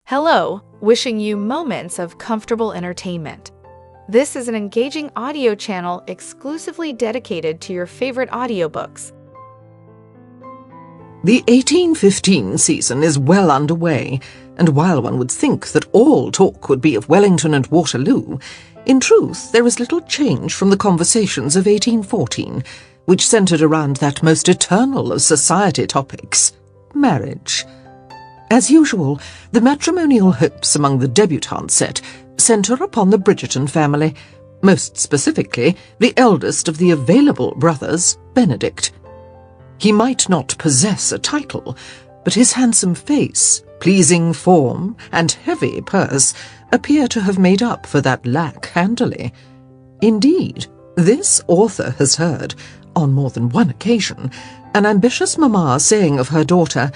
Hello, wishing you moments of comfortable entertainment. This is an engaging audio channel exclusively dedicated to your favorite audiobooks. The 1815 season is well underway, and while one would think that all talk would be of Wellington and Waterloo, in truth there is little change from the conversations of 1814, which centred around that most eternal of society topics, marriage. As usual, the matrimonial hopes among the debutante set centre upon the Bridgerton family, most specifically the eldest of the available brothers, Benedict. He might not possess a title, but his handsome face, pleasing form, and heavy purse appear to have made up for that lack handily. Indeed, this author has heard, on more than one occasion, an ambitious mamma saying of her daughter,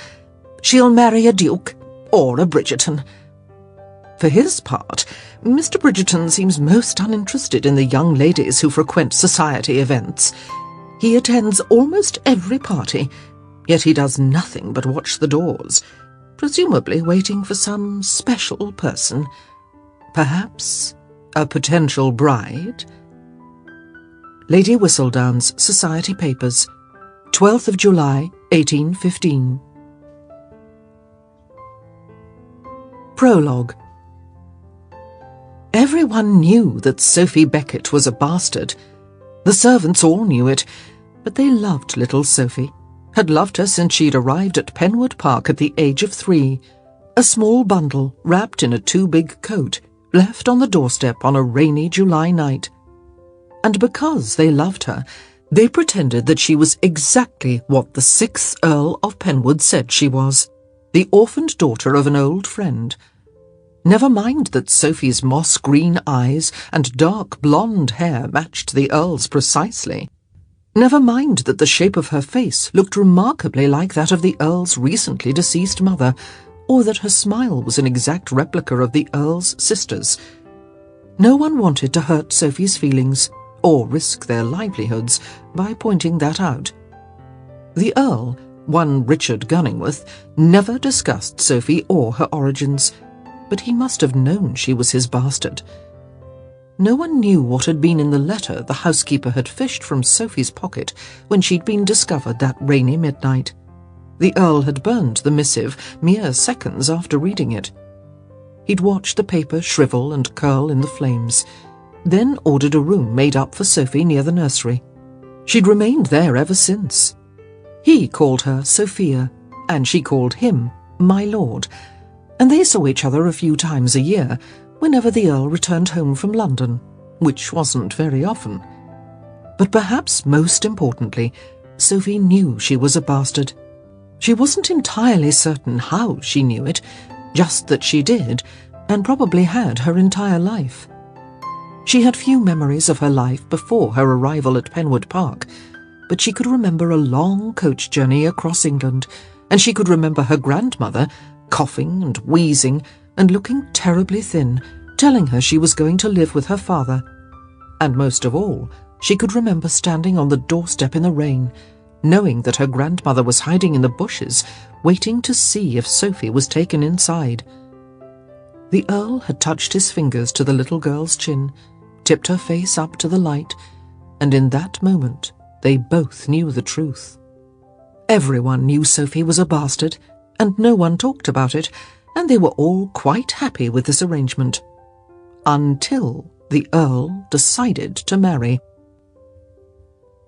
"She'll marry a duke or a Bridgerton." For his part, Mr. Bridgerton seems most uninterested in the young ladies who frequent society events. He attends almost every party, yet he does nothing but watch the doors, presumably waiting for some special person. Perhaps a potential bride? Lady Whistledown's Society Papers, 12th of July, 1815. Prologue. Everyone knew that Sophie Beckett was a bastard. The servants all knew it, but they loved little Sophie, had loved her since she'd arrived at Penwood Park at the age of 3, a small bundle wrapped in a too-big coat, left on the doorstep on a rainy July night. And because they loved her, they pretended that she was exactly what the 6th Earl of Penwood said she was, the orphaned daughter of an old friend. Never mind that Sophie's moss-green eyes and dark blonde hair matched the Earl's precisely. Never mind that the shape of her face looked remarkably like that of the Earl's recently deceased mother, or that her smile was an exact replica of the Earl's sister's. No one wanted to hurt Sophie's feelings, or risk their livelihoods, by pointing that out. The Earl, one Richard Gunningworth, never discussed Sophie or her origins, but he must have known she was his bastard. No one knew what had been in the letter the housekeeper had fished from Sophie's pocket when she'd been discovered that rainy midnight. The Earl had burned the missive mere seconds after reading it. He'd watched the paper shrivel and curl in the flames, then ordered a room made up for Sophie near the nursery. She'd remained there ever since. He called her Sophia, and she called him my lord, and they saw each other a few times a year, whenever the Earl returned home from London, which wasn't very often. But perhaps most importantly, Sophie knew she was a bastard. She wasn't entirely certain how she knew it, just that she did, and probably had her entire life. She had few memories of her life before her arrival at Penwood Park, but she could remember a long coach journey across England, and she could remember her grandmother coughing and wheezing and looking terribly thin, telling her she was going to live with her father. And most of all, she could remember standing on the doorstep in the rain, knowing that her grandmother was hiding in the bushes, waiting to see if Sophie was taken inside. The Earl had touched his fingers to the little girl's chin, tipped her face up to the light, and in that moment they both knew the truth. Everyone knew Sophie was a bastard, and no one talked about it, and they were all quite happy with this arrangement. Until the Earl decided to marry.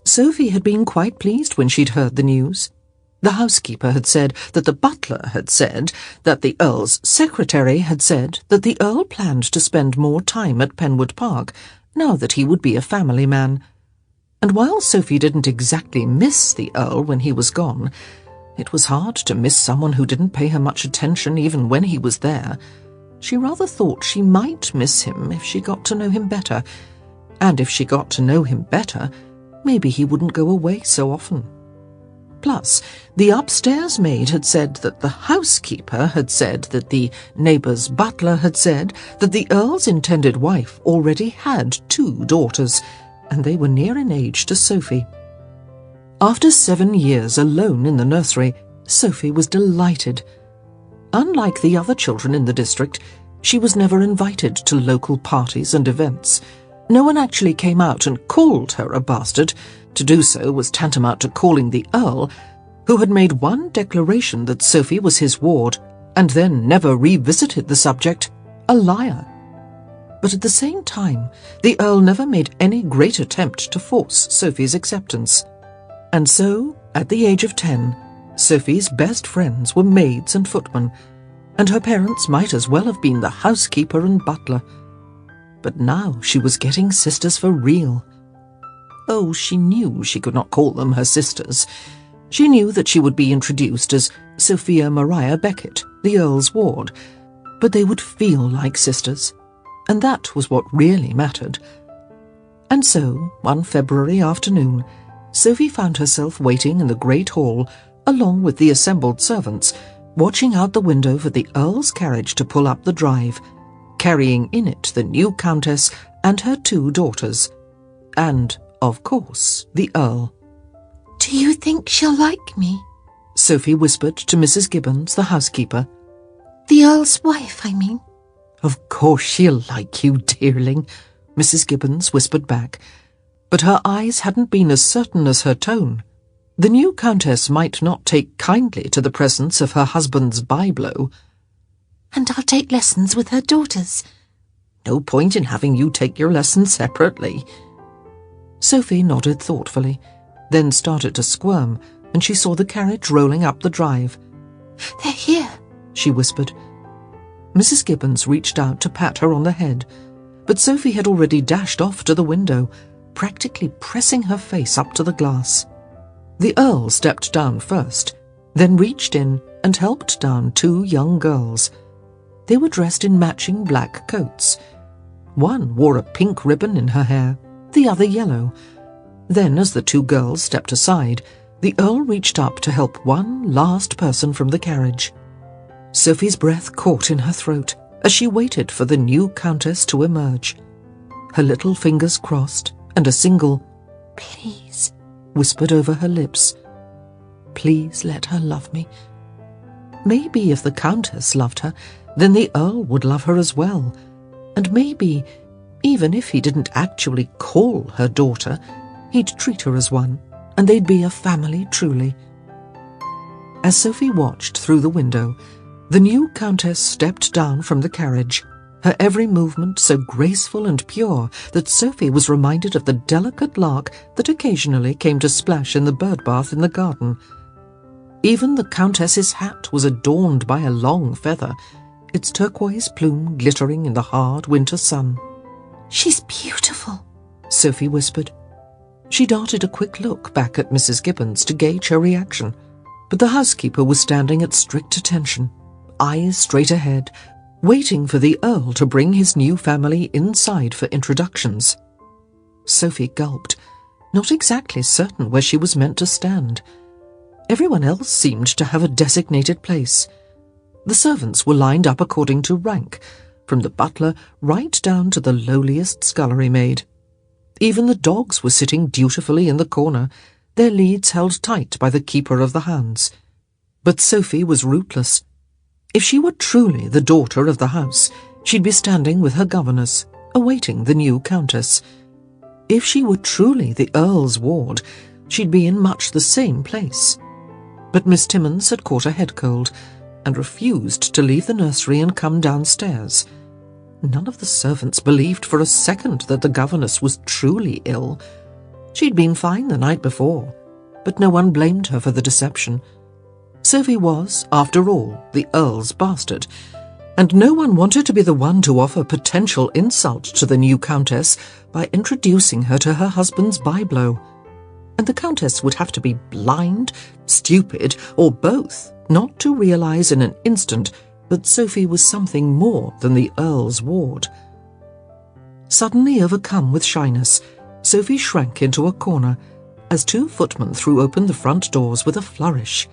Sophie had been quite pleased when she'd heard the news. The housekeeper had said that the butler had said that the Earl's secretary had said that the Earl planned to spend more time at Penwood Park, now that he would be a family man. And while Sophie didn't exactly miss the Earl when he was gone, it was hard to miss someone who didn't pay her much attention even when he was there. She rather thought she might miss him if she got to know him better, and if she got to know him better, maybe he wouldn't go away so often. Plus, the upstairs maid had said that the housekeeper had said that the neighbour's butler had said that the Earl's intended wife already had 2 daughters, and they were near in age to Sophie. After 7 years alone in the nursery, Sophie was delighted. Unlike the other children in the district, she was never invited to local parties and events. No one actually came out and called her a bastard. To do so was tantamount to calling the Earl, who had made one declaration that Sophie was his ward, and then never revisited the subject, a liar. But at the same time, the Earl never made any great attempt to force Sophie's acceptance. And so, at the age of 10, Sophie's best friends were maids and footmen, and her parents might as well have been the housekeeper and butler. But now she was getting sisters for real. Oh, she knew she could not call them her sisters. She knew that she would be introduced as Sophia Maria Beckett, the Earl's ward, but they would feel like sisters, and that was what really mattered. And so, one February afternoon, Sophie found herself waiting in the great hall, along with the assembled servants, watching out the window for the Earl's carriage to pull up the drive, carrying in it the new Countess and her 2 daughters, and, of course, the Earl. "Do you think she'll like me?" Sophie whispered to Mrs. Gibbons, the housekeeper. "The Earl's wife, I mean." "Of course she'll like you, dearling," Mrs. Gibbons whispered back, but her eyes hadn't been as certain as her tone. The new Countess might not take kindly to the presence of her husband's byblow. "And I'll take lessons with her daughters." "No point in having you take your lessons separately." Sophie nodded thoughtfully, then started to squirm, and she saw the carriage rolling up the drive. "They're here," she whispered. Mrs. Gibbons reached out to pat her on the head, but Sophie had already dashed off to the window, practically pressing her face up to the glass. The Earl stepped down first, then reached in and helped down 2 young girls. They were dressed in matching black coats. One wore a pink ribbon in her hair, the other yellow. Then, as the 2 girls stepped aside, the Earl reached up to help one last person from the carriage. Sophie's breath caught in her throat as she waited for the new Countess to emerge. Her little fingers crossed, and a single "please" whispered over her lips. Please let her love me. Maybe if the Countess loved her, then the Earl would love her as well, and maybe, even if he didn't actually call her daughter, he'd treat her as one, and they'd be a family truly. As Sophie watched through the window, the new Countess stepped down from the carriage, her every movement so graceful and pure that Sophie was reminded of the delicate lark that occasionally came to splash in the bird bath in the garden. Even the Countess's hat was adorned by a long feather, its turquoise plume glittering in the hard winter sun. "She's beautiful," Sophie whispered. She darted a quick look back at Mrs. Gibbons to gauge her reaction, but the housekeeper was standing at strict attention, eyes straight ahead, waiting for the Earl to bring his new family inside for introductions. Sophie gulped, not exactly certain where she was meant to stand. Everyone else seemed to have a designated place. The servants were lined up according to rank, from the butler right down to the lowliest scullery maid. Even the dogs were sitting dutifully in the corner, their leads held tight by the keeper of the hounds. But Sophie was rootless. If she were truly the daughter of the house, she'd be standing with her governess, awaiting the new Countess. If she were truly the Earl's ward, she'd be in much the same place. But Miss Timmins had caught a head cold, and refused to leave the nursery and come downstairs. None of the servants believed for a second that the governess was truly ill. She'd been fine the night before, but no one blamed her for the deception. Sophie was, after all, the Earl's bastard, and no one wanted to be the one to offer potential insult to the new Countess by introducing her to her husband's byblow. And the Countess would have to be blind, stupid, or both not to realise in an instant that Sophie was something more than the Earl's ward. Suddenly overcome with shyness, Sophie shrank into a corner as 2 footmen threw open the front doors with a flourish.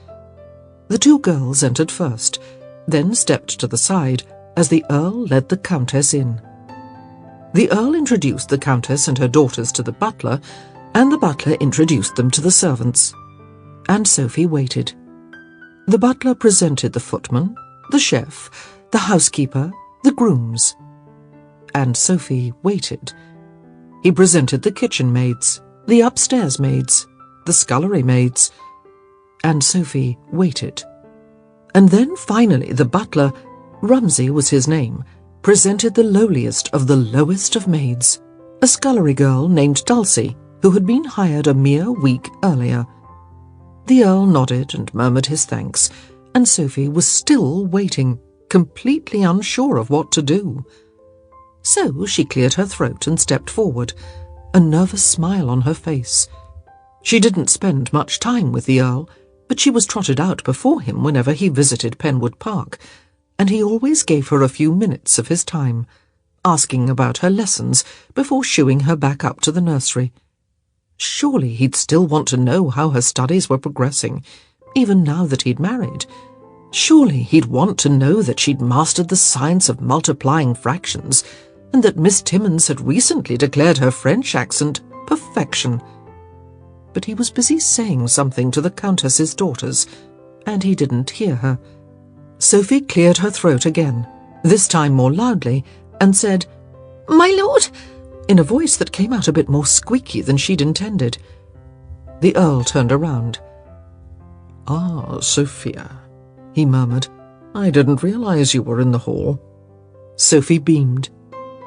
The 2 girls entered first, then stepped to the side as the Earl led the Countess in. The Earl introduced the Countess and her daughters to the butler, and the butler introduced them to the servants. And Sophie waited. The butler presented the footman, the chef, the housekeeper, the grooms. And Sophie waited. He presented the kitchen maids, the upstairs maids, the scullery maids, and Sophie waited. And then finally the butler, Rumsey was his name, presented the lowliest of the lowest of maids, a scullery girl named Dulcie, who had been hired a mere week earlier. The Earl nodded and murmured his thanks, and Sophie was still waiting, completely unsure of what to do. So she cleared her throat and stepped forward, a nervous smile on her face. She didn't spend much time with the Earl, but she was trotted out before him whenever he visited Penwood Park, and he always gave her a few minutes of his time, asking about her lessons before shooing her back up to the nursery. Surely he'd still want to know how her studies were progressing, even now that he'd married. Surely he'd want to know that she'd mastered the science of multiplying fractions, and that Miss Timmins had recently declared her French accent perfection. But he was busy saying something to the Countess's daughters, and he didn't hear her. Sophie cleared her throat again, this time more loudly, and said, "My lord," in a voice that came out a bit more squeaky than she'd intended. The Earl turned around. "Ah, Sophia," he murmured. "I didn't realize you were in the hall." Sophie beamed.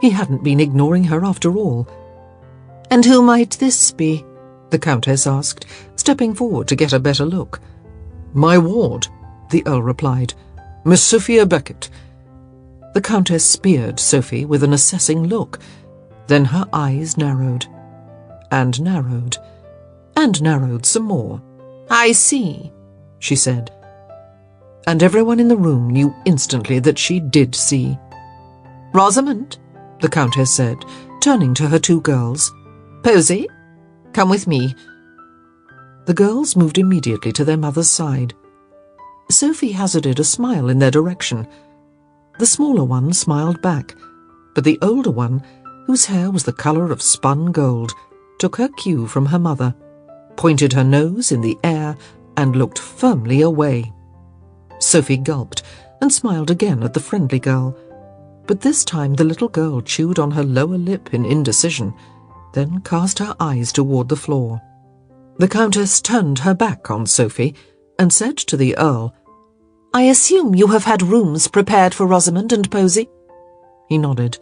He hadn't been ignoring her after all. "And who might this be?" the Countess asked, stepping forward to get a better look. "My ward," the Earl replied. "Miss Sophia Beckett." The Countess speared Sophie with an assessing look. Then her eyes narrowed, and narrowed, and narrowed some more. "I see," she said. And everyone in the room knew instantly that she did see. "Rosamond," the Countess said, turning to her two girls. "Posy, come with me." The girls moved immediately to their mother's side. Sophie hazarded a smile in their direction. The smaller one smiled back, but the older one, whose hair was the colour of spun gold, took her cue from her mother, pointed her nose in the air, and looked firmly away. Sophie gulped and smiled again at the friendly girl, but this time the little girl chewed on her lower lip in indecision, then cast her eyes toward the floor. The Countess turned her back on Sophie and said to the Earl, "I assume you have had rooms prepared for Rosamond and Posy?" He nodded.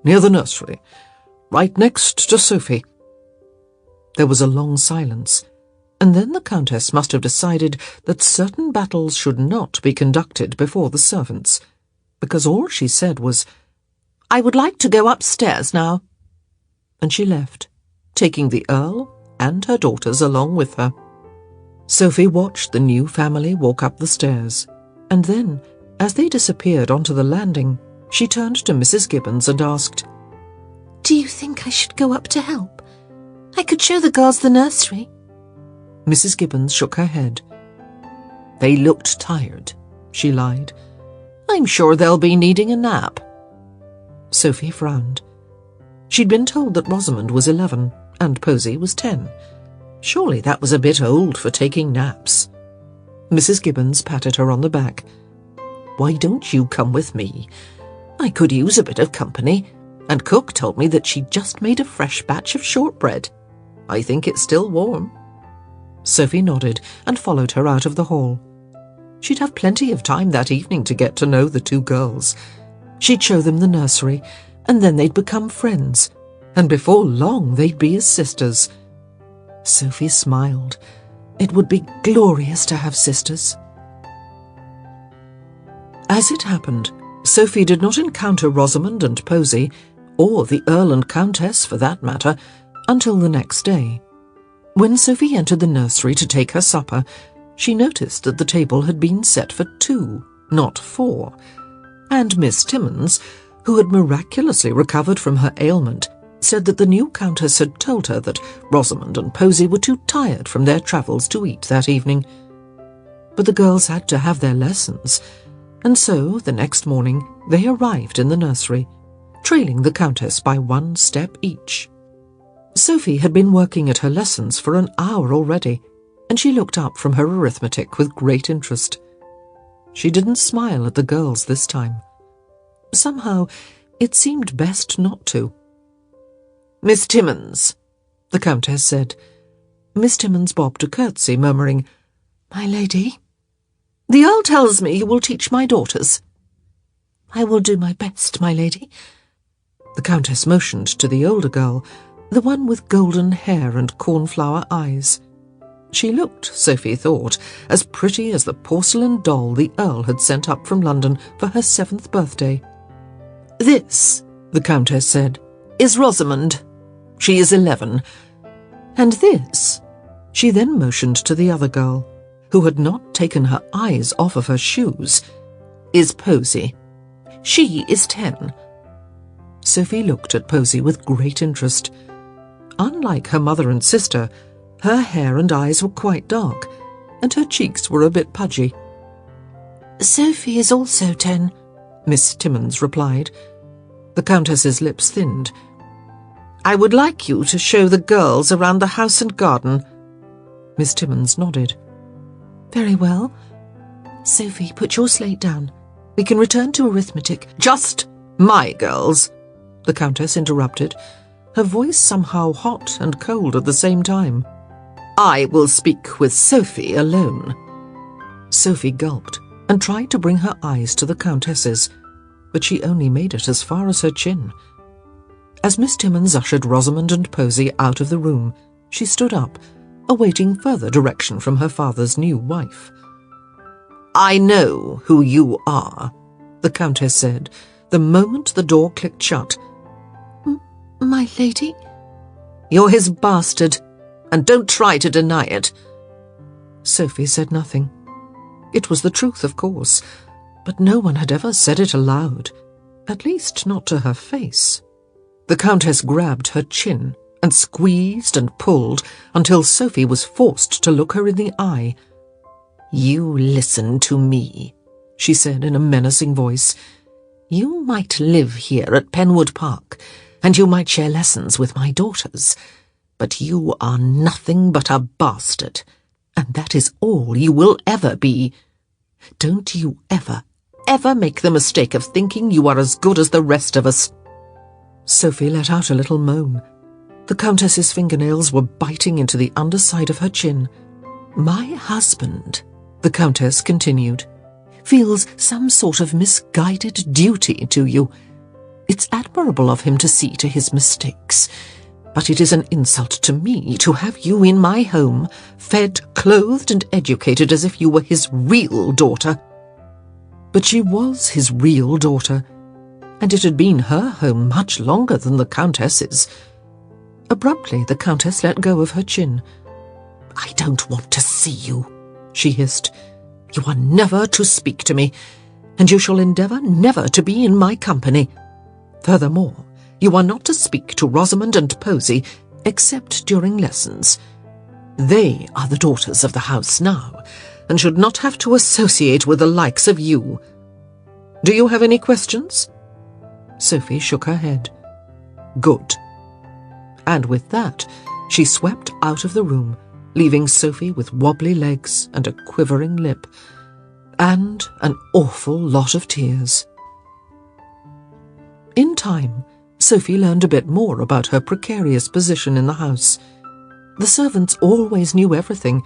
"Near the nursery, right next to Sophie." There was a long silence, and then the Countess must have decided that certain battles should not be conducted before the servants, because all she said was, "I would like to go upstairs now." And she left, taking the Earl and her daughters along with her. Sophie watched the new family walk up the stairs, and then, as they disappeared onto the landing, she turned to Mrs. Gibbons and asked, "Do you think I should go up to help? I could show the girls the nursery." Mrs. Gibbons shook her head. "They looked tired," she lied. "I'm sure they'll be needing a nap." Sophie frowned. She'd been told that Rosamond was 11 and Posy was 10. Surely that was a bit old for taking naps. Mrs. Gibbons patted her on the back. "Why don't you come with me? I could use a bit of company, and Cook told me that she'd just made a fresh batch of shortbread. I think it's still warm." Sophie nodded and followed her out of the hall. She'd have plenty of time that evening to get to know the two girls. She'd show them the nursery, and then they'd become friends, and before long they'd be as sisters. Sophie smiled. It would be glorious to have sisters. As it happened, Sophie did not encounter Rosamond and Posy, or the Earl and Countess for that matter, until the next day. When Sophie entered the nursery to take her supper, she noticed that the table had been set for 2, not 4, and Miss Timmins, who had miraculously recovered from her ailment, said that the new Countess had told her that Rosamond and Posy were too tired from their travels to eat that evening. But the girls had to have their lessons, and so the next morning they arrived in the nursery, trailing the Countess by 1 step each. Sophie had been working at her lessons for an hour already, and she looked up from her arithmetic with great interest. She didn't smile at the girls this time. Somehow, it seemed best not to. "Miss Timmins," the Countess said. Miss Timmins bobbed a curtsy, murmuring, "My lady." "The Earl tells me you will teach my daughters." "I will do my best, my lady." The Countess motioned to the older girl, the one with golden hair and cornflower eyes. She looked, Sophie thought, as pretty as the porcelain doll the Earl had sent up from London for her 7th birthday. "This," the Countess said, "is Rosamond. She is 11. And this," she then motioned to the other girl, who had not taken her eyes off of her shoes, "is Posy. She is 10. Sophie looked at Posy with great interest. Unlike her mother and sister, her hair and eyes were quite dark, and her cheeks were a bit pudgy. "Sophie is also 10, Miss Timmins replied. The Countess's lips thinned. "I would like you to show the girls around the house and garden." Miss Timmins nodded. "Very well. Sophie, put your slate down. We can return to arithmetic." "Just my girls," the Countess interrupted, her voice somehow hot and cold at the same time. "I will speak with Sophie alone." Sophie gulped and tried to bring her eyes to the Countess's, but she only made it as far as her chin. As Miss Timmins ushered Rosamond and Posy out of the room, she stood up, awaiting further direction from her father's new wife. "I know who you are," the Countess said, the moment the door clicked shut. "My lady?" "You're his bastard, and don't try to deny it." Sophie said nothing. It was the truth, of course, but no one had ever said it aloud, at least not to her face. The Countess grabbed her chin and squeezed and pulled until Sophie was forced to look her in the eye. "You listen to me," she said in a menacing voice. "You might live here at Penwood Park, and you might share lessons with my daughters, but you are nothing but a bastard, and that is all you will ever be. Don't you ever make the mistake of thinking you are as good as the rest of us." Sophie let out a little moan. The Countess's fingernails were biting into the underside of her chin. "My husband," the Countess continued, "feels some sort of misguided duty to you. It's admirable of him to see to his mistakes, but it is an insult to me to have you in my home, fed, clothed, and educated as if you were his real daughter." But she was his real daughter, and it had been her home much longer than the Countess's. Abruptly, the Countess let go of her chin. "I don't want to see you," she hissed. "You are never to speak to me, and you shall endeavour never to be in my company. Furthermore, you are not to speak to Rosamond and Posy, except during lessons. They are the daughters of the house now, and should not have to associate with the likes of you. Do you have any questions?" Sophie shook her head. "Good." And with that, she swept out of the room, leaving Sophie with wobbly legs and a quivering lip, and an awful lot of tears. In time, Sophie learned a bit more about her precarious position in the house. The servants always knew everything,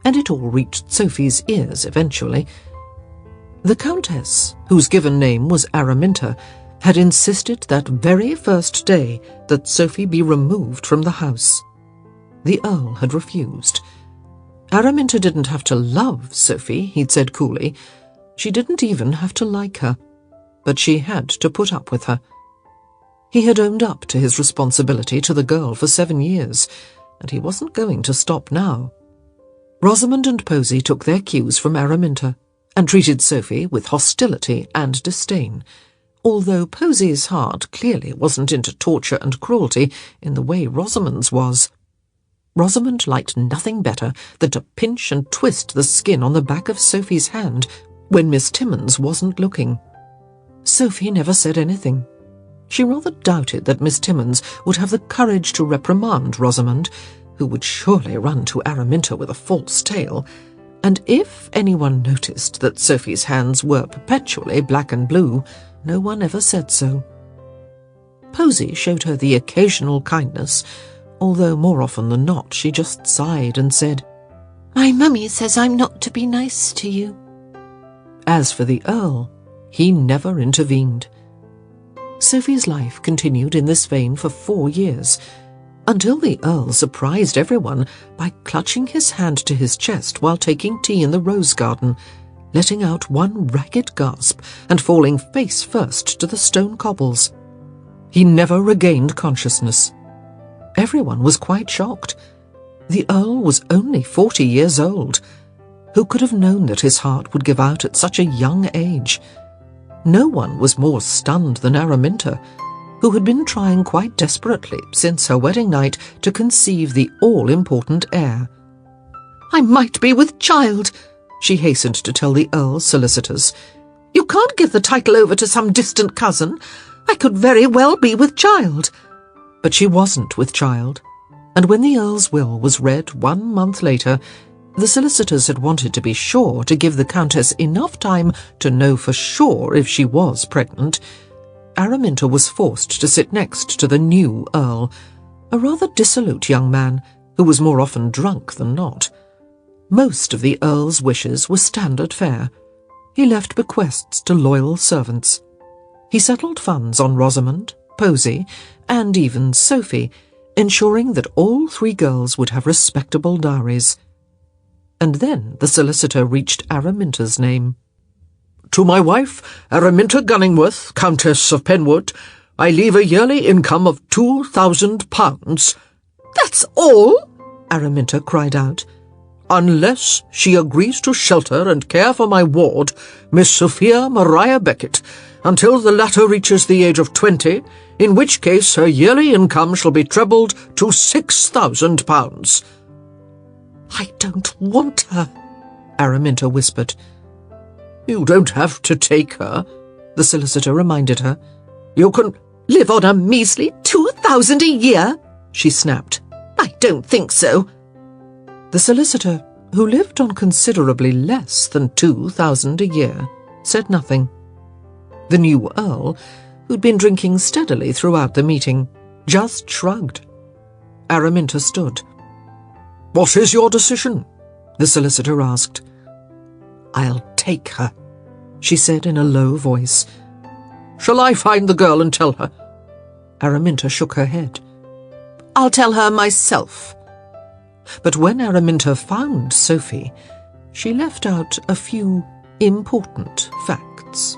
and it all reached Sophie's ears eventually. The Countess, whose given name was Araminta, had insisted that very first day that Sophie be removed from the house. The Earl had refused. Araminta didn't have to love Sophie, he'd said coolly. She didn't even have to like her, but she had to put up with her. He had owned up to his responsibility to the girl for 7 years, and he wasn't going to stop now. Rosamond and Posy took their cues from Araminta, and treated Sophie with hostility and disdain, although Posy's heart clearly wasn't into torture and cruelty in the way Rosamond's was. Rosamond liked nothing better than to pinch and twist the skin on the back of Sophie's hand when Miss Timmins wasn't looking. Sophie never said anything. She rather doubted that Miss Timmins would have the courage to reprimand Rosamond, who would surely run to Araminta with a false tale, And if anyone noticed that Sophie's hands were perpetually black and blue, no one ever said so. Posy showed her the occasional kindness, although more often than not she just sighed and said, "My mummy says I'm not to be nice to you." As for the Earl, he never intervened. Sophie's life continued in this vein for 4 years, until the Earl surprised everyone by clutching his hand to his chest while taking tea in the rose garden, letting out one ragged gasp and falling face first to the stone cobbles. He never regained consciousness. Everyone was quite shocked. The Earl was only 40 years old. Who could have known that his heart would give out at such a young age? No one was more stunned than Araminta, who had been trying quite desperately since her wedding night to conceive the all-important heir. "I might be with child," she hastened to tell the Earl's solicitors. "You can't give the title over to some distant cousin. I could very well be with child." But she wasn't with child, and when the Earl's will was read 1 month later, the solicitors had wanted to be sure to give the Countess enough time to know for sure if she was pregnant. Araminta was forced to sit next to the new Earl, a rather dissolute young man who was more often drunk than not. Most of the Earl's wishes were standard fare. He left bequests to loyal servants. He settled funds on Rosamond, Posy, and even Sophie, ensuring that all 3 girls would have respectable dowries. And then the solicitor reached Araminta's name. "To my wife, Araminta Gunningworth, Countess of Penwood, I leave a yearly income of £2,000. "That's all?" Araminta cried out. "Unless she agrees to shelter and care for my ward, Miss Sophia Maria Beckett, until the latter reaches the age of 20, in which case her yearly income shall be trebled to £6,000. "I don't want her," Araminta whispered. "You don't have to take her," the solicitor reminded her. "You can live on a measly 2,000 a year," she snapped. "I don't think so." The solicitor, who lived on considerably less than 2,000 a year, said nothing. The new Earl, who'd been drinking steadily throughout the meeting, just shrugged. Araminta stood. "What is your decision?" the solicitor asked. "I'll take her," she said in a low voice. "Shall I find the girl and tell her?" Araminta shook her head. "I'll tell her myself." But when Araminta found Sophie, she left out a few important facts.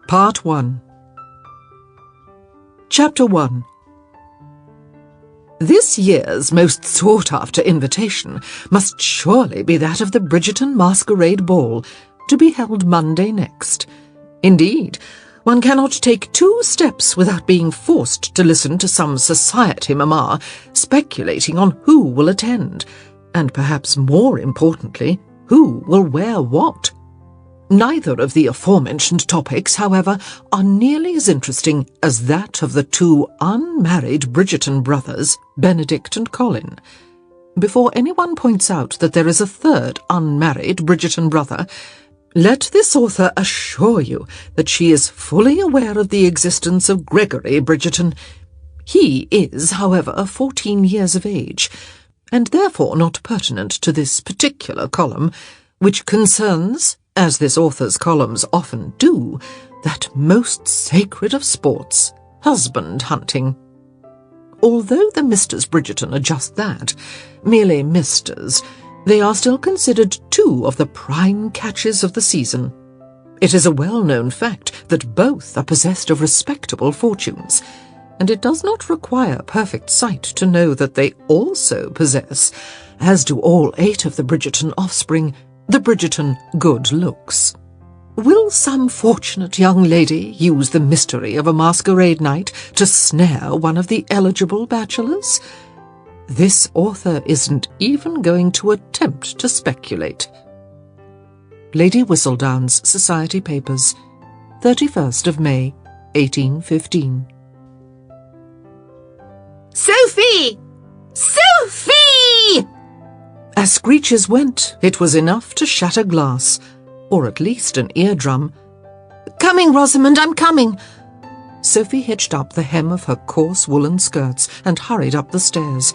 Part 1. Chapter 1. This year's most sought-after invitation must surely be that of the Bridgerton Masquerade Ball, to be held Monday next. Indeed, one cannot take 2 steps without being forced to listen to some society mamma speculating on who will attend, and perhaps more importantly, who will wear what. Neither of the aforementioned topics, however, are nearly as interesting as that of the 2 unmarried Bridgerton brothers, Benedict and Colin. Before anyone points out that there is a 3rd unmarried Bridgerton brother, let this author assure you that she is fully aware of the existence of Gregory Bridgerton. He is, however, 14 years of age, and therefore not pertinent to this particular column, which concerns, as this author's columns often do, that most sacred of sports, husband hunting. Although the Misters Bridgerton are just that, merely misters, they are still considered 2 of the prime catches of the season. It is a well-known fact that both are possessed of respectable fortunes, and it does not require perfect sight to know that they also possess, as do all 8 of the Bridgerton offspring, the Bridgerton good looks. Will some fortunate young lady use the mystery of a masquerade night to snare one of the eligible bachelors? This author isn't even going to attempt to speculate. Lady Whistledown's Society Papers, 31st of May, 1815. "Sophie!" Sophie! As screeches went, it was enough to shatter glass, or at least an eardrum. Coming, Rosamond, I'm coming. Sophie hitched up the hem of her coarse woolen skirts and hurried up the stairs,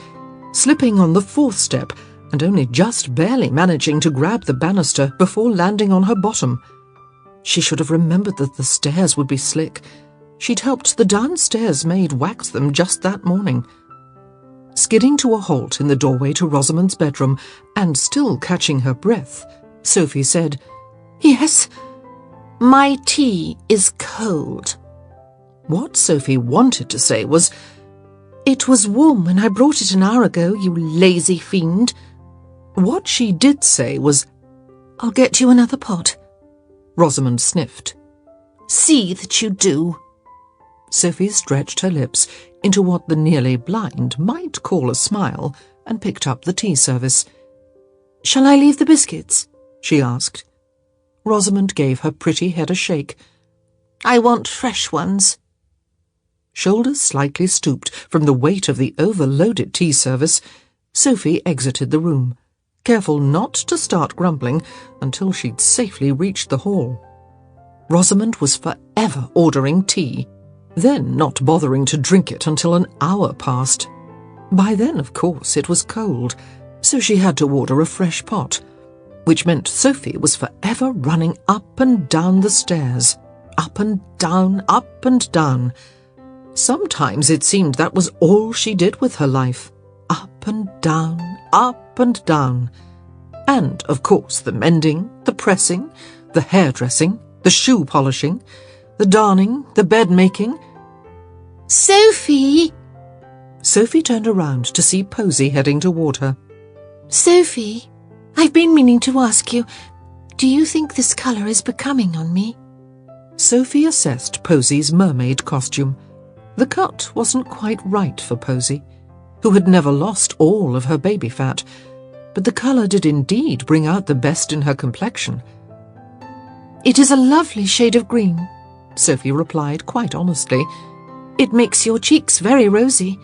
slipping on the fourth step and only just barely managing to grab the banister before landing on her bottom. She should have remembered that the stairs would be slick. She'd helped the downstairs maid wax them just that morning. Skidding to a halt in the doorway to Rosamond's bedroom, and still catching her breath, Sophie said, Yes, my tea is cold. What Sophie wanted to say was, It was warm when I brought it an hour ago, you lazy fiend. What she did say was, I'll get you another pot. Rosamond sniffed. See that you do. Sophie stretched her lips into what the nearly blind might call a smile and picked up the tea service. Shall I leave the biscuits? She asked. Rosamond gave her pretty head a shake. I want fresh ones. Shoulders slightly stooped from the weight of the overloaded tea service, Sophie exited the room, careful not to start grumbling until she'd safely reached the hall. Rosamond was forever ordering tea, then not bothering to drink it until an hour passed. By then, of course, it was cold, so she had to order a fresh pot, which meant Sophie was forever running up and down the stairs, up and down, up and down. Sometimes it seemed that was all she did with her life, up and down, up and down. And, of course, the mending, the pressing, the hairdressing, the shoe polishing, the darning, the bed-making. Sophie! Sophie turned around to see Posy heading toward her. Sophie, I've been meaning to ask you, do you think this colour is becoming on me? Sophie assessed Posy's mermaid costume. The cut wasn't quite right for Posy, who had never lost all of her baby fat, but the colour did indeed bring out the best in her complexion. It is a lovely shade of green, Sophie replied quite honestly. It makes your cheeks very rosy.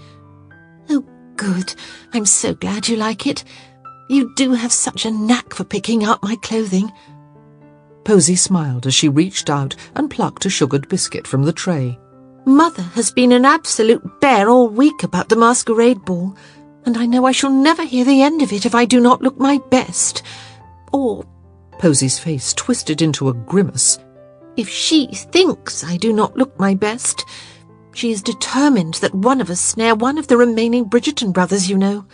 Oh, good. I'm so glad you like it. You do have such a knack for picking out my clothing. Posy smiled as she reached out and plucked a sugared biscuit from the tray. Mother has been an absolute bear all week about the masquerade ball, and I know I shall never hear the end of it if I do not look my best. Or, Posy's face twisted into a grimace, if she thinks I do not look my best. She is determined that one of us snare one of the remaining Bridgerton brothers, you know.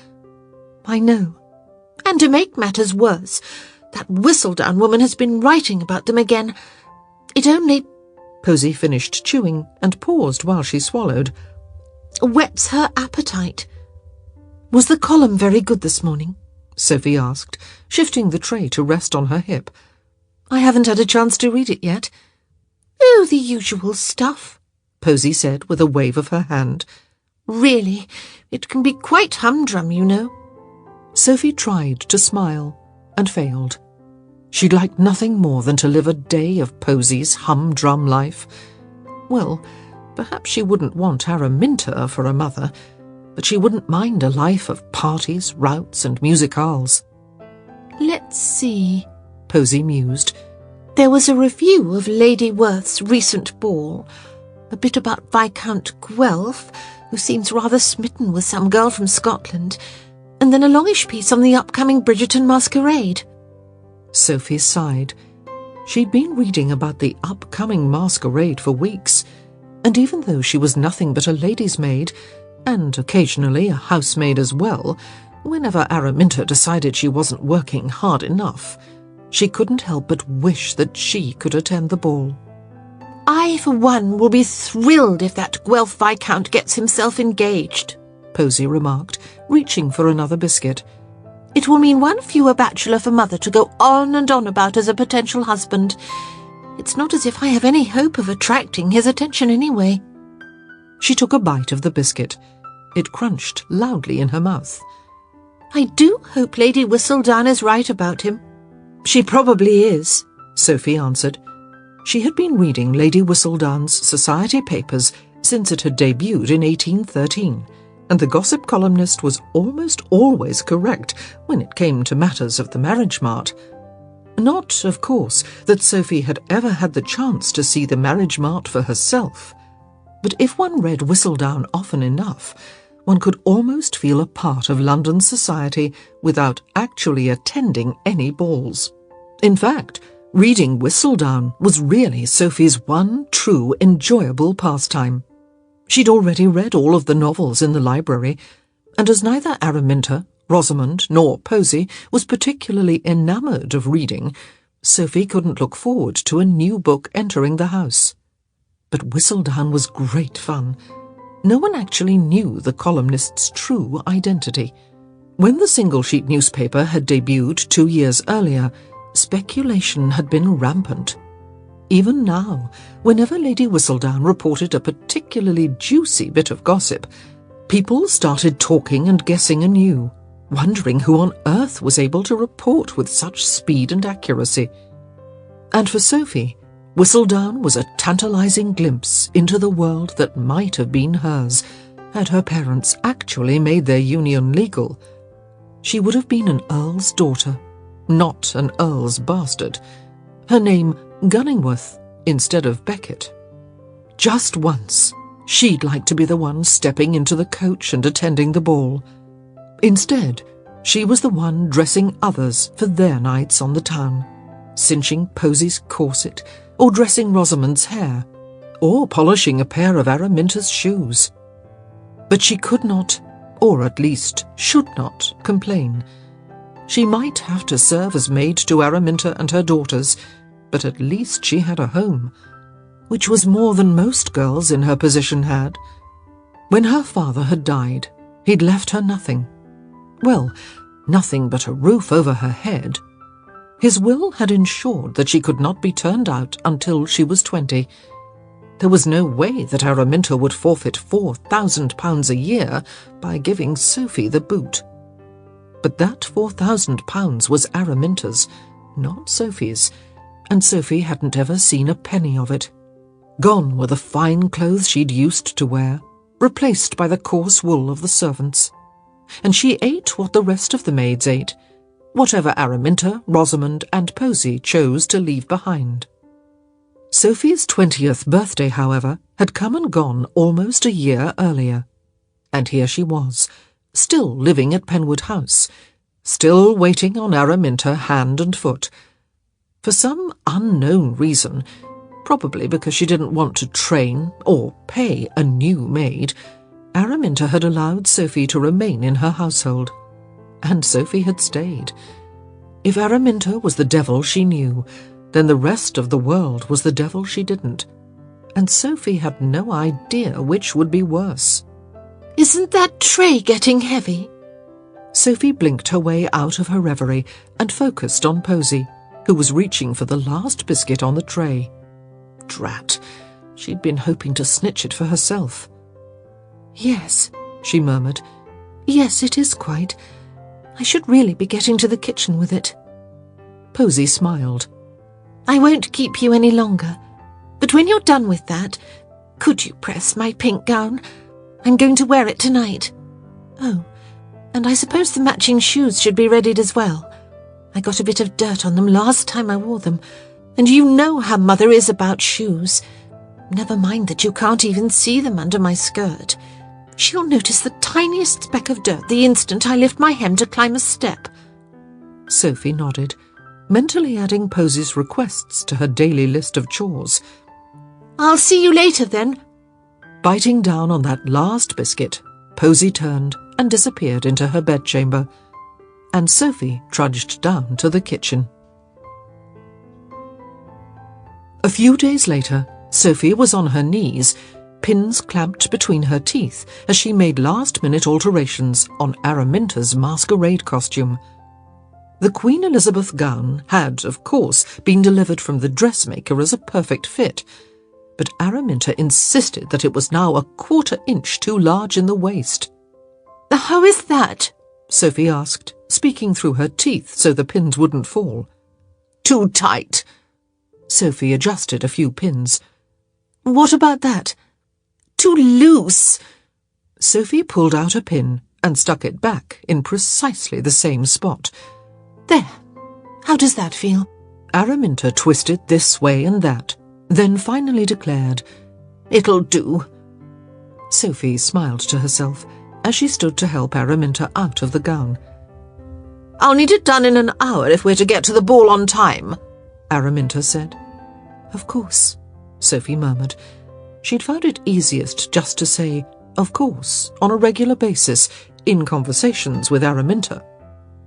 I know. And to make matters worse, that Whistledown woman has been writing about them again. It only... Posy finished chewing and paused while she swallowed. Whets her appetite. Was the column very good this morning? Sophie asked, shifting the tray to rest on her hip. I haven't had a chance to read it yet. Oh, the usual stuff, Posy said with a wave of her hand. Really, it can be quite humdrum, you know. Sophie tried to smile and failed. She'd like nothing more than to live a day of Posy's humdrum life. Well, perhaps she wouldn't want Araminta for a mother, but she wouldn't mind a life of parties, routs, and musicales. Let's see, Posy mused. There was a review of Lady Worth's recent ball, a bit about Viscount Guelph, who seems rather smitten with some girl from Scotland, and then a longish piece on the upcoming Bridgerton masquerade. Sophie sighed. She'd been reading about the upcoming masquerade for weeks, and even though she was nothing but a lady's maid, and occasionally a housemaid as well, whenever Araminta decided she wasn't working hard enough, she couldn't help but wish that she could attend the ball. I, for one, will be thrilled if that Guelph Viscount gets himself engaged, Posy remarked, reaching for another biscuit. It will mean one fewer bachelor for Mother to go on and on about as a potential husband. It's not as if I have any hope of attracting his attention anyway. She took a bite of the biscuit. It crunched loudly in her mouth. I do hope Lady Whistledown is right about him. She probably is, Sophie answered. She had been reading Lady Whistledown's society papers since it had debuted in 1813, and the gossip columnist was almost always correct when it came to matters of the marriage mart. Not, of course, that Sophie had ever had the chance to see the marriage mart for herself, but if one read Whistledown often enough, one could almost feel a part of London society without actually attending any balls. In fact, reading Whistledown was really Sophie's one true enjoyable pastime. She'd already read all of the novels in the library, and as neither Araminta, Rosamond nor Posy was particularly enamoured of reading, Sophie couldn't look forward to a new book entering the house. But Whistledown was great fun. No one actually knew the columnist's true identity. When the single-sheet newspaper had debuted 2 years earlier, speculation had been rampant. Even now, whenever Lady Whistledown reported a particularly juicy bit of gossip, people started talking and guessing anew, wondering who on earth was able to report with such speed and accuracy. And for Sophie, Whistledown was a tantalizing glimpse into the world that might have been hers had her parents actually made their union legal. She would have been an earl's daughter, not an earl's bastard. Her name Gunningworth instead of Beckett. Just once, she'd like to be the one stepping into the coach and attending the ball. Instead, she was the one dressing others for their nights on the town, cinching Posy's corset, or dressing Rosamond's hair, or polishing a pair of Araminta's shoes. But she could not, or at least should not, complain. She might have to serve as maid to Araminta and her daughters, but at least she had a home, which was more than most girls in her position had. When her father had died, he'd left her nothing. Well, nothing but a roof over her head. His will had ensured that she could not be turned out until she was 20. There was no way that Araminta would forfeit £4,000 a year by giving Sophie the boot. But that £4,000 was Araminta's, not Sophie's, and Sophie hadn't ever seen a penny of it. Gone were the fine clothes she'd used to wear, replaced by the coarse wool of the servants. And she ate what the rest of the maids ate, whatever Araminta, Rosamond and Posy chose to leave behind. Sophie's 20th birthday, however, had come and gone almost a year earlier. And here she was, still living at Penwood House, still waiting on Araminta hand and foot. For some unknown reason, probably because she didn't want to train or pay a new maid, Araminta had allowed Sophie to remain in her household. And Sophie had stayed. If Araminta was the devil she knew, then the rest of the world was the devil she didn't. And Sophie had no idea which would be worse. Isn't that tray getting heavy? Sophie blinked her way out of her reverie and focused on Posy, who was reaching for the last biscuit on the tray. Drat! She'd been hoping to snitch it for herself. Yes, she murmured. Yes, it is quite. I should really be getting to the kitchen with it. Posy smiled. I won't keep you any longer, but when you're done with that, could you press my pink gown? I'm going to wear it tonight. Oh, and I suppose the matching shoes should be readied as well. I got a bit of dirt on them last time I wore them, and you know how Mother is about shoes. Never mind that you can't even see them under my skirt. She'll notice the tiniest speck of dirt the instant I lift my hem to climb a step. Sophie nodded, mentally adding Posy's requests to her daily list of chores. I'll see you later, then. Biting down on that last biscuit, Posy turned and disappeared into her bedchamber, and Sophie trudged down to the kitchen. A few days later, Sophie was on her knees, pins clamped between her teeth as she made last-minute alterations on Araminta's masquerade costume. The Queen Elizabeth gown had, of course, been delivered from the dressmaker as a perfect fit, but Araminta insisted that it was now a quarter-inch too large in the waist. How is that? Sophie asked, speaking through her teeth so the pins wouldn't fall. Too tight. Sophie adjusted a few pins. What about that? Too loose. Sophie pulled out a pin and stuck it back in precisely the same spot. There. How does that feel? Araminta twisted this way and that, then finally declared, It'll do. Sophie smiled to herself as she stood to help Araminta out of the gown. I'll need it done in an hour if we're to get to the ball on time, Araminta said. Of course, Sophie murmured. She'd found it easiest just to say, of course, on a regular basis, in conversations with Araminta.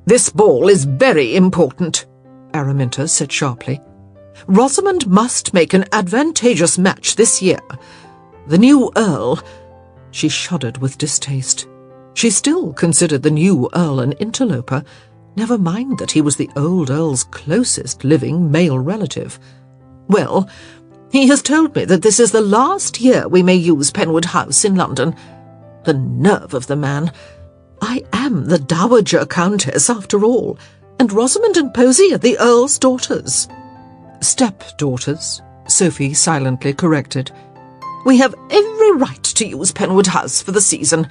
This ball is very important, Araminta said sharply. Rosamond must make an advantageous match this year. The new Earl... She shuddered with distaste. She still considered the new Earl an interloper, never mind that he was the old Earl's closest living male relative. Well, he has told me that this is the last year we may use Penwood House in London. The nerve of the man. I am the Dowager Countess, after all, and Rosamond and Posy are the Earl's daughters. Stepdaughters, Sophie silently corrected. We have every right to use Penwood House for the season.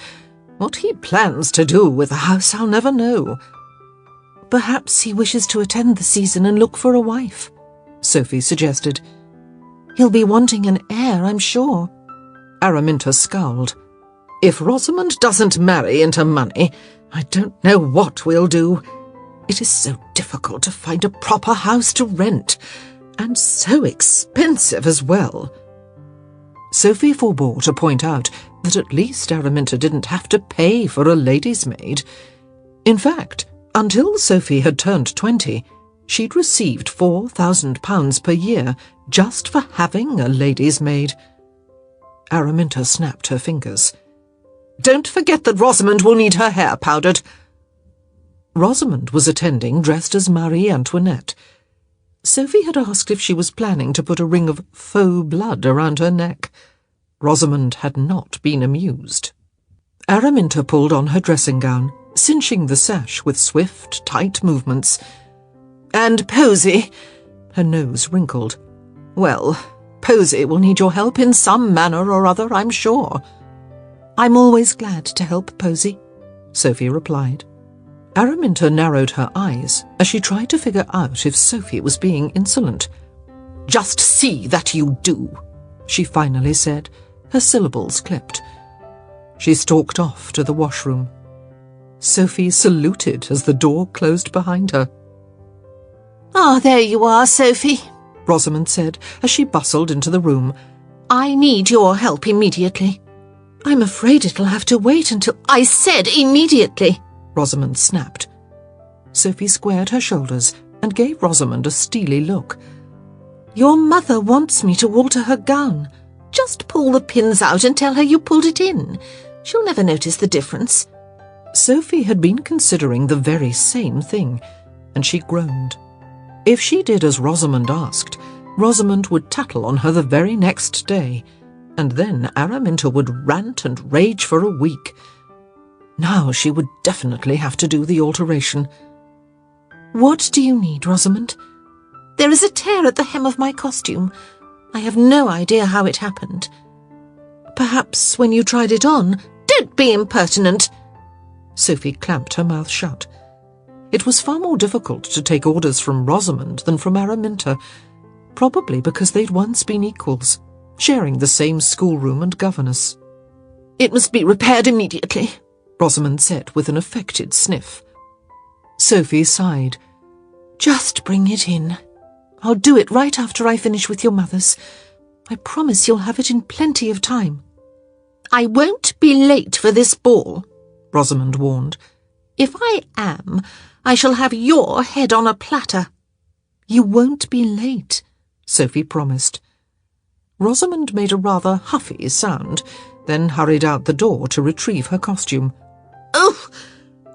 What he plans to do with the house I'll never know. Perhaps he wishes to attend the season and look for a wife, Sophie suggested. He'll be wanting an heir, I'm sure. Araminta scowled. If Rosamond doesn't marry into money, I don't know what we'll do. It is so difficult to find a proper house to rent, and so expensive as well. Sophie forbore to point out that at least Araminta didn't have to pay for a lady's maid. In fact, until Sophie had turned 20, she'd received £4,000 per year just for having a lady's maid. Araminta snapped her fingers. Don't forget that Rosamond will need her hair powdered. Rosamond was attending dressed as Marie Antoinette. Sophie had asked if she was planning to put a ring of faux blood around her neck. Rosamond had not been amused. Araminta pulled on her dressing gown, cinching the sash with swift, tight movements. And Posy, her nose wrinkled. Well, Posy will need your help in some manner or other, I'm sure. I'm always glad to help Posy, Sophie replied. Araminta narrowed her eyes as she tried to figure out if Sophie was being insolent. Just see that you do, she finally said, her syllables clipped. She stalked off to the washroom. Sophie saluted as the door closed behind her. Ah, there you are, Sophie, Rosamond said as she bustled into the room. I need your help immediately. I'm afraid it'll have to wait until... I said immediately, Rosamond snapped. Sophie squared her shoulders and gave Rosamond a steely look. Your mother wants me to alter her gown. Just pull the pins out and tell her you pulled it in. She'll never notice the difference. Sophie had been considering the very same thing, and she groaned. If she did as Rosamond asked, Rosamond would tattle on her the very next day, and then Araminta would rant and rage for a week. Now she would definitely have to do the alteration. What do you need, Rosamond? There is a tear at the hem of my costume. I have no idea how it happened. Perhaps when you tried it on... Don't be impertinent! Sophie clamped her mouth shut. It was far more difficult to take orders from Rosamond than from Araminta, probably because they'd once been equals, sharing the same schoolroom and governess. It must be repaired immediately, Rosamond said with an affected sniff. Sophie sighed. Just bring it in. I'll do it right after I finish with your mother's. I promise you'll have it in plenty of time. I won't be late for this ball, Rosamond warned. If I am, I shall have your head on a platter. You won't be late, Sophie promised. Rosamond made a rather huffy sound, then hurried out the door to retrieve her costume. Oh!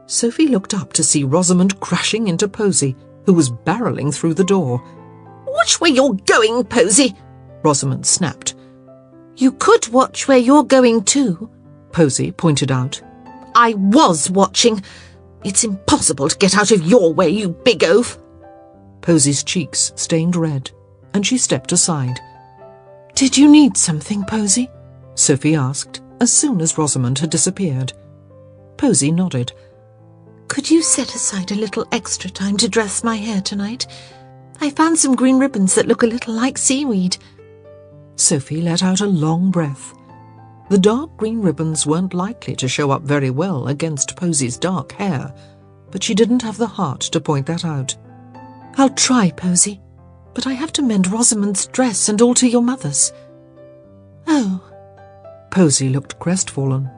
Sophie looked up to see Rosamond crashing into Posy, who was barrelling through the door. Watch where you're going, Posy, Rosamond snapped. You could watch where you're going too, Posy pointed out. I was watching. It's impossible to get out of your way, you big oaf. Posy's cheeks stained red, and she stepped aside. Did you need something, Posy? Sophie asked, as soon as Rosamond had disappeared. Posy nodded. "Could you set aside a little extra time to dress my hair tonight? I found some green ribbons that look a little like seaweed." Sophie let out a long breath. The dark green ribbons weren't likely to show up very well against Posy's dark hair, but she didn't have the heart to point that out. "I'll try, Posy, but I have to mend Rosamond's dress and alter your mother's." "Oh." Posy looked crestfallen.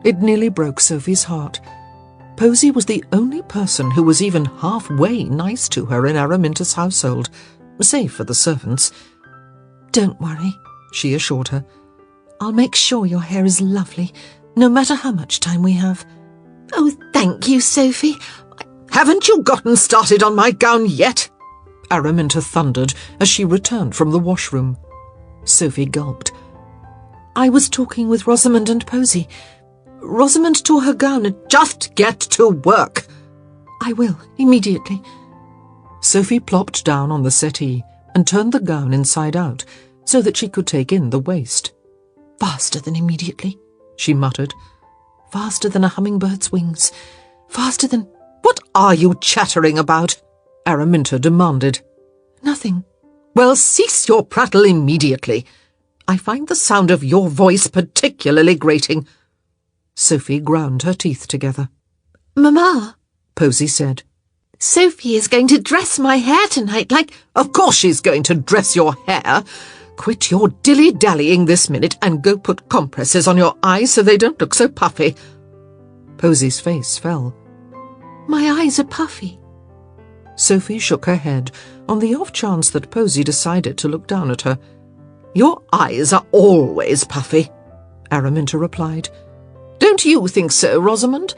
It nearly broke Sophie's heart. Posy was the only person who was even halfway nice to her in Araminta's household, save for the servants. "Don't worry," she assured her. "I'll make sure your hair is lovely, no matter how much time we have." "Oh, thank you, Sophie." "Haven't you gotten started on my gown yet?" Araminta thundered as she returned from the washroom. Sophie gulped. "I was talking with Rosamond and Posy. Rosamond tore her gown and—" "Just get to work!" "I will, immediately." Sophie plopped down on the settee and turned the gown inside out so that she could take in the waist. "Faster than immediately," she muttered. "Faster than a hummingbird's wings. Faster than—" "What are you chattering about?" Araminta demanded. "Nothing." "Well, cease your prattle immediately. I find the sound of your voice particularly grating." Sophie ground her teeth together. "Mamma," Posy said. "Sophie is going to dress my hair tonight like—" "Of course she's going to dress your hair. Quit your dilly-dallying this minute and go put compresses on your eyes so they don't look so puffy." Posy's face fell. "My eyes are puffy." Sophie shook her head on the off chance that Posy decided to look down at her. "Your eyes are always puffy," Araminta replied. "Don't you think so, Rosamond?"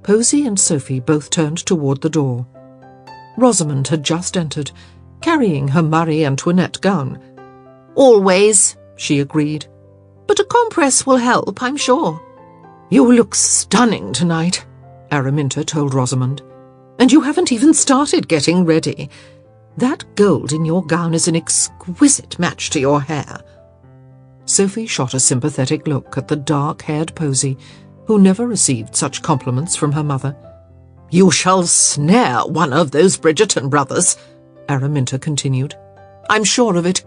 Posy and Sophie both turned toward the door. Rosamond had just entered, carrying her Marie Antoinette gown. "Always," she agreed. "But a compress will help, I'm sure." "You look stunning tonight," Araminta told Rosamond. "And you haven't even started getting ready. That gold in your gown is an exquisite match to your hair." Sophie shot a sympathetic look at the dark-haired Posy, who never received such compliments from her mother. "You shall snare one of those Bridgerton brothers," Araminta continued. "I'm sure of it."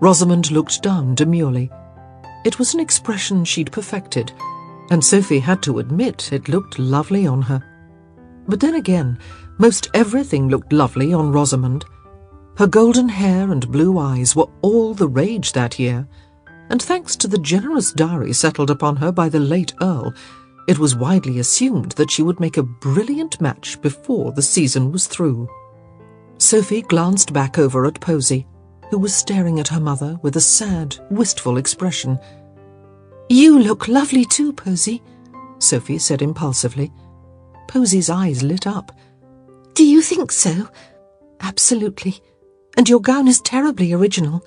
Rosamond looked down demurely. It was an expression she'd perfected, and Sophie had to admit it looked lovely on her. But then again, most everything looked lovely on Rosamond. Her golden hair and blue eyes were all the rage that year, and thanks to the generous dowry settled upon her by the late Earl, it was widely assumed that she would make a brilliant match before the season was through. Sophie glanced back over at Posy, who was staring at her mother with a sad, wistful expression. "You look lovely too, Posy," Sophie said impulsively. Posy's eyes lit up. "Do you think so?" "Absolutely. And your gown is terribly original.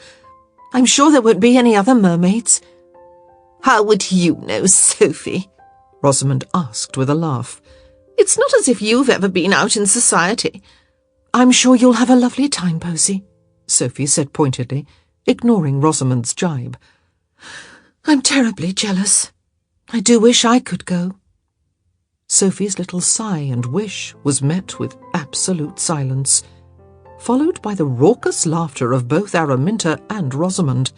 I'm sure there won't be any other mermaids." "How would you know, Sophie?" Rosamond asked with a laugh. "It's not as if you've ever been out in society." "I'm sure you'll have a lovely time, Posy," Sophie said pointedly, ignoring Rosamond's jibe. "I'm terribly jealous. I do wish I could go." Sophie's little sigh and wish was met with absolute silence, followed by the raucous laughter of both Araminta and Rosamond.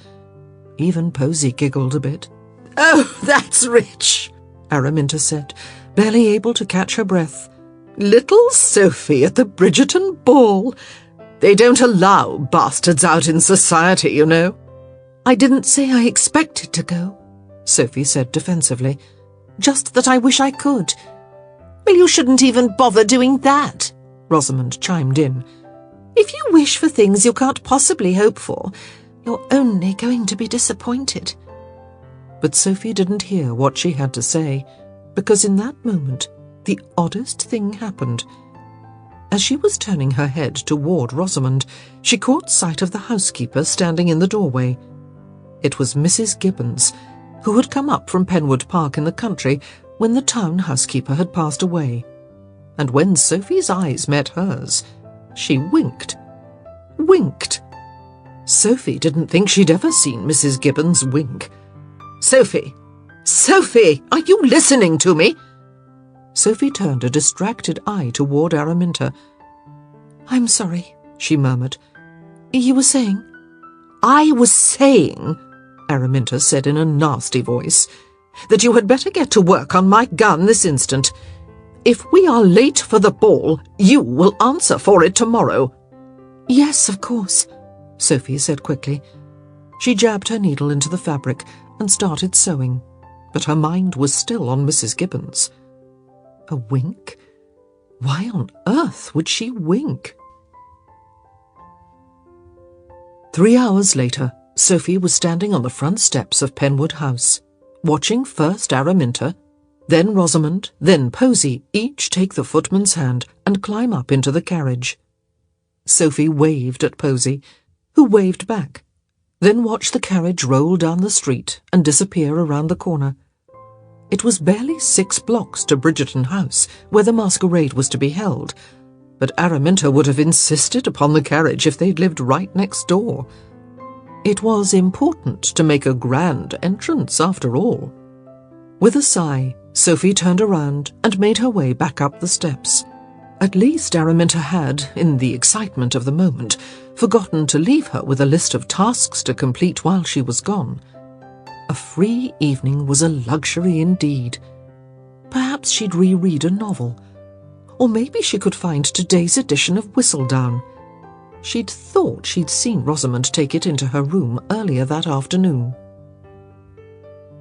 Even Posy giggled a bit. "Oh, that's rich," Araminta said, barely able to catch her breath. "Little Sophie at the Bridgerton ball. They don't allow bastards out in society, you know." "I didn't say I expected to go," Sophie said defensively. "Just that I wish I could." "Well, you shouldn't even bother doing that," Rosamond chimed in. "If you wish for things you can't possibly hope for, you're only going to be disappointed." But Sophie didn't hear what she had to say, because in that moment the oddest thing happened. As she was turning her head toward Rosamond, she caught sight of the housekeeper standing in the doorway. It was Mrs. Gibbons, who had come up from Penwood Park in the country when the town housekeeper had passed away. And when Sophie's eyes met hers, she winked. Winked! Sophie didn't think she'd ever seen Mrs. Gibbons wink. Sophie! Sophie, are you listening to me?" Sophie turned a distracted eye toward Araminta. "I'm sorry," she murmured. "You were saying?" "I was saying," Araminta said in a nasty voice, "that you had better get to work on my gun this instant. If we are late for the ball, you will answer for it tomorrow." "Yes, of course," Sophie said quickly. She jabbed her needle into the fabric and started sewing, but her mind was still on Mrs. Gibbons. A wink? Why on earth would she wink? 3 hours later, Sophie was standing on the front steps of Penwood House, watching first Araminta, then Rosamond, then Posy each take the footman's hand and climb up into the carriage. Sophie waved at Posy, who waved back, then watched the carriage roll down the street and disappear around the corner. It was barely 6 blocks to Bridgerton House, where the masquerade was to be held, but Araminta would have insisted upon the carriage if they'd lived right next door. It was important to make a grand entrance, after all. With a sigh, Sophie turned around and made her way back up the steps. At least Araminta had, in the excitement of the moment, forgotten to leave her with a list of tasks to complete while she was gone. A free evening was a luxury indeed. Perhaps she'd reread a novel. Or maybe she could find today's edition of Whistledown. She'd thought she'd seen Rosamond take it into her room earlier that afternoon.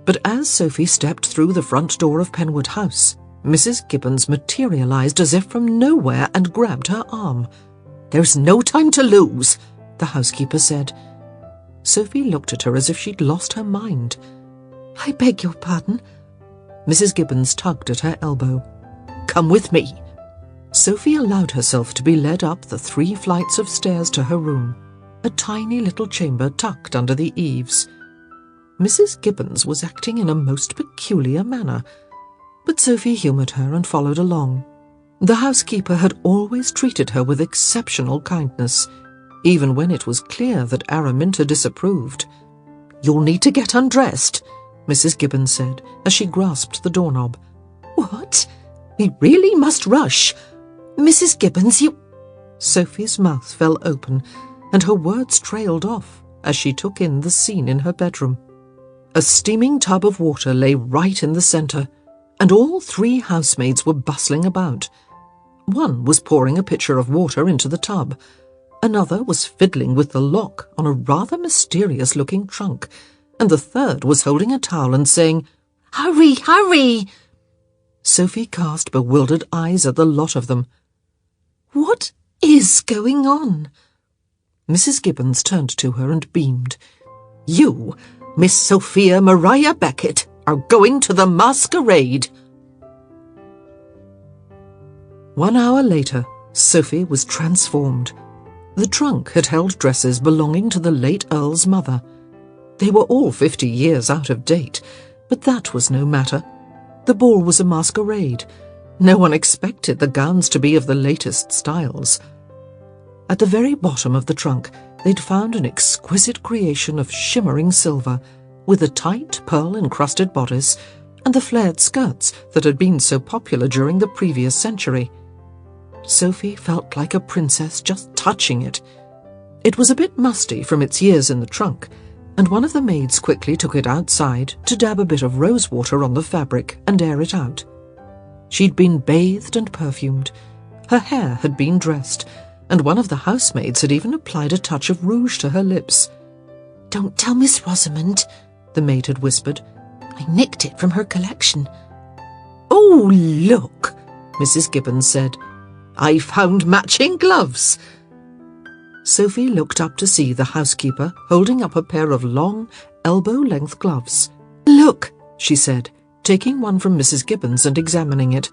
But as Sophie stepped through the front door of Penwood House, Mrs. Gibbons materialized as if from nowhere and grabbed her arm. "There's no time to lose," the housekeeper said. Sophie looked at her as if she'd lost her mind. "I beg your pardon?" Mrs. Gibbons tugged at her elbow. "Come with me." Sophie allowed herself to be led up the 3 flights of stairs to her room, a tiny little chamber tucked under the eaves. Mrs. Gibbons was acting in a most peculiar manner, but Sophie humoured her and followed along. The housekeeper had always treated her with exceptional kindness, even when it was clear that Araminta disapproved. "You'll need to get undressed," Mrs. Gibbons said, as she grasped the doorknob. "What?" "We really must rush." "Mrs. Gibbons, you—" Sophie's mouth fell open, and her words trailed off as she took in the scene in her bedroom. A steaming tub of water lay right in the centre, and all 3 housemaids were bustling about. One was pouring a pitcher of water into the tub. Another was fiddling with the lock on a rather mysterious-looking trunk, and the third was holding a towel and saying, "Hurry, hurry!" Sophie cast bewildered eyes at the lot of them. "What is going on?" Mrs. Gibbons turned to her and beamed. "You, Miss Sophia Maria Beckett, are going to the masquerade." 1 hour later, Sophie was transformed. The trunk had held dresses belonging to the late Earl's mother. They were all 50 years out of date, but that was no matter. The ball was a masquerade. No one expected the gowns to be of the latest styles. At the very bottom of the trunk, they'd found an exquisite creation of shimmering silver, with a tight, pearl-encrusted bodice and the flared skirts that had been so popular during the previous century. Sophie felt like a princess just touching it. It was a bit musty from its years in the trunk, and one of the maids quickly took it outside to dab a bit of rose water on the fabric and air it out. She'd been bathed and perfumed. Her hair had been dressed, and one of the housemaids had even applied a touch of rouge to her lips. "Don't tell Miss Rosamond," the maid had whispered. "I nicked it from her collection." "Oh, look," Mrs. Gibbons said. "I found matching gloves." Sophie looked up to see the housekeeper holding up a pair of long, elbow-length gloves. "Look," she said, taking one from Mrs. Gibbons and examining it.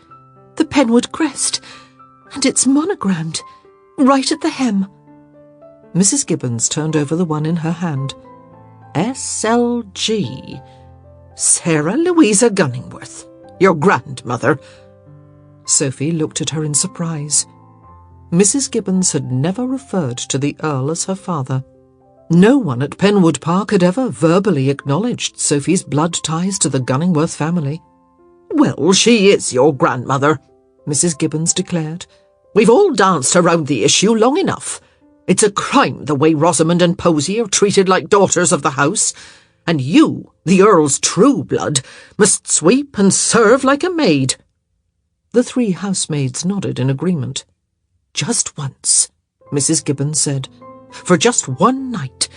"The Penwood crest, and it's monogrammed, right at the hem." Mrs. Gibbons turned over the one in her hand. "S.L.G. Sarah Louisa Gunningworth, your grandmother." Sophie looked at her in surprise. Mrs. Gibbons had never referred to the Earl as her father. No one at Penwood Park had ever verbally acknowledged Sophie's blood ties to the Gunningworth family. "Well, she is your grandmother," Mrs. Gibbons declared. "We've all danced around the issue long enough. It's a crime the way Rosamond and Posy are treated like daughters of the house, and you, the Earl's true blood, must sweep and serve like a maid." The 3 housemaids nodded in agreement. "Just once," Mrs. Gibbons said. "For just one night,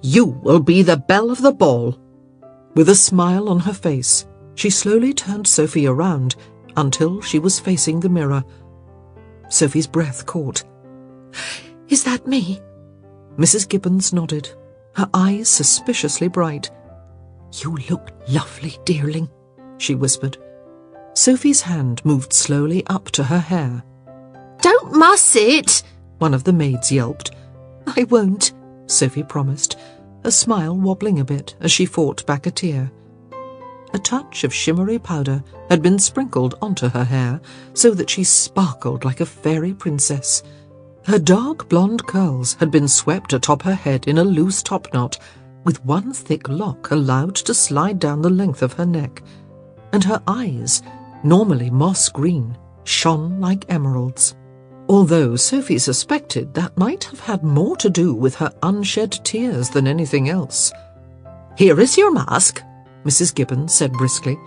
you will be the belle of the ball." With a smile on her face, she slowly turned Sophie around until she was facing the mirror. Sophie's breath caught. Is that me? Mrs. Gibbons nodded, her eyes suspiciously bright. "You look lovely, dearling," she whispered. Sophie's hand moved slowly up to her hair. Don't muss it, one of the maids yelped. I won't, Sophie promised, a smile wobbling a bit as she fought back a tear. A touch of shimmery powder had been sprinkled onto her hair so that she sparkled like a fairy princess. Her dark blonde curls had been swept atop her head in a loose topknot, with one thick lock allowed to slide down the length of her neck, and her eyes, normally moss green, shone like emeralds. Although Sophie suspected that might have had more to do with her unshed tears than anything else. "Here is your mask," Mrs. Gibbons said briskly.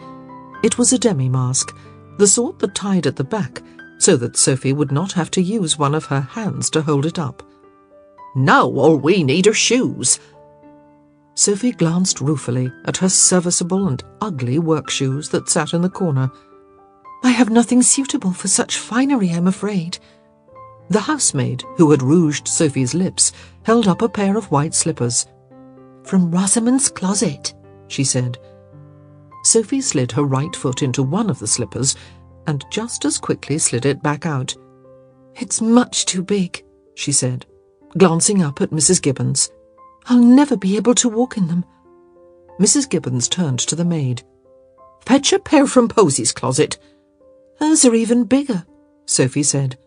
It was a demi-mask, the sort that tied at the back, so that Sophie would not have to use one of her hands to hold it up. "Now all we need are shoes." Sophie glanced ruefully at her serviceable and ugly work shoes that sat in the corner. I have nothing suitable for such finery, I'm afraid. The housemaid, who had rouged Sophie's lips, held up a pair of white slippers. From Rosamond's closet, she said. Sophie slid her right foot into one of the slippers and just as quickly slid it back out. It's much too big, she said, glancing up at Mrs. Gibbons. I'll never be able to walk in them. Mrs. Gibbons turned to the maid. "Fetch a pair from Posy's closet." Hers are even bigger, Sophie said.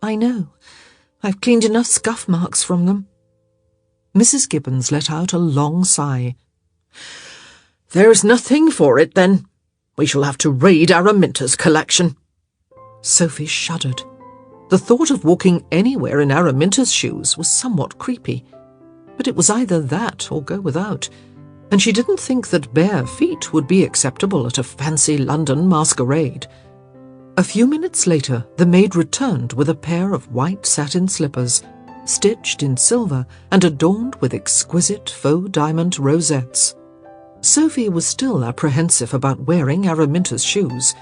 I know. I've cleaned enough scuff marks from them. Mrs. Gibbons let out a long sigh. "There's nothing for it, then. We shall have to raid Araminta's collection." Sophie shuddered. The thought of walking anywhere in Araminta's shoes was somewhat creepy. But it was either that or go without, and she didn't think that bare feet would be acceptable at a fancy London masquerade. A few minutes later, the maid returned with a pair of white satin slippers, stitched in silver and adorned with exquisite faux diamond rosettes. Sophie was still apprehensive about wearing Araminta's shoes,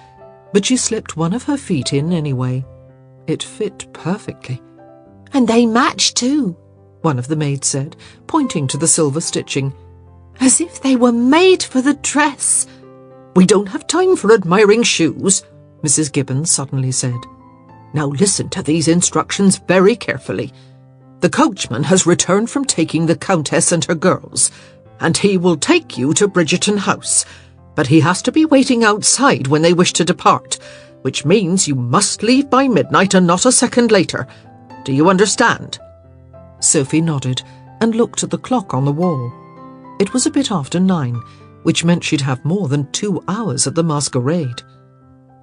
but she slipped one of her feet in anyway. It fit perfectly. And they match too, one of the maids said, pointing to the silver stitching. As if they were made for the dress. "We don't have time for admiring shoes," Mrs. Gibbons suddenly said. "Now listen to these instructions very carefully. The coachman has returned from taking the Countess and her girls, and he will take you to Bridgerton House, but he has to be waiting outside when they wish to depart, which means you must leave by midnight and not a second later. Do you understand?" Sophie nodded and looked at the clock on the wall. It was a bit after 9, which meant she'd have more than 2 hours at the masquerade.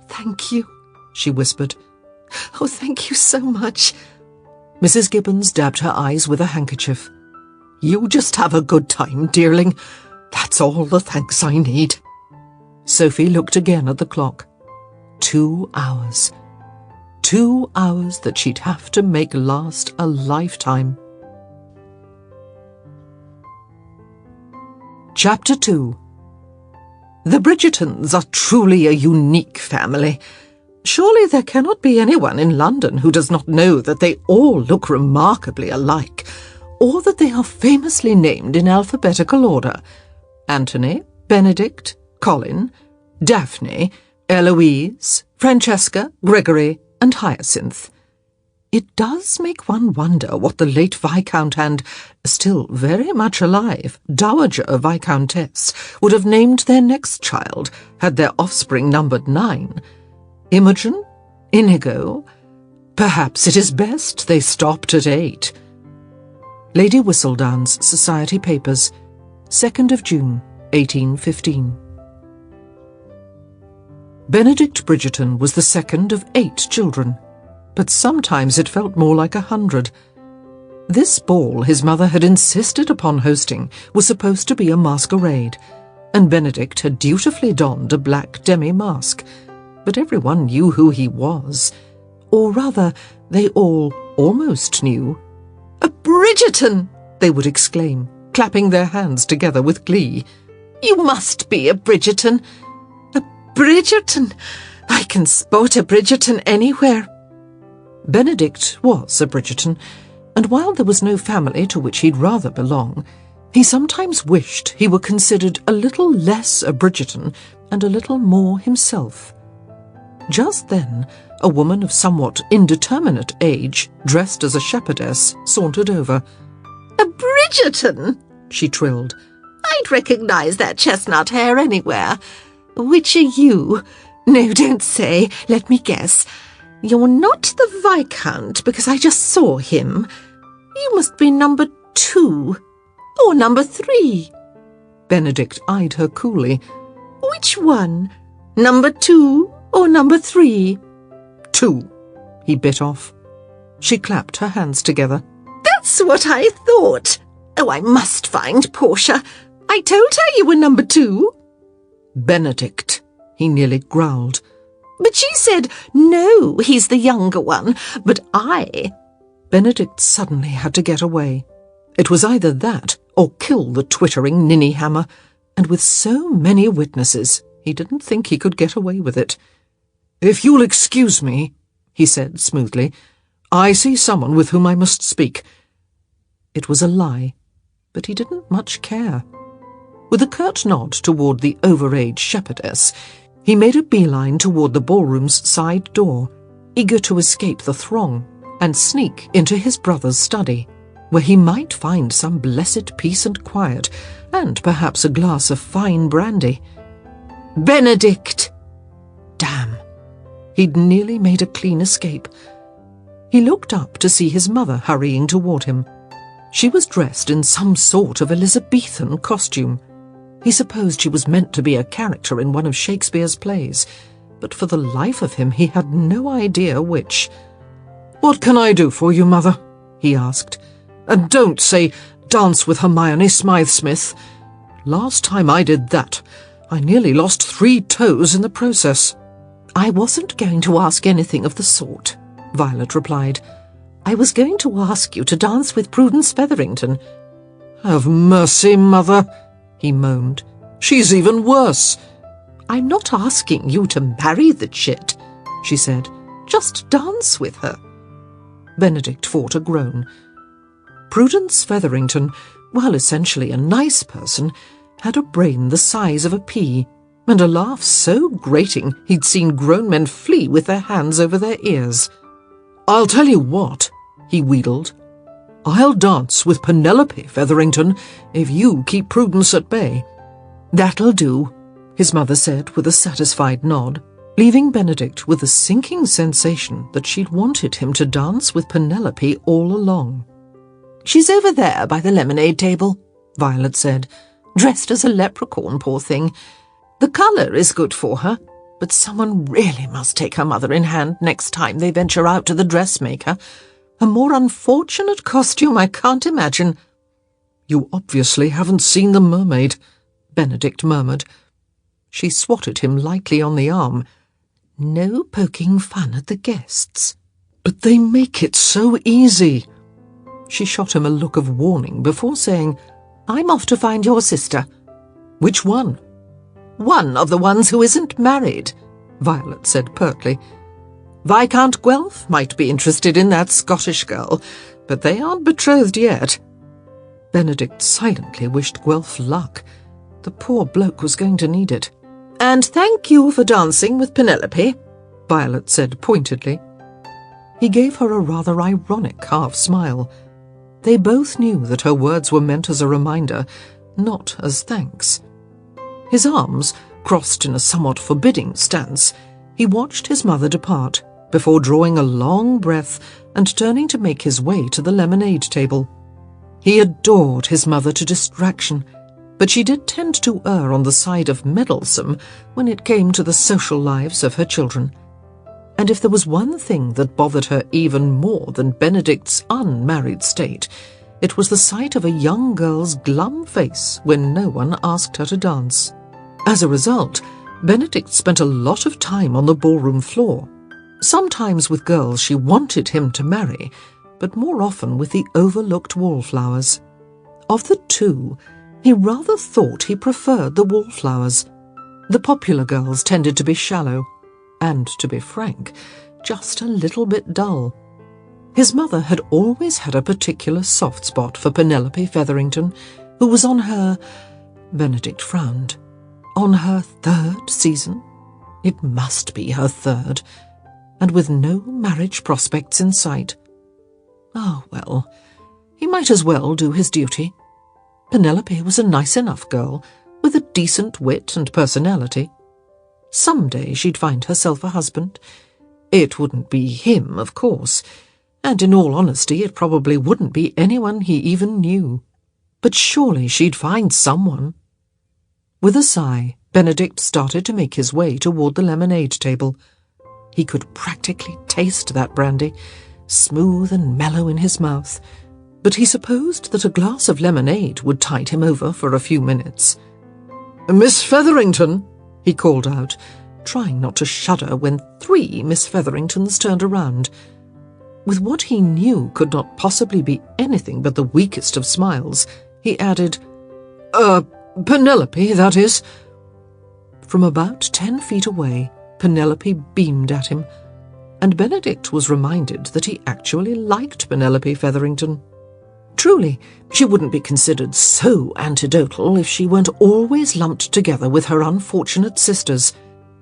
Thank you, she whispered. Oh, thank you so much. Mrs. Gibbons dabbed her eyes with a handkerchief. "You just have a good time, dearling. That's all the thanks I need." Sophie looked again at the clock. 2 hours. 2 hours that she'd have to make last a lifetime. Chapter 2. The Bridgertons are truly a unique family. Surely there cannot be anyone in London who does not know that they all look remarkably alike, or that they are famously named in alphabetical order: Anthony, Benedict, Colin, Daphne, Eloise, Francesca, Gregory, and Hyacinth. It does make one wonder what the late Viscount and, still very much alive, Dowager Viscountess would have named their next child had their offspring numbered 9. Imogen? Inigo? Perhaps it is best they stopped at 8. Lady Whistledown's Society Papers, 2nd of June, 1815. Benedict Bridgerton was the second of 8 children, but sometimes it felt more like 100. This ball his mother had insisted upon hosting was supposed to be a masquerade, and Benedict had dutifully donned a black demi-mask, but everyone knew who he was, or rather, they all almost knew. "A Bridgerton!" they would exclaim, clapping their hands together with glee. "You must be a Bridgerton! A Bridgerton! I can spot a Bridgerton anywhere." Benedict was a Bridgerton, and while there was no family to which he'd rather belong, he sometimes wished he were considered a little less a Bridgerton and a little more himself. Just then, a woman of somewhat indeterminate age, dressed as a shepherdess, sauntered over. "A Bridgerton!" she trilled. "I'd recognise that chestnut hair anywhere. Which are you? No, don't say. Let me guess. You're not the Viscount, because I just saw him. You must be number 2. Or number 3. Benedict eyed her coolly. "Which one? Number 2 or number 3? 2, he bit off. She clapped her hands together. "That's what I thought. Oh, I must find Portia. I told her you were number 2. "Benedict," he nearly growled. "But she said, no, he's the younger one. But I—" Benedict suddenly had to get away. It was either that or kill the twittering ninny-hammer, and with so many witnesses, he didn't think he could get away with it. "If you'll excuse me," he said smoothly, "I see someone with whom I must speak." It was a lie, but he didn't much care. With a curt nod toward the over-aged shepherdess, he made a beeline toward the ballroom's side door, eager to escape the throng and sneak into his brother's study, where he might find some blessed peace and quiet, and perhaps a glass of fine brandy. "Benedict!" Damn! He'd nearly made a clean escape. He looked up to see his mother hurrying toward him. She was dressed in some sort of Elizabethan costume. He supposed she was meant to be a character in one of Shakespeare's plays, but for the life of him he had no idea which. "What can I do for you, Mother?" he asked. "And don't say, 'Dance with Hermione Smythe-Smith.' Last time I did that, I nearly lost 3 toes in the process." "I wasn't going to ask anything of the sort," Violet replied. "I was going to ask you to dance with Prudence Featherington." "Have mercy, Mother," he moaned. "She's even worse." "I'm not asking you to marry the chit," she said. "Just dance with her." Benedict fought a groan. Prudence Featherington, while essentially a nice person, had a brain the size of a pea, and a laugh so grating he'd seen grown men flee with their hands over their ears. "I'll tell you what," he wheedled. "I'll dance with Penelope Featherington if you keep Prudence at bay." "That'll do," his mother said with a satisfied nod, leaving Benedict with a sinking sensation that she'd wanted him to dance with Penelope all along. "She's over there by the lemonade table," Violet said, "dressed as a leprechaun, poor thing. The colour is good for her, but someone really must take her mother in hand next time they venture out to the dressmaker. A more unfortunate costume I can't imagine." "You obviously haven't seen The Mermaid," Benedict murmured. She swatted him lightly on the arm. "No poking fun at the guests." "But they make it so easy." She shot him a look of warning before saying, "I'm off to find your sister." "Which one?" "One of the ones who isn't married," Violet said pertly. "Viscount Guelph might be interested in that Scottish girl, but they aren't betrothed yet." Benedict silently wished Guelph luck. The poor bloke was going to need it. "And thank you for dancing with Penelope," Violet said pointedly. He gave her a rather ironic half-smile. They both knew that her words were meant as a reminder, not as thanks. His arms crossed in a somewhat forbidding stance, he watched his mother depart, before drawing a long breath and turning to make his way to the lemonade table. He adored his mother to distraction, but she did tend to err on the side of meddlesome when it came to the social lives of her children. And if there was one thing that bothered her even more than Benedict's unmarried state, it was the sight of a young girl's glum face when no one asked her to dance. As a result, Benedict spent a lot of time on the ballroom floor, sometimes with girls she wanted him to marry, but more often with the overlooked wallflowers. Of the two, he rather thought he preferred the wallflowers. The popular girls tended to be shallow, and, to be frank, just a little bit dull. His mother had always had a particular soft spot for Penelope Featherington, who was on her— Benedict frowned. On her third season? It must be her third, and with no marriage prospects in sight. Oh, well, he might as well do his duty. Penelope was a nice enough girl, with a decent wit and personality. Some day she'd find herself a husband. It wouldn't be him, of course, and in all honesty it probably wouldn't be anyone he even knew. But surely she'd find someone. With a sigh, Benedict started to make his way toward the lemonade table. He could practically taste that brandy, smooth and mellow in his mouth, but he supposed that a glass of lemonade would tide him over for a few minutes. "Miss Featherington," he called out, trying not to shudder when 3 Miss Featheringtons turned around. With what he knew could not possibly be anything but the weakest of smiles, he added, Penelope, that is." From about 10 feet away, Penelope beamed at him, and Benedict was reminded that he actually liked Penelope Featherington. Truly, she wouldn't be considered so antidotal if she weren't always lumped together with her unfortunate sisters,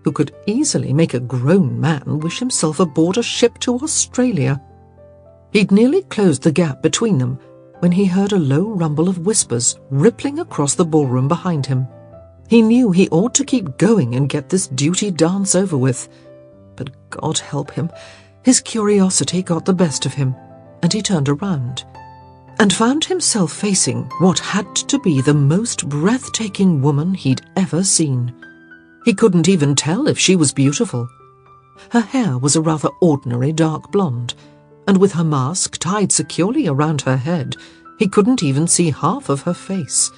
who could easily make a grown man wish himself aboard a ship to Australia. He'd nearly closed the gap between them when he heard a low rumble of whispers rippling across the ballroom behind him. He knew he ought to keep going and get this duty dance over with, but God help him, his curiosity got the best of him, and he turned around and found himself facing what had to be the most breathtaking woman he'd ever seen. He couldn't even tell if she was beautiful. Her hair was a rather ordinary dark blonde, and with her mask tied securely around her head, he couldn't even see half of her face.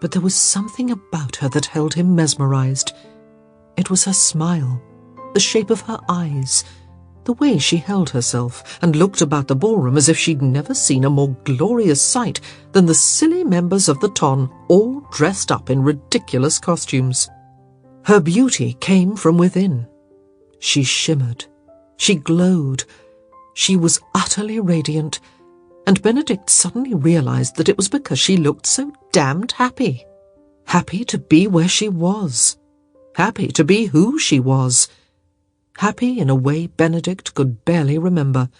But there was something about her that held him mesmerized. It was her smile, the shape of her eyes, the way she held herself and looked about the ballroom as if she'd never seen a more glorious sight than the silly members of the ton all dressed up in ridiculous costumes. Her beauty came from within. She shimmered. She glowed. She was utterly radiant, and Benedict suddenly realized that it was because she looked so damned happy. Happy to be where she was. Happy to be who she was. Happy in a way Benedict could barely remember.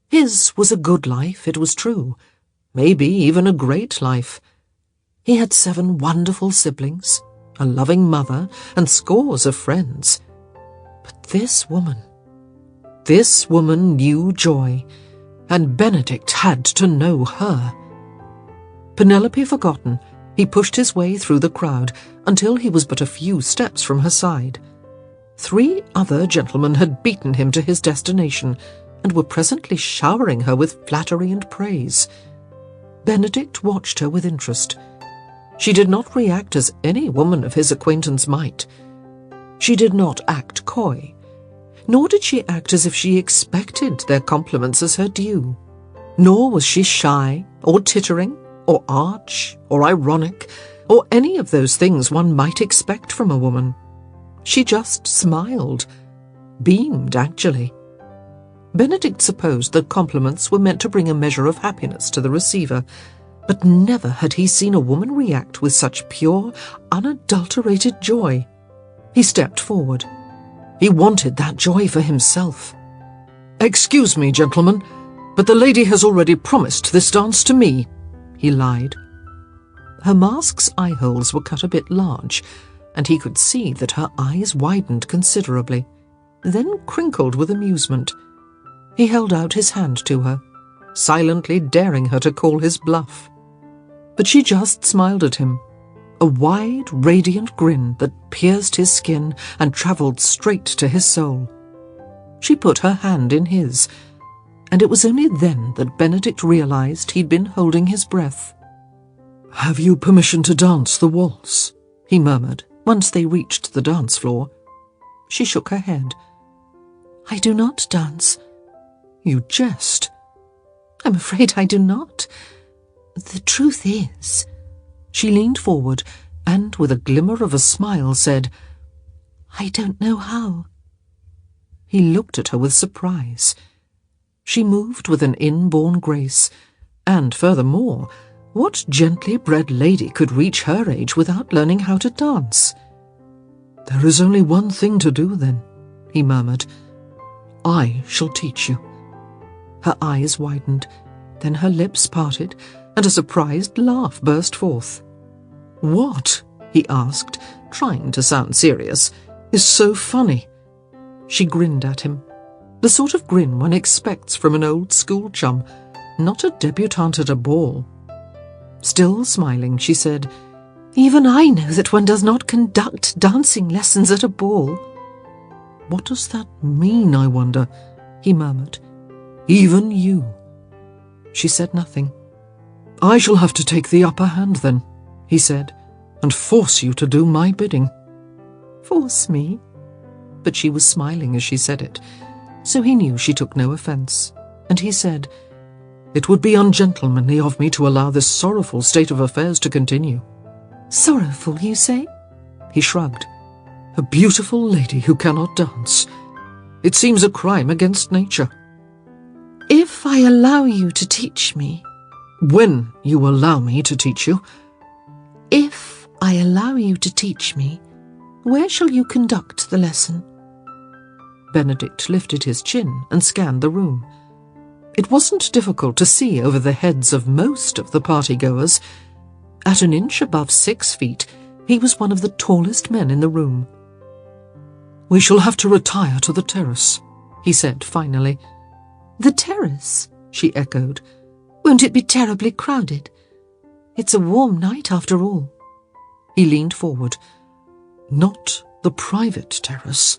His was a good life, it was true. Maybe even a great life. He had 7 wonderful siblings, a loving mother, and scores of friends. But this woman knew joy, and Benedict had to know her. Penelope forgotten, he pushed his way through the crowd until he was but a few steps from her side. 3 other gentlemen had beaten him to his destination and were presently showering her with flattery and praise. Benedict watched her with interest. She did not react as any woman of his acquaintance might. She did not act coy, nor did she act as if she expected their compliments as her due. Nor was she shy, or tittering, or arch, or ironic, or any of those things one might expect from a woman. She just smiled, beamed actually. Benedict supposed that compliments were meant to bring a measure of happiness to the receiver, but never had he seen a woman react with such pure, unadulterated joy. He stepped forward. He wanted that joy for himself. "Excuse me, gentlemen, but the lady has already promised this dance to me," he lied. Her mask's eye-holes were cut a bit large, and he could see that her eyes widened considerably, then crinkled with amusement. He held out his hand to her, silently daring her to call his bluff. But she just smiled at him, a wide, radiant grin that pierced his skin and travelled straight to his soul. She put her hand in his, and it was only then that Benedict realised he'd been holding his breath. "Have you permission to dance the waltz?" he murmured, once they reached the dance floor. She shook her head. "I do not dance." "You jest." "I'm afraid I do not. The truth is—" She leaned forward and, with a glimmer of a smile, said, "I don't know how." He looked at her with surprise. She moved with an inborn grace, and furthermore, what gently bred lady could reach her age without learning how to dance? "There is only one thing to do, then," he murmured. "I shall teach you." Her eyes widened, then her lips parted, and a surprised laugh burst forth. "What," he asked, trying to sound serious, "is so funny?" She grinned at him, the sort of grin one expects from an old school chum, not a debutante at a ball. Still smiling, she said, "Even I know that one does not conduct dancing lessons at a ball." "What does that mean, I wonder?" he murmured. "Even you?" She said nothing. "I shall have to take the upper hand then," he said, "and force you to do my bidding." "Force me?" But she was smiling as she said it, so he knew she took no offence, and he said, "It would be ungentlemanly of me to allow this sorrowful state of affairs to continue." "Sorrowful, you say?" He shrugged. "A beautiful lady who cannot dance. It seems a crime against nature." "If I allow you to teach me—" "When you allow me to teach you—" "If I allow you to teach me, where shall you conduct the lesson?" Benedict lifted his chin and scanned the room. It wasn't difficult to see over the heads of most of the party-goers. At an inch above 6 feet, he was one of the tallest men in the room. "We shall have to retire to the terrace," he said finally. "The terrace?" she echoed. "Won't it be terribly crowded? It's a warm night after all." He leaned forward. "Not the private terrace."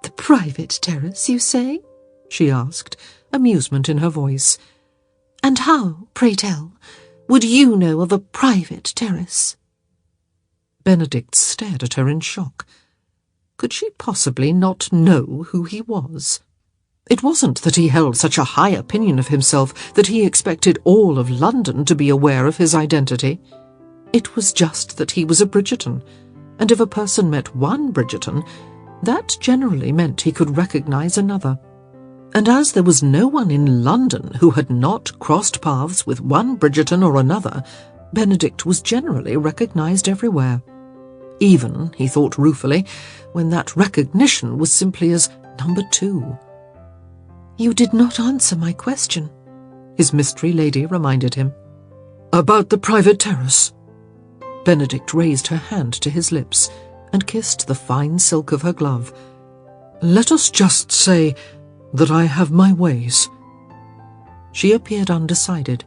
"The private terrace, you say?" she asked, amusement in her voice. "And how, pray tell, would you know of a private terrace?" Benedict stared at her in shock. Could she possibly not know who he was? It wasn't that he held such a high opinion of himself that he expected all of London to be aware of his identity. It was just that he was a Bridgerton, and if a person met one Bridgerton, that generally meant he could recognise another. And as there was no one in London who had not crossed paths with one Bridgerton or another, Benedict was generally recognised everywhere. Even, he thought ruefully, when that recognition was simply as number 2. "You did not answer my question," his mystery lady reminded him. "About the private terrace?" Benedict raised her hand to his lips and kissed the fine silk of her glove. "Let us just say that I have my ways." She appeared undecided,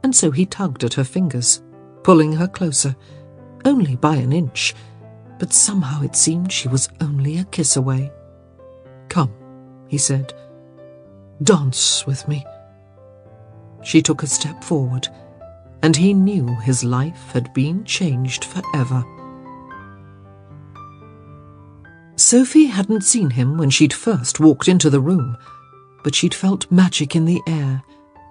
and so he tugged at her fingers, pulling her closer, only by an inch, but somehow it seemed she was only a kiss away. "Come," he said. "Dance with me." She took a step forward, and he knew his life had been changed forever. Sophie hadn't seen him when she'd first walked into the room, but she'd felt magic in the air,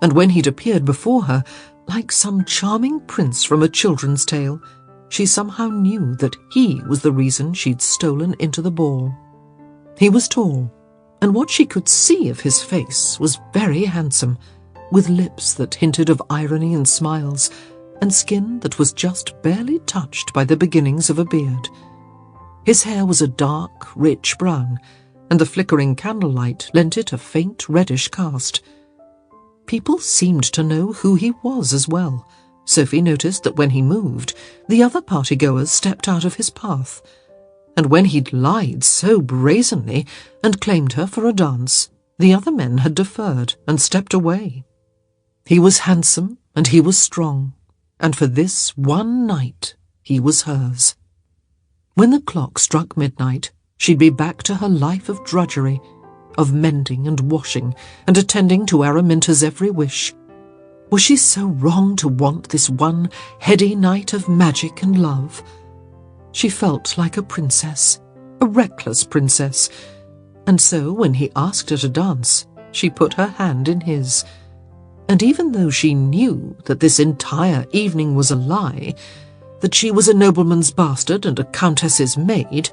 and when he'd appeared before her, like some charming prince from a children's tale, she somehow knew that he was the reason she'd stolen into the ball. He was tall, and what she could see of his face was very handsome, with lips that hinted of irony and smiles, and skin that was just barely touched by the beginnings of a beard. His hair was a dark, rich brown, and the flickering candlelight lent it a faint reddish cast. People seemed to know who he was as well. Sophie noticed that when he moved, the other party-goers stepped out of his path, and when he'd lied so brazenly and claimed her for a dance, the other men had deferred and stepped away. He was handsome and he was strong, and for this one night he was hers. When the clock struck midnight, she'd be back to her life of drudgery, of mending and washing and attending to Araminta's every wish. Was she so wrong to want this one heady night of magic and love? She felt like a princess, a reckless princess, and so when he asked her to dance, she put her hand in his. And even though she knew that this entire evening was a lie, that she was a nobleman's bastard and a countess's maid,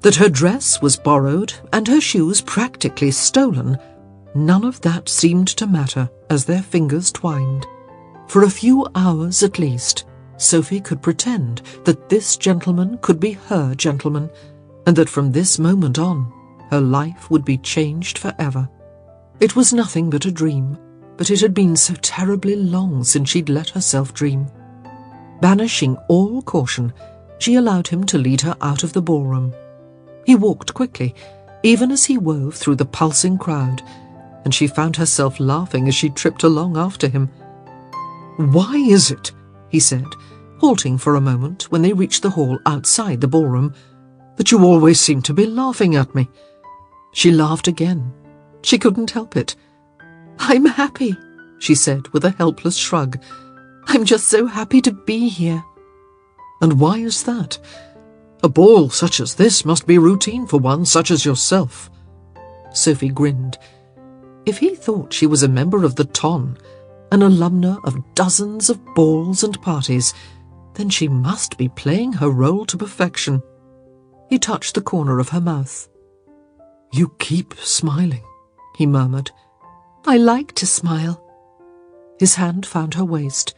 that her dress was borrowed and her shoes practically stolen, none of that seemed to matter as their fingers twined. For a few hours at least, Sophie could pretend that this gentleman could be her gentleman, and that from this moment on, her life would be changed forever. It was nothing but a dream, but it had been so terribly long since she'd let herself dream. Banishing all caution, she allowed him to lead her out of the ballroom. He walked quickly, even as he wove through the pulsing crowd, and she found herself laughing as she tripped along after him. "Why is it," he said, halting for a moment when they reached the hall outside the ballroom, "that you always seem to be laughing at me?" She laughed again. She couldn't help it. "I'm happy," she said with a helpless shrug. "I'm just so happy to be here." "And why is that? A ball such as this must be routine for one such as yourself." Sophie grinned. If he thought she was a member of the Ton, an alumna of dozens of balls and parties, then she must be playing her role to perfection. He touched the corner of her mouth. "You keep smiling," he murmured. "I like to smile." His hand found her waist,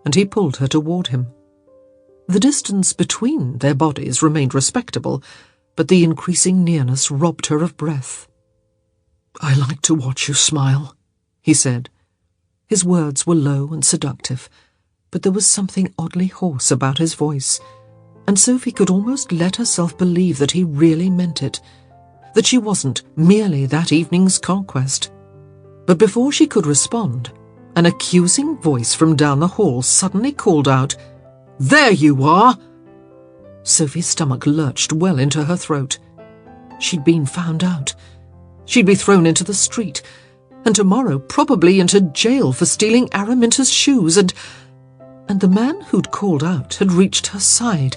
and he pulled her toward him. The distance between their bodies remained respectable, but the increasing nearness robbed her of breath. "I like to watch you smile," he said. His words were low and seductive, but there was something oddly hoarse about his voice, and Sophie could almost let herself believe that he really meant it, that she wasn't merely that evening's conquest. But before she could respond, an accusing voice from down the hall suddenly called out, "There you are!" Sophie's stomach lurched well into her throat. She'd been found out. She'd be thrown into the street, and tomorrow probably into jail for stealing Araminta's shoes, and the man who'd called out had reached her side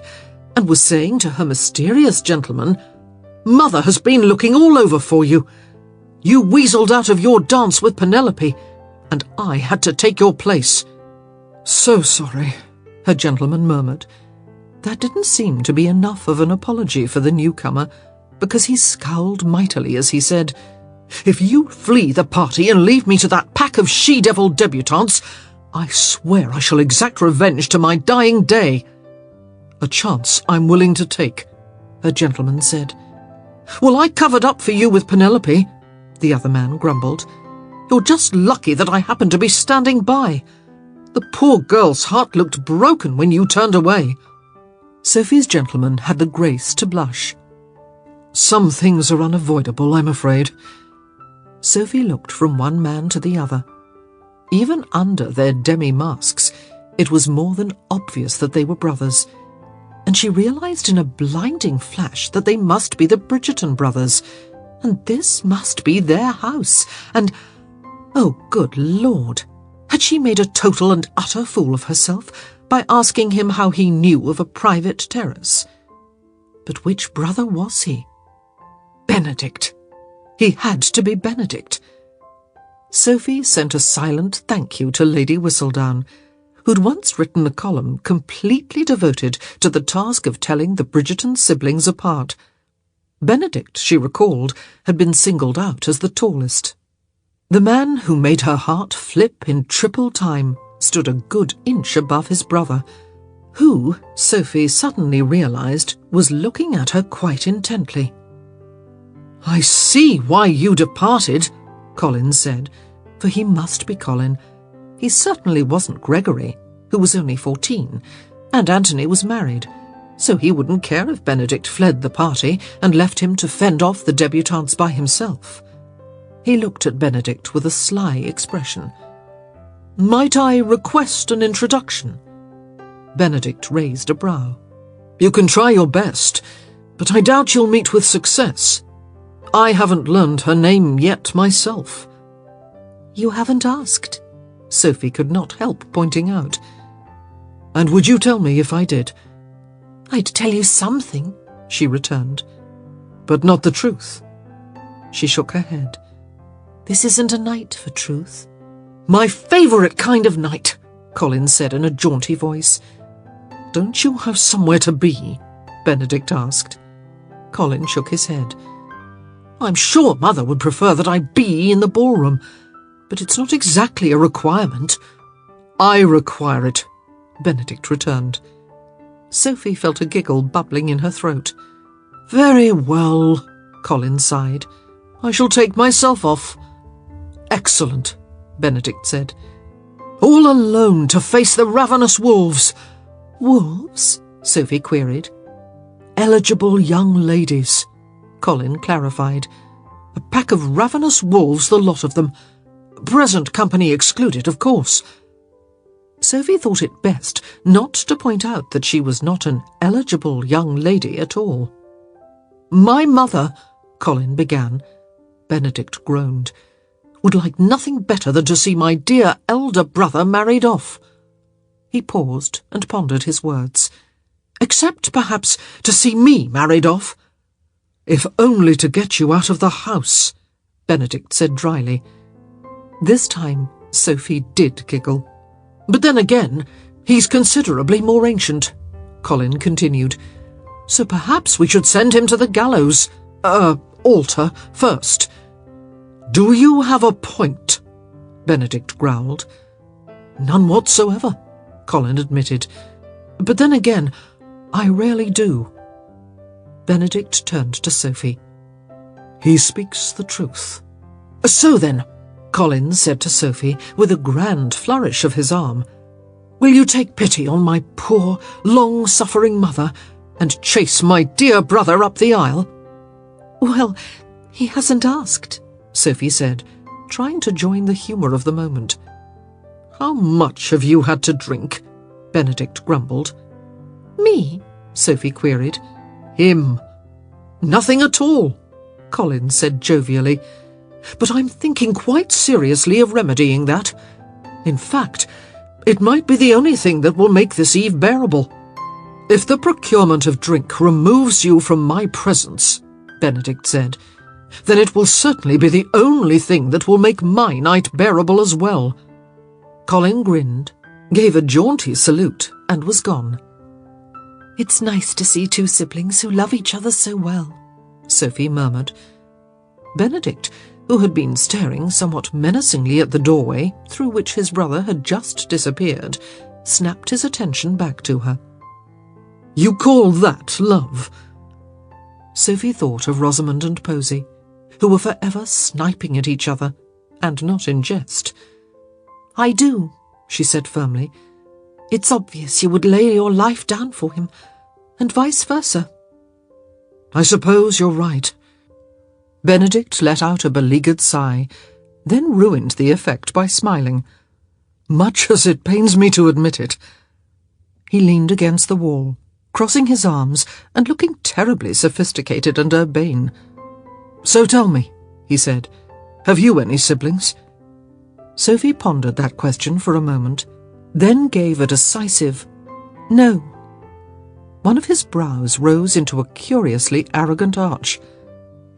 and was saying to her mysterious gentleman, "Mother has been looking all over for you. You weaseled out of your dance with Penelope, and I had to take your place." "So sorry," her gentleman murmured. That didn't seem to be enough of an apology for the newcomer, because he scowled mightily as he said, "If you flee the party and leave me to that pack of she-devil debutantes, I swear I shall exact revenge to my dying day." "A chance I'm willing to take," her gentleman said. "Well, I covered up for you with Penelope," the other man grumbled. "You're just lucky that I happened to be standing by. The poor girl's heart looked broken when you turned away." Sophie's gentleman had the grace to blush. "Some things are unavoidable, I'm afraid." Sophie looked from one man to the other. Even under their demi-masks, it was more than obvious that they were brothers, and she realized in a blinding flash that they must be the Bridgerton brothers, and this must be their house, and, oh, good Lord, had she made a total and utter fool of herself by asking him how he knew of a private terrace? But which brother was he? Benedict. He had to be Benedict. Sophie sent a silent thank you to Lady Whistledown, who'd once written a column completely devoted to the task of telling the Bridgerton siblings apart. Benedict, she recalled, had been singled out as the tallest. The man who made her heart flip in triple time stood a good inch above his brother, who, Sophie suddenly realized, was looking at her quite intently. "I see why you departed," Colin said, for he must be Colin. He certainly wasn't Gregory, who was only 14, and Anthony was married, so he wouldn't care if Benedict fled the party and left him to fend off the debutantes by himself. He looked at Benedict with a sly expression. Might I request an introduction? Benedict raised a brow. You can try your best, but I doubt you'll meet with success. I haven't learned her name yet myself. You haven't asked, Sophie could not help pointing out. And would you tell me if I did? I'd tell you something, she returned. But not the truth. She shook her head. This isn't a night for truth. My favourite kind of night, Colin said in a jaunty voice. Don't you have somewhere to be? Benedict asked. Colin shook his head. I'm sure Mother would prefer that I be in the ballroom, but it's not exactly a requirement. I require it, Benedict returned. Sophie felt a giggle bubbling in her throat. Very well, Colin sighed. I shall take myself off. Excellent, Benedict said. All alone to face the ravenous wolves. Wolves? Sophie queried. Eligible young ladies, Colin clarified. A pack of ravenous wolves, the lot of them. Present company excluded, of course. Sophie thought it best not to point out that she was not an eligible young lady at all. My mother, Colin began. Benedict groaned. Would like nothing better than to see my dear elder brother married off. He paused and pondered his words. Except, perhaps, to see me married off. If only to get you out of the house, Benedict said dryly. This time, Sophie did giggle. But then again, he's considerably more ancient, Colin continued. So perhaps we should send him to the gallows, altar, first. Do you have a point? Benedict growled. None whatsoever, Colin admitted. But then again, I rarely do. Benedict turned to Sophie. He speaks the truth. So then, Colin said to Sophie with a grand flourish of his arm, will you take pity on my poor, long-suffering mother and chase my dear brother up the aisle? Well, he hasn't asked, Sophie said, trying to join the humour of the moment. How much have you had to drink? Benedict grumbled. Me? Sophie queried. Him. Nothing at all, Colin said jovially. But I'm thinking quite seriously of remedying that. In fact, it might be the only thing that will make this eve bearable. If the procurement of drink removes you from my presence, Benedict said, then it will certainly be the only thing that will make my night bearable as well. Colin grinned, gave a jaunty salute, and was gone. It's nice to see two siblings who love each other so well, Sophie murmured. Benedict, who had been staring somewhat menacingly at the doorway through which his brother had just disappeared, snapped his attention back to her. You call that love? Sophie thought of Rosamond and Posy, who were forever sniping at each other, and not in jest. I do, she said firmly. It's obvious you would lay your life down for him, and vice versa. I suppose you're right. Benedict let out a beleaguered sigh, then ruined the effect by smiling. Much as it pains me to admit it. He leaned against the wall, crossing his arms and looking terribly sophisticated and urbane. So tell me, he said, have you any siblings? Sophie pondered that question for a moment, then gave a decisive no. One of his brows rose into a curiously arrogant arch.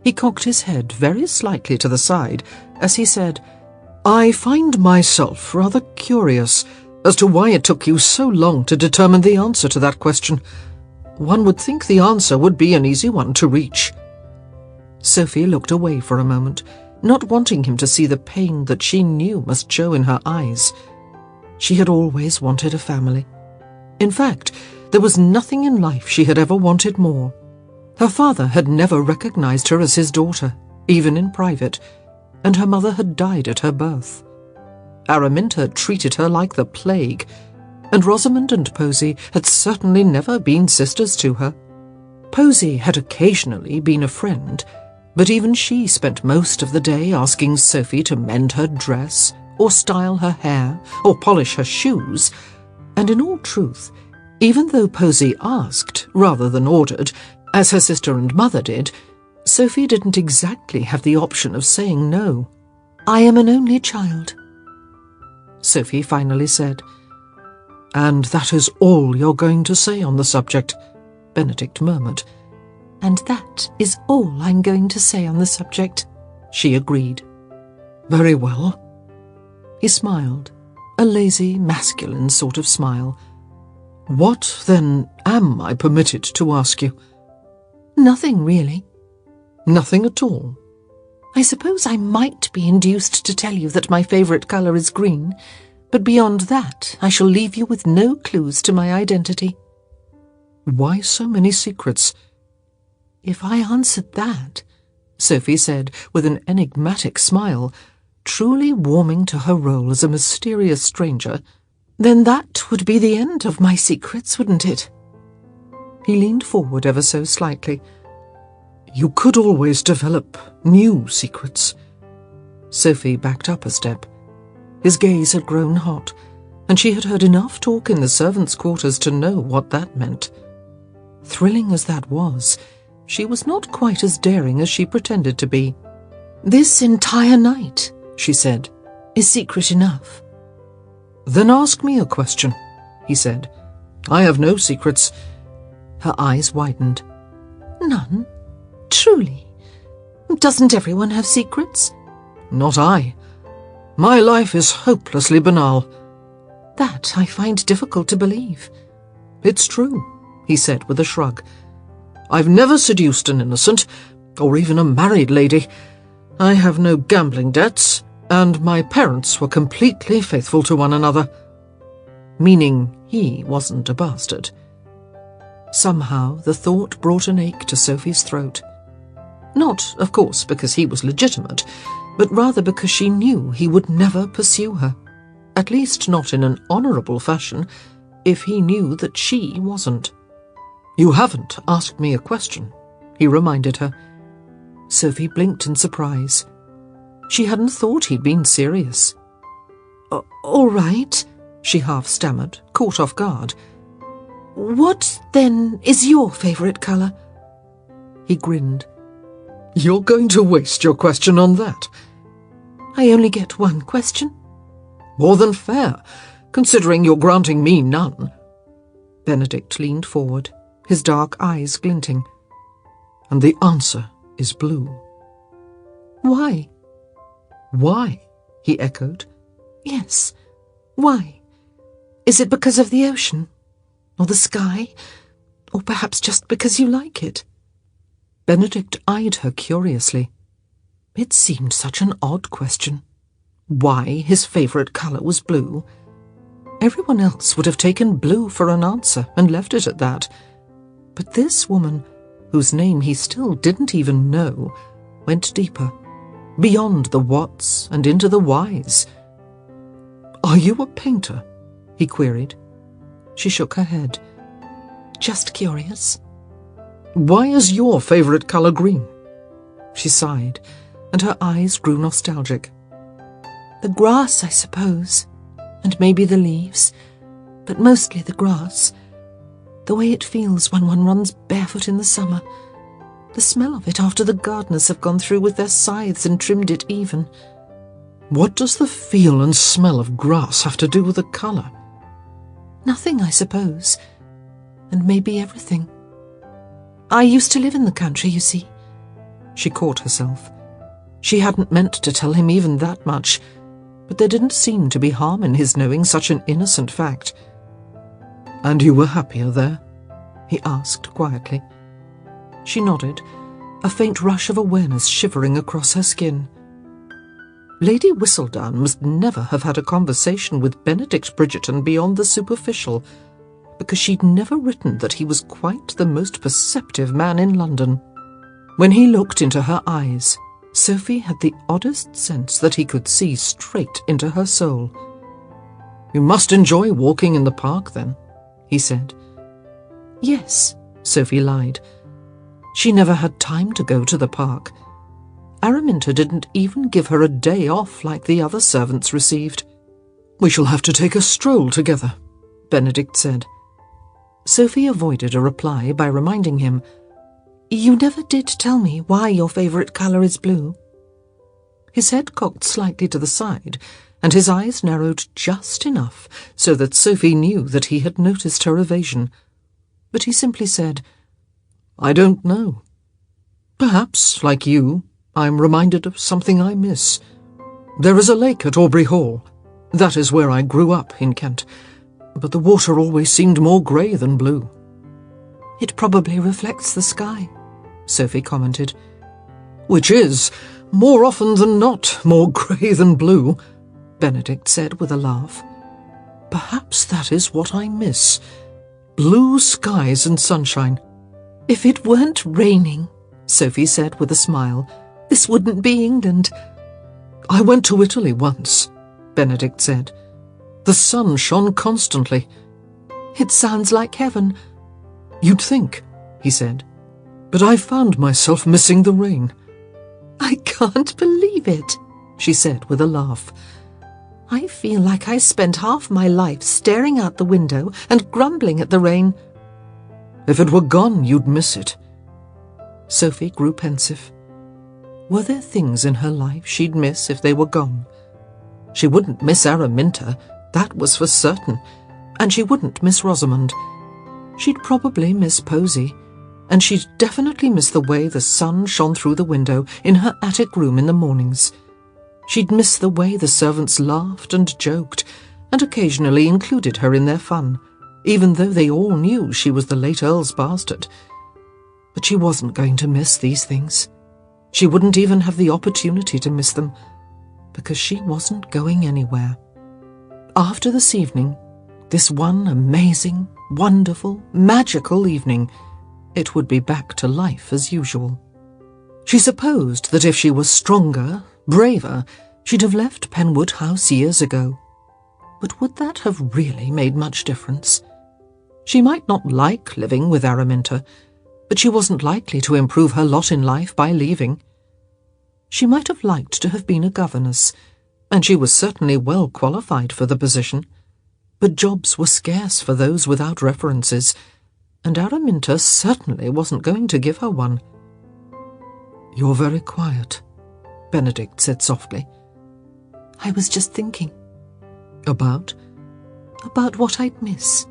He cocked his head very slightly to the side as he said, I find myself rather curious as to why it took you so long to determine the answer to that question. One would think the answer would be an easy one to reach. Sophie looked away for a moment, not wanting him to see the pain that she knew must show in her eyes. She had always wanted a family. In fact, there was nothing in life she had ever wanted more. Her father had never recognized her as his daughter, even in private, and her mother had died at her birth. Araminta treated her like the plague, and Rosamond and Posy had certainly never been sisters to her. Posy had occasionally been a friend, but even she spent most of the day asking Sophie to mend her dress or style her hair, or polish her shoes, and in all truth, even though Posy asked rather than ordered, as her sister and mother did, Sophie didn't exactly have the option of saying no. I am an only child, Sophie finally said. And that is all you're going to say on the subject, Benedict murmured. And that is all I'm going to say on the subject, she agreed. Very well. He smiled, a lazy, masculine sort of smile. What, then, am I permitted to ask you? Nothing, really. Nothing at all? I suppose I might be induced to tell you that my favourite colour is green, but beyond that I shall leave you with no clues to my identity. Why so many secrets? If I answered that, Sophie said with an enigmatic smile, truly warming to her role as a mysterious stranger, then that would be the end of my secrets, wouldn't it? He leaned forward ever so slightly. You could always develop new secrets. Sophie backed up a step. His gaze had grown hot, and she had heard enough talk in the servants' quarters to know what that meant. Thrilling as that was, she was not quite as daring as she pretended to be. This entire night, she said, is secret enough. Then ask me a question, he said. I have no secrets. Her eyes widened. None? Truly? Doesn't everyone have secrets? Not I. My life is hopelessly banal. That I find difficult to believe. It's true, he said with a shrug. I've never seduced an innocent, or even a married lady. I have no gambling debts, and my parents were completely faithful to one another. Meaning he wasn't a bastard. Somehow the thought brought an ache to Sophie's throat. Not, of course, because he was legitimate, but rather because she knew he would never pursue her, at least not in an honourable fashion, if he knew that she wasn't. You haven't asked me a question, he reminded her. Sophie blinked in surprise. She hadn't thought he'd been serious. All right, she half stammered, caught off guard. What, then, is your favourite colour? He grinned. You're going to waste your question on that? I only get one question. More than fair, considering you're granting me none. Benedict leaned forward, his dark eyes glinting. And the answer is blue. Why? Why? He echoed. Yes, why? Is it because of the ocean? Or the sky? Or perhaps just because you like it? Benedict eyed her curiously. It seemed such an odd question. Why his favourite colour was blue? Everyone else would have taken blue for an answer and left it at that. But this woman, whose name he still didn't even know, went deeper, beyond the whats and into the whys. Are you a painter? He queried. She shook her head. Just curious. Why is your favourite colour green? She sighed, and her eyes grew nostalgic. The grass, I suppose, and maybe the leaves, but mostly the grass. The way it feels when one runs barefoot in the summer. The smell of it after the gardeners have gone through with their scythes and trimmed it even. What does the feel and smell of grass have to do with the colour? Nothing, I suppose, and maybe everything. I used to live in the country, you see. She caught herself. She hadn't meant to tell him even that much, but there didn't seem to be harm in his knowing such an innocent fact. And you were happier there? He asked quietly. She nodded, a faint rush of awareness shivering across her skin. Lady Whistledown must never have had a conversation with Benedict Bridgerton beyond the superficial, because she'd never written that he was quite the most perceptive man in London. When he looked into her eyes, Sophie had the oddest sense that he could see straight into her soul. You must enjoy walking in the park, then, he said. Yes, Sophie lied. She never had time to go to the park. Araminta didn't even give her a day off like the other servants received. "We shall have to take a stroll together," Benedict said. Sophie avoided a reply by reminding him, "You never did tell me why your favourite colour is blue." His head cocked slightly to the side, and his eyes narrowed just enough so that Sophie knew that he had noticed her evasion. But he simply said, "I don't know. Perhaps, like you, I'm reminded of something I miss. There is a lake at Aubrey Hall. That is where I grew up in Kent, but the water always seemed more grey than blue." "It probably reflects the sky," Sophie commented. "Which is, more often than not, more grey than blue," Benedict said with a laugh. "Perhaps that is what I miss. Blue skies and sunshine." "If it weren't raining," Sophie said with a smile, "this wouldn't be England." "I went to Italy once," Benedict said. "The sun shone constantly." "It sounds like heaven." "You'd think," he said, "but I found myself missing the rain." "I can't believe it," she said with a laugh. "I feel like I spent half my life staring out the window and grumbling at the rain." "If it were gone, you'd miss it." Sophie grew pensive. Were there things in her life she'd miss if they were gone? She wouldn't miss Araminta, that was for certain, and she wouldn't miss Rosamond. She'd probably miss Posy, and she'd definitely miss the way the sun shone through the window in her attic room in the mornings. She'd miss the way the servants laughed and joked, and occasionally included her in their fun, even though they all knew she was the late Earl's bastard. But she wasn't going to miss these things. She wouldn't even have the opportunity to miss them, because she wasn't going anywhere. After this evening, this one amazing, wonderful, magical evening, it would be back to life as usual. She supposed that if she was stronger, braver, she'd have left Penwood House years ago. But would that have really made much difference? She might not like living with Araminta, but she wasn't likely to improve her lot in life by leaving. She might have liked to have been a governess, and she was certainly well qualified for the position, but jobs were scarce for those without references, and Araminta certainly wasn't going to give her one. "You're very quiet," Benedict said softly. "I was just thinking." "About?" "About what I'd miss,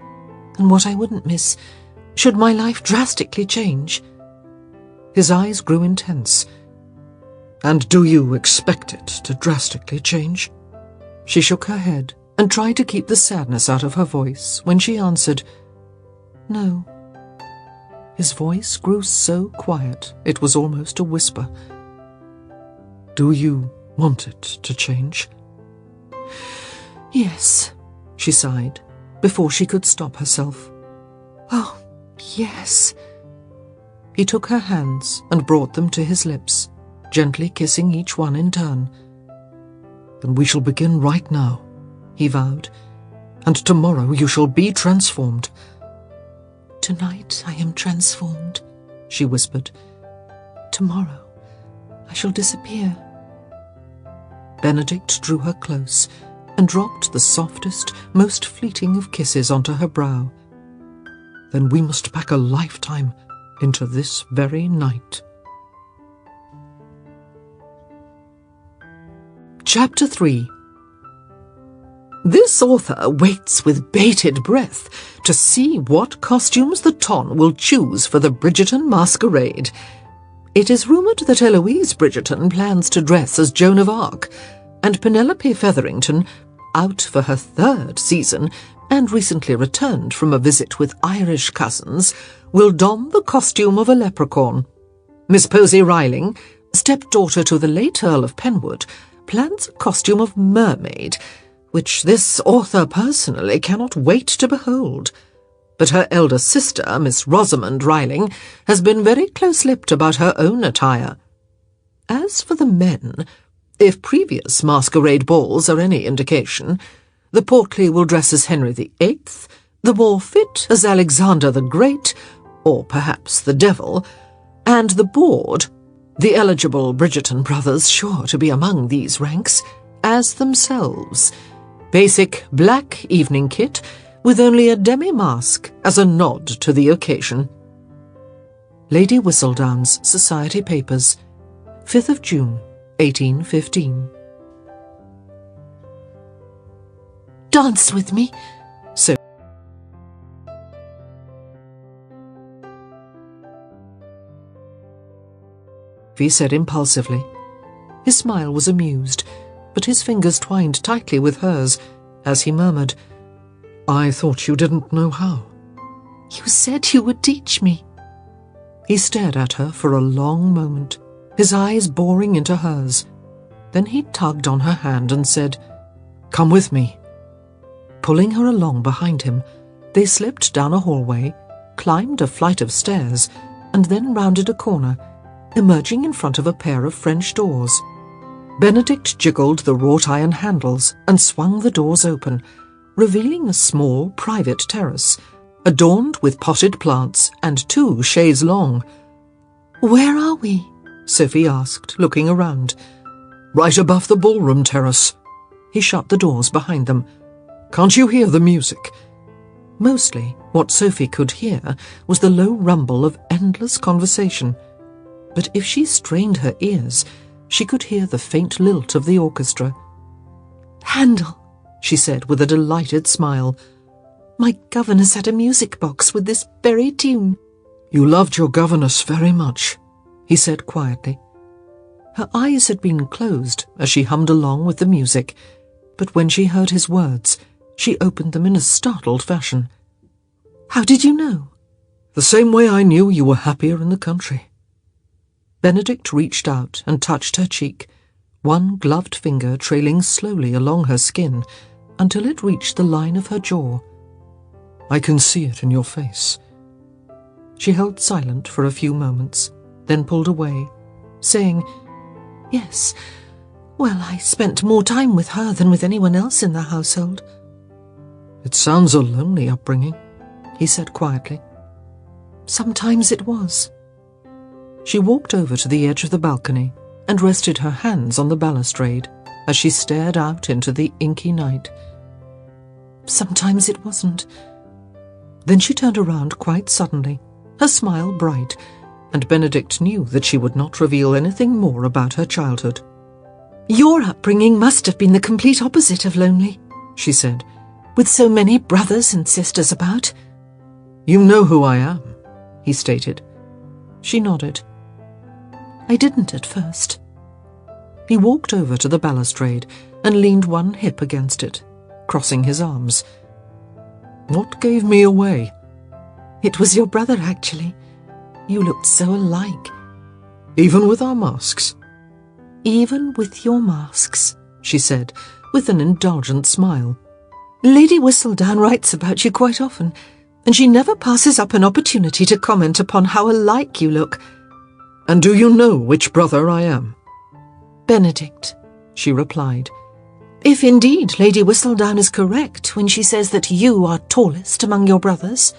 and what I wouldn't miss, should my life drastically change." His eyes grew intense. "And do you expect it to drastically change?" She shook her head and tried to keep the sadness out of her voice when she answered, "No." His voice grew so quiet it was almost a whisper. "Do you want it to change?" "Yes," she sighed, before she could stop herself. "Oh, yes." He took her hands and brought them to his lips, gently kissing each one in turn. "Then we shall begin right now," he vowed, "and tomorrow you shall be transformed." "Tonight I am transformed," she whispered. "Tomorrow I shall disappear." Benedict drew her close and dropped the softest, most fleeting of kisses onto her brow. "Then we must pack a lifetime into this very night." Chapter 3. This author waits with bated breath to see what costumes the Ton will choose for the Bridgerton masquerade. It is rumoured that Eloise Bridgerton plans to dress as Joan of Arc, and Penelope Featherington, out for her 3rd season and recently returned from a visit with Irish cousins, will don the costume of a leprechaun. Miss Posy Riling, stepdaughter to the late Earl of Penwood, plans a costume of mermaid, which this author personally cannot wait to behold. But her elder sister, Miss Rosamond Riling, has been very close-lipped about her own attire. As for the men, if previous masquerade balls are any indication, the portly will dress as Henry VIII, the more fit as Alexander the Great, or perhaps the Devil, and the bored, The eligible Bridgerton brothers sure to be among these ranks, as themselves. Basic black evening kit, with only a demi-mask as a nod to the occasion. Lady Whistledown's Society Papers, 5th of June, 1815. Dance with me. Sophie said impulsively. His smile was amused, but his fingers twined tightly with hers as he murmured, "I thought you didn't know how." You said you would teach me. He stared at her for a long moment, his eyes boring into hers. Then he tugged on her hand and said, "Come with me." Pulling her along behind him, they slipped down a hallway, climbed a flight of stairs, and then rounded a corner, emerging in front of a pair of French doors. Benedict jiggled the wrought iron handles and swung the doors open, revealing a small private terrace, adorned with potted plants and 2 chaises longues. Where are we? Sophie asked, looking around. Right above the ballroom terrace. He shut the doors behind them. Can't you hear the music? Mostly, what Sophie could hear was the low rumble of endless conversation. But if she strained her ears, she could hear the faint lilt of the orchestra. Handel, she said with a delighted smile. My governess had a music box with this very tune. You loved your governess very much, he said quietly. Her eyes had been closed as she hummed along with the music, but when she heard his words, she opened them in a startled fashion. How did you know? The same way I knew you were happier in the country. Benedict reached out and touched her cheek, one gloved finger trailing slowly along her skin until it reached the line of her jaw. I can see it in your face. She held silent for a few moments, then pulled away, saying, Yes, well, I spent more time with her than with anyone else in the household. It sounds a lonely upbringing, he said quietly. Sometimes it was. She walked over to the edge of the balcony and rested her hands on the balustrade as she stared out into the inky night. Sometimes it wasn't. Then she turned around quite suddenly, her smile bright, and Benedict knew that she would not reveal anything more about her childhood. Your upbringing must have been the complete opposite of lonely, she said, with so many brothers and sisters about. You know who I am, he stated. She nodded. I didn't at first. He walked over to the balustrade and leaned one hip against it, crossing his arms. What gave me away? It was your brother, actually. You looked so alike. Even with our masks? Even with your masks, she said, with an indulgent smile. Lady Whistledown writes about you quite often, and she never passes up an opportunity to comment upon how alike you look. And do you know which brother I am? Benedict, she replied. If indeed Lady Whistledown is correct when she says that you are tallest among your brothers.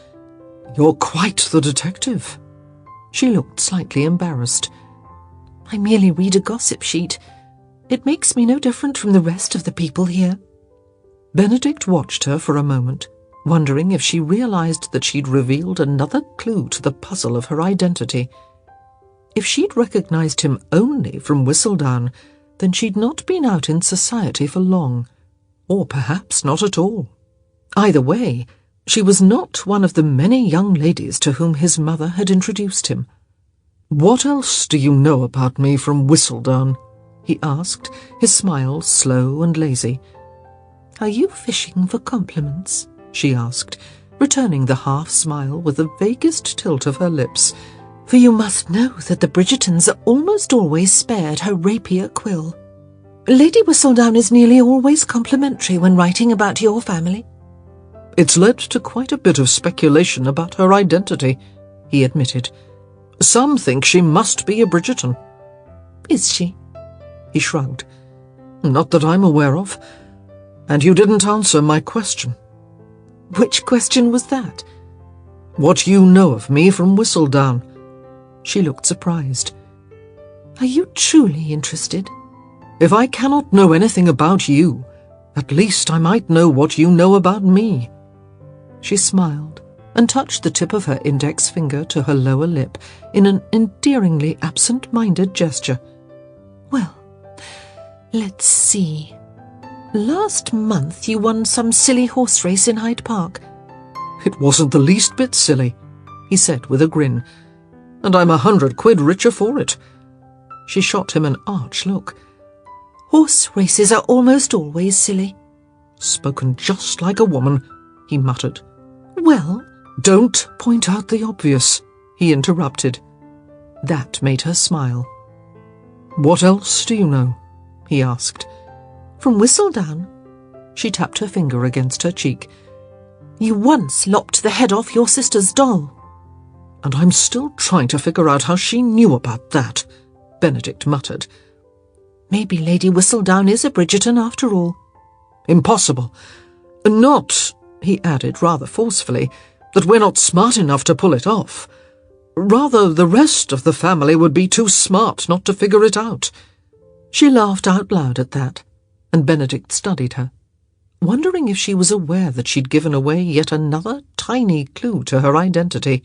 You're quite the detective. She looked slightly embarrassed. I merely read a gossip sheet. It makes me no different from the rest of the people here. Benedict watched her for a moment, wondering if she realized that she'd revealed another clue to the puzzle of her identity. If she'd recognized him only from Whistledown, then she'd not been out in society for long, or perhaps not at all. Either way, she was not one of the many young ladies to whom his mother had introduced him. What else do you know about me from Whistledown? He asked, his smile slow and lazy. Are you fishing for compliments? She asked, returning the half-smile with the vaguest tilt of her lips. For you must know that the Bridgertons are almost always spared her rapier quill. Lady Whistledown is nearly always complimentary when writing about your family. It's led to quite a bit of speculation about her identity, he admitted. Some think she must be a Bridgerton. Is she? He shrugged. Not that I'm aware of. And you didn't answer my question. Which question was that? What you know of me from Whistledown. She looked surprised. Are you truly interested? If I cannot know anything about you, at least I might know what you know about me." She smiled and touched the tip of her index finger to her lower lip in an endearingly absent-minded gesture. Well, let's see. Last month you won some silly horse race in Hyde Park. "It wasn't the least bit silly," he said with a grin, "and I'm 100 quid richer for it." She shot him an arch look. Horse races are almost always silly. "Spoken just like a woman," he muttered. Well, "Don't point out the obvious," he interrupted. That made her smile. "What else do you know?" he asked. from Whistledown. She tapped her finger against her cheek. You once lopped the head off your sister's doll. "And I'm still trying to figure out how she knew about that," Benedict muttered. Maybe Lady Whistledown is a Bridgerton after all. "Impossible. Not," he added rather forcefully, "that we're not smart enough to pull it off. Rather, the rest of the family would be too smart not to figure it out." She laughed out loud at that, and Benedict studied her, wondering if she was aware that she'd given away yet another tiny clue to her identity.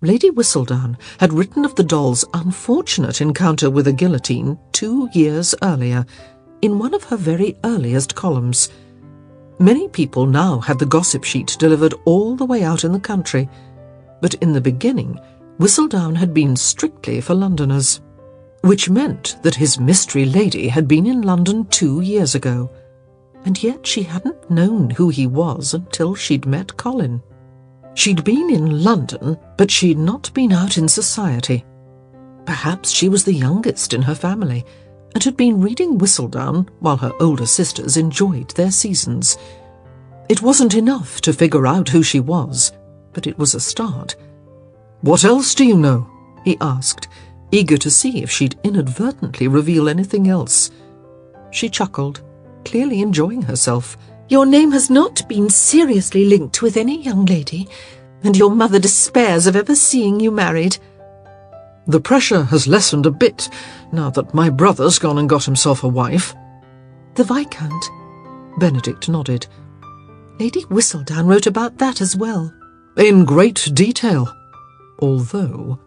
Lady Whistledown had written of the doll's unfortunate encounter with a guillotine 2 years earlier, in one of her very earliest columns. Many people now had the gossip sheet delivered all the way out in the country, but in the beginning, Whistledown had been strictly for Londoners, which meant that his mystery lady had been in London 2 years ago, and yet she hadn't known who he was until she'd met Colin. She'd been in London, but she'd not been out in society. Perhaps she was the youngest in her family, and had been reading Whistledown while her older sisters enjoyed their seasons. It wasn't enough to figure out who she was, but it was a start. "What else do you know?" he asked, eager to see if she'd inadvertently reveal anything else. She chuckled, clearly enjoying herself. Your name has not been seriously linked with any young lady, and your mother despairs of ever seeing you married. "The pressure has lessened a bit now that my brother's gone and got himself a wife." The Viscount? Benedict nodded. Lady Whistledown wrote about that as well. "In great detail." Although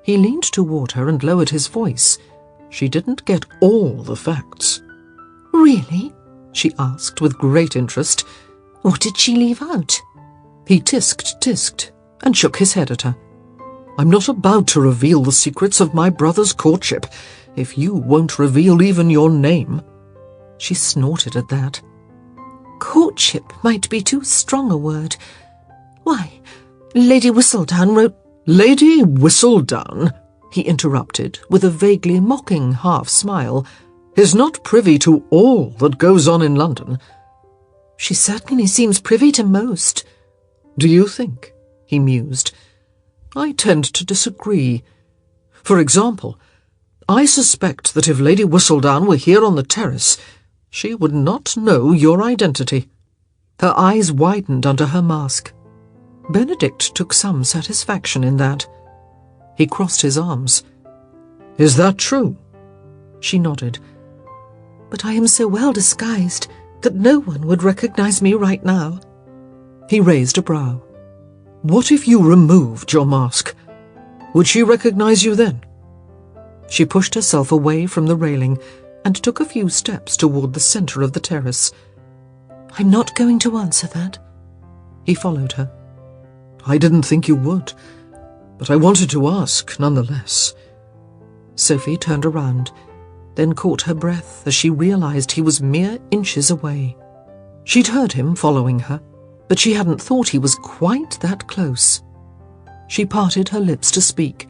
he leaned toward her and lowered his voice, she didn't get all the facts. Really? She asked with great interest. What did she leave out? He tisked, and shook his head at her. "I'm not about to reveal the secrets of my brother's courtship, if you won't reveal even your name." She snorted at that. Courtship might be too strong a word. Why, Lady Whistledown wrote— "Lady Whistledown," he interrupted with a vaguely mocking half-smile, "is not privy to all that goes on in London." She certainly seems privy to most. "Do you think?" he mused. "I tend to disagree. For example, I suspect that if Lady Whistledown were here on the terrace, she would not know your identity." Her eyes widened under her mask. Benedict took some satisfaction in that. He crossed his arms. "Is that true?" She nodded. But I am so well disguised that no one would recognize me right now. He raised a brow. "What if you removed your mask? Would she recognize you then?" She pushed herself away from the railing and took a few steps toward the center of the terrace. I'm not going to answer that. He followed her. "I didn't think you would, but I wanted to ask nonetheless." Sophie turned around, then caught her breath as she realized he was mere inches away. She'd heard him following her, but she hadn't thought he was quite that close. She parted her lips to speak,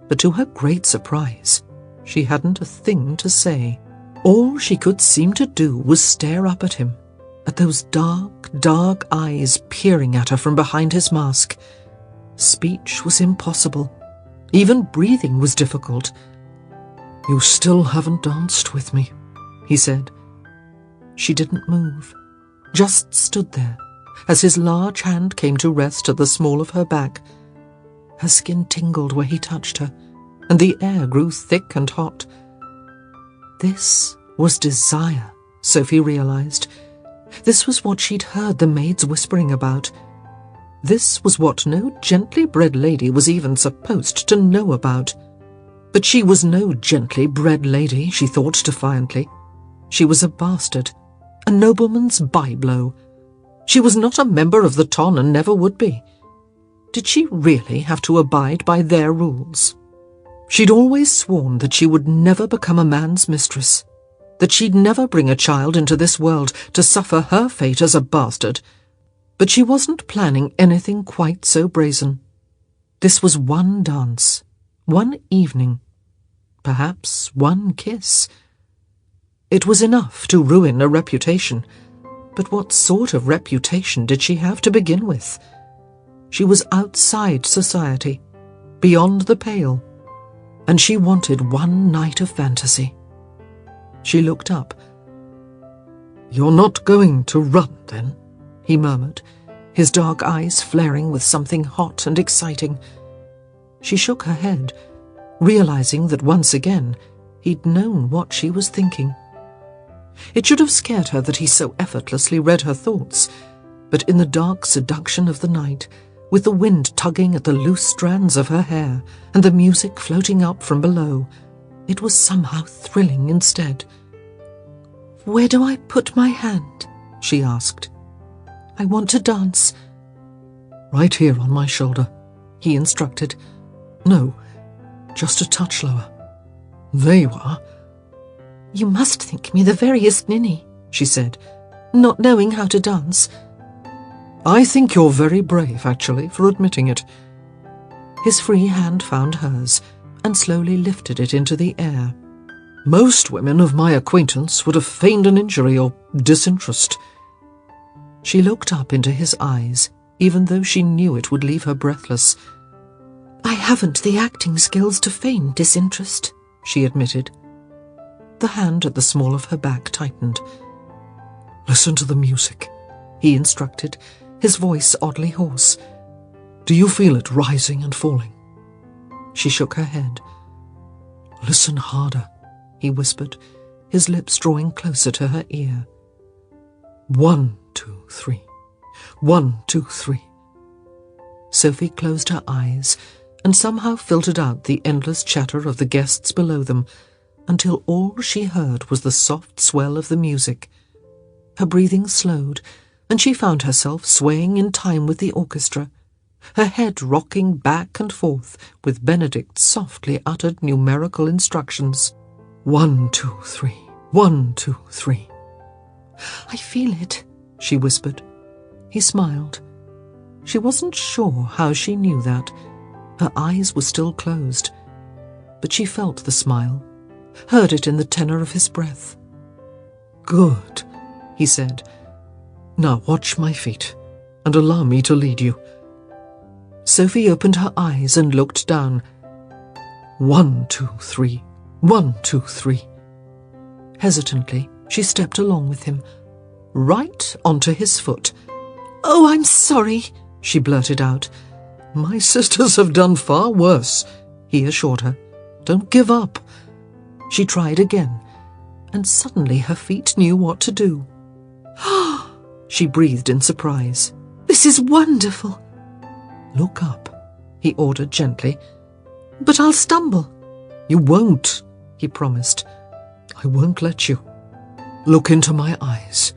but to her great surprise, she hadn't a thing to say. All she could seem to do was stare up at him, at those dark, dark eyes peering at her from behind his mask. Speech was impossible. Even breathing was difficult. "You still haven't danced with me," he said. She didn't move, just stood there, as his large hand came to rest at the small of her back. Her skin tingled where he touched her, and the air grew thick and hot. This was desire, Sophie realised. This was what she'd heard the maids whispering about. This was what no gently bred lady was even supposed to know about. But she was no gently bred lady, she thought defiantly. She was a bastard, a nobleman's byblow. She was not a member of the ton and never would be. Did she really have to abide by their rules? She'd always sworn that she would never become a man's mistress, that she'd never bring a child into this world to suffer her fate as a bastard. But she wasn't planning anything quite so brazen. This was one dance, one evening, perhaps one kiss. It was enough to ruin a reputation, but what sort of reputation did she have to begin with? She was outside society, beyond the pale, and she wanted one night of fantasy. She looked up. "You're not going to run, then?" he murmured, his dark eyes flaring with something hot and exciting. She shook her head, realising that once again he'd known what she was thinking. It should have scared her that he so effortlessly read her thoughts, but in the dark seduction of the night, with the wind tugging at the loose strands of her hair and the music floating up from below, it was somehow thrilling instead. "Where do I put my hand?" she asked. "I want to dance." "Right here on my shoulder," he instructed. "No, just a touch lower. There you are." "You must think me the veriest ninny," she said, "not knowing how to dance." "I think you're very brave, actually, for admitting it." His free hand found hers and slowly lifted it into the air. "Most women of my acquaintance would have feigned an injury or disinterest." She looked up into his eyes, even though she knew it would leave her breathless. "I haven't the acting skills to feign disinterest," she admitted. The hand at the small of her back tightened. "Listen to the music," he instructed, his voice oddly hoarse. "Do you feel it rising and falling?" She shook her head. "Listen harder," he whispered, his lips drawing closer to her ear. 1, 2, 3. 1, 2, 3. Sophie closed her eyes and somehow filtered out the endless chatter of the guests below them, until all she heard was the soft swell of the music. Her breathing slowed, and she found herself swaying in time with the orchestra, her head rocking back and forth with Benedict's softly uttered numerical instructions. 1, 2, 3. 1, 2, 3. "I feel it," she whispered. He smiled. She wasn't sure how she knew that. Her eyes were still closed, but she felt the smile, heard it in the tenor of his breath. "Good," he said. "Now watch my feet, and allow me to lead you." Sophie opened her eyes and looked down. 1, 2, 3. 1, 2, 3. Hesitantly, she stepped along with him, right onto his foot. "Oh, I'm sorry," she blurted out. "My sisters have done far worse," he assured her. "Don't give up." She tried again, and suddenly her feet knew what to do. She breathed in surprise. "This is wonderful." "Look up," he ordered gently. "But I'll stumble." "You won't," he promised. "I won't let you. Look into my eyes."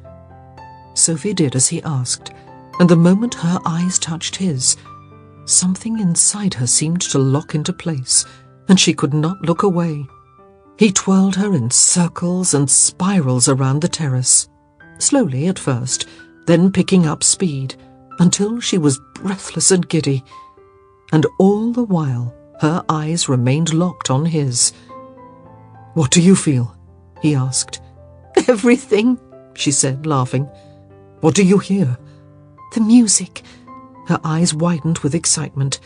Sophie did as he asked, and the moment her eyes touched his, something inside her seemed to lock into place, and she could not look away. He twirled her in circles and spirals around the terrace, slowly at first, then picking up speed, until she was breathless and giddy, and all the while her eyes remained locked on his. "What do you feel?" he asked. "Everything," she said, laughing. "What do you hear?" "The music." Her eyes widened with excitement.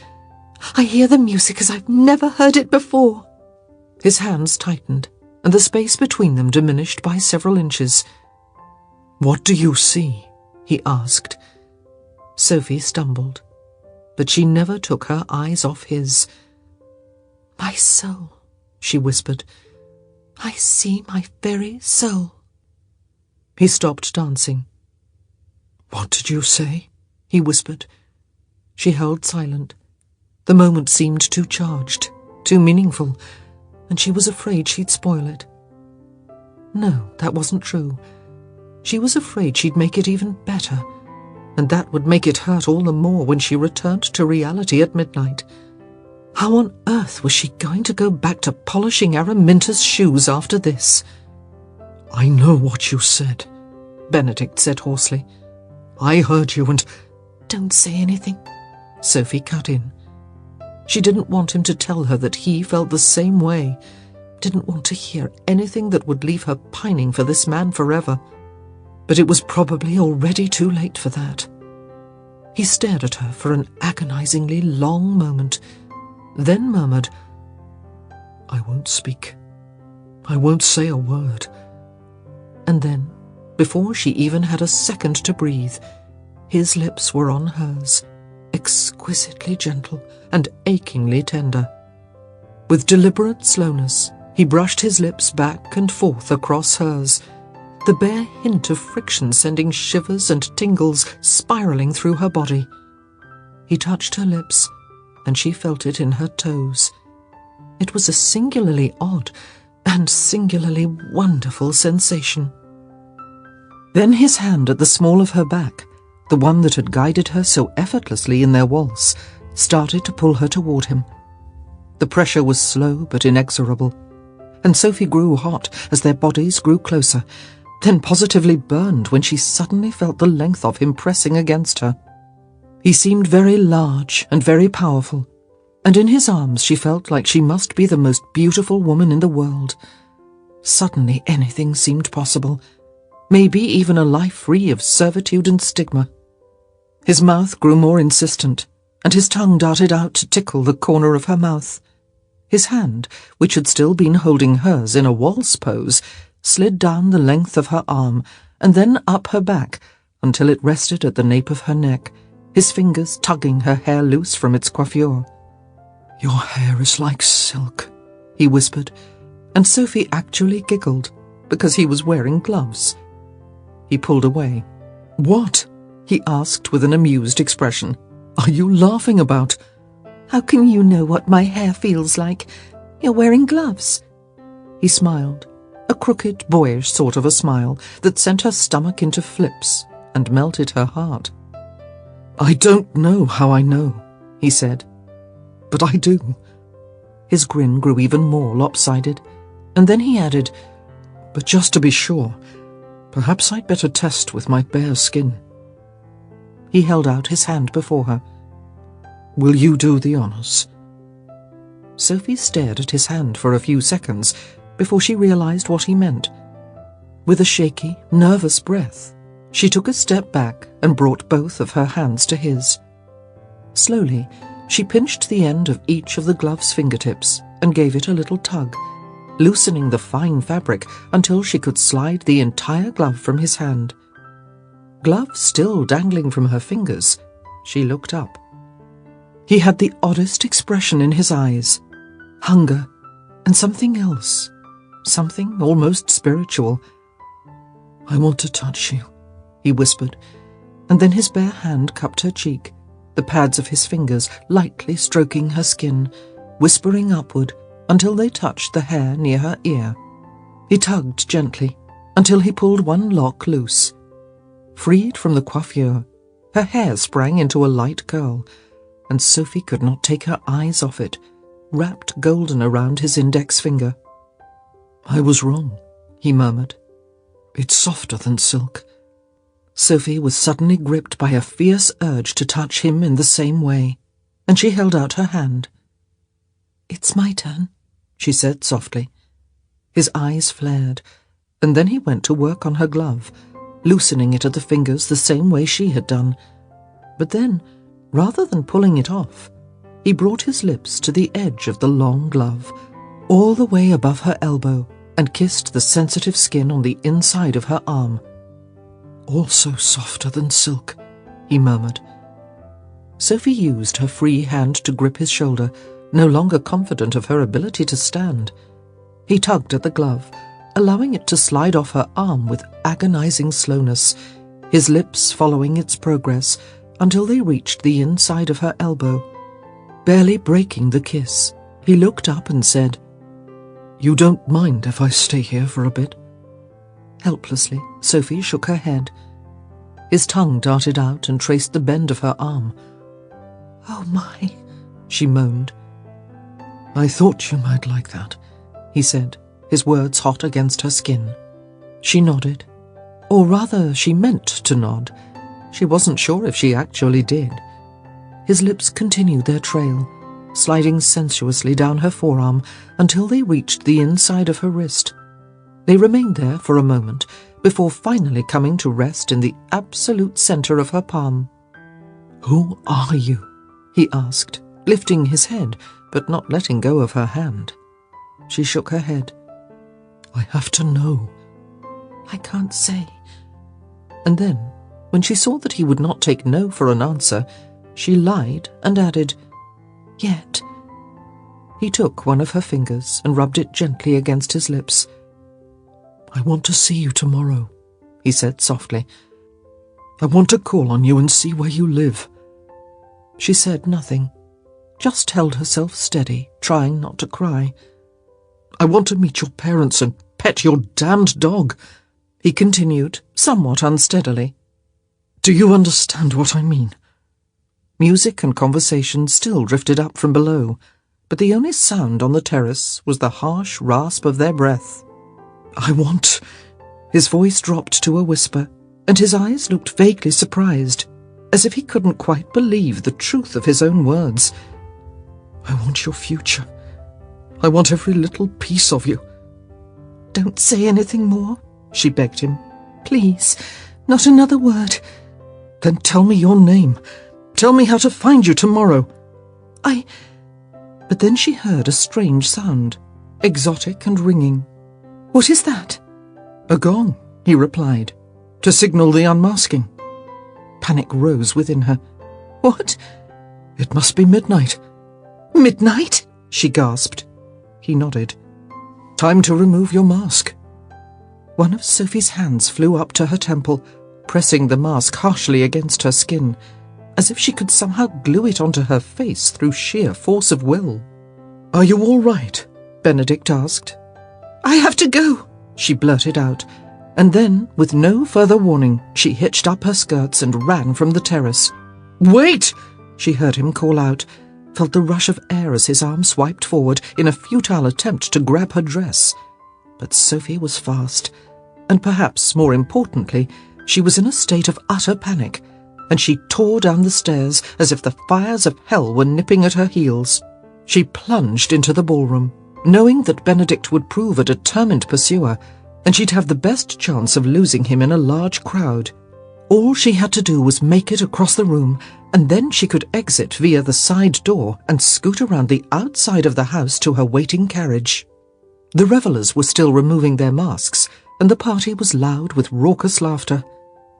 "I hear the music as I've never heard it before." His hands tightened, and the space between them diminished by several inches. "What do you see?" he asked. Sophie stumbled, but she never took her eyes off his. My soul, she whispered. I see my very soul. He stopped dancing. What did you say? He whispered. She held silent. The moment seemed too charged, too meaningful, and she was afraid she'd spoil it. No, that wasn't true. She was afraid she'd make it even better, and that would make it hurt all the more when she returned to reality at midnight. How on earth was she going to go back to polishing Araminta's shoes after this? I know what you said, Benedict said hoarsely. I heard you and... Don't say anything, Sophie cut in. She didn't want him to tell her that he felt the same way, didn't want to hear anything that would leave her pining for this man forever. But it was probably already too late for that. He stared at her for an agonizingly long moment, then murmured, I won't speak. I won't say a word. And then, before she even had a second to breathe, his lips were on hers, exquisitely gentle and achingly tender. With deliberate slowness, he brushed his lips back and forth across hers, the bare hint of friction sending shivers and tingles spiraling through her body. He touched her lips, and she felt it in her toes. It was a singularly odd and singularly wonderful sensation. Then his hand at the small of her back, the one that had guided her so effortlessly in their waltz, started to pull her toward him. The pressure was slow but inexorable, and Sophie grew hot as their bodies grew closer, then positively burned when she suddenly felt the length of him pressing against her. He seemed very large and very powerful, and in his arms she felt like she must be the most beautiful woman in the world. Suddenly anything seemed possible, maybe even a life free of servitude and stigma. His mouth grew more insistent, and his tongue darted out to tickle the corner of her mouth. His hand, which had still been holding hers in a waltz pose, slid down the length of her arm and then up her back until it rested at the nape of her neck, his fingers tugging her hair loose from its coiffure. Your hair is like silk, he whispered, and Sophie actually giggled, because he was wearing gloves. He pulled away. What? He asked with an amused expression. Are you laughing about? How can you know what my hair feels like? You're wearing gloves. He smiled, a crooked, boyish sort of a smile that sent her stomach into flips and melted her heart. I don't know how I know, he said, but I do. His grin grew even more lopsided, and then he added, but just to be sure, perhaps I'd better test with my bare skin. He held out his hand before her. Will you do the honours? Sophie stared at his hand for a few seconds before she realised what he meant. With a shaky, nervous breath, she took a step back and brought both of her hands to his. Slowly, she pinched the end of each of the glove's fingertips and gave it a little tug, loosening the fine fabric until she could slide the entire glove from his hand. Glove still dangling from her fingers, she looked up. He had the oddest expression in his eyes, hunger and something else, something almost spiritual. I want to touch you, he whispered, and then his bare hand cupped her cheek, the pads of his fingers lightly stroking her skin, whispering upward until they touched the hair near her ear. He tugged gently until he pulled one lock loose. Freed from the coiffure, her hair sprang into a light curl, and Sophie could not take her eyes off it, wrapped golden around his index finger. I was wrong, he murmured. It's softer than silk. Sophie was suddenly gripped by a fierce urge to touch him in the same way, and she held out her hand. It's my turn, she said softly. His eyes flared, and then he went to work on her glove, loosening it at the fingers the same way she had done. But then, rather than pulling it off, he brought his lips to the edge of the long glove, all the way above her elbow, and kissed the sensitive skin on the inside of her arm. Also softer than silk, he murmured. Sophie used her free hand to grip his shoulder, no longer confident of her ability to stand. He tugged at the glove, allowing it to slide off her arm with agonizing slowness, his lips following its progress until they reached the inside of her elbow. Barely breaking the kiss, he looked up and said, "You don't mind if I stay here for a bit?" Helplessly, Sophie shook her head. His tongue darted out and traced the bend of her arm. "Oh my," she moaned. "I thought you might like that," he said, his words hot against her skin. She nodded. Or rather, she meant to nod. She wasn't sure if she actually did. His lips continued their trail, sliding sensuously down her forearm until they reached the inside of her wrist. They remained there for a moment before finally coming to rest in the absolute center of her palm. "Who are you?" he asked, lifting his head but not letting go of her hand. She shook her head. "I have to know." "I can't say." And then, when she saw that he would not take no for an answer, she lied and added, "Yet." He took one of her fingers and rubbed it gently against his lips. "I want to see you tomorrow," he said softly. "I want to call on you and see where you live." She said nothing, just held herself steady, trying not to cry. "I want to meet your parents and pet your damned dog," he continued, somewhat unsteadily. "Do you understand what I mean?" Music and conversation still drifted up from below, but the only sound on the terrace was the harsh rasp of their breath. "I want—" His voice dropped to a whisper, and his eyes looked vaguely surprised, as if he couldn't quite believe the truth of his own words. "I want your future. I want every little piece of you." "Don't say anything more," she begged him. "Please, not another word." "Then tell me your name. Tell me how to find you tomorrow." But then she heard a strange sound, exotic and ringing. "What is that?" "A gong," he replied, "to signal the unmasking." Panic rose within her. "What?" "It must be midnight." "Midnight?" she gasped. He nodded. "Time to remove your mask." One of Sophie's hands flew up to her temple, pressing the mask harshly against her skin, as if she could somehow glue it onto her face through sheer force of will. "Are you all right?" Benedict asked. "I have to go," she blurted out, and then, with no further warning, she hitched up her skirts and ran from the terrace. "Wait!" she heard him call out, felt the rush of air as his arm swiped forward in a futile attempt to grab her dress. But Sophie was fast, and perhaps more importantly, she was in a state of utter panic, and she tore down the stairs as if the fires of hell were nipping at her heels. She plunged into the ballroom, knowing that Benedict would prove a determined pursuer, and she'd have the best chance of losing him in a large crowd. All she had to do was make it across the room, and then she could exit via the side door and scoot around the outside of the house to her waiting carriage. The revellers were still removing their masks, and the party was loud with raucous laughter.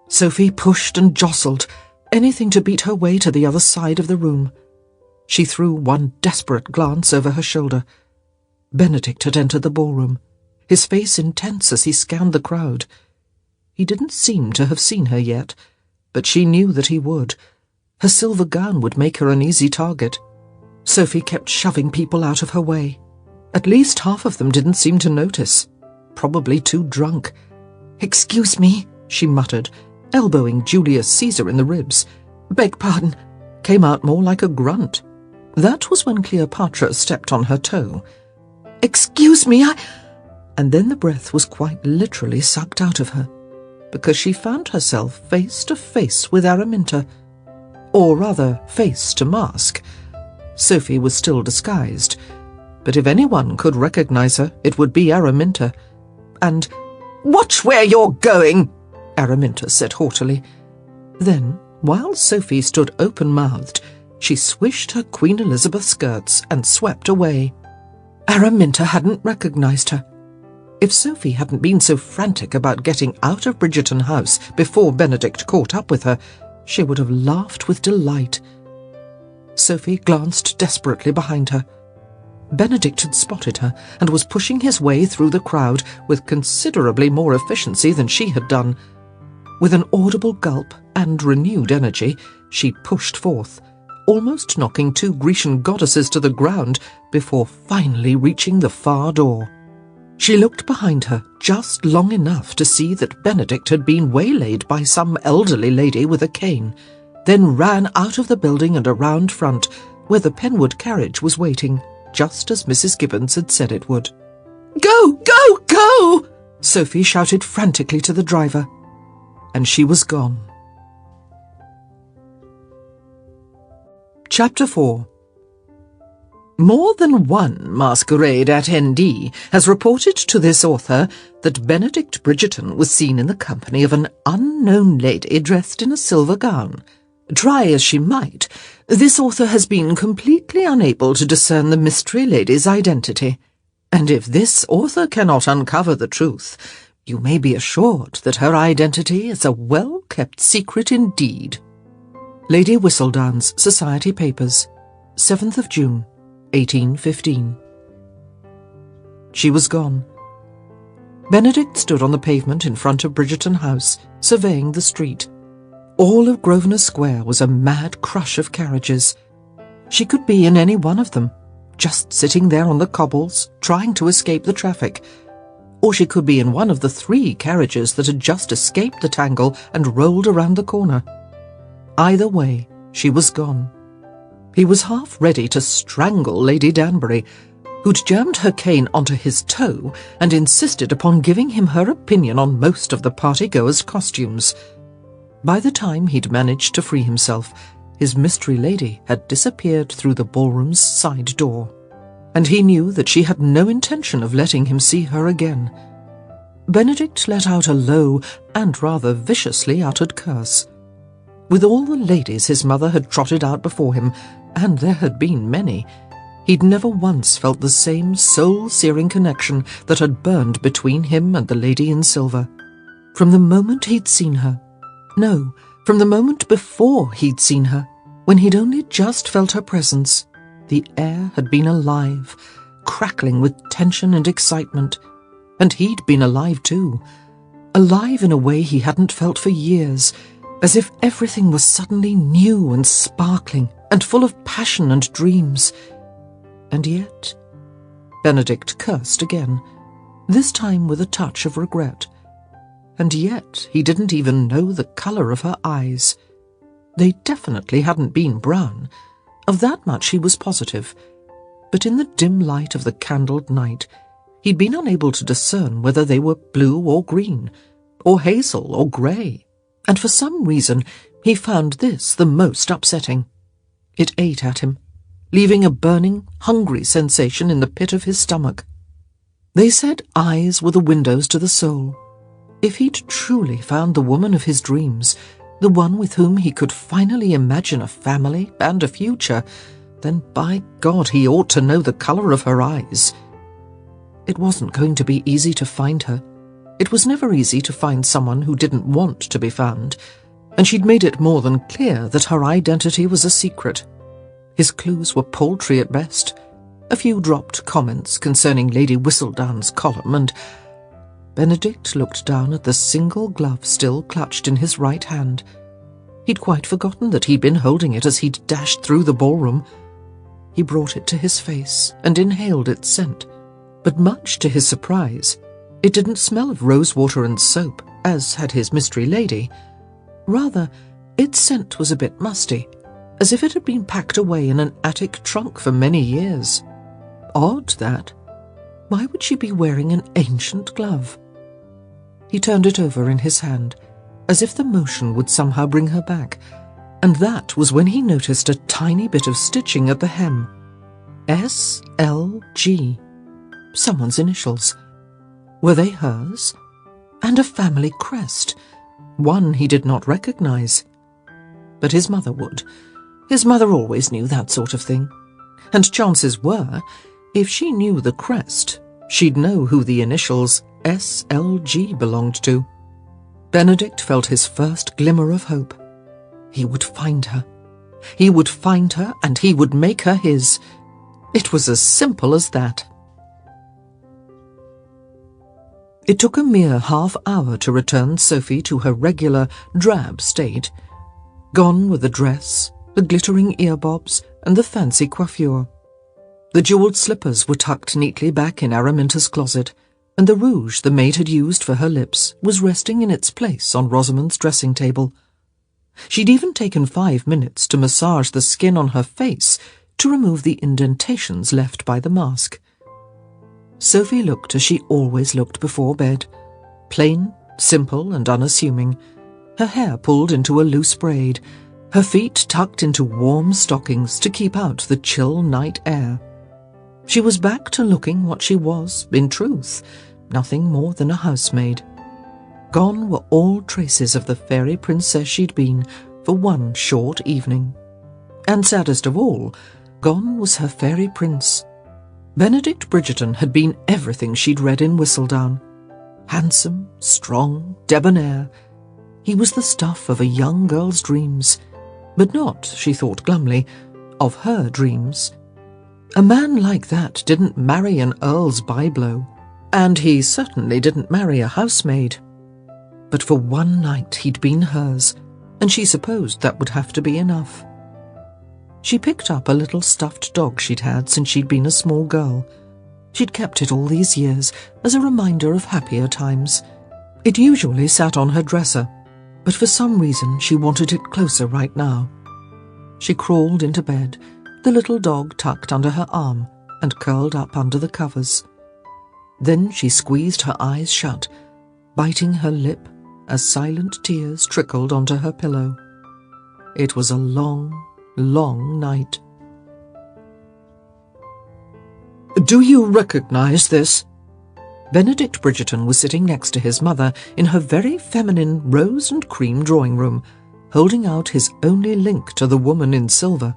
Sophie pushed and jostled, anything to beat her way to the other side of the room. She threw one desperate glance over her shoulder. Benedict had entered the ballroom, his face intense as he scanned the crowd. He didn't seem to have seen her yet, but she knew that he would. Her silver gown would make her an easy target. Sophie kept shoving people out of her way. At least half of them didn't seem to notice. Probably too drunk. "Excuse me," she muttered, elbowing Julius Caesar in the ribs. "Beg pardon," came out more like a grunt. That was when Cleopatra stepped on her toe. "Excuse me, And then the breath was quite literally sucked out of her, because she found herself face to face with Araminta. Or rather, face to mask. Sophie was still disguised, but if anyone could recognize her, it would be Araminta. And, "Watch where you're going," Araminta said haughtily. Then, while Sophie stood open-mouthed, she swished her Queen Elizabeth skirts and swept away. Araminta hadn't recognized her. If Sophie hadn't been so frantic about getting out of Bridgerton House before Benedict caught up with her, she would have laughed with delight. Sophie glanced desperately behind her, Benedict had spotted her and was pushing his way through the crowd with considerably more efficiency than she had done. With an audible gulp and renewed energy, she pushed forth, almost knocking 2 Grecian goddesses to the ground before finally reaching the far door. She looked behind her just long enough to see that Benedict had been waylaid by some elderly lady with a cane, then ran out of the building and around front, where the Penwood carriage was waiting, just as Mrs. Gibbons had said it would. "Go, go, go!" Sophie shouted frantically to the driver, and she was gone. Chapter 4. More than one masquerade at ND has reported to this author that Benedict Bridgerton was seen in the company of an unknown lady dressed in a silver gown. Try as she might, this author has been completely unable to discern the mystery lady's identity, and if this author cannot uncover the truth, you may be assured that her identity is a well-kept secret indeed. Lady Whistledown's Society Papers, 7th of June, 1815. She was gone. Benedict stood on the pavement in front of Bridgerton House, surveying the street. All of Grosvenor Square was a mad crush of carriages. She could be in any one of them, just sitting there on the cobbles, trying to escape the traffic. Or she could be in one of the 3 carriages that had just escaped the tangle and rolled around the corner. Either way, she was gone. He was half ready to strangle Lady Danbury, who'd jammed her cane onto his toe and insisted upon giving him her opinion on most of the party-goers' costumes. By the time he'd managed to free himself, his mystery lady had disappeared through the ballroom's side door, and he knew that she had no intention of letting him see her again. Benedict let out a low and rather viciously uttered curse. With all the ladies his mother had trotted out before him, and there had been many, he'd never once felt the same soul-searing connection that had burned between him and the lady in silver. From the moment he'd seen her, no, from the moment before he'd seen her, when he'd only just felt her presence, the air had been alive, crackling with tension and excitement, and he'd been alive too, alive in a way he hadn't felt for years, as if everything was suddenly new and sparkling and full of passion and dreams. And yet, Benedict cursed again, this time with a touch of regret. And yet he didn't even know the colour of her eyes. They definitely hadn't been brown. Of that much he was positive. But in the dim light of the candled night, he'd been unable to discern whether they were blue or green, or hazel or grey. And for some reason he found this the most upsetting. It ate at him, leaving a burning, hungry sensation in the pit of his stomach. They said eyes were the windows to the soul. If he'd truly found the woman of his dreams, the one with whom he could finally imagine a family and a future, then by God he ought to know the colour of her eyes. It wasn't going to be easy to find her. It was never easy to find someone who didn't want to be found, and she'd made it more than clear that her identity was a secret. His clues were paltry at best. A few dropped comments concerning Lady Whistledown's column, and Benedict looked down at the single glove still clutched in his right hand. He'd quite forgotten that he'd been holding it as he'd dashed through the ballroom. He brought it to his face and inhaled its scent, but much to his surprise, it didn't smell of rosewater and soap, as had his mystery lady. Rather, its scent was a bit musty, as if it had been packed away in an attic trunk for many years. Odd, that. Why would she be wearing an ancient glove? He turned it over in his hand, as if the motion would somehow bring her back, and that was when he noticed a tiny bit of stitching at the hem. S.L.G. Someone's initials. Were they hers? And a family crest, one he did not recognize. But his mother would. His mother always knew that sort of thing. And chances were, if she knew the crest, she'd know who the initials S.L.G. belonged to. Benedict felt his first glimmer of hope. He would find her. He would find her, and he would make her his. It was as simple as that. It took a mere half-hour to return Sophie to her regular, drab state. Gone were the dress, the glittering earbobs, and the fancy coiffure. The jewelled slippers were tucked neatly back in Araminta's closet, and the rouge the maid had used for her lips was resting in its place on Rosamond's dressing table. She'd even taken 5 minutes to massage the skin on her face to remove the indentations left by the mask. Sophie looked as she always looked before bed, plain, simple and unassuming, her hair pulled into a loose braid, her feet tucked into warm stockings to keep out the chill night air. She was back to looking what she was, in truth, nothing more than a housemaid. Gone were all traces of the fairy princess she'd been for one short evening. And saddest of all, gone was her fairy prince. Benedict Bridgerton had been everything she'd read in Whistledown. Handsome, strong, debonair. He was the stuff of a young girl's dreams, but not, she thought glumly, of her dreams. A man like that didn't marry an earl's byblow, and he certainly didn't marry a housemaid. But for one night he'd been hers, and she supposed that would have to be enough. She picked up a little stuffed dog she'd had since she'd been a small girl. She'd kept it all these years as a reminder of happier times. It usually sat on her dresser, but for some reason she wanted it closer right now. She crawled into bed, the little dog tucked under her arm and curled up under the covers. Then she squeezed her eyes shut, biting her lip as silent tears trickled onto her pillow. It was a long, long night. "Do you recognize this?" Benedict Bridgerton was sitting next to his mother in her very feminine rose and cream drawing room, holding out his only link to the woman in silver.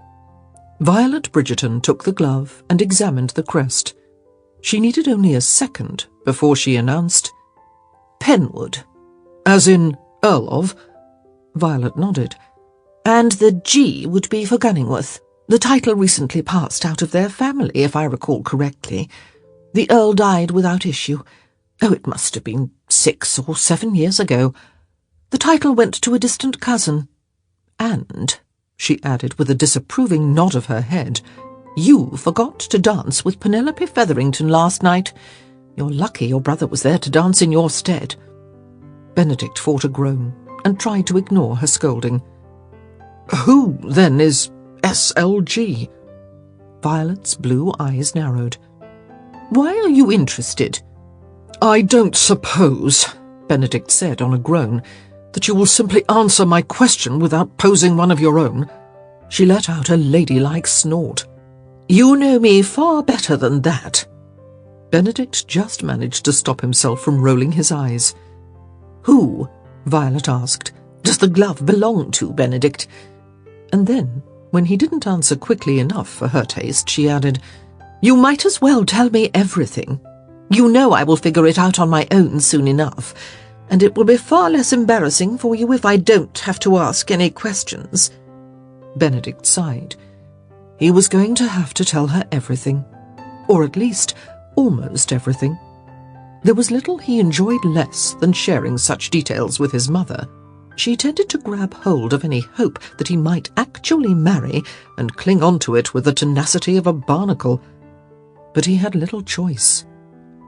Violet Bridgerton took the glove and examined the crest. She needed only a second before she announced, "Penwood." "As in Earl of?" Violet nodded. "And the G would be for Gunningworth. The title recently passed out of their family, if I recall correctly. The Earl died without issue. Oh, it must have been 6 or 7 years ago. The title went to a distant cousin. And," she added with a disapproving nod of her head, "you forgot to dance with Penelope Featherington last night. You're lucky your brother was there to dance in your stead." Benedict fought a groan and tried to ignore her scolding. "Who, then, is SLG?" Violet's blue eyes narrowed. "Why are you interested?" "I don't suppose," Benedict said on a groan, "that you will simply answer my question without posing one of your own." She let out a ladylike snort. "You know me far better than that." Benedict just managed to stop himself from rolling his eyes. "Who," Violet asked, "does the glove belong to, Benedict?" And then, when he didn't answer quickly enough for her taste, she added, "You might as well tell me everything. You know I will figure it out on my own soon enough, and it will be far less embarrassing for you if I don't have to ask any questions." Benedict sighed. He was going to have to tell her everything, or at least almost everything. There was little he enjoyed less than sharing such details with his mother. She tended to grab hold of any hope that he might actually marry and cling on to it with the tenacity of a barnacle. But he had little choice.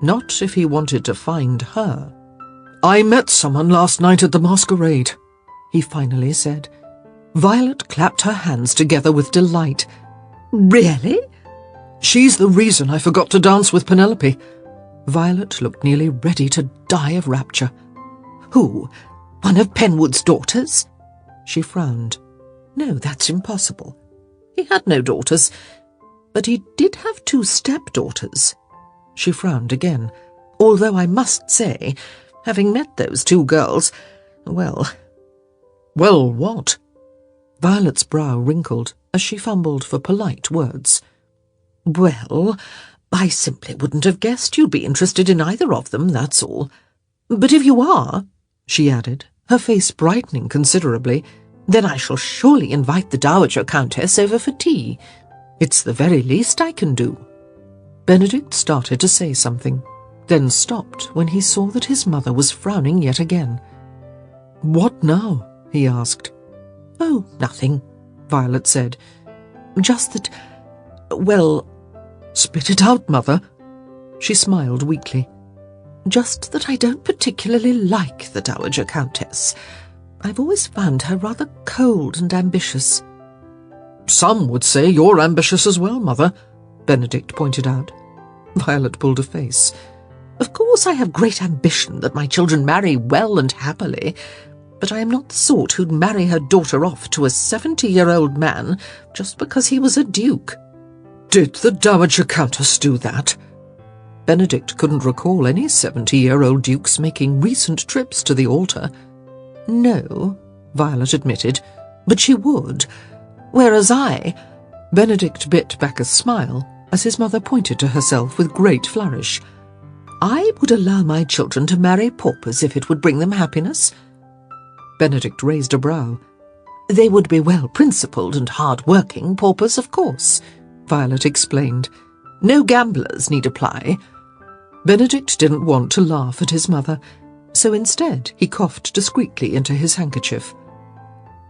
Not if he wanted to find her. "I met someone last night at the masquerade," he finally said. Violet clapped her hands together with delight. "Really?" "She's the reason I forgot to dance with Penelope." Violet looked nearly ready to die of rapture. "Who? One of Penwood's daughters?" She frowned. "No, that's impossible. He had no daughters, but he did have 2 stepdaughters." She frowned again, although I must say, having met those 2 girls, well... "Well, what?" Violet's brow wrinkled as she fumbled for polite words. "Well, I simply wouldn't have guessed you'd be interested in either of them, that's all. But if you are," she added, her face brightening considerably, "then I shall surely invite the Dowager Countess over for tea." It's the very least I can do." Benedict started to say something, then stopped when he saw that his mother was frowning yet again. "What now?" he asked. "Oh, nothing," Violet said. "Just that, well—" "Spit it out, Mother." She smiled weakly. "Just that I don't particularly like the Dowager Countess. I've always found her rather cold and ambitious." "Some would say you're ambitious as well, Mother," Benedict pointed out. Violet pulled a face. "Of course I have great ambition that my children marry well and happily, but I am not the sort who'd marry her daughter off to a 70-year-old man just because he was a duke." "Did the Dowager Countess do that?" Benedict couldn't recall any 70-year-old dukes making recent trips to the altar. "No," Violet admitted, "but she would. Whereas Benedict bit back a smile as his mother pointed to herself with great flourish. "I would allow my children to marry paupers if it would bring them happiness." Benedict raised a brow. "They would be well-principled and hard-working paupers, of course," Violet explained. "No gamblers need apply." Benedict didn't want to laugh at his mother, so instead he coughed discreetly into his handkerchief.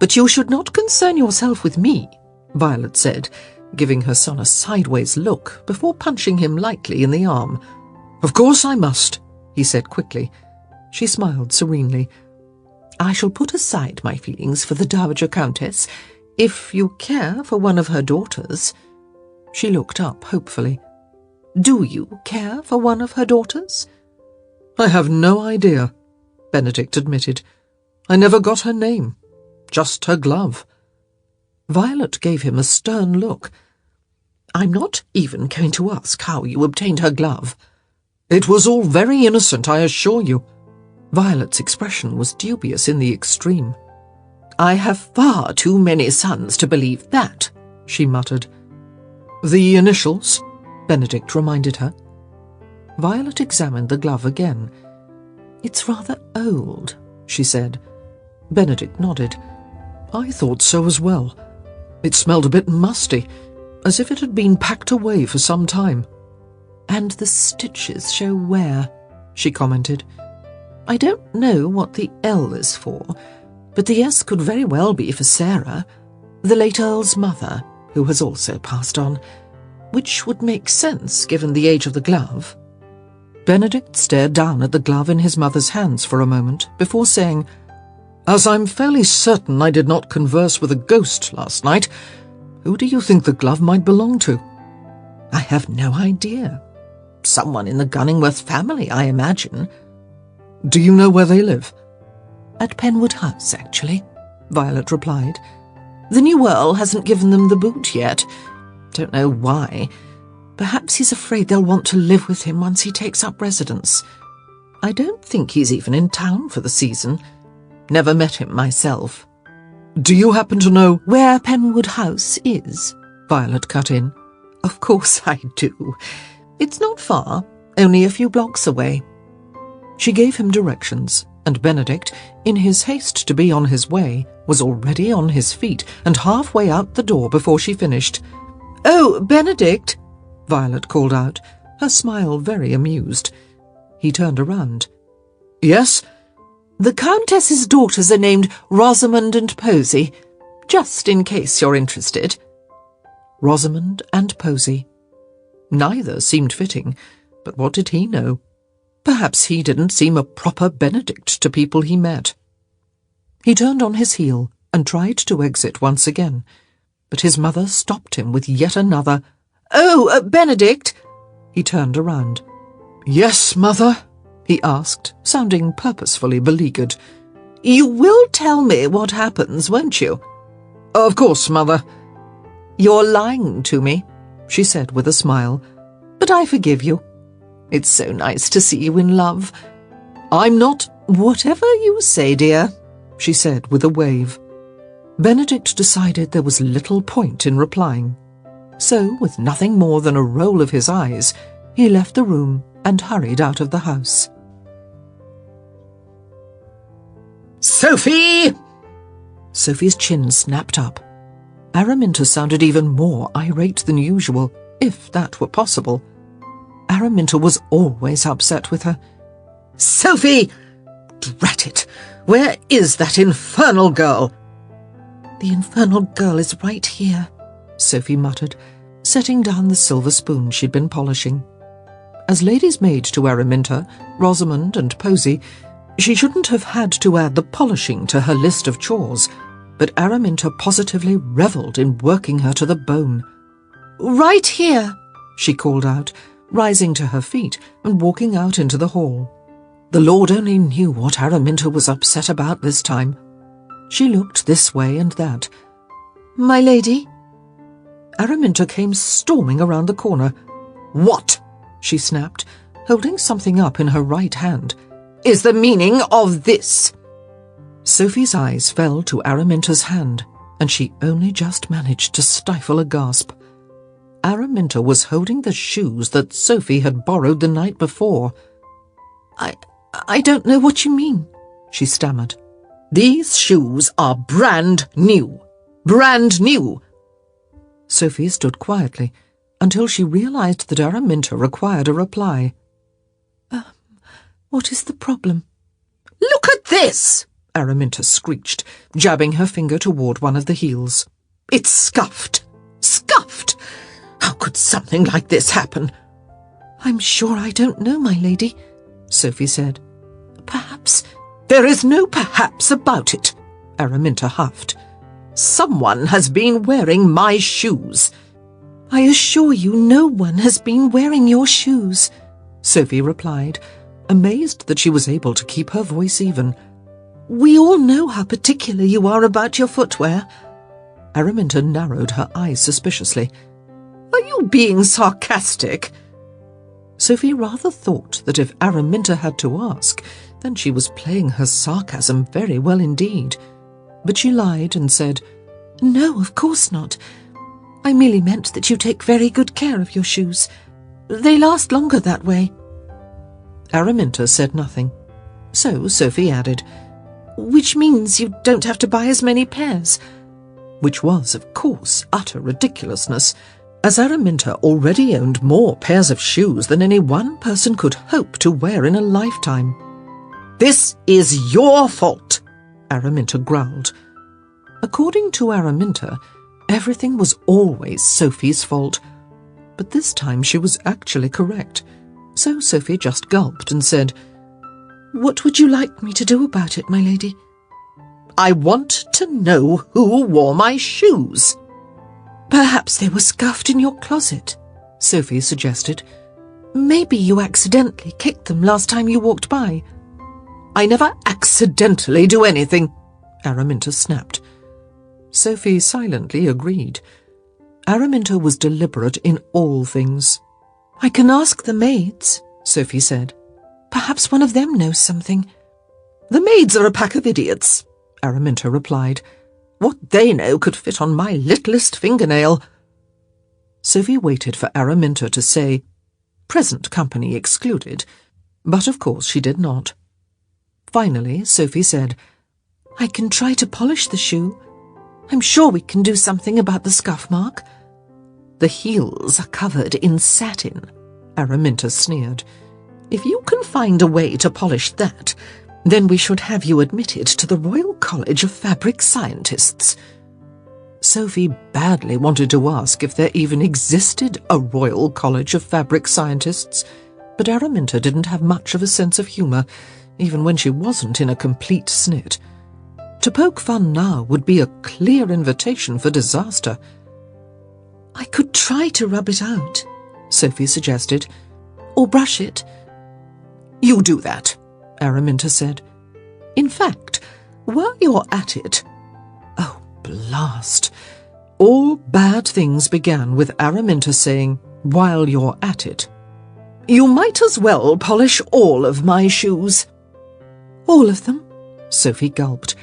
"But you should not concern yourself with me," Violet said, giving her son a sideways look before punching him lightly in the arm. "Of course I must," he said quickly. She smiled serenely. "I shall put aside my feelings for the Dowager Countess, if you care for one of her daughters." She looked up hopefully. "Do you care for one of her daughters?" "I have no idea," Benedict admitted. "I never got her name, just her glove." Violet gave him a stern look. "I'm not even going to ask how you obtained her glove." "It was all very innocent, I assure you." Violet's expression was dubious in the extreme. "I have far too many sons to believe that," she muttered. "The initials?" Benedict reminded her. Violet examined the glove again. "It's rather old," she said. Benedict nodded. "I thought so as well. It smelled a bit musty, as if it had been packed away for some time." "And the stitches show wear," she commented. "I don't know what the L is for, but the S could very well be for Sarah, the late Earl's mother, who has also passed on, which would make sense given the age of the glove." Benedict stared down at the glove in his mother's hands for a moment before saying, "As I'm fairly certain I did not converse with a ghost last night, who do you think the glove might belong to?" "I have no idea. Someone in the Gunningworth family, I imagine." "Do you know where they live?" "At Penwood House, actually," Violet replied. "The new Earl hasn't given them the boot yet. Don't know why. Perhaps he's afraid they'll want to live with him once he takes up residence. I don't think he's even in town for the season. Never met him myself." "Do you happen to know—" "Where Penwood House is?" Violet cut in. "Of course I do. It's not far, only a few blocks away." She gave him directions, and Benedict, in his haste to be on his way, was already on his feet and halfway out the door before she finished. "Oh, Benedict!" Violet called out, her smile very amused. He turned around. "Yes?" "The Countess's daughters are named Rosamond and Posy, just in case you're interested." Rosamond and Posy. Neither seemed fitting, but what did he know? Perhaps he didn't seem a proper Benedict to people he met. He turned on his heel and tried to exit once again, but his mother stopped him with yet another, "Oh, Benedict!" He turned around. "Yes, Mother?" he asked, sounding purposefully beleaguered. "You will tell me what happens, won't you?" "Of course, Mother." "You're lying to me," she said with a smile, "but I forgive you. It's so nice to see you in love." "I'm not—" "Whatever you say, dear," she said with a wave. Benedict decided there was little point in replying. So, with nothing more than a roll of his eyes, he left the room and hurried out of the house. "Sophie!" Sophie's chin snapped up. Araminta sounded even more irate than usual, if that were possible. Araminta was always upset with her. "Sophie! Drat it! Where is that infernal girl?" The infernal girl is right here, Sophie muttered, setting down the silver spoon she'd been polishing. As lady's maid to Araminta, Rosamond and Posy, she shouldn't have had to add the polishing to her list of chores, but Araminta positively revelled in working her to the bone. Right here, she called out, rising to her feet and walking out into the hall. The Lord only knew what Araminta was upset about this time. She looked this way and that. My lady? Araminta came storming around the corner. "What," she snapped, holding something up in her right hand, "is the meaning of this?" Sophie's eyes fell to Araminta's hand, and she only just managed to stifle a gasp. Araminta was holding the shoes that Sophie had borrowed the night before. I don't know what you mean, she stammered. "These shoes are brand new. Brand new." Sophie stood quietly until she realized that Araminta required a reply. What is the problem? "Look at this!" Araminta screeched, jabbing her finger toward one of the heels. "It's scuffed! Scuffed! How could something like this happen?" I'm sure I don't know, my lady, Sophie said. Perhaps... "There is no perhaps about it," Araminta huffed. "Someone has been wearing my shoes." I assure you no one has been wearing your shoes, Sophie replied, amazed that she was able to keep her voice even. We all know how particular you are about your footwear. Araminta narrowed her eyes suspiciously. "Are you being sarcastic?" Sophie rather thought that if Araminta had to ask, then she was playing her sarcasm very well indeed. But she lied and said, No, of course not. I merely meant that you take very good care of your shoes. They last longer that way. Araminta said nothing. So Sophie added, Which means you don't have to buy as many pairs. Which was, of course, utter ridiculousness, as Araminta already owned more pairs of shoes than any one person could hope to wear in a lifetime. "This is your fault," Araminta growled. According to Araminta, everything was always Sophie's fault, but this time she was actually correct, so Sophie just gulped and said, What would you like me to do about it, my lady? "I want to know who wore my shoes." Perhaps they were scuffed in your closet, Sophie suggested. Maybe you accidentally kicked them last time you walked by. "I never accidentally do anything," Araminta snapped. Sophie silently agreed. Araminta was deliberate in all things. I can ask the maids, Sophie said. Perhaps one of them knows something. "The maids are a pack of idiots," Araminta replied. "What they know could fit on my littlest fingernail." Sophie waited for Araminta to say, "Present company excluded," but of course she did not. Finally, Sophie said, I can try to polish the shoe. I'm sure we can do something about the scuff mark. "The heels are covered in satin," Araminta sneered. "If you can find a way to polish that, then we should have you admitted to the Royal College of Fabric Scientists." Sophie badly wanted to ask if there even existed a Royal College of Fabric Scientists, but Araminta didn't have much of a sense of humour, even when she wasn't in a complete snit. To poke fun now would be a clear invitation for disaster. I could try to rub it out, Sophie suggested. Or brush it. "You do that," Araminta said. "In fact, while you're at it..." Oh, blast. All bad things began with Araminta saying, "While you're at it." "You might as well polish all of my shoes." All of them? Sophie gulped.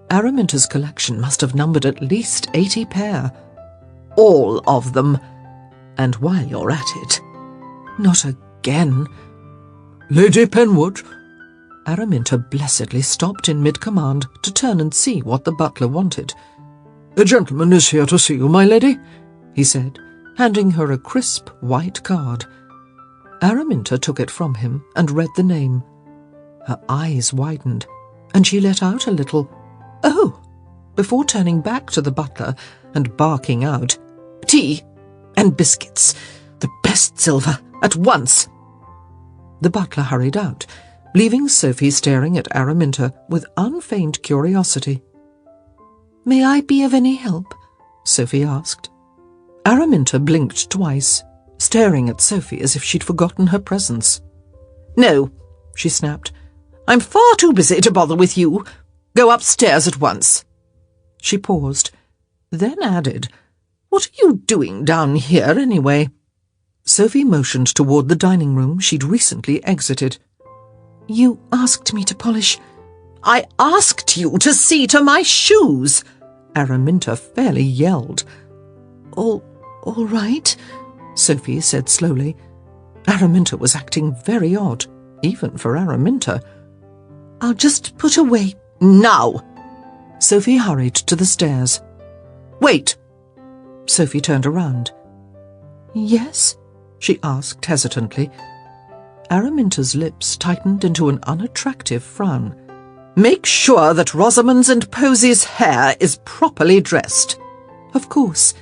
Araminta's collection must have numbered at least 80 pair. "All of them. And while you're at it..." "Not again." "Lady Penwood..." Araminta blessedly stopped in mid-command to turn and see what the butler wanted. "A gentleman is here to see you, my lady," he said, handing her a crisp white card. Araminta took it from him and read the name. Her eyes widened, and she let out a little "Oh!" before turning back to the butler and barking out, "Tea and biscuits, the best silver, at once!" The butler hurried out, leaving Sophie staring at Araminta with unfeigned curiosity. "May I be of any help?" Sophie asked. Araminta blinked twice, staring at Sophie as if she'd forgotten her presence. "No," she snapped. "I'm far too busy to bother with you. Go upstairs at once." She paused, then added, "What are you doing down here, anyway?" Sophie motioned toward the dining room she'd recently exited. "You asked me to polish—" "I asked you to see to my shoes!" Araminta fairly yelled. All right," Sophie said slowly. Araminta was acting very odd, even for Araminta. "I'll just put away—" "Now!" Sophie hurried to the stairs. "Wait!" Sophie turned around. "Yes?" she asked hesitantly. Araminta's lips tightened into an unattractive frown. "Make sure that Rosamond's and Posy's hair is properly dressed." "Of course."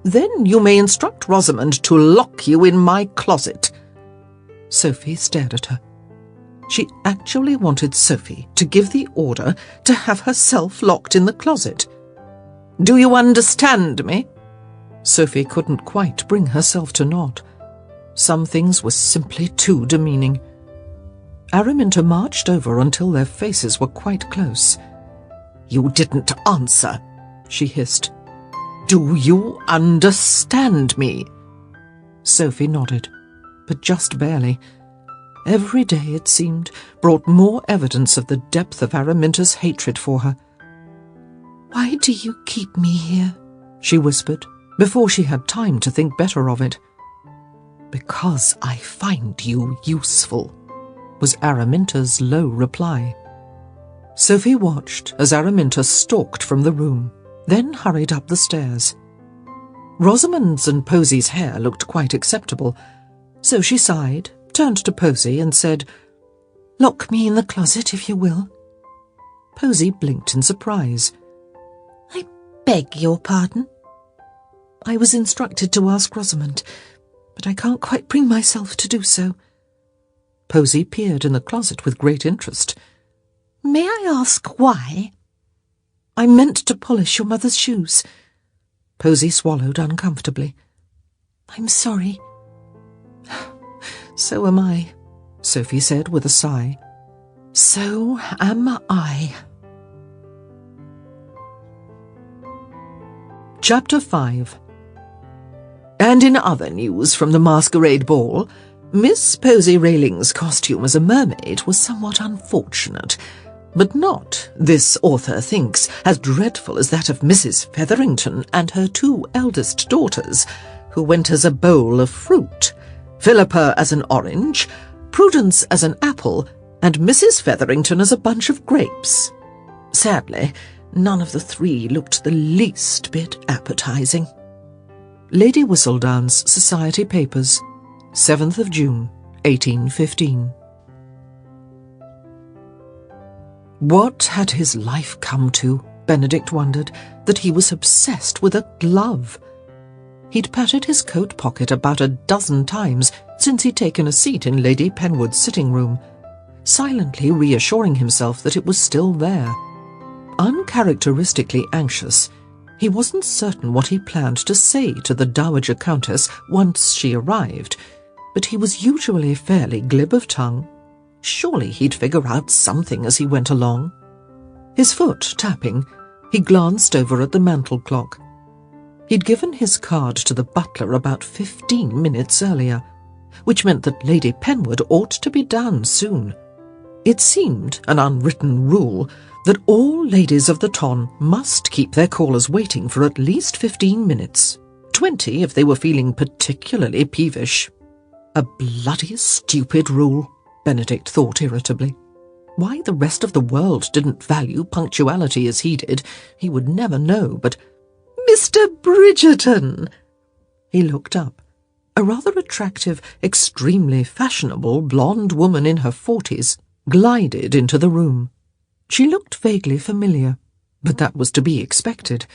"Then you may instruct Rosamond to lock you in my closet." Sophie stared at her. She actually wanted Sophie to give the order to have herself locked in the closet. "Do you understand me?" Sophie couldn't quite bring herself to nod. Some things were simply too demeaning. Araminta marched over until their faces were quite close. "You didn't answer," she hissed. "Do you understand me?" Sophie nodded, but just barely. Every day, it seemed, brought more evidence of the depth of Araminta's hatred for her. "Why do you keep me here?" she whispered, before she had time to think better of it. "Because I find you useful," was Araminta's low reply. Sophie watched as Araminta stalked from the room, then hurried up the stairs. Rosamond's and Posy's hair looked quite acceptable, so she sighed, turned to Posy and said, "Lock me in the closet, if you will." Posy blinked in surprise. "I beg your pardon?" "I was instructed to ask Rosamond, but I can't quite bring myself to do so." Posy peered in the closet with great interest. "May I ask why?" "I meant to polish your mother's shoes." Posy swallowed uncomfortably. "I'm sorry." "So am I," Sophie said with a sigh. "So am I." Chapter 5. And in other news from the masquerade ball, Miss Posy Rayling's costume as a mermaid was somewhat unfortunate, but not, this author thinks, as dreadful as that of Mrs. Featherington and her 2 eldest daughters, who went as a bowl of fruit, Philippa as an orange, Prudence as an apple, and Mrs. Featherington as a bunch of grapes. Sadly, none of the 3 looked the least bit appetizing. Lady Whistledown's Society Papers, 7th of June, 1815. What had his life come to, Benedict wondered, that he was obsessed with a glove? He'd patted his coat pocket about a dozen times since he'd taken a seat in Lady Penwood's sitting room, silently reassuring himself that it was still there. Uncharacteristically anxious, he wasn't certain what he planned to say to the Dowager Countess once she arrived, but he was usually fairly glib of tongue. Surely he'd figure out something as he went along. His foot tapping, he glanced over at the mantel clock. He'd given his card to the butler about 15 minutes earlier, which meant that Lady Penwood ought to be down soon. It seemed an unwritten rule that all ladies of the ton must keep their callers waiting for at least 15 minutes, 20 if they were feeling particularly peevish. A bloody stupid rule, Benedict thought irritably. Why the rest of the world didn't value punctuality as he did, he would never know, but Mr. Bridgerton! He looked up. A rather attractive, extremely fashionable blonde woman in her 40s glided into the room. She looked vaguely familiar, but that was to be expected.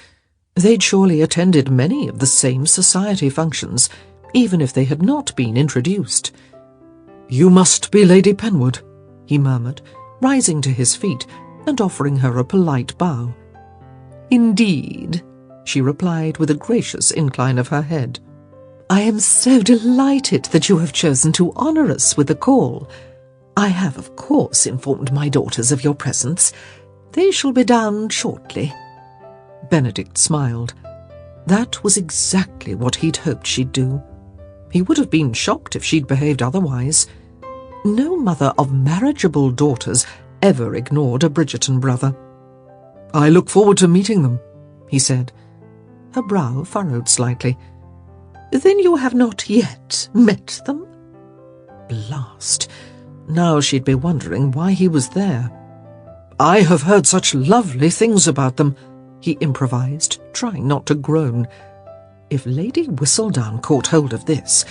They'd surely attended many of the same society functions, even if they had not been introduced. "You must be Lady Penwood," he murmured, rising to his feet and offering her a polite bow. "Indeed," she replied with a gracious incline of her head. "I am so delighted that you have chosen to honour us with a call. I have, of course, informed my daughters of your presence. They shall be down shortly." Benedict smiled. That was exactly what he'd hoped she'd do. He would have been shocked if she'd behaved otherwise. No mother of marriageable daughters ever ignored a Bridgerton brother. "I look forward to meeting them," he said. Her brow furrowed slightly. "Then you have not yet met them?" Blast! Now she'd be wondering why he was there. "I have heard such lovely things about them," he improvised, trying not to groan. If Lady Whistledown caught hold of this,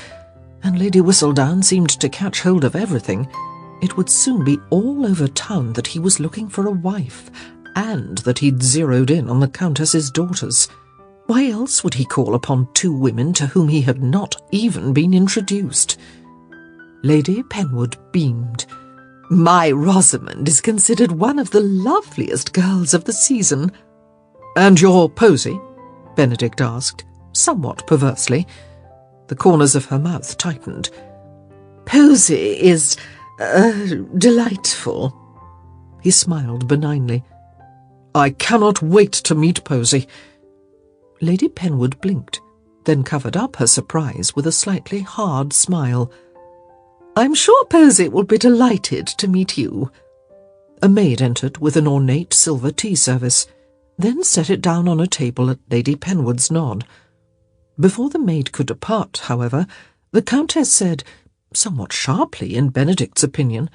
and Lady Whistledown seemed to catch hold of everything, it would soon be all over town that he was looking for a wife, and that he'd zeroed in on the Countess's daughters. Why else would he call upon two women to whom he had not even been introduced? Lady Penwood beamed. "My Rosamond is considered one of the loveliest girls of the season." "And your Posy?" Benedict asked, somewhat perversely. The corners of her mouth tightened. "Posy is, delightful." He smiled benignly. "I cannot wait to meet Posy." Lady Penwood blinked, then covered up her surprise with a slightly hard smile. "I'm sure Posy will be delighted to meet you." A maid entered with an ornate silver tea service, then set it down on a table at Lady Penwood's nod. Before the maid could depart, however, the Countess said, somewhat sharply in Benedict's opinion,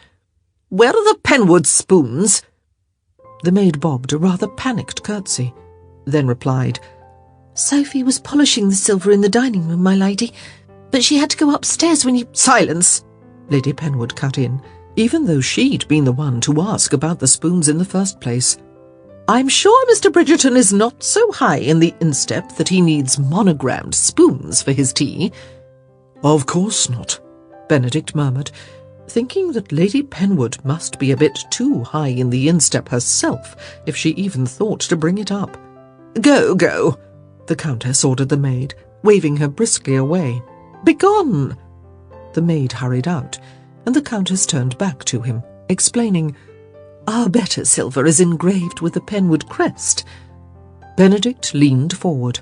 "Where are the Penwood spoons?" The maid bobbed a rather panicked curtsy, then replied, "Sophie was polishing the silver in the dining room, my lady, but she had to go upstairs when you—" "Silence!" Lady Penwood cut in, even though she'd been the one to ask about the spoons in the first place. "I'm sure Mr. Bridgerton is not so high in the instep that he needs monogrammed spoons for his tea." "Of course not," Benedict murmured, thinking that Lady Penwood must be a bit too high in the instep herself if she even thought to bring it up. "Go, go," the Countess ordered the maid, waving her briskly away. "Begone!" The maid hurried out, and the Countess turned back to him, explaining, "Our better silver is engraved with the Penwood crest." Benedict leaned forward.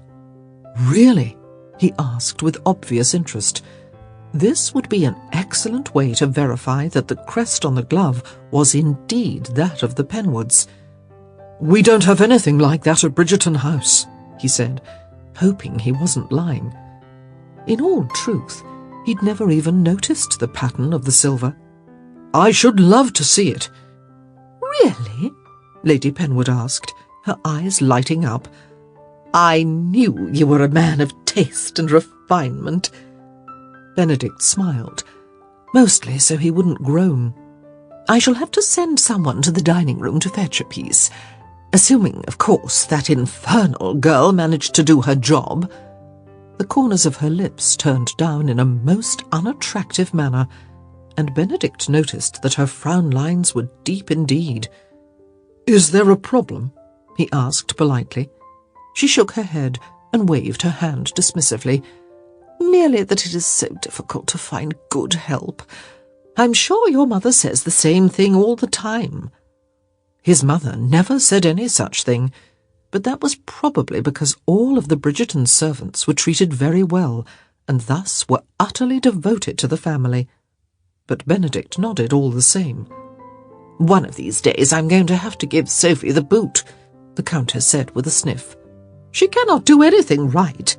"Really?" he asked with obvious interest. This would be an excellent way to verify that the crest on the glove was indeed that of the Penwoods. "We don't have anything like that at Bridgerton House," he said, hoping he wasn't lying. In all truth, he'd never even noticed the pattern of the silver. "I should love to see it." "Really?" Lady Penwood asked, her eyes lighting up. "I knew you were a man of taste and refinement." Benedict smiled, mostly so he wouldn't groan. "I shall have to send someone to the dining room to fetch a piece. Assuming, of course, that infernal girl managed to do her job." The corners of her lips turned down in a most unattractive manner, and Benedict noticed that her frown lines were deep indeed. "Is there a problem?" he asked politely. She shook her head and waved her hand dismissively. "Merely that it is so difficult to find good help. I'm sure your mother says the same thing all the time." His mother never said any such thing, but that was probably because all of the Bridgerton servants were treated very well, and thus were utterly devoted to the family. But Benedict nodded all the same. "One of these days I'm going to have to give Sophie the boot," the Countess said with a sniff. "She cannot do anything right."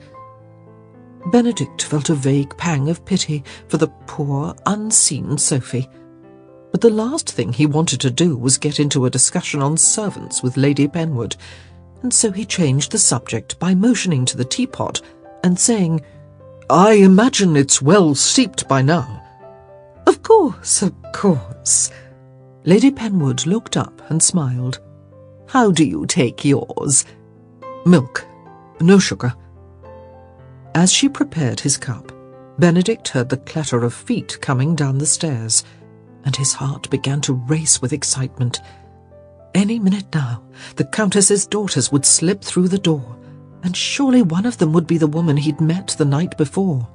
Benedict felt a vague pang of pity for the poor, unseen Sophie. But the last thing he wanted to do was get into a discussion on servants with Lady Penwood, and so he changed the subject by motioning to the teapot and saying, "I imagine it's well steeped by now." Of course, of course." Lady Penwood looked up and smiled. "How do you take yours?" "Milk, no sugar." As she prepared his cup, Benedict heard the clatter of feet coming down the stairs, and his heart began to race with excitement. Any minute now, the Countess's daughters would slip through the door, and surely one of them would be the woman he'd met the night before.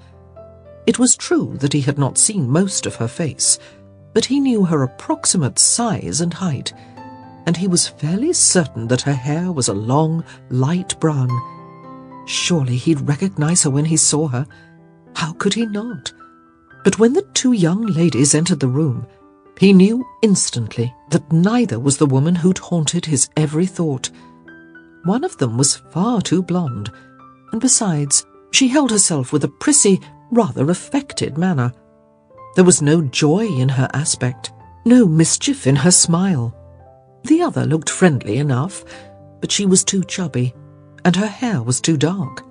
It was true that he had not seen most of her face, but he knew her approximate size and height, and he was fairly certain that her hair was a long, light brown. Surely he'd recognize her when he saw her. How could he not? But when the two young ladies entered the room, he knew instantly that neither was the woman who'd haunted his every thought. One of them was far too blonde, and besides, she held herself with a prissy, rather affected manner. There was no joy in her aspect, no mischief in her smile. The other looked friendly enough, but she was too chubby, and her hair was too dark.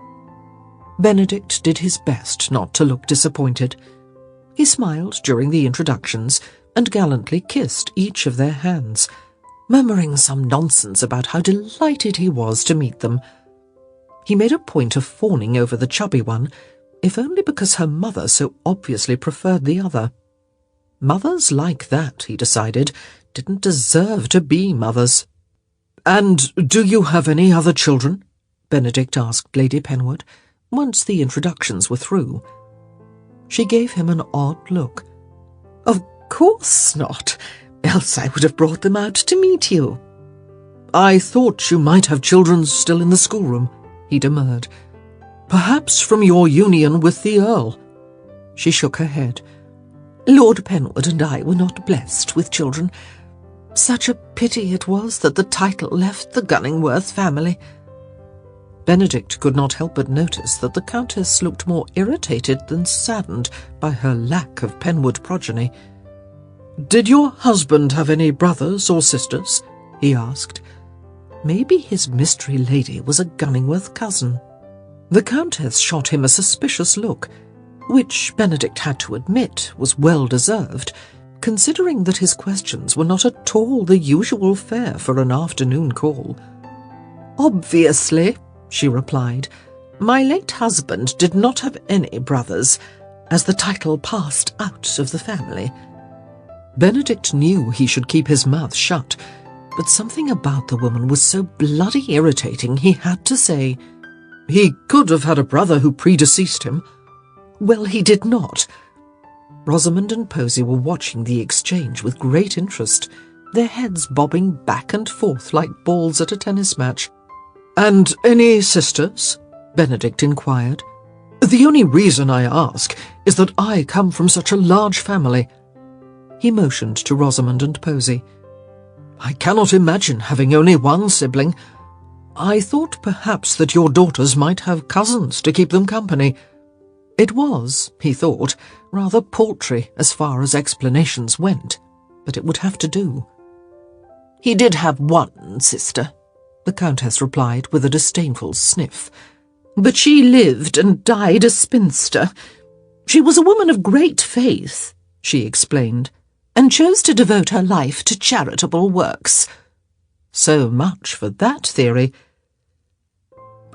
Benedict did his best not to look disappointed. He smiled during the introductions and gallantly kissed each of their hands, murmuring some nonsense about how delighted he was to meet them. He made a point of fawning over the chubby one, if only because her mother so obviously preferred the other. Mothers like that, he decided, didn't deserve to be mothers. "And do you have any other children?" Benedict asked Lady Penwood, once the introductions were through. She gave him an odd look. "Of course not, else I would have brought them out to meet you." "I thought you might have children still in the schoolroom," he demurred. "Perhaps from your union with the Earl." She shook her head. "Lord Penwood and I were not blessed with children. Such a pity it was that the title left the Gunningworth family." Benedict could not help but notice that the Countess looked more irritated than saddened by her lack of Penwood progeny. "Did your husband have any brothers or sisters?" he asked. Maybe his mystery lady was a Gunningworth cousin. The Countess shot him a suspicious look, which Benedict had to admit was well deserved, considering that his questions were not at all the usual fare for an afternoon call. "Obviously," she replied, "my late husband did not have any brothers, as the title passed out of the family." Benedict knew he should keep his mouth shut, but something about the woman was so bloody irritating he had to say, "He could have had a brother who predeceased him." "Well, he did not." Rosamond and Posy were watching the exchange with great interest, their heads bobbing back and forth like balls at a tennis match. "And any sisters?" Benedict inquired. "The only reason I ask is that I come from such a large family." He motioned to Rosamond and Posy. "I cannot imagine having only one sibling. I thought perhaps that your daughters might have cousins to keep them company." It was, he thought, rather paltry as far as explanations went, but it would have to do. "He did have one sister," the Countess replied with a disdainful sniff. "But she lived and died a spinster. She was a woman of great faith," she explained, "and chose to devote her life to charitable works." So much for that theory.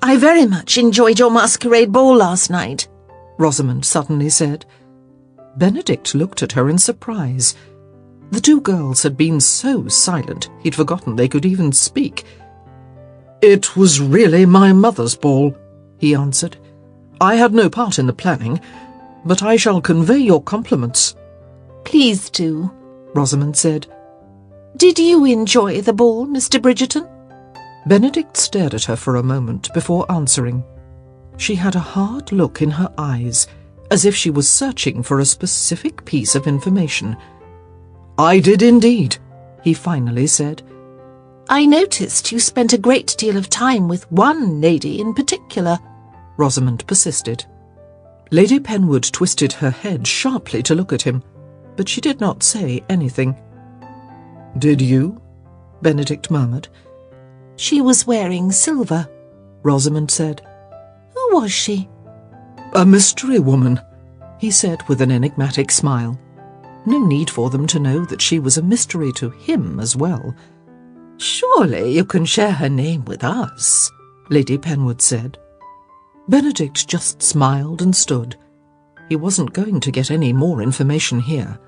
"I very much enjoyed your masquerade ball last night," Rosamond suddenly said. Benedict looked at her in surprise. The two girls had been so silent he'd forgotten they could even speak. "It was really my mother's ball," he answered. "I had no part in the planning, but I shall convey your compliments." "Please do," Rosamond said. "Did you enjoy the ball, Mr. Bridgerton?" Benedict stared at her for a moment before answering. She had a hard look in her eyes, as if she was searching for a specific piece of information. "I did indeed," he finally said. "I noticed you spent a great deal of time with one lady in particular," Rosamond persisted. Lady Penwood twisted her head sharply to look at him, but she did not say anything. "Did you?" Benedict murmured. She was wearing silver, Rosamond said. Who was she? A mystery woman, he said with an enigmatic smile. No need for them to know that she was a mystery to him as well. Surely you can share her name with us, Lady Penwood said. Benedict just smiled and stood. He wasn't going to get any more information here.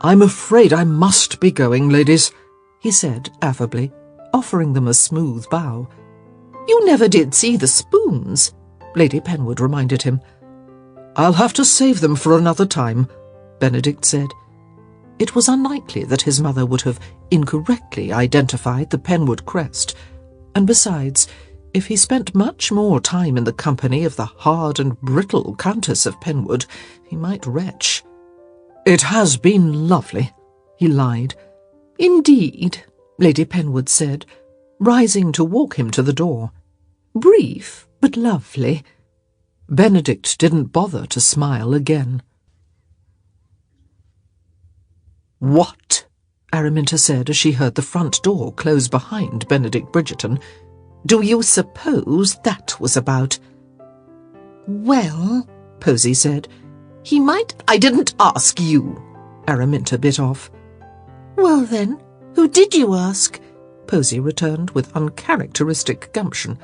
I'm afraid I must be going, ladies, he said affably, offering them a smooth bow. You never did see the spoons, Lady Penwood reminded him. I'll have to save them for another time, Benedict said. It was unlikely that his mother would have incorrectly identified the Penwood crest, and besides, if he spent much more time in the company of the hard and brittle Countess of Penwood, he might retch. It has been lovely, he lied. Indeed, Lady Penwood said, rising to walk him to the door. Brief, but lovely. Benedict didn't bother to smile again. What? Araminta said as she heard the front door close behind Benedict Bridgerton. Do you suppose that was about? Well, Posy said. He might. I didn't ask you, Araminta bit off. Well then, who did you ask? Posy returned with uncharacteristic gumption.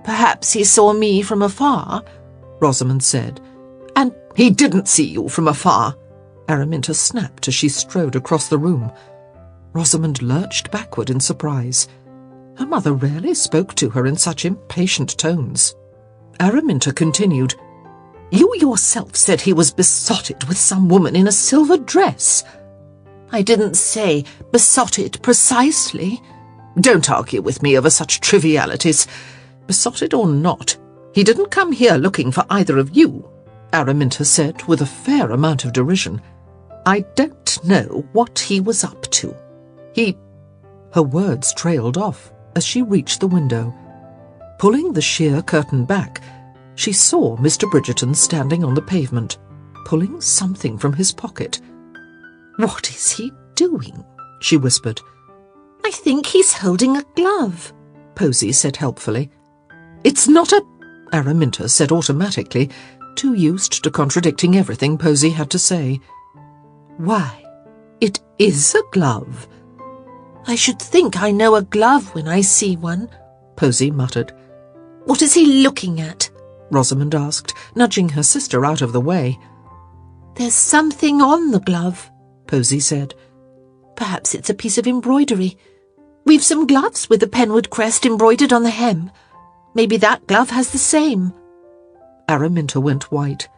Perhaps he saw me from afar, Rosamond said. And he didn't see you from afar, Araminta snapped as she strode across the room. Rosamond lurched backward in surprise. Her mother rarely spoke to her in such impatient tones. Araminta continued. You yourself said he was besotted with some woman in a silver dress. I didn't say besotted precisely. Don't argue with me over such trivialities. Besotted or not, he didn't come here looking for either of you, Araminta said with a fair amount of derision. I don't know what he was up to. Her words trailed off as she reached the window. Pulling the sheer curtain back, she saw Mr. Bridgerton standing on the pavement, pulling something from his pocket. What is he doing? She whispered. I think he's holding a glove, Posy said helpfully. It's not a... Araminta said automatically, too used to contradicting everything Posy had to say. Why, it is a glove. I should think I know a glove when I see one, Posy muttered. What is he looking at? Rosamond asked, nudging her sister out of the way. There's something on the glove, Posy said. Perhaps it's a piece of embroidery. We've some gloves with the Penwood crest embroidered on the hem. Maybe that glove has the same. Araminta went white.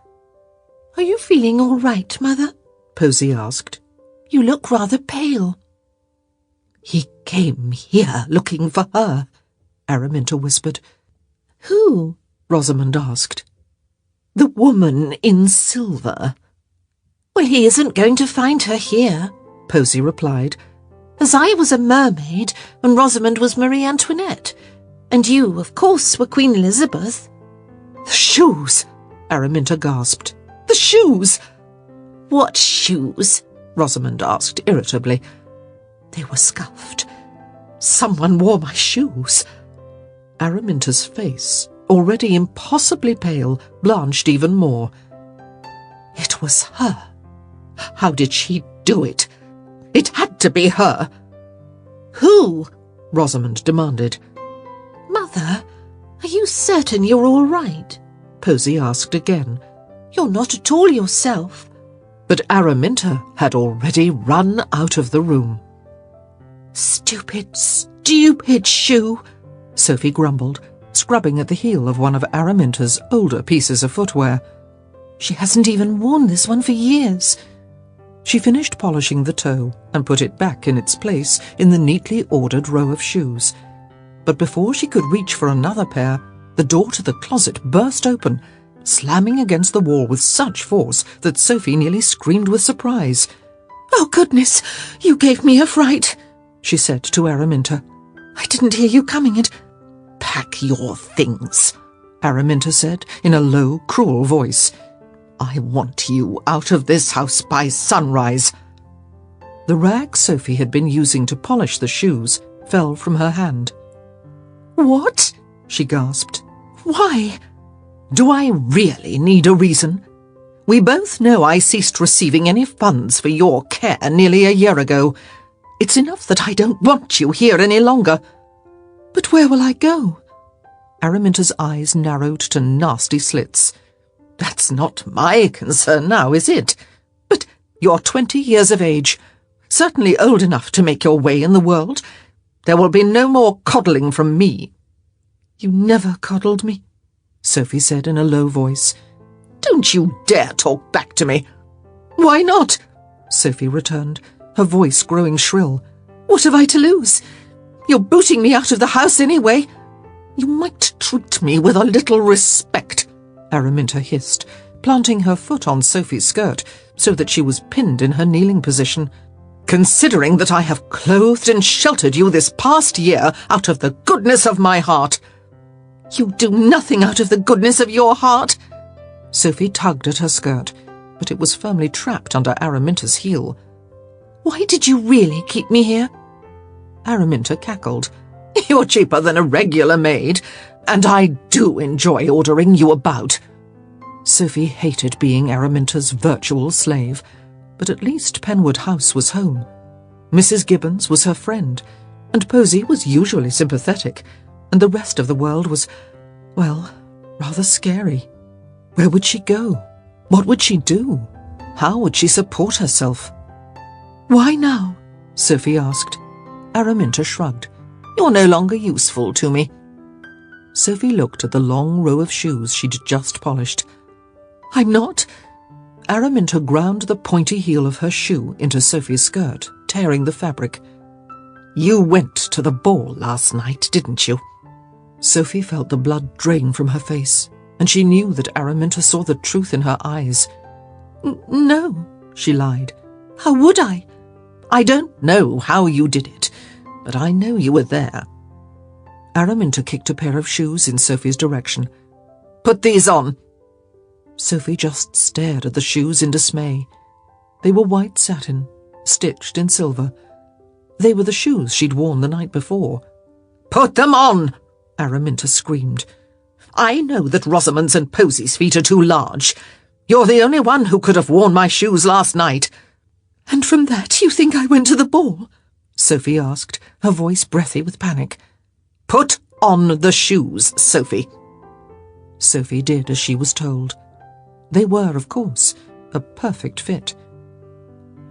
Are you feeling all right, Mother? Posy asked. You look rather pale. He came here looking for her, Araminta whispered. Who? Rosamond asked. The woman in silver. Well, he isn't going to find her here, Posy replied. As I was a mermaid and Rosamond was Marie Antoinette, and you, of course, were Queen Elizabeth. The shoes, Araminta gasped. The shoes! What shoes? Rosamond asked irritably. They were scuffed. Someone wore my shoes. Araminta's face, already impossibly pale, blanched even more. It was her. How did she do it? It had to be her. Who? Rosamond demanded. Mother, are you certain you're all right? Posy asked again. You're not at all yourself. But Araminta had already run out of the room. Stupid, stupid shoe, Sophie grumbled, scrubbing at the heel of one of Araminta's older pieces of footwear. She hasn't even worn this one for years. She finished polishing the toe and put it back in its place in the neatly ordered row of shoes. But before she could reach for another pair, the door to the closet burst open, slamming against the wall with such force that Sophie nearly screamed with surprise. Oh, goodness, you gave me a fright, she said to Araminta. I didn't hear you coming and... Pack your things, Araminta said in a low, cruel voice. I want you out of this house by sunrise. The rag Sophie had been using to polish the shoes fell from her hand. "What?" she gasped. "Why?" "Do I really need a reason? We both know I ceased receiving any funds for your care nearly a year ago. It's enough that I don't want you here any longer." "But where will I go?" Araminta's eyes narrowed to nasty slits. "That's not my concern now, is it? But you're 20 years of age, certainly old enough to make your way in the world. There will be no more coddling from me." "You never coddled me," Sophie said in a low voice. "Don't you dare talk back to me." "Why not?" Sophie returned, her voice growing shrill. "What have I to lose? You're booting me out of the house anyway." "You might treat me with a little respect," Araminta hissed, planting her foot on Sophie's skirt so that she was pinned in her kneeling position. "Considering that I have clothed and sheltered you this past year out of the goodness of my heart." "You do nothing out of the goodness of your heart." Sophie tugged at her skirt, but it was firmly trapped under Araminta's heel. "Why did you really keep me here?" Araminta cackled. "You're cheaper than a regular maid, and I do enjoy ordering you about." Sophie hated being Araminta's virtual slave, but at least Penwood House was home. Mrs. Gibbons was her friend, and Posy was usually sympathetic, and the rest of the world was, well, rather scary. Where would she go? What would she do? How would she support herself? "Why now?" Sophie asked. Araminta shrugged. "You're no longer useful to me." Sophie looked at the long row of shoes she'd just polished. "I'm not." Araminta ground the pointy heel of her shoe into Sophie's skirt, tearing the fabric. "You went to the ball last night, didn't you?" Sophie felt the blood drain from her face, and she knew that Araminta saw the truth in her eyes. No," she lied. "How would I?" "I don't know how you did it, but I know you were there." Araminta kicked a pair of shoes in Sophie's direction. "Put these on." Sophie just stared at the shoes in dismay. They were white satin, stitched in silver. They were the shoes she'd worn the night before. "Put them on!" Araminta screamed. "I know that Rosamond's and Posy's feet are too large. You're the only one who could have worn my shoes last night." "And from that you think I went to the ball?" Sophie asked, her voice breathy with panic. "Put on the shoes, Sophie." Sophie did as she was told. They were, of course, a perfect fit.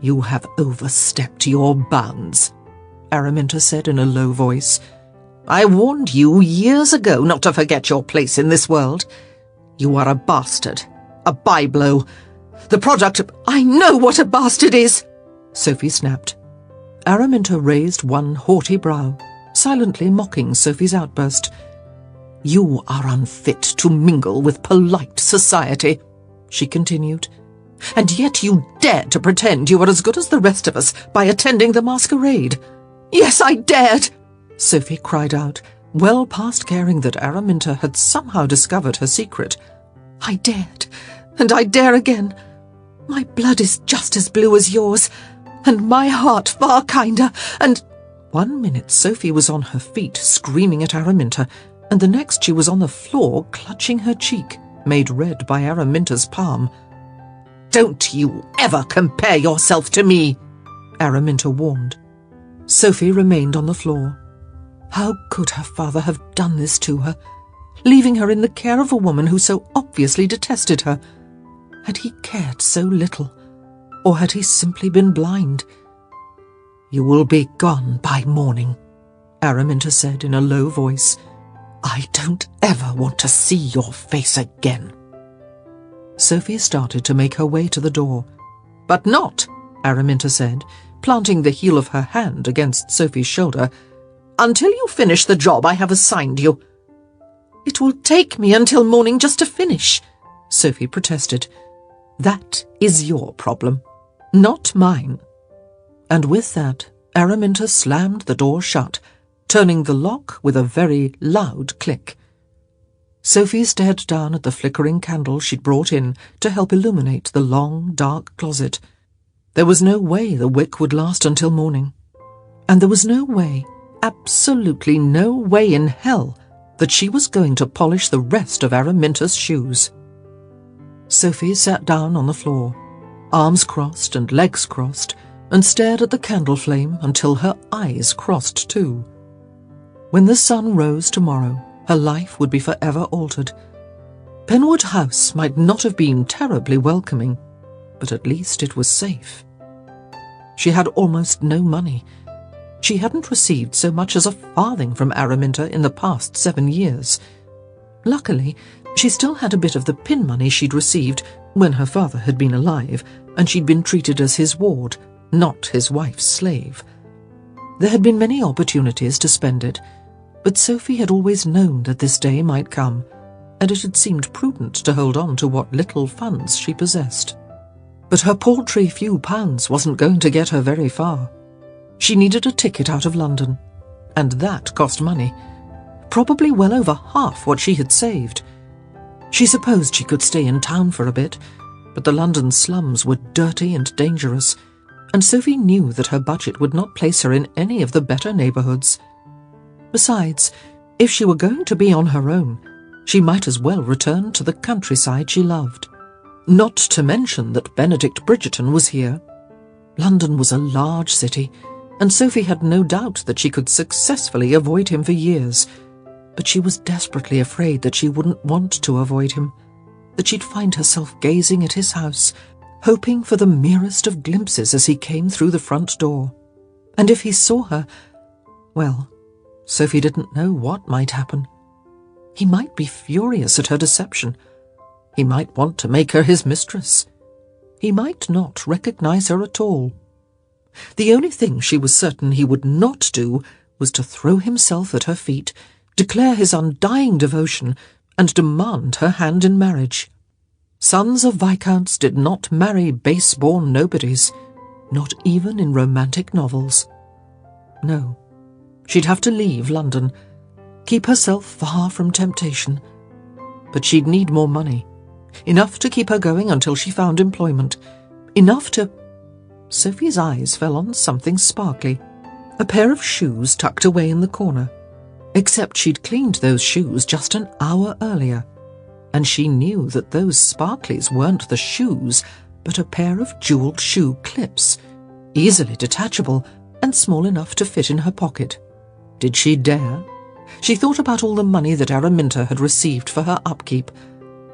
"You have overstepped your bounds," Araminta said in a low voice. "I warned you years ago not to forget your place in this world. You are a bastard, a byblow, the product of—" "I know what a bastard is," Sophie snapped. Araminta raised one haughty brow, silently mocking Sophie's outburst. "You are unfit to mingle with polite society," she continued. "And yet you dared to pretend you were as good as the rest of us by attending the masquerade." "Yes, I dared," Sophie cried out, well past caring that Araminta had somehow discovered her secret. "I dared, and I dare again. My blood is just as blue as yours, and my heart far kinder, and—" 1 minute Sophie was on her feet screaming at Araminta, and the next she was on the floor clutching her cheek, made red by Araminta's palm. "Don't you ever compare yourself to me," Araminta warned. Sophie remained on the floor. How could her father have done this to her, leaving her in the care of a woman who so obviously detested her? Had he cared so little, or had he simply been blind? "You will be gone by morning," Araminta said in a low voice. "I don't ever want to see your face again." Sophie started to make her way to the door. "But not," Araminta said, planting the heel of her hand against Sophie's shoulder, "until you finish the job I have assigned you." "It will take me until morning just to finish," Sophie protested. "That is your problem, not mine." And with that, Araminta slammed the door shut, turning the lock with a very loud click. Sophie stared down at the flickering candle she'd brought in to help illuminate the long, dark closet. There was no way the wick would last until morning, and there was no way absolutely no way in hell that she was going to polish the rest of Araminta's shoes. Sophie sat down on the floor, arms crossed and legs crossed, and stared at the candle flame until her eyes crossed too. When the sun rose tomorrow, her life would be forever altered. Penwood House might not have been terribly welcoming, but at least it was safe. She had almost no money. She hadn't received so much as a farthing from Araminta in the past 7 years. Luckily, she still had a bit of the pin money she'd received when her father had been alive, and she'd been treated as his ward, not his wife's slave. There had been many opportunities to spend it, but Sophie had always known that this day might come, and it had seemed prudent to hold on to what little funds she possessed. But her paltry few pounds wasn't going to get her very far. She needed a ticket out of London, and that cost money, probably well over half what she had saved. She supposed she could stay in town for a bit, but the London slums were dirty and dangerous, and Sophie knew that her budget would not place her in any of the better neighbourhoods. Besides, if she were going to be on her own, she might as well return to the countryside she loved. Not to mention that Benedict Bridgerton was here. London was a large city, and Sophie had no doubt that she could successfully avoid him for years, but she was desperately afraid that she wouldn't want to avoid him, that she'd find herself gazing at his house, hoping for the merest of glimpses as he came through the front door. And if he saw her, well, Sophie didn't know what might happen. He might be furious at her deception. He might want to make her his mistress. He might not recognize her at all. The only thing she was certain he would not do was to throw himself at her feet, declare his undying devotion, and demand her hand in marriage. Sons of viscounts did not marry base-born nobodies, not even in romantic novels. No, she'd have to leave London, keep herself far from temptation. But she'd need more money, enough to keep her going until she found employment, enough to... Sophie's eyes fell on something sparkly, a pair of shoes tucked away in the corner, except she'd cleaned those shoes just an hour earlier, and she knew that those sparklies weren't the shoes, but a pair of jewelled shoe clips, easily detachable and small enough to fit in her pocket. Did she dare? She thought about all the money that Araminta had received for her upkeep,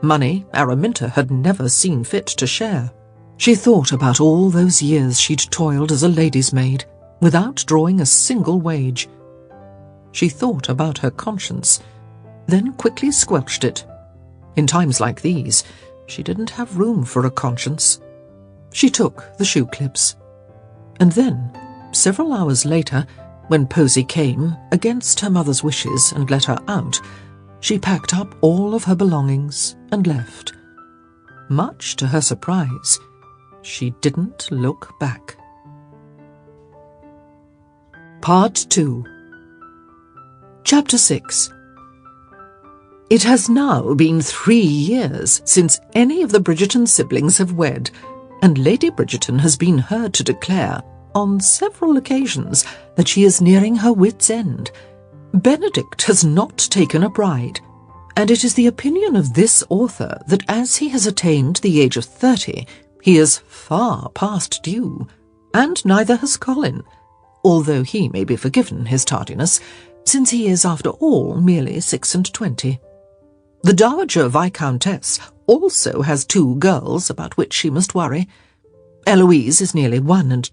money Araminta had never seen fit to share. She thought about all those years she'd toiled as a lady's maid, without drawing a single wage. She thought about her conscience, then quickly squelched it. In times like these, she didn't have room for a conscience. She took the shoe clips. And then, several hours later, when Posy came, against her mother's wishes, and let her out, she packed up all of her belongings and left. Much to her surprise, she didn't look back. Part 2. Chapter 6. It has now been 3 years since any of the Bridgerton siblings have wed, and Lady Bridgerton has been heard to declare, on several occasions, that she is nearing her wit's end. Benedict has not taken a bride, and it is the opinion of this author that as he has attained the age of 30, he is far past due, and neither has Colin, although he may be forgiven his tardiness, since he is, after all, merely 26. The Dowager Viscountess also has 2 girls about which she must worry. Eloise is nearly 21,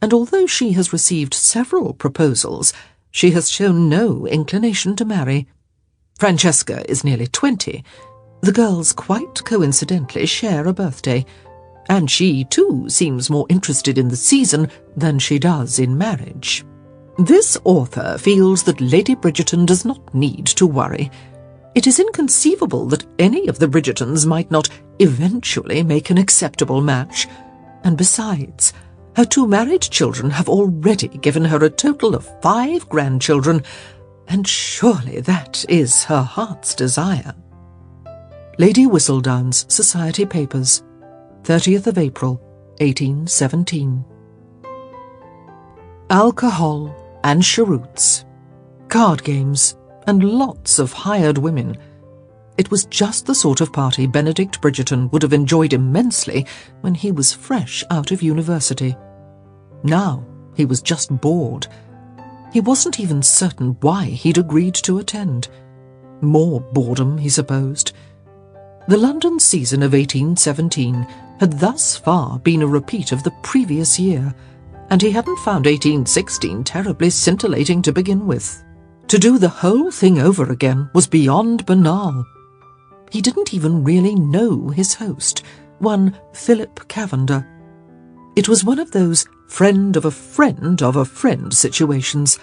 and although she has received several proposals, she has shown no inclination to marry. Francesca is nearly 20. The girls quite coincidentally share a birthday, and she, too, seems more interested in the season than she does in marriage. This author feels that Lady Bridgerton does not need to worry. It is inconceivable that any of the Bridgertons might not eventually make an acceptable match, and besides, her 2 married children have already given her a total of 5 grandchildren, and surely that is her heart's desire. Lady Whistledown's Society Papers, 30th of April, 1817. Alcohol and cheroots, card games, and lots of hired women. It was just the sort of party Benedict Bridgerton would have enjoyed immensely when he was fresh out of university. Now he was just bored. He wasn't even certain why he'd agreed to attend. More boredom, he supposed. The London season of 1817 had thus far been a repeat of the previous year, and he hadn't found 1816 terribly scintillating to begin with. To do the whole thing over again was beyond banal. He didn't even really know his host, one Philip Cavender. It was one of those friend of a friend of a friend situations,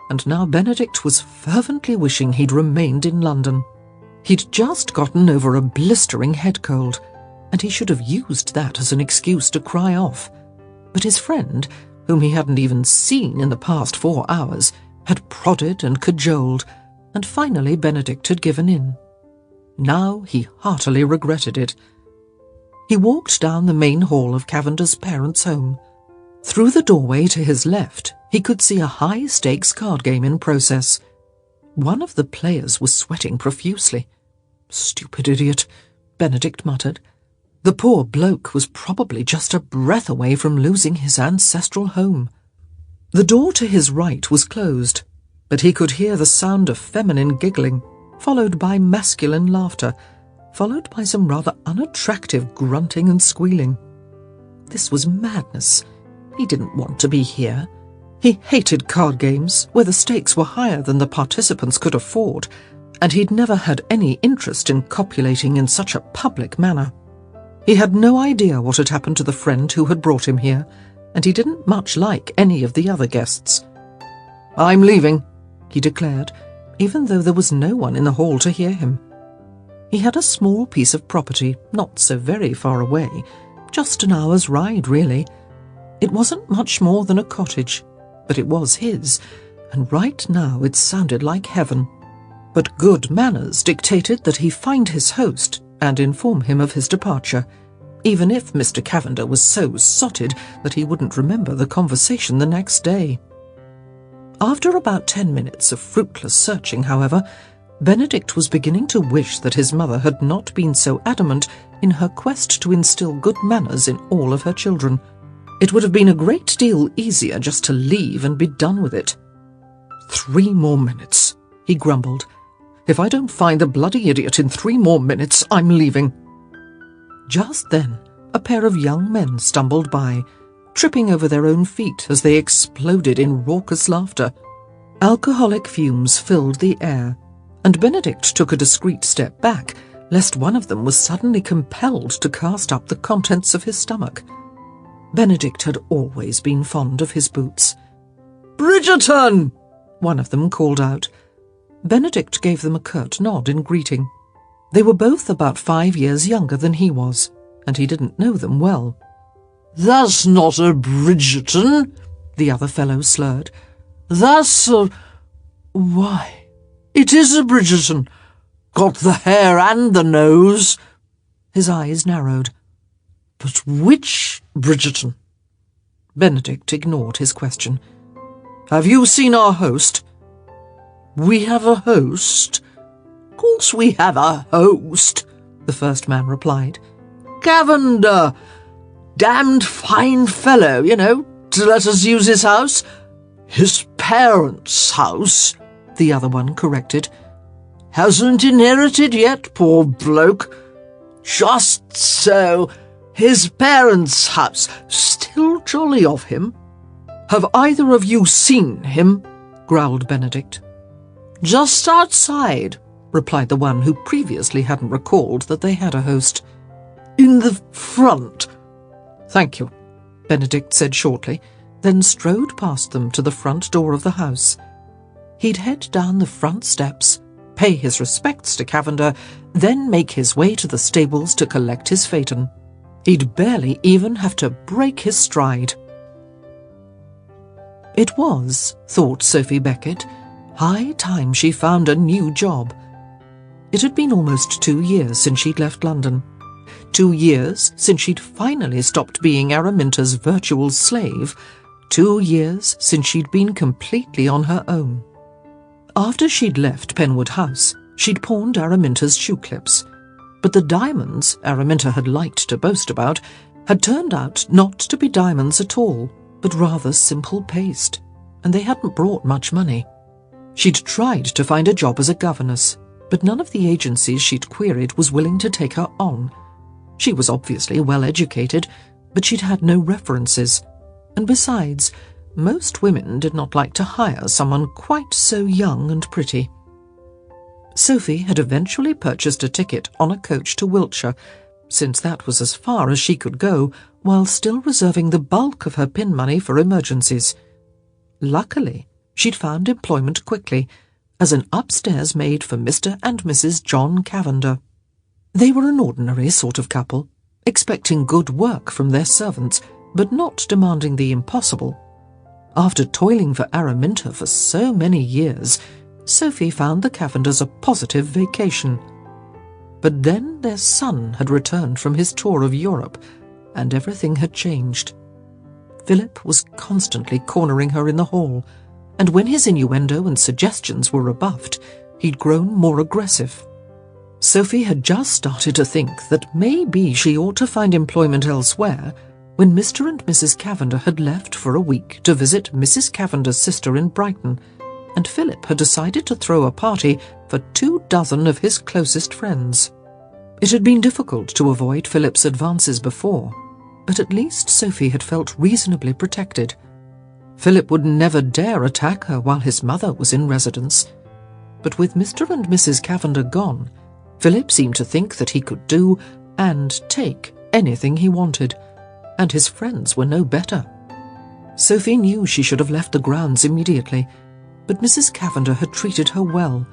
and now Benedict was fervently wishing he'd remained in London. He'd just gotten over a blistering head cold, and he should have used that as an excuse to cry off. But his friend, whom he hadn't even seen in the past 4 hours, had prodded and cajoled, and finally Benedict had given in. Now he heartily regretted it. He walked down the main hall of Cavender's parents' home. Through the doorway to his left, he could see a high-stakes card game in process. One of the players was sweating profusely. "Stupid idiot," Benedict muttered. The poor bloke was probably just a breath away from losing his ancestral home. The door to his right was closed, but he could hear the sound of feminine giggling, followed by masculine laughter, followed by some rather unattractive grunting and squealing. This was madness. He didn't want to be here. He hated card games, where the stakes were higher than the participants could afford, and he'd never had any interest in copulating in such a public manner. He had no idea what had happened to the friend who had brought him here, and he didn't much like any of the other guests. "I'm leaving," he declared, even though there was no one in the hall to hear him. He had a small piece of property not so very far away, just an hour's ride, really. It wasn't much more than a cottage, but it was his, and right now it sounded like heaven. But good manners dictated that he find his host and inform him of his departure, even if Mr. Cavender was so sotted that he wouldn't remember the conversation the next day. After about 10 minutes of fruitless searching, however, Benedict was beginning to wish that his mother had not been so adamant in her quest to instill good manners in all of her children. It would have been a great deal easier just to leave and be done with it. 3 more minutes, he grumbled. "If I don't find the bloody idiot in 3 more minutes, I'm leaving." Just then, a pair of young men stumbled by, tripping over their own feet as they exploded in raucous laughter. Alcoholic fumes filled the air, and Benedict took a discreet step back, lest one of them was suddenly compelled to cast up the contents of his stomach. Benedict had always been fond of his boots. "Bridgerton!" one of them called out. Benedict gave them a curt nod in greeting. They were both about 5 years younger than he was, and he didn't know them well. "That's not a Bridgerton," the other fellow slurred. "That's a... Why, it is a Bridgerton. Got the hair and the nose." His eyes narrowed. "But which Bridgerton?" Benedict ignored his question. "Have you seen our host?" "We have a host? Of course we have a host," the first man replied. "Cavender. Damned fine fellow, to let us use his house. His parents' house," the other one corrected. "Hasn't inherited yet, poor bloke." "Just so. His parents' house. Still jolly of him." "Have either of you seen him?" growled Benedict. "Just outside," replied the one who previously hadn't recalled that they had a host. "In the front." "Thank you," Benedict said shortly, then strode past them to the front door of the house. He'd head down the front steps, pay his respects to Cavender, then make his way to the stables to collect his phaeton. He'd barely even have to break his stride. It was, thought Sophie Beckett, high time she found a new job. It had been almost 2 years since she'd left London. 2 years since she'd finally stopped being Araminta's virtual slave. 2 years since she'd been completely on her own. After she'd left Penwood House, she'd pawned Araminta's shoe clips, but the diamonds Araminta had liked to boast about had turned out not to be diamonds at all, but rather simple paste, and they hadn't brought much money. She'd tried to find a job as a governess, but none of the agencies she'd queried was willing to take her on. She was obviously well educated, but she'd had no references, and besides, most women did not like to hire someone quite so young and pretty. Sophie had eventually purchased a ticket on a coach to Wiltshire, since that was as far as she could go, while still reserving the bulk of her pin money for emergencies. Luckily, she'd found employment quickly, as an upstairs maid for Mr. and Mrs. John Cavender. They were an ordinary sort of couple, expecting good work from their servants, but not demanding the impossible. After toiling for Araminta for so many years, Sophie found the Cavenders a positive vacation. But then their son had returned from his tour of Europe, and everything had changed. Philip was constantly cornering her in the hall, and when his innuendo and suggestions were rebuffed, he'd grown more aggressive. Sophie had just started to think that maybe she ought to find employment elsewhere when Mr. and Mrs. Cavender had left for a week to visit Mrs. Cavender's sister in Brighton, and Philip had decided to throw a party for 24 of his closest friends. It had been difficult to avoid Philip's advances before, but at least Sophie had felt reasonably protected. Philip would never dare attack her while his mother was in residence. But with Mr. and Mrs. Cavender gone, Philip seemed to think that he could do and take anything he wanted, and his friends were no better. Sophie knew she should have left the grounds immediately, but Mrs. Cavender had treated her well,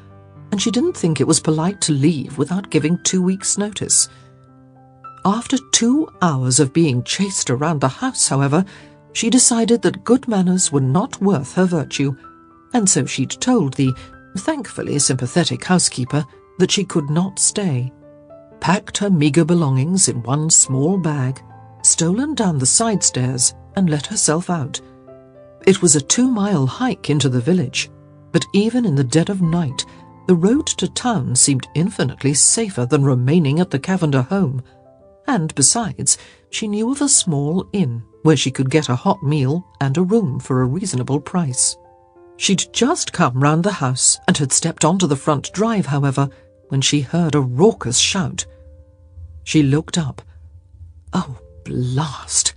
and she didn't think it was polite to leave without giving 2 weeks' notice. After 2 hours of being chased around the house, however, she decided that good manners were not worth her virtue, and so she'd told the thankfully sympathetic housekeeper that she could not stay, packed her meagre belongings in one small bag, stolen down the side stairs, and let herself out. It was a 2-mile hike into the village, but even in the dead of night, the road to town seemed infinitely safer than remaining at the Cavender home, and besides, she knew of a small inn where she could get a hot meal and a room for a reasonable price. She'd just come round the house and had stepped onto the front drive, however, when she heard a raucous shout. She looked up. Oh, blast!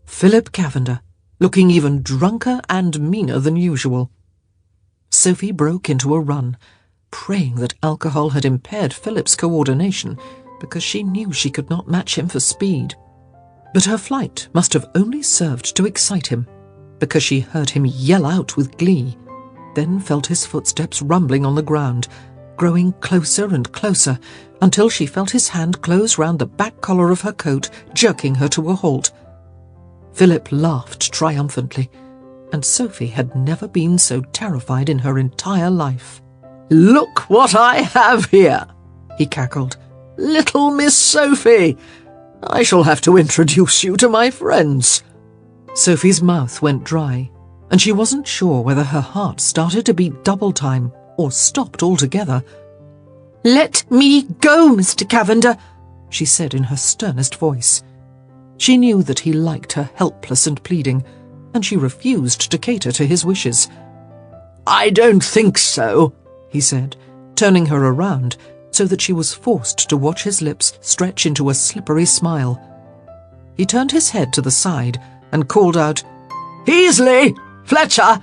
Philip Cavender, looking even drunker and meaner than usual. Sophie broke into a run, praying that alcohol had impaired Philip's coordination, because she knew she could not match him for speed. But her flight must have only served to excite him, because she heard him yell out with glee, then felt his footsteps rumbling on the ground, growing closer and closer, until she felt his hand close round the back collar of her coat, jerking her to a halt. Philip laughed triumphantly, and Sophie had never been so terrified in her entire life. "Look what I have here," he cackled. "Little Miss Sophie! I shall have to introduce you to my friends." Sophie's mouth went dry, and she wasn't sure whether her heart started to beat double time or stopped altogether. "Let me go, Mr. Cavender," she said in her sternest voice. She knew that he liked her helpless and pleading, and she refused to cater to his wishes. "I don't think so," he said, turning her around so that she was forced to watch his lips stretch into a slippery smile. He turned his head to the side and called out, "Heasley! Fletcher!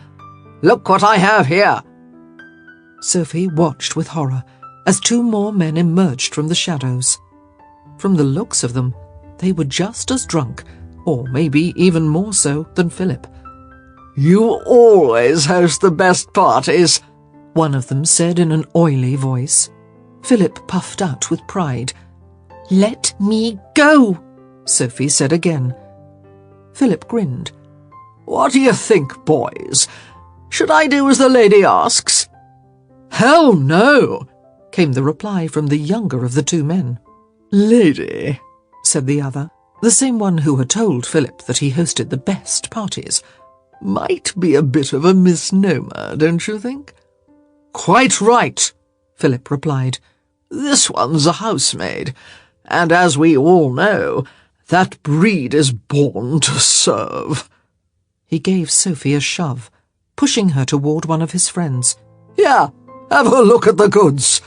Look what I have here!" Sophie watched with horror as 2 more men emerged from the shadows. From the looks of them, they were just as drunk, or maybe even more so, than Philip. "You always host the best parties," one of them said in an oily voice. Philip puffed out with pride. "Let me go," Sophie said again. Philip grinned. "What do you think, boys? Should I do as the lady asks?" "Hell no," came the reply from the younger of the 2 men. "Lady," said the other, the same one who had told Philip that he hosted the best parties. might be a bit of a misnomer, don't you think?" "Quite right," Philip replied. "This one's a housemaid, and as we all know, that breed is born to serve." He gave Sophie a shove, pushing her toward one of his friends. "Here, have a look at the goods."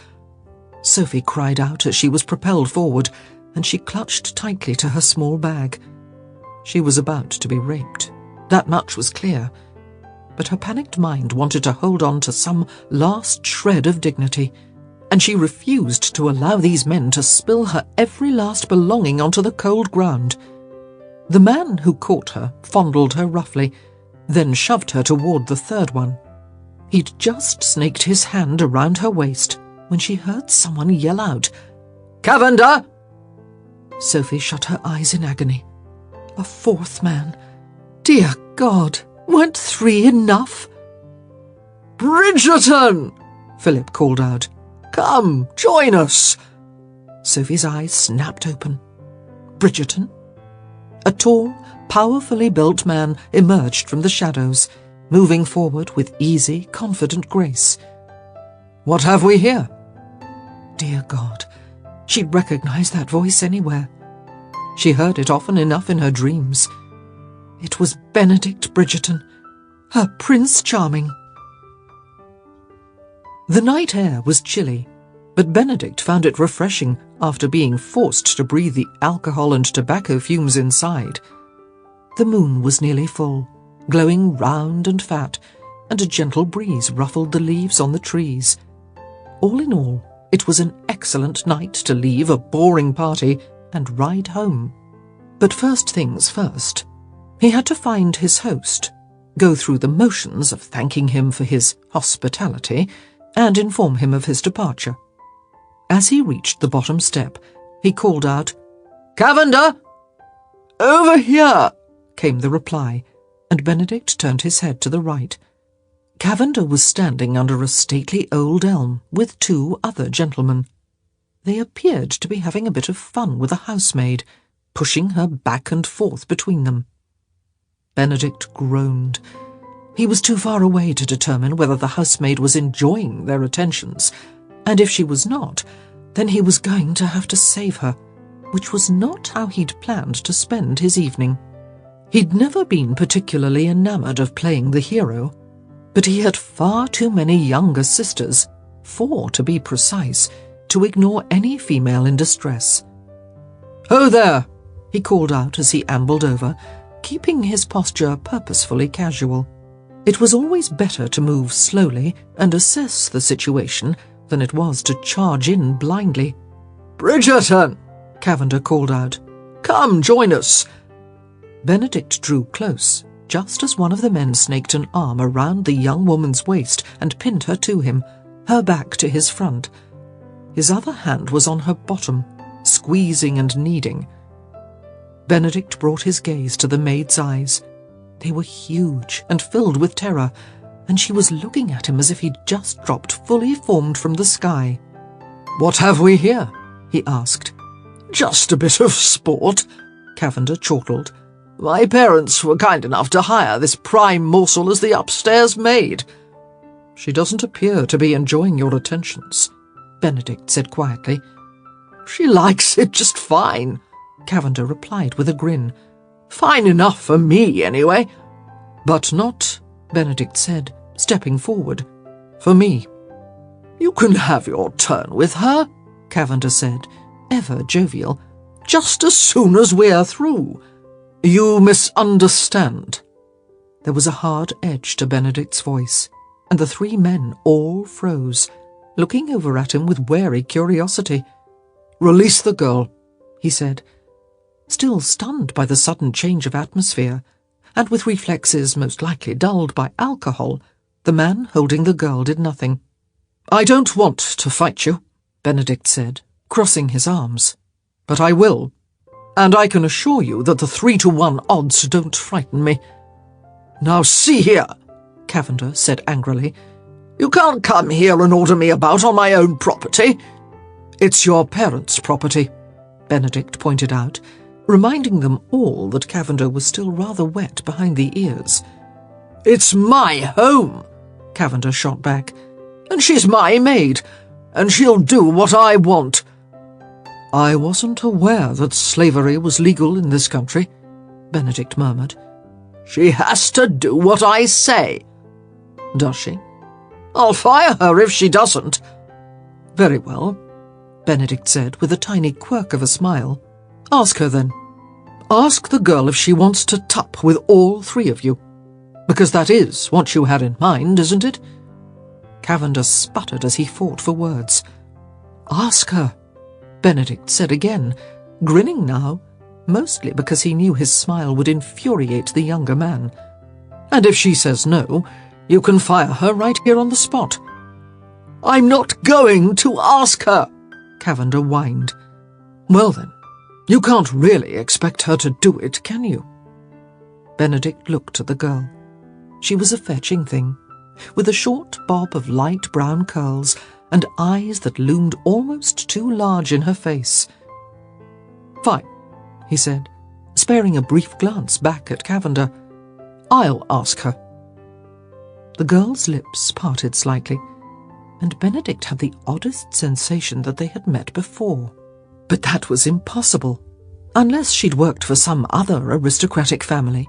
Sophie cried out as she was propelled forward, and she clutched tightly to her small bag. She was about to be raped. That much was clear. But her panicked mind wanted to hold on to some last shred of dignity, and she refused to allow these men to spill her every last belonging onto the cold ground. The man who caught her fondled her roughly, then shoved her toward the third one. He'd just snaked his hand around her waist when she heard someone yell out, "Cavender!" Sophie shut her eyes in agony. A fourth man. Dear God, weren't 3 enough? "Bridgerton!" Philip called out. "Come, join us!" Sophie's eyes snapped open. Bridgerton? A tall, powerfully built man emerged from the shadows, moving forward with easy, confident grace. "What have we here?" Dear God, she'd recognize that voice anywhere. She heard it often enough in her dreams. It was Benedict Bridgerton, her Prince Charming. The night air was chilly, but Benedict found it refreshing after being forced to breathe the alcohol and tobacco fumes inside. The moon was nearly full, glowing round and fat, and a gentle breeze ruffled the leaves on the trees. All in all, it was an excellent night to leave a boring party and ride home. But first things first. He had to find his host, go through the motions of thanking him for his hospitality, and inform him of his departure. As he reached the bottom step, he called out, "Cavender!" "Over here!" came the reply, and Benedict turned his head to the right. Cavender was standing under a stately old elm with 2 other gentlemen. They appeared to be having a bit of fun with a housemaid, pushing her back and forth between them. Benedict groaned. He was too far away to determine whether the housemaid was enjoying their attentions, and if she was not, then he was going to have to save her, which was not how he'd planned to spend his evening. He'd never been particularly enamoured of playing the hero, but he had far too many younger sisters, 4 to be precise, to ignore any female in distress. "Ho there!" he called out as he ambled over, keeping his posture purposefully casual. It was always better to move slowly and assess the situation than it was to charge in blindly. "Bridgerton!" Cavender called out. "Come, join us!" Benedict drew close, just as one of the men snaked an arm around the young woman's waist and pinned her to him, her back to his front. His other hand was on her bottom, squeezing and kneading. Benedict brought his gaze to the maid's eyes. They were huge and filled with terror, and she was looking at him as if he'd just dropped fully formed from the sky. "What have we here?" he asked. "Just a bit of sport," Cavender chortled. "My parents were kind enough to hire this prime morsel as the upstairs maid." "She doesn't appear to be enjoying your attentions," Benedict said quietly. "She likes it just fine," Cavender replied with a grin. "Fine enough for me, anyway." "But not," Benedict said, stepping forward, "for me." "You can have your turn with her," Cavender said, ever jovial, "just as soon as we're through. You misunderstand." There was a hard edge to Benedict's voice, and the 3 men all froze, looking over at him with wary curiosity. "Release the girl," he said, still stunned by the sudden change of atmosphere, and with reflexes most likely dulled by alcohol. The man holding the girl did nothing. "I don't want to fight you," Benedict said, crossing his arms. "But I will, and I can assure you that the 3-to-1 odds don't frighten me." "Now see here," Cavender said angrily. "You can't come here and order me about on my own property." "It's your parents' property," Benedict pointed out, reminding them all that Cavender was still rather wet behind the ears. It's my home, Cavender shot back. And she's my maid, and she'll do what I want. I wasn't aware that slavery was legal in this country, Benedict murmured. She has to do what I say. Does she? I'll fire her if she doesn't. Very well, Benedict said with a tiny quirk of a smile. Ask her then. Ask the girl if she wants to tup with all three of you. Because that is what you had in mind, isn't it? Cavender sputtered as he fought for words. Ask her, Benedict said again, grinning now, mostly because he knew his smile would infuriate the younger man. And if she says no, you can fire her right here on the spot. I'm not going to ask her, Cavender whined. Well then, you can't really expect her to do it, can you? Benedict looked at the girl. She was a fetching thing, with a short bob of light brown curls and eyes that loomed almost too large in her face. Fine, he said, sparing a brief glance back at Cavender. I'll ask her. The girl's lips parted slightly, and Benedict had the oddest sensation that they had met before. But that was impossible, unless she'd worked for some other aristocratic family,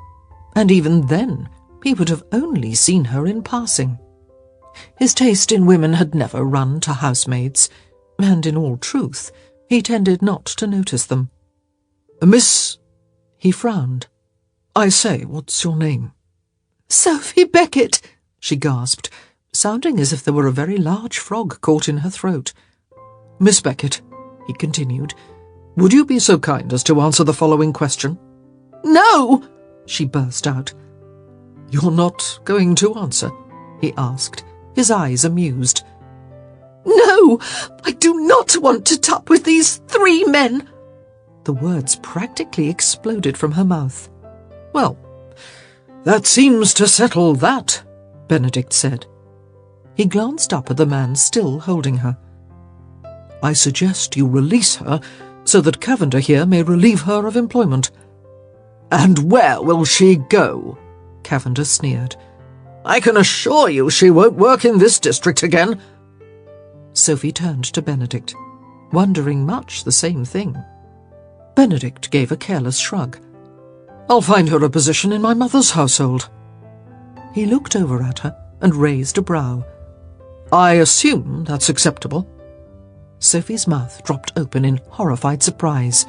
and even then he would have only seen her in passing. His taste in women had never run to housemaids, and in all truth, he tended not to notice them. Miss... He frowned. I say, what's your name? Sophie Beckett, she gasped, sounding as if there were a very large frog caught in her throat. Miss Beckett, he continued, would you be so kind as to answer the following question? No, she burst out. You're not going to answer? He asked, his eyes amused. No, I do not want to tup with these three men. The words practically exploded from her mouth. Well, that seems to settle that, Benedict said. He glanced up at the man still holding her. I suggest you release her so that Cavender here may relieve her of employment. And where will she go? Cavender sneered. I can assure you she won't work in this district again. Sophie turned to Benedict, wondering much the same thing. Benedict gave a careless shrug. I'll find her a position in my mother's household. He looked over at her and raised a brow. I assume that's acceptable. Sophie's mouth dropped open in horrified surprise.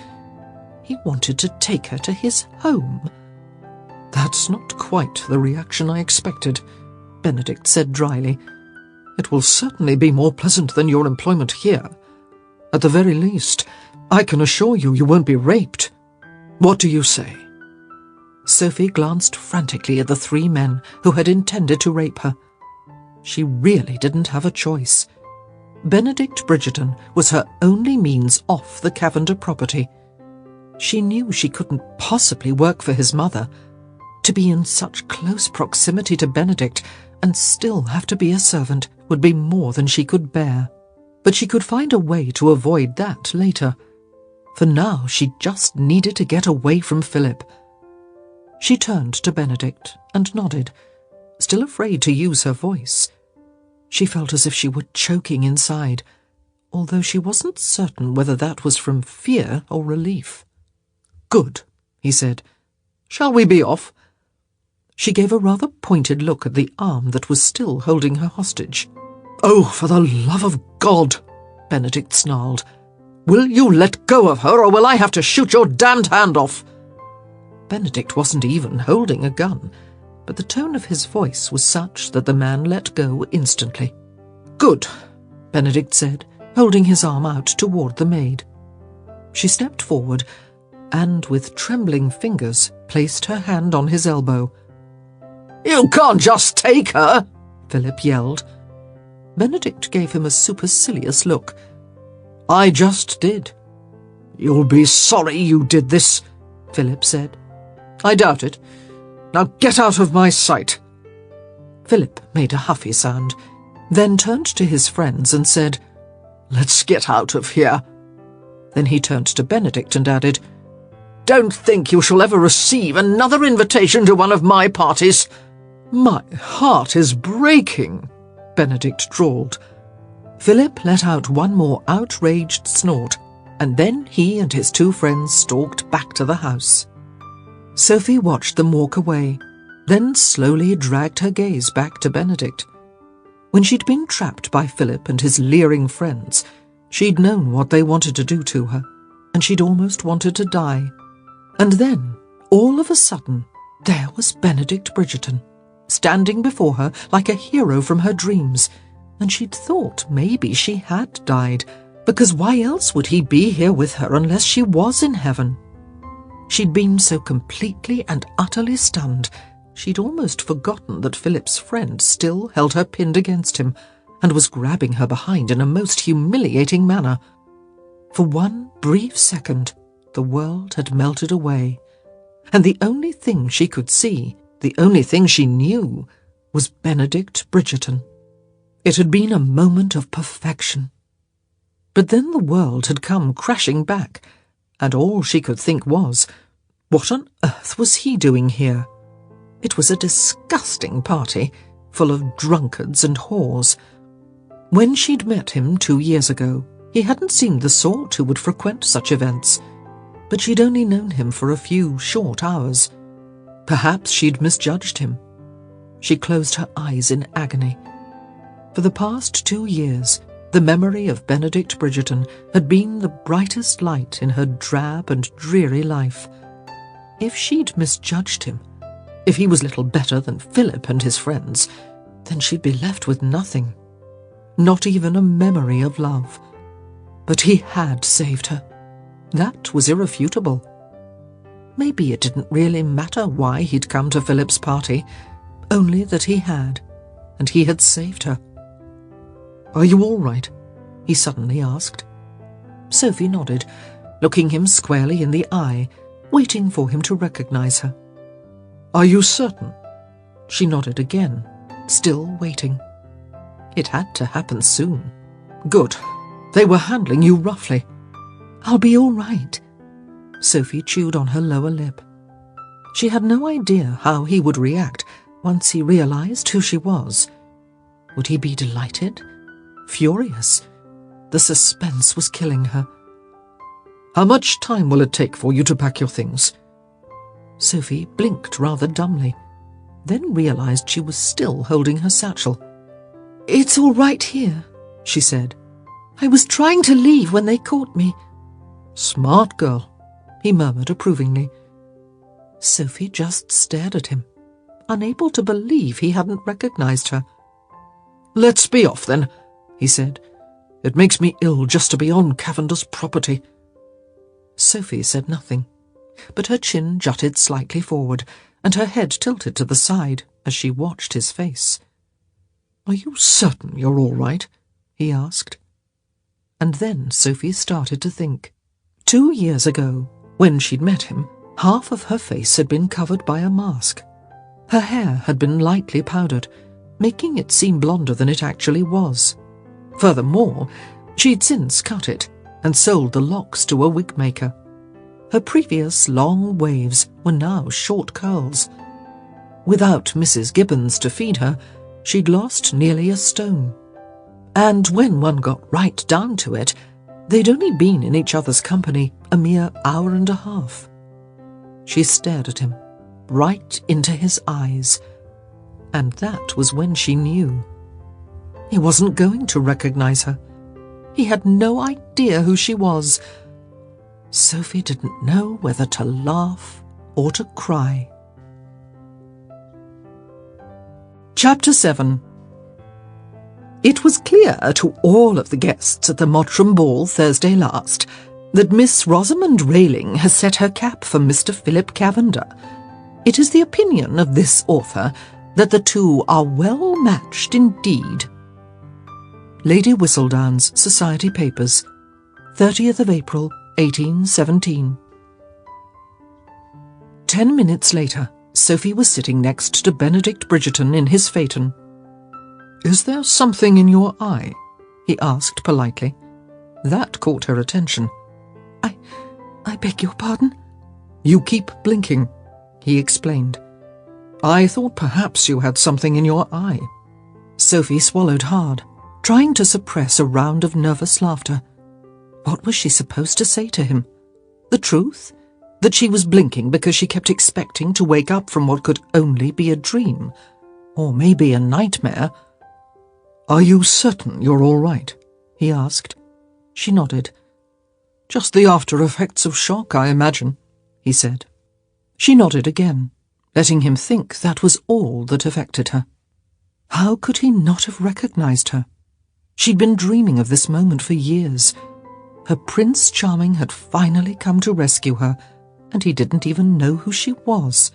He wanted to take her to his home. That's not quite the reaction I expected, Benedict said dryly. It will certainly be more pleasant than your employment here. At the very least, I can assure you you won't be raped. What do you say? Sophie glanced frantically at the three men who had intended to rape her. She really didn't have a choice. Benedict Bridgerton was her only means off the Cavender property. She knew she couldn't possibly work for his mother. To be in such close proximity to Benedict and still have to be a servant would be more than she could bear. But she could find a way to avoid that later. For now she just needed to get away from Philip. She turned to Benedict and nodded, still afraid to use her voice. She felt as if she were choking inside, although she wasn't certain whether that was from fear or relief. Good, he said. Shall we be off? She gave a rather pointed look at the arm that was still holding her hostage. Oh, for the love of God, Benedict snarled. Will you let go of her, or will I have to shoot your damned hand off? Benedict wasn't even holding a gun, but the tone of his voice was such that the man let go instantly. Good, Benedict said, holding his arm out toward the maid. She stepped forward and, with trembling fingers, placed her hand on his elbow. You can't just take her, Philip yelled. Benedict gave him a supercilious look. I just did. You'll be sorry you did this, Philip said. I doubt it. Now get out of my sight. Philip made a huffy sound, then turned to his friends and said, Let's get out of here. Then he turned to Benedict and added, Don't think you shall ever receive another invitation to one of my parties. "My heart is breaking," Benedict drawled. Philip let out one more outraged snort, and then he and his two friends stalked back to the house. Sophie watched them walk away, then slowly dragged her gaze back to Benedict. When she'd been trapped by Philip and his leering friends, she'd known what they wanted to do to her, and she'd almost wanted to die. And then, all of a sudden, there was Benedict Bridgerton, standing before her like a hero from her dreams, and she'd thought maybe she had died, because why else would he be here with her unless she was in heaven? She'd been so completely and utterly stunned, she'd almost forgotten that Philip's friend still held her pinned against him and was grabbing her behind in a most humiliating manner. For one brief second, the world had melted away, and the only thing she could see, the only thing she knew, was Benedict Bridgerton. It had been a moment of perfection. But then the world had come crashing back, and all she could think was, what on earth was he doing here? It was a disgusting party, full of drunkards and whores. When she'd met him 2 years ago, he hadn't seemed the sort who would frequent such events, but she'd only known him for a few short hours. Perhaps she'd misjudged him. She closed her eyes in agony. For the past 2 years, the memory of Benedict Bridgerton had been the brightest light in her drab and dreary life. If she'd misjudged him, if he was little better than Philip and his friends, then she'd be left with nothing. Not even a memory of love. But he had saved her. That was irrefutable. Maybe it didn't really matter why he'd come to Philip's party, only that he had, and he had saved her. "Are you all right?" he suddenly asked. Sophie nodded, looking him squarely in the eye, waiting for him to recognize her. "Are you certain?" She nodded again, still waiting. It had to happen soon. "Good. They were handling you roughly." I'll be all right." Sophie chewed on her lower lip. She had no idea how he would react once he realized who she was. Would he be delighted? Furious? The suspense was killing her. "How much time will it take for you to pack your things?" Sophie blinked rather dumbly, then realized she was still holding her satchel. "It's all right here," she said. "I was trying to leave when they caught me." "Smart girl," he murmured approvingly. Sophie just stared at him, unable to believe he hadn't recognized her. "Let's be off then," he said. "It makes me ill just to be on Cavender's property." Sophie said nothing, but her chin jutted slightly forward, and her head tilted to the side as she watched his face. "Are you certain you're all right?" he asked. And then Sophie started to think. 2 years ago, when she'd met him, half of her face had been covered by a mask. Her hair had been lightly powdered, making it seem blonder than it actually was. Furthermore, she'd since cut it and sold the locks to a wig maker. Her previous long waves were now short curls. Without Mrs. Gibbons to feed her, she'd lost nearly a stone. And when one got right down to it, they'd only been in each other's company a mere hour and a half. She stared at him, right into his eyes, and that was when she knew. He wasn't going to recognize her. He had no idea who she was. Sophie didn't know whether to laugh or to cry. Chapter 7. It was clear to all of the guests at the Mottram Ball Thursday last that Miss Rosamond Railing has set her cap for Mr. Philip Cavender. It is the opinion of this author that the two are well matched indeed. Lady Whistledown's Society Papers, 30th of April, 1817. 10 minutes later, Sophie was sitting next to Benedict Bridgerton in his phaeton. "Is there something in your eye?" he asked politely. That caught her attention. I beg your pardon?" "You keep blinking," he explained. I thought perhaps you had something in your eye. Sophie swallowed hard, trying to suppress a round of nervous laughter. What was she supposed to say to him? The truth? That she was blinking because she kept expecting to wake up from what could only be a dream, or maybe a nightmare. "Are you certain you're all right?" he asked. She nodded. "Just the after-effects of shock, I imagine," he said. She nodded again, letting him think that was all that affected her. How could he not have recognized her? She'd been dreaming of this moment for years. Her Prince Charming had finally come to rescue her, and he didn't even know who she was.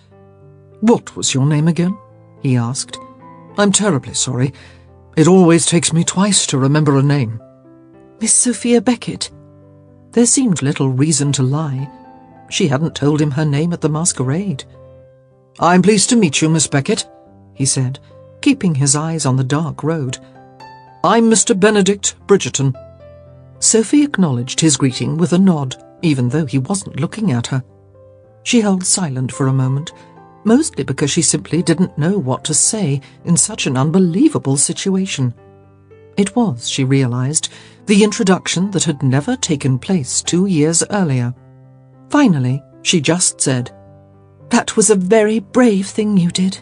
"What was your name again?" he asked. "I'm terribly sorry. It always takes me twice to remember a name." Miss Sophia Beckett. There seemed little reason to lie. She hadn't told him her name at the masquerade. "I'm pleased to meet you, Miss Beckett," he said, keeping his eyes on the dark road. "I'm Mr. Benedict Bridgerton." Sophie acknowledged his greeting with a nod, even though he wasn't looking at her. She held silent for a moment, mostly because she simply didn't know what to say in such an unbelievable situation. It was, she realized, the introduction that had never taken place 2 years earlier. Finally, she just said, "That was a very brave thing you did."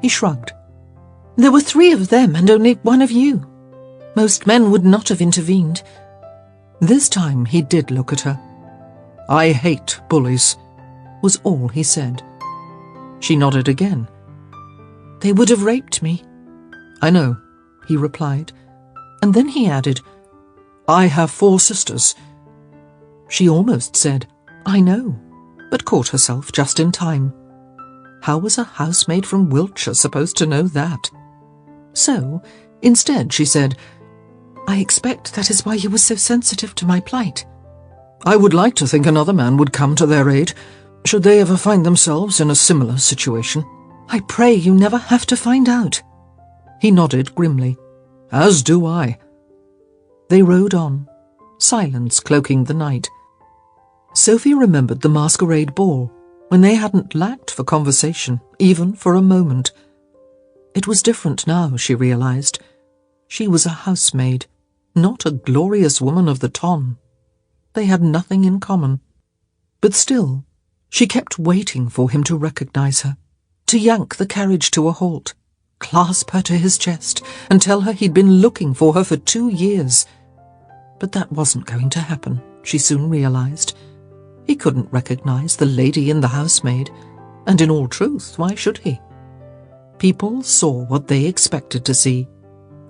He shrugged. "There were 3 of them and only 1 of you. Most men would not have intervened." This time he did look at her. "I hate bullies," was all he said. She nodded again. "They would have raped me." "I know," he replied, and then he added, "I have 4 sisters." She almost said, "I know," but caught herself just in time. How was a housemaid from Wiltshire supposed to know that? So, instead she said, "I expect that is why you were so sensitive to my plight." "I would like to think another man would come to their aid, should they ever find themselves in a similar situation." "I pray you never have to find out." He nodded grimly. "As do I." They rode on, silence cloaking the night. Sophie remembered the masquerade ball, when they hadn't lacked for conversation, even for a moment. It was different now, she realized. She was a housemaid, not a glorious woman of the ton. They had nothing in common. But still, she kept waiting for him to recognize her, to yank the carriage to a halt, clasp her to his chest, and tell her he'd been looking for her for 2 years. But that wasn't going to happen, she soon realized. He couldn't recognize the lady in the housemaid, and in all truth, why should he? People saw what they expected to see,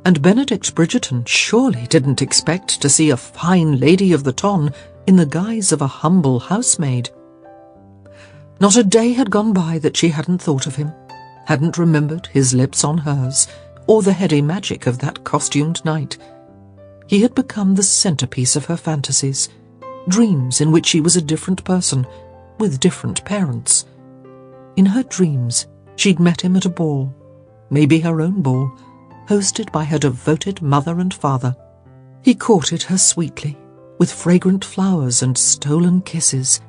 and Benedict Bridgerton surely didn't expect to see a fine lady of the ton in the guise of a humble housemaid. Not a day had gone by that she hadn't thought of him, hadn't remembered his lips on hers, or the heady magic of that costumed night. He had become the centerpiece of her fantasies, dreams in which she was a different person, with different parents. In her dreams, she'd met him at a ball, maybe her own ball, hosted by her devoted mother and father. He courted her sweetly, with fragrant flowers and stolen kisses,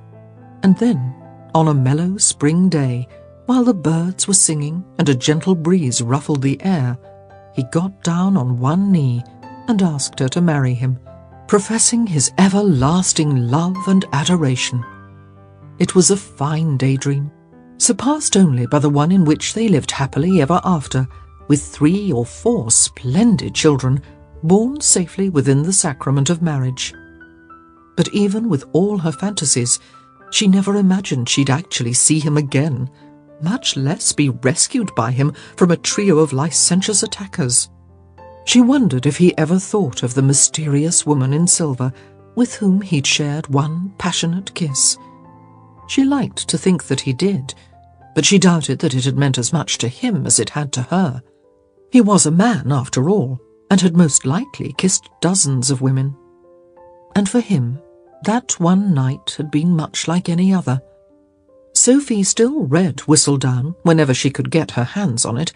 and then, on a mellow spring day, while the birds were singing and a gentle breeze ruffled the air, he got down on one knee and asked her to marry him, professing his everlasting love and adoration. It was a fine daydream, surpassed only by the one in which they lived happily ever after, with 3 or 4 splendid children, born safely within the sacrament of marriage. But even with all her fantasies, she never imagined she'd actually see him again, much less be rescued by him from a trio of licentious attackers. She wondered if he ever thought of the mysterious woman in silver with whom he'd shared one passionate kiss. She liked to think that he did, but she doubted that it had meant as much to him as it had to her. He was a man, after all, and had most likely kissed dozens of women. And for him, that one night had been much like any other. Sophie still read Whistledown whenever she could get her hands on it.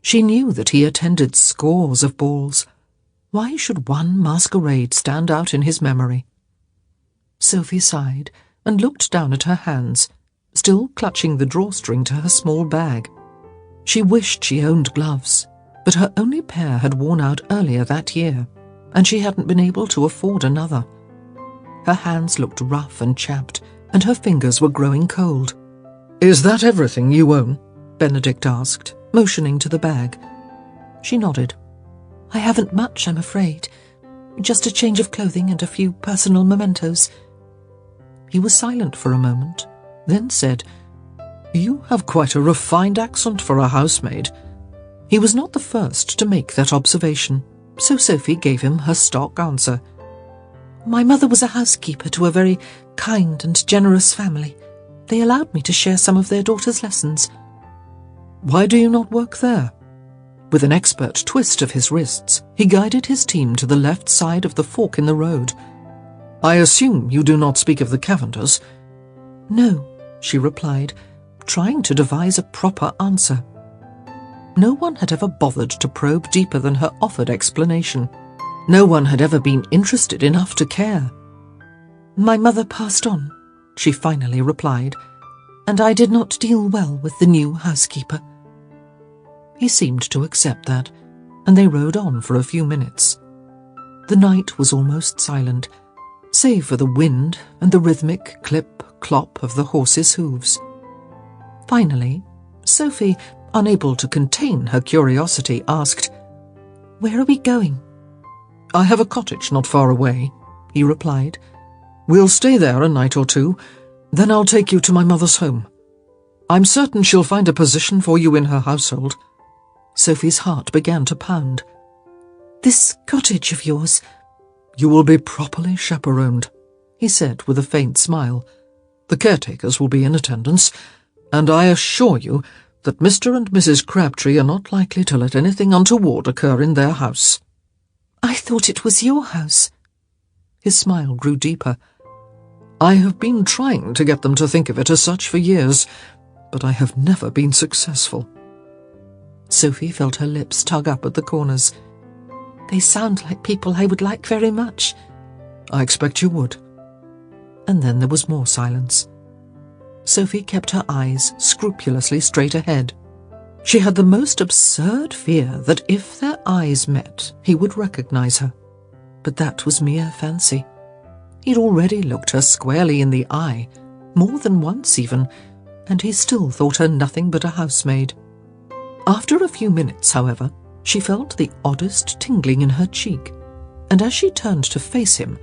She knew that he attended scores of balls. Why should one masquerade stand out in his memory? Sophie sighed and looked down at her hands, still clutching the drawstring to her small bag. She wished she owned gloves, but her only pair had worn out earlier that year, and she hadn't been able to afford another. Her hands looked rough and chapped, and her fingers were growing cold. "Is that everything you own?" Benedict asked, motioning to the bag. She nodded. "I haven't much, I'm afraid. Just a change of clothing and a few personal mementos." He was silent for a moment, then said, "You have quite a refined accent for a housemaid." He was not the first to make that observation, so Sophie gave him her stock answer. "My mother was a housekeeper to a very kind and generous family. They allowed me to share some of their daughter's lessons." "Why do you not work there?" With an expert twist of his wrists, he guided his team to the left side of the fork in the road. "I assume you do not speak of the Cavenders?" "No," she replied, trying to devise a proper answer. No one had ever bothered to probe deeper than her offered explanation. No one had ever been interested enough to care. "My mother passed on," she finally replied, "and I did not deal well with the new housekeeper." He seemed to accept that, and they rode on for a few minutes. The night was almost silent, save for the wind and the rhythmic clip-clop of the horses' hooves. Finally, Sophie, unable to contain her curiosity, asked, "Where are we going?" "I have a cottage not far away," he replied. "We'll stay there a night or two, then I'll take you to my mother's home. I'm certain she'll find a position for you in her household." Sophie's heart began to pound. "This cottage of yours—" "You will be properly chaperoned," he said with a faint smile. "The caretakers will be in attendance, and I assure you that Mr. and Mrs. Crabtree are not likely to let anything untoward occur in their house." "I thought it was your house." His smile grew deeper. "I have been trying to get them to think of it as such for years, but I have never been successful." Sophie felt her lips tug up at the corners. "They sound like people I would like very much." "I expect you would." And then there was more silence. Sophie kept her eyes scrupulously straight ahead. She had the most absurd fear that if their eyes met, he would recognize her. But that was mere fancy. He'd already looked her squarely in the eye, more than once even, and he still thought her nothing but a housemaid. After a few minutes, however, she felt the oddest tingling in her cheek, and as she turned to face him,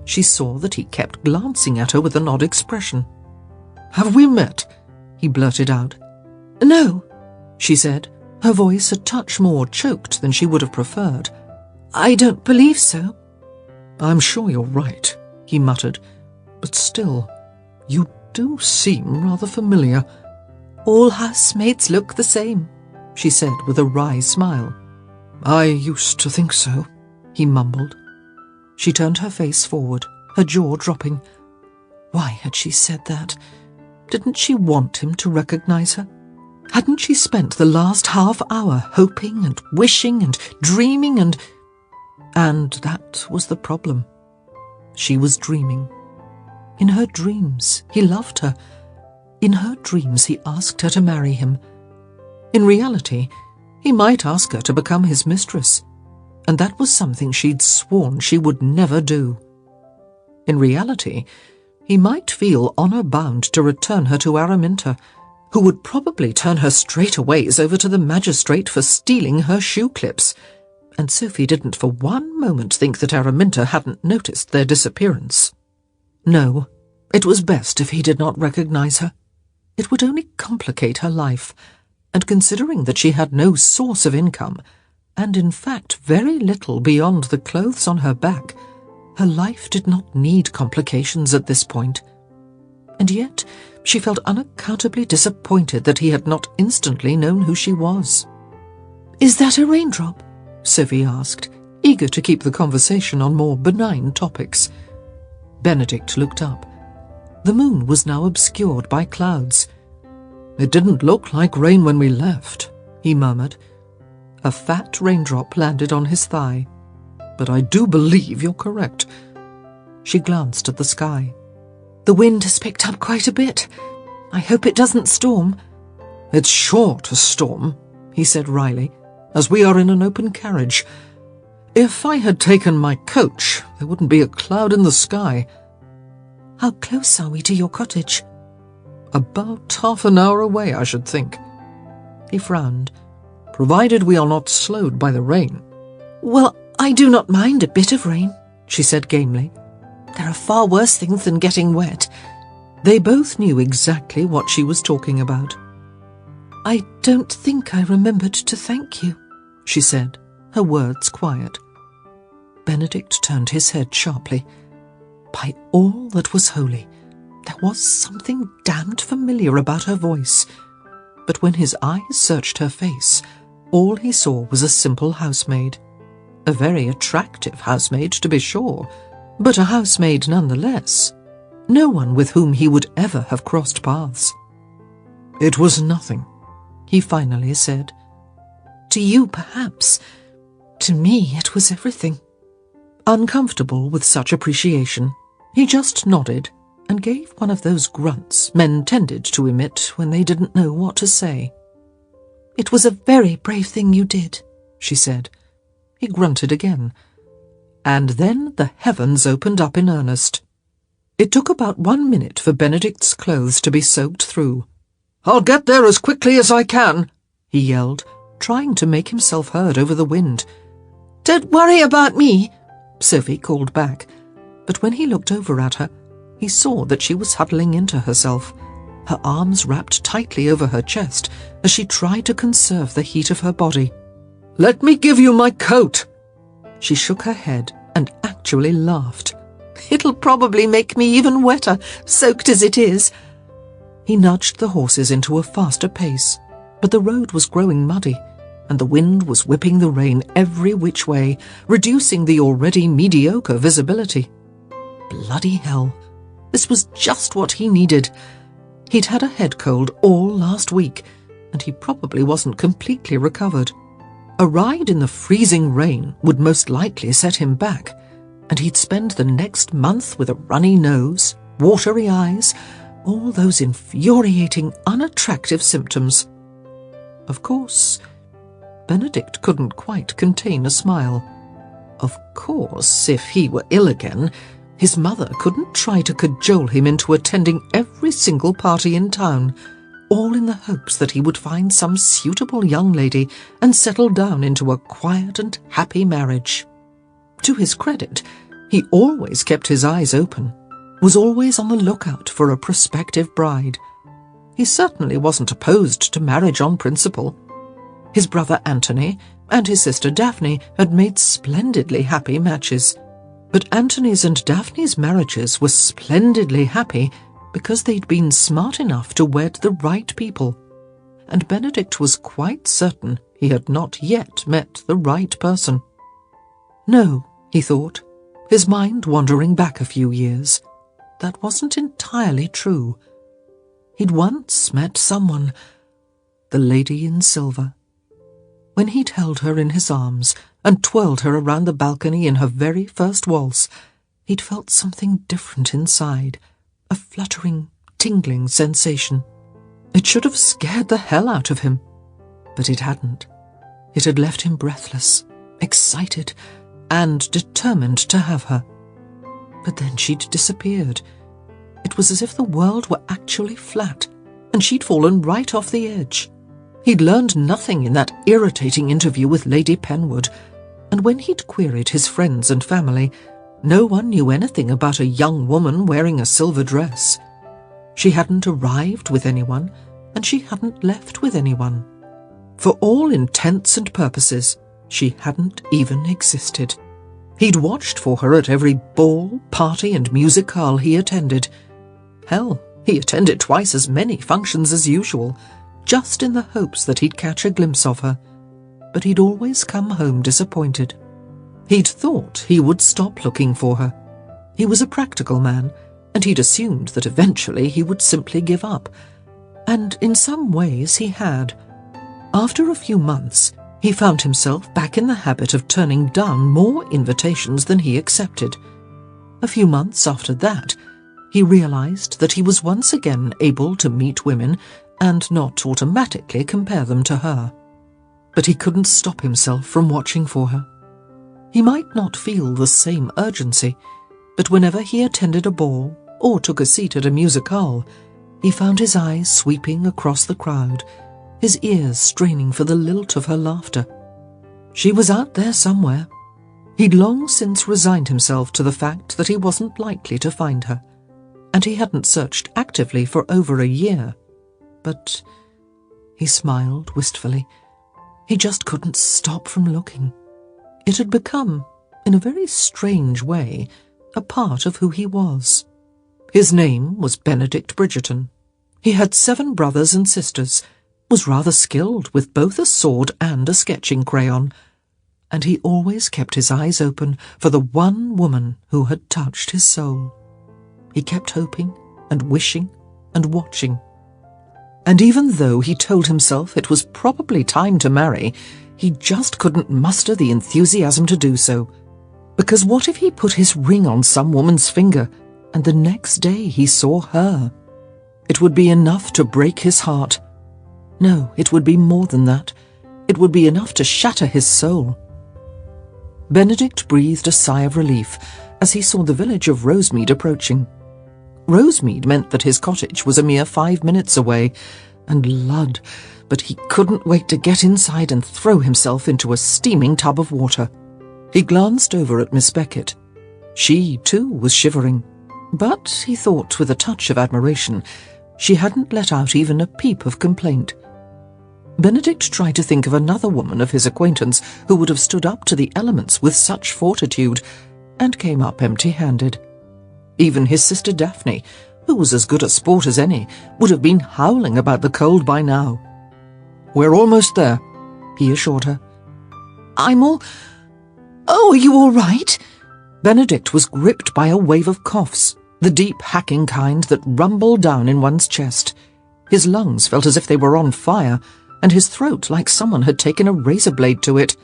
she saw that he kept glancing at her with an odd expression. "Have we met?" he blurted out. "No," she said, her voice a touch more choked than she would have preferred. "I don't believe so." "I'm sure you're right," he muttered, "but still, you do seem rather familiar." "All housemaids look the same," she said with a wry smile. "I used to think so," he mumbled. She turned her face forward, her jaw dropping. Why had she said that? Didn't she want him to recognize her? Hadn't she spent the last half hour hoping and wishing and dreaming and that was the problem. She was dreaming. In her dreams, he loved her. In her dreams, he asked her to marry him. In reality, he might ask her to become his mistress, and that was something she'd sworn she would never do. In reality, he might feel honour-bound to return her to Araminta, who would probably turn her straightaways over to the magistrate for stealing her shoe clips, and Sophie didn't for one moment think that Araminta hadn't noticed their disappearance. No, it was best if he did not recognise her. It would only complicate her life, and considering that she had no source of income, and in fact very little beyond the clothes on her back, her life did not need complications at this point. And yet she felt unaccountably disappointed that he had not instantly known who she was. "Is that a raindrop?" Sophie asked, eager to keep the conversation on more benign topics. Benedict looked up. The moon was now obscured by clouds. "It didn't look like rain when we left," he murmured. A fat raindrop landed on his thigh. "But I do believe you're correct." She glanced at the sky. "The wind has picked up quite a bit. I hope it doesn't storm. It's sure to storm, he said wryly, as we are in an open carriage. If I had taken my coach, there wouldn't be a cloud in the sky. How close are we to your cottage? About half an hour away, I should think. He frowned. Provided we are not slowed by the rain. Well, I do not mind a bit of rain, she said gamely. There are far worse things than getting wet. They both knew exactly what she was talking about. I don't think I remembered to thank you, she said, her words quiet. Benedict turned his head sharply. By all that was holy, there was something damned familiar about her voice. But when his eyes searched her face, all he saw was a simple housemaid. A very attractive housemaid, to be sure, but a housemaid nonetheless. No one with whom he would ever have crossed paths. It was nothing, he finally said. To you, perhaps. To me, it was everything. Uncomfortable with such appreciation, he just nodded and gave one of those grunts men tended to emit when they didn't know what to say. It was a very brave thing you did, she said. He grunted again. And then the heavens opened up in earnest. It took about 1 minute for Benedict's clothes to be soaked through. "I'll get there as quickly as I can," he yelled, trying to make himself heard over the wind. "Don't worry about me," Sophie called back, but when he looked over at her, he saw that she was huddling into herself, her arms wrapped tightly over her chest as she tried to conserve the heat of her body. "Let me give you my coat." She shook her head and actually laughed. "It'll probably make me even wetter, soaked as it is." He nudged the horses into a faster pace, but the road was growing muddy, and the wind was whipping the rain every which way, reducing the already mediocre visibility. Bloody hell, this was just what he needed. He'd had a head cold all last week, and he probably wasn't completely recovered. A ride in the freezing rain would most likely set him back, and he'd spend the next month with a runny nose, watery eyes, all those infuriating, unattractive symptoms. Of course, Benedict couldn't quite contain a smile. Of course, if he were ill again, his mother couldn't try to cajole him into attending every single party in town, all in the hopes that he would find some suitable young lady and settle down into a quiet and happy marriage. To his credit, he always kept his eyes open, was always on the lookout for a prospective bride. He certainly wasn't opposed to marriage on principle. His brother Anthony and his sister Devney had made splendidly happy matches. But Anthony's and Daphne's marriages were splendidly happy because they'd been smart enough to wed the right people. And Benedict was quite certain he had not yet met the right person. No, he thought, his mind wandering back a few years. That wasn't entirely true. He'd once met someone, the lady in silver. When he'd held her in his arms and twirled her around the balcony in her very first waltz, he'd felt something different inside, a fluttering, tingling sensation. It should have scared the hell out of him, but it hadn't. It had left him breathless, excited, and determined to have her. But then she'd disappeared. It was as if the world were actually flat, and she'd fallen right off the edge. He'd learned nothing in that irritating interview with Lady Penwood, and when he'd queried his friends and family, no one knew anything about a young woman wearing a silver dress. She hadn't arrived with anyone, and she hadn't left with anyone. For all intents and purposes, she hadn't even existed. He'd watched for her at every ball, party, and musicale he attended. Hell, he attended twice as many functions as usual, just in the hopes that he'd catch a glimpse of her. But he'd always come home disappointed. He'd thought he would stop looking for her. He was a practical man, and he'd assumed that eventually he would simply give up. And in some ways he had. After a few months, he found himself back in the habit of turning down more invitations than he accepted. A few months after that, He realized that he was once again able to meet women and not automatically compare them to her. But he couldn't stop himself from watching for her. He might not feel the same urgency, but whenever he attended a ball or took a seat at a musicale, he found his eyes sweeping across the crowd, his ears straining for the lilt of her laughter. She was out there somewhere. He'd long since resigned himself to the fact that he wasn't likely to find her, and he hadn't searched actively for over a year. But he smiled wistfully. He just couldn't stop from looking. It had become, in a very strange way, a part of who he was. His name was Benedict Bridgerton. He had 7 brothers and sisters, was rather skilled with both a sword and a sketching crayon, and he always kept his eyes open for the one woman who had touched his soul. He kept hoping and wishing and watching. And even though he told himself it was probably time to marry, he just couldn't muster the enthusiasm to do so. Because what if he put his ring on some woman's finger, and the next day he saw her? It would be enough to break his heart. No, it would be more than that. It would be enough to shatter his soul. Benedict breathed a sigh of relief as he saw the village of Rosemead approaching. Rosemead meant that his cottage was a mere 5 minutes away, and lud, but he couldn't wait to get inside and throw himself into a steaming tub of water. He glanced over at Miss Beckett. She, too, was shivering, but, he thought with a touch of admiration, she hadn't let out even a peep of complaint. Benedict tried to think of another woman of his acquaintance who would have stood up to the elements with such fortitude, and came up empty-handed. Even his sister Devney, who was as good a sport as any, would have been howling about the cold by now. "We're almost there," he assured her. "I'm all... Oh, are you all right?" Benedict was gripped by a wave of coughs, the deep hacking kind that rumbled down in one's chest. His lungs felt as if they were on fire, and his throat like someone had taken a razor blade to it.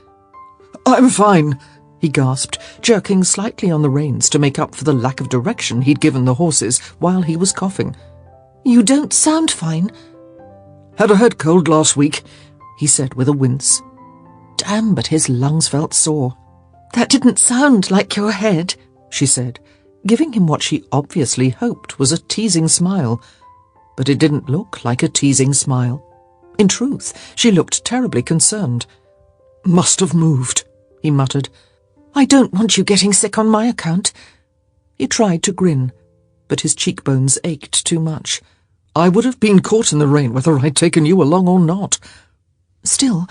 "I'm fine," he gasped, jerking slightly on the reins to make up for the lack of direction he'd given the horses while he was coughing. "You don't sound fine." "Had a head cold last week," he said with a wince. Damn, but his lungs felt sore. "That didn't sound like your head," she said, giving him what she obviously hoped was a teasing smile. But it didn't look like a teasing smile. In truth, she looked terribly concerned. "Must have moved," he muttered. "I don't want you getting sick on my account." He tried to grin, but his cheekbones ached too much. "I would have been caught in the rain whether I'd taken you along or not." Still,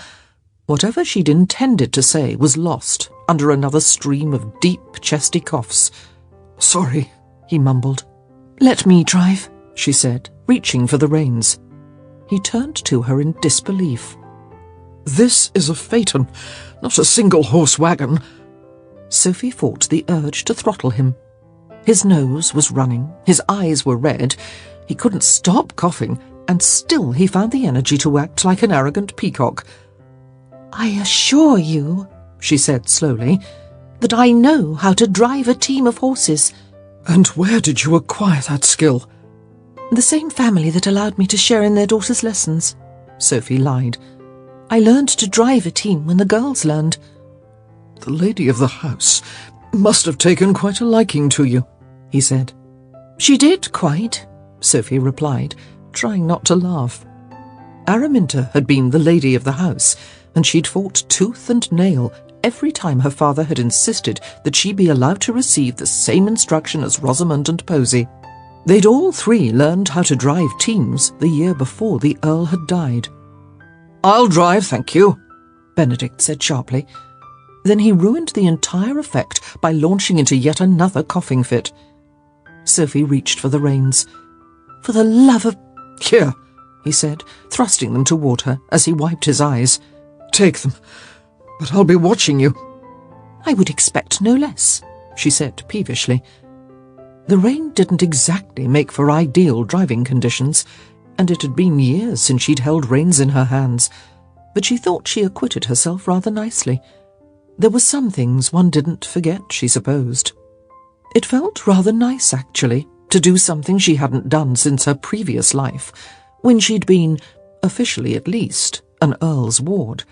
whatever she'd intended to say was lost under another stream of deep, chesty coughs. "Sorry," he mumbled. "Let me drive," she said, reaching for the reins. He turned to her in disbelief. "This is a phaeton, not a single-horse wagon." Sophie fought the urge to throttle him. His nose was running, his eyes were red, he couldn't stop coughing, and still he found the energy to act like an arrogant peacock. "I assure you," she said slowly, "that I know how to drive a team of horses." "And where did you acquire that skill?" "The same family that allowed me to share in their daughter's lessons," Sophie lied. "I learned to drive a team when the girls learned." "The lady of the house must have taken quite a liking to you," he said. "She did, quite," Sophie replied, trying not to laugh. Araminta had been the lady of the house, and she'd fought tooth and nail every time her father had insisted that she be allowed to receive the same instruction as Rosamond and Posy. They'd all 3 learned how to drive teams the year before the Earl had died. "I'll drive, thank you," Benedict said sharply. Then he ruined the entire effect by launching into yet another coughing fit. Sophie reached for the reins. "For the love of—" "Here," he said, thrusting them toward her as he wiped his eyes. "Take them, but I'll be watching you." "I would expect no less," she said peevishly. The rain didn't exactly make for ideal driving conditions, and it had been years since she'd held reins in her hands, but she thought she acquitted herself rather nicely. There were some things one didn't forget, she supposed. It felt rather nice, actually, to do something she hadn't done since her previous life, when she'd been, officially at least, an earl's ward.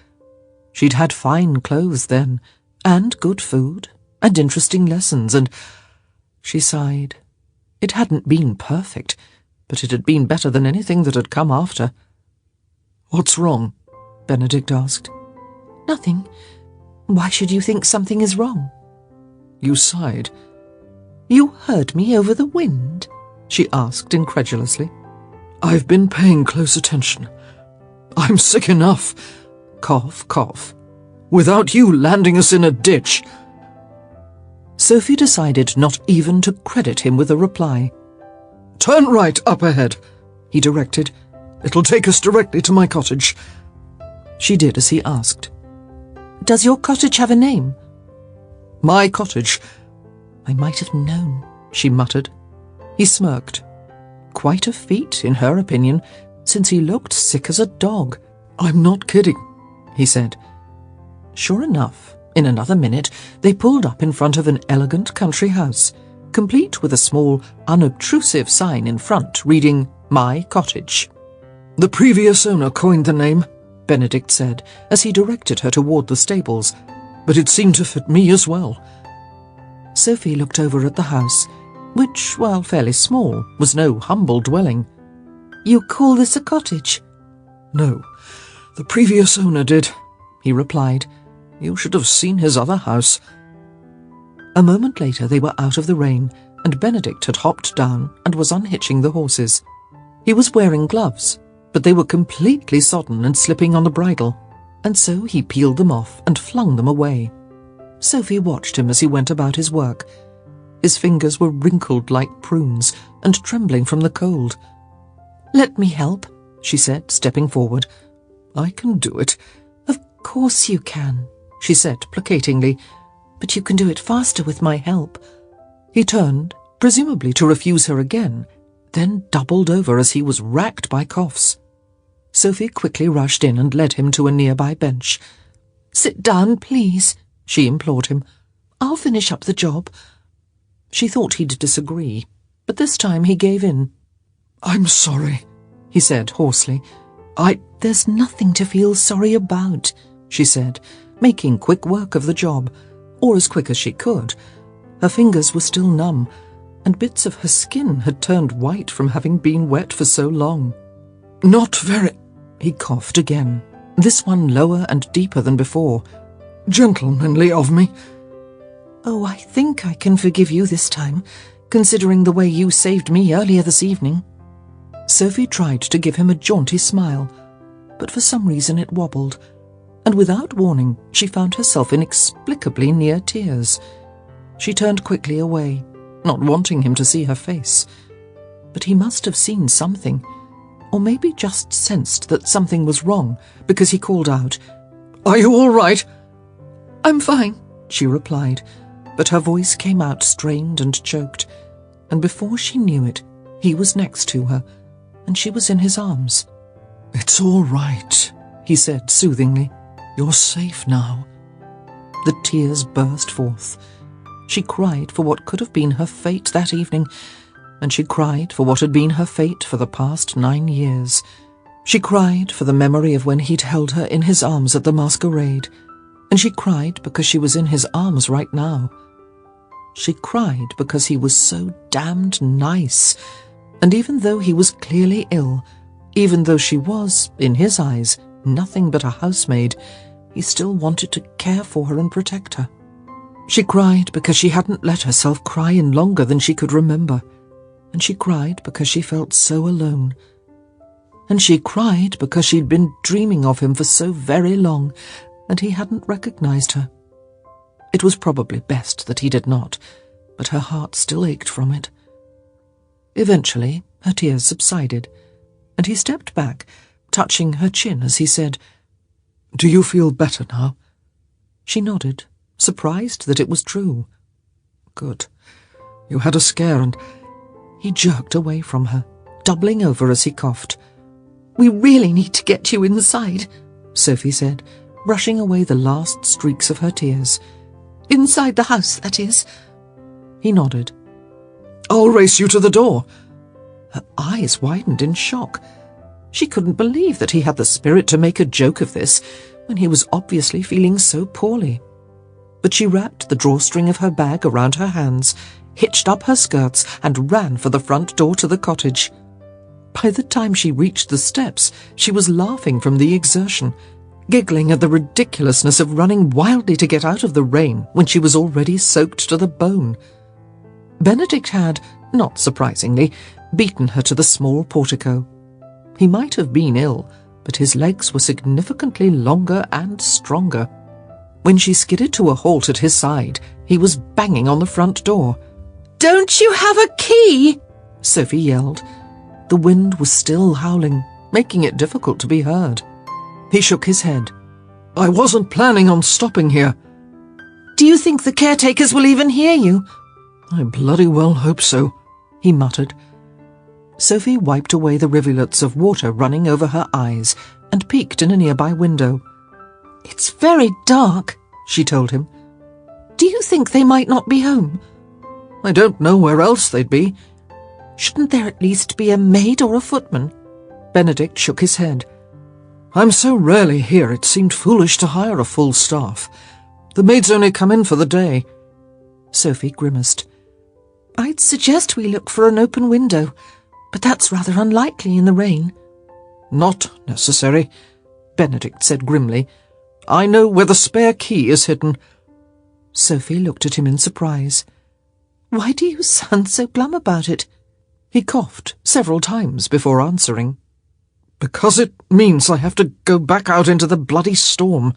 She'd had fine clothes then, and good food, and interesting lessons, and... She sighed. It hadn't been perfect, but it had been better than anything that had come after. "What's wrong?" Benedict asked. Nothing. Why should you think something is wrong? You sighed. You heard me over the wind? She asked incredulously. I've been paying close attention. I'm sick enough. Cough, cough. Without you landing us in a ditch. Sophie decided not even to credit him with a reply. Turn right up ahead, he directed. It'll take us directly to my cottage. She did as he asked. Does your cottage have a name? My cottage. I might have known, she muttered. He smirked. Quite a feat, in her opinion, since he looked sick as a dog. I'm not kidding, he said. Sure enough, in another minute, they pulled up in front of an elegant country house, complete with a small, unobtrusive sign in front reading, My Cottage. The previous owner coined the name, Benedict said, as he directed her toward the stables, but it seemed to fit me as well. Sophie looked over at the house, which, while fairly small, was no humble dwelling. You call this a cottage? No, the previous owner did, he replied. You should have seen his other house. A moment later they were out of the rain, and Benedict had hopped down and was unhitching the horses. He was wearing gloves, but they were completely sodden and slipping on the bridle, and so he peeled them off and flung them away. Sophie watched him as he went about his work. His fingers were wrinkled like prunes and trembling from the cold. Let me help, she said, stepping forward. I can do it. Of course you can, she said placatingly, but you can do it faster with my help. He turned, presumably to refuse her again, then doubled over as he was racked by coughs. Sophie quickly rushed in and led him to a nearby bench. Sit down, please, she implored him. I'll finish up the job. She thought he'd disagree, but this time he gave in. I'm sorry, he said hoarsely. There's nothing to feel sorry about, she said, making quick work of the job, or as quick as she could. Her fingers were still numb, and bits of her skin had turned white from having been wet for so long. Not very... He coughed again, this one lower and deeper than before. Gentlemanly of me. Oh, I think I can forgive you this time, considering the way you saved me earlier this evening. Sophie tried to give him a jaunty smile, but for some reason it wobbled, and without warning she found herself inexplicably near tears. She turned quickly away, not wanting him to see her face. But he must have seen something, or maybe just sensed that something was wrong, because he called out, Are you all right? I'm fine, she replied, but her voice came out strained and choked, and before she knew it, he was next to her, and she was in his arms. It's all right, he said soothingly. You're safe now. The tears burst forth. She cried for what could have been her fate that evening, and she cried for what had been her fate for the past 9 years. She cried for the memory of when he'd held her in his arms at the masquerade, and she cried because she was in his arms right now. She cried because he was so damned nice, and even though he was clearly ill, even though she was, in his eyes, nothing but a housemaid, he still wanted to care for her and protect her. She cried because she hadn't let herself cry in longer than she could remember, and she cried because she felt so alone. And she cried because she'd been dreaming of him for so very long, and he hadn't recognized her. It was probably best that he did not, but her heart still ached from it. Eventually, her tears subsided, and he stepped back, touching her chin as he said, Do you feel better now? She nodded, surprised that it was true. Good. You had a scare and... He jerked away from her, doubling over as he coughed. We really need to get you inside, Sophie said, brushing away the last streaks of her tears. Inside the house, that is. He nodded. I'll race you to the door." Her eyes widened in shock. She couldn't believe that he had the spirit to make a joke of this when he was obviously feeling so poorly. But she wrapped the drawstring of her bag around her hands, hitched up her skirts, and ran for the front door to the cottage. By the time she reached the steps, she was laughing from the exertion, giggling at the ridiculousness of running wildly to get out of the rain when she was already soaked to the bone. Benedict had, not surprisingly, beaten her to the small portico. He might have been ill, but his legs were significantly longer and stronger. When she skidded to a halt at his side, he was banging on the front door. "Don't you have a key?" Sophie yelled. The wind was still howling, making it difficult to be heard. He shook his head. "I wasn't planning on stopping here." "Do you think the caretakers will even hear you?" "I bloody well hope so," he muttered. Sophie wiped away the rivulets of water running over her eyes and peeked in a nearby window. "It's very dark," she told him. "Do you think they might not be home?" "I don't know where else they'd be." "Shouldn't there at least be a maid or a footman?" Benedict shook his head. "I'm so rarely here it seemed foolish to hire a full staff. The maids only come in for the day." Sophie grimaced. "I'd suggest we look for an open window, but that's rather unlikely in the rain." "Not necessary," Benedict said grimly. "I know where the spare key is hidden." Sophie looked at him in surprise. "Why do you sound so glum about it?" He coughed several times before answering. "Because it means I have to go back out into the bloody storm."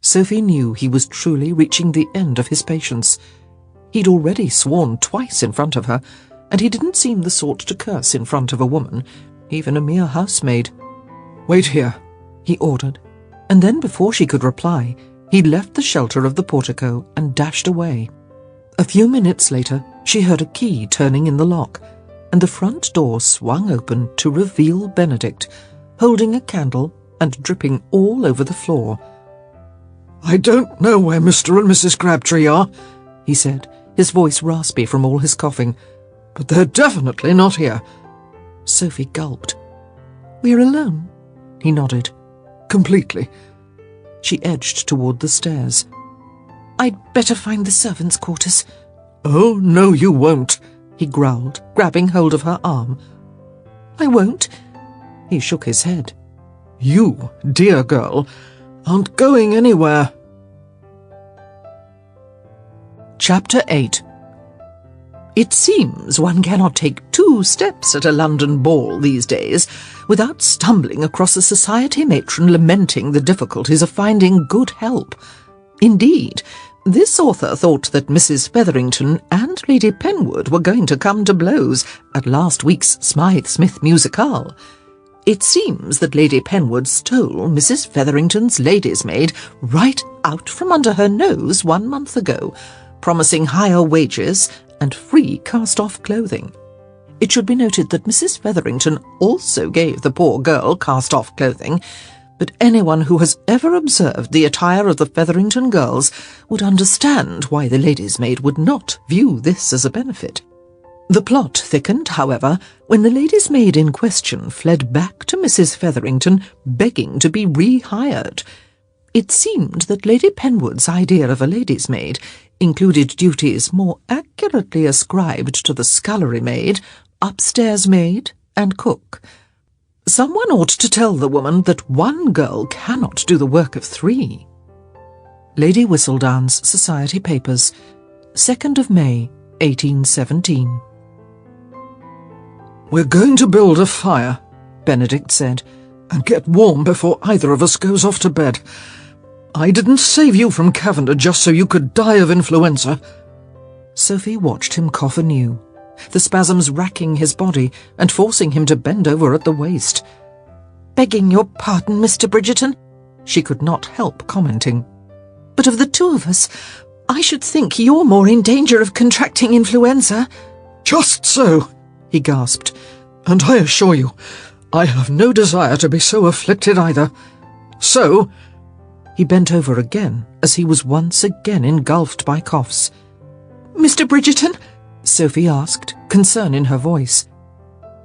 Sophie knew he was truly reaching the end of his patience. He'd already sworn twice in front of her, and he didn't seem the sort to curse in front of a woman, even a mere housemaid. "Wait here," he ordered, and then before she could reply, he'd left the shelter of the portico and dashed away. A few minutes later, she heard a key turning in the lock, and the front door swung open to reveal Benedict, holding a candle and dripping all over the floor. "I don't know where Mr. and Mrs. Crabtree are," he said, his voice raspy from all his coughing, "but they're definitely not here." Sophie gulped. "We're alone?" He nodded. "Completely." She edged toward the stairs. "I'd better find the servants' quarters." "Oh, no, you won't," he growled, grabbing hold of her arm. "I won't." He shook his head. "You, dear girl, aren't going anywhere." Chapter 8. It seems one cannot take 2 steps at a London ball these days without stumbling across a society matron lamenting the difficulties of finding good help. Indeed, this author thought that Mrs. Featherington and Lady Penwood were going to come to blows at last week's Smythe Smith musicale. It seems that Lady Penwood stole Mrs. Featherington's lady's maid right out from under her nose 1 month ago, promising higher wages and free cast-off clothing. It should be noted that Mrs. Featherington also gave the poor girl cast-off clothing, but anyone who has ever observed the attire of the Featherington girls would understand why the lady's maid would not view this as a benefit. The plot thickened, however, when the lady's maid in question fled back to Mrs. Featherington begging to be rehired. It seemed that Lady Penwood's idea of a lady's maid included duties more accurately ascribed to the scullery maid, upstairs maid, and cook. Someone ought to tell the woman that 1 girl cannot do the work of 3. Lady Whistledown's Society Papers, 2nd of May, 1817. "We're going to build a fire," Benedict said, "and get warm before either of us goes off to bed. I didn't save you from Cavender just so you could die of influenza." Sophie watched him cough anew, the spasms racking his body and forcing him to bend over at the waist. "Begging your pardon, Mr. Bridgerton," she could not help commenting, "but of the 2 of us, I should think you're more in danger of contracting influenza." "Just so," he gasped, "and I assure you, I have no desire to be so afflicted either. So—" He bent over again as he was once again engulfed by coughs. "Mr. Bridgerton," Sophie asked, concern in her voice.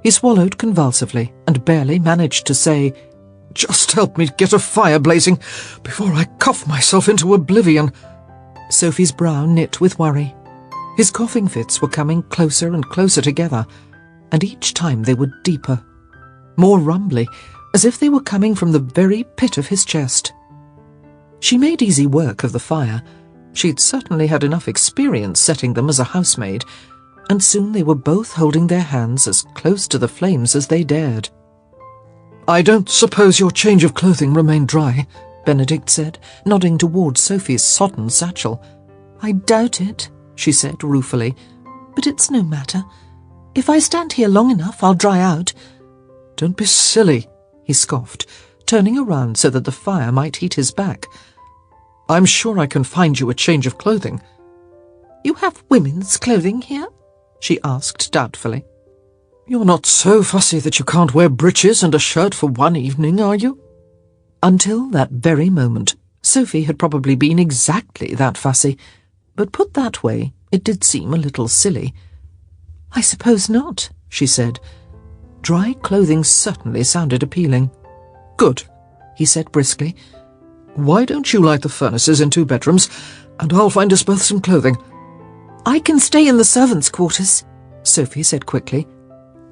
He swallowed convulsively and barely managed to say, "Just help me get a fire blazing before I cough myself into oblivion." Sophie's brow knit with worry. His coughing fits were coming closer and closer together, and each time they were deeper, more rumbly, as if they were coming from the very pit of his chest. She made easy work of the fire. She'd certainly had enough experience setting them as a housemaid, and soon they were both holding their hands as close to the flames as they dared. "I don't suppose your change of clothing remained dry," Benedict said, nodding towards Sophie's sodden satchel. "I doubt it," she said ruefully, "but it's no matter. If I stand here long enough, I'll dry out." "Don't be silly," he scoffed, turning around so that the fire might heat his back. "I'm sure I can find you a change of clothing." "You have women's clothing here?" she asked doubtfully. "You're not so fussy that you can't wear breeches and a shirt for one evening, are you?" Until that very moment, Sophie had probably been exactly that fussy, but put that way, it did seem a little silly. "I suppose not," she said. Dry clothing certainly sounded appealing. "Good," he said briskly. "Why don't you light the furnaces in 2 bedrooms, and I'll find us both some clothing." "I can stay in the servants' quarters," Sophie said quickly.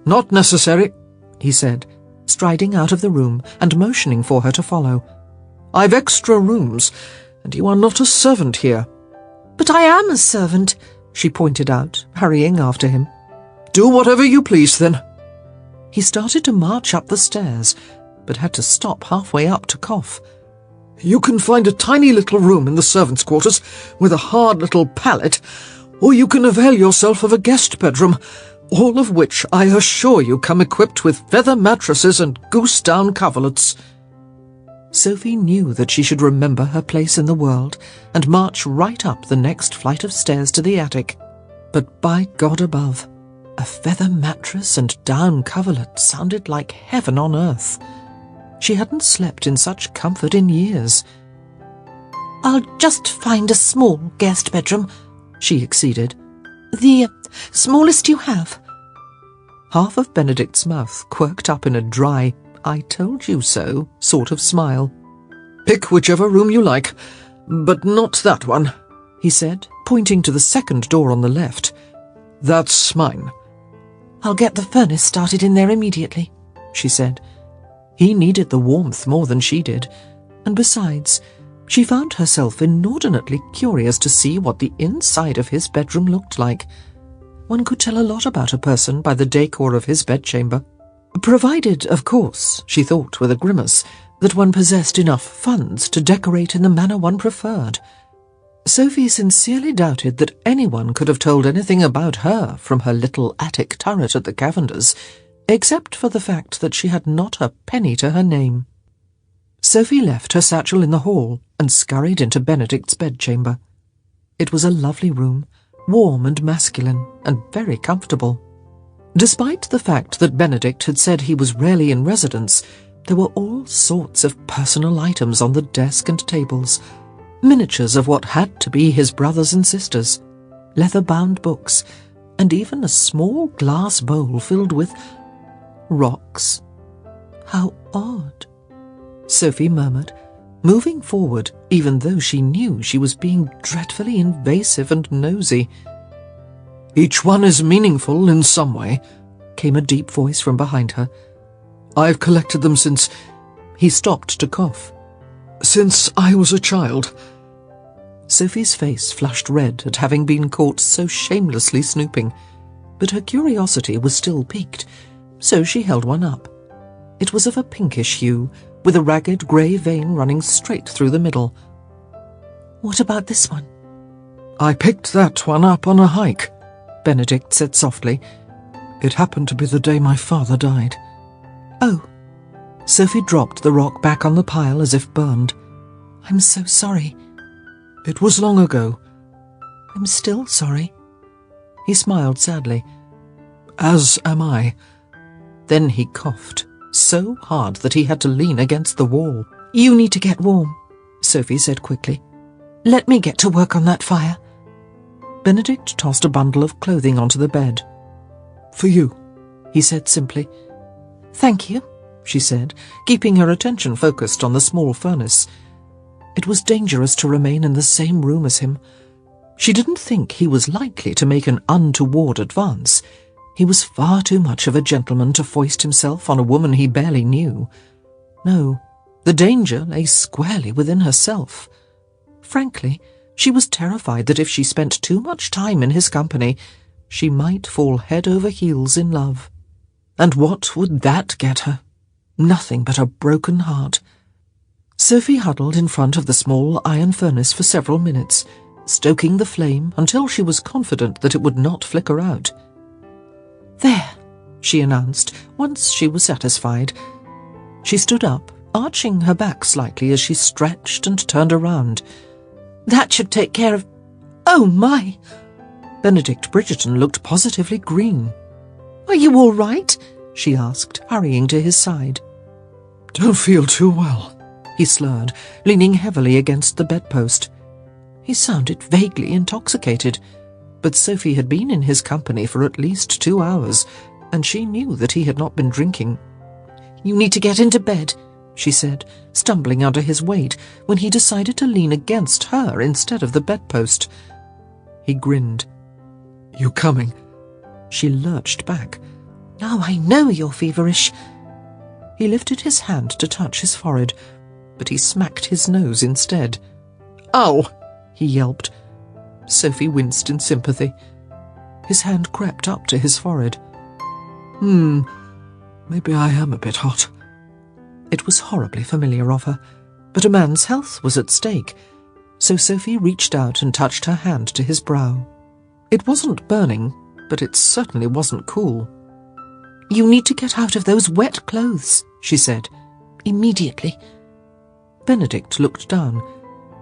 "Not necessary," he said, striding out of the room and motioning for her to follow. "I've extra rooms, and you are not a servant here." "But I am a servant," she pointed out, hurrying after him. "Do whatever you please, then." He started to march up the stairs, but had to stop halfway up to cough. "You can find a tiny little room in the servants' quarters with a hard little pallet, or you can avail yourself of a guest bedroom, all of which I assure you come equipped with feather mattresses and goose-down coverlets." Sophie knew that she should remember her place in the world and march right up the next flight of stairs to the attic. But by God above, a feather mattress and down coverlet sounded like heaven on earth. She hadn't slept in such comfort in years. "I'll just find a small guest bedroom," she acceded. "The smallest you have." Half of Benedict's mouth quirked up in a dry, "I told you so" sort of smile. "Pick whichever room you like, but not that one," he said, pointing to the second door on the left. "That's mine." "I'll get the furnace started in there immediately," she said. He needed the warmth more than she did, and besides, she found herself inordinately curious to see what the inside of his bedroom looked like. One could tell a lot about a person by the decor of his bedchamber. Provided, of course, she thought with a grimace, that one possessed enough funds to decorate in the manner one preferred. Sophie sincerely doubted that anyone could have told anything about her from her little attic turret at the Cavenders, except for the fact that she had not a penny to her name. Sophie left her satchel in the hall and scurried into Benedict's bedchamber. It was a lovely room, warm and masculine, and very comfortable. Despite the fact that Benedict had said he was rarely in residence, there were all sorts of personal items on the desk and tables, miniatures of what had to be his brothers and sisters, leather-bound books, and even a small glass bowl filled with rocks. "How odd," Sophie murmured, moving forward even though she knew she was being dreadfully invasive and nosy. "Each one is meaningful in some way," came a deep voice from behind her. "I've collected them since..." He stopped to cough. "Since I was a child." Sophie's face flushed red at having been caught so shamelessly snooping, but her curiosity was still piqued, so she held one up. It was of a pinkish hue, with a ragged grey vein running straight through the middle. "What about this one?" "I picked that one up on a hike," Benedict said softly. "It happened to be the day my father died." "Oh." Sophie dropped the rock back on the pile as if burned. "I'm so sorry." "It was long ago." "I'm still sorry." He smiled sadly. "As am I." Then he coughed, so hard that he had to lean against the wall. "You need to get warm," Sophie said quickly. "Let me get to work on that fire." Benedict tossed a bundle of clothing onto the bed. "For you," he said simply. "Thank you," she said, keeping her attention focused on the small furnace. It was dangerous to remain in the same room as him. She didn't think he was likely to make an untoward advance. He was far too much of a gentleman to foist himself on a woman he barely knew. No, the danger lay squarely within herself. Frankly, she was terrified that if she spent too much time in his company, she might fall head over heels in love. And what would that get her? Nothing but a broken heart. Sophie huddled in front of the small iron furnace for several minutes, stoking the flame until she was confident that it would not flicker out. "There," she announced, once she was satisfied. She stood up, arching her back slightly as she stretched and turned around. "That should take care of— Oh, my!" Benedict Bridgerton looked positively green. "Are you all right?" she asked, hurrying to his side. "Don't feel too well," he slurred, leaning heavily against the bedpost. He sounded vaguely intoxicated, but Sophie had been in his company for at least 2 hours, and she knew that he had not been drinking. "You need to get into bed," she said, stumbling under his weight when he decided to lean against her instead of the bedpost. He grinned. "You coming?" She lurched back. "Now I know you're feverish." He lifted his hand to touch his forehead, but he smacked his nose instead. "Ow!" he yelped. Sophie winced in sympathy. His hand crept up to his forehead. Maybe I am a bit hot." It was horribly familiar of her, but a man's health was at stake, so Sophie reached out and touched her hand to his brow. It wasn't burning, but it certainly wasn't cool. "You need to get out of those wet clothes," she said. "Immediately." Benedict looked down,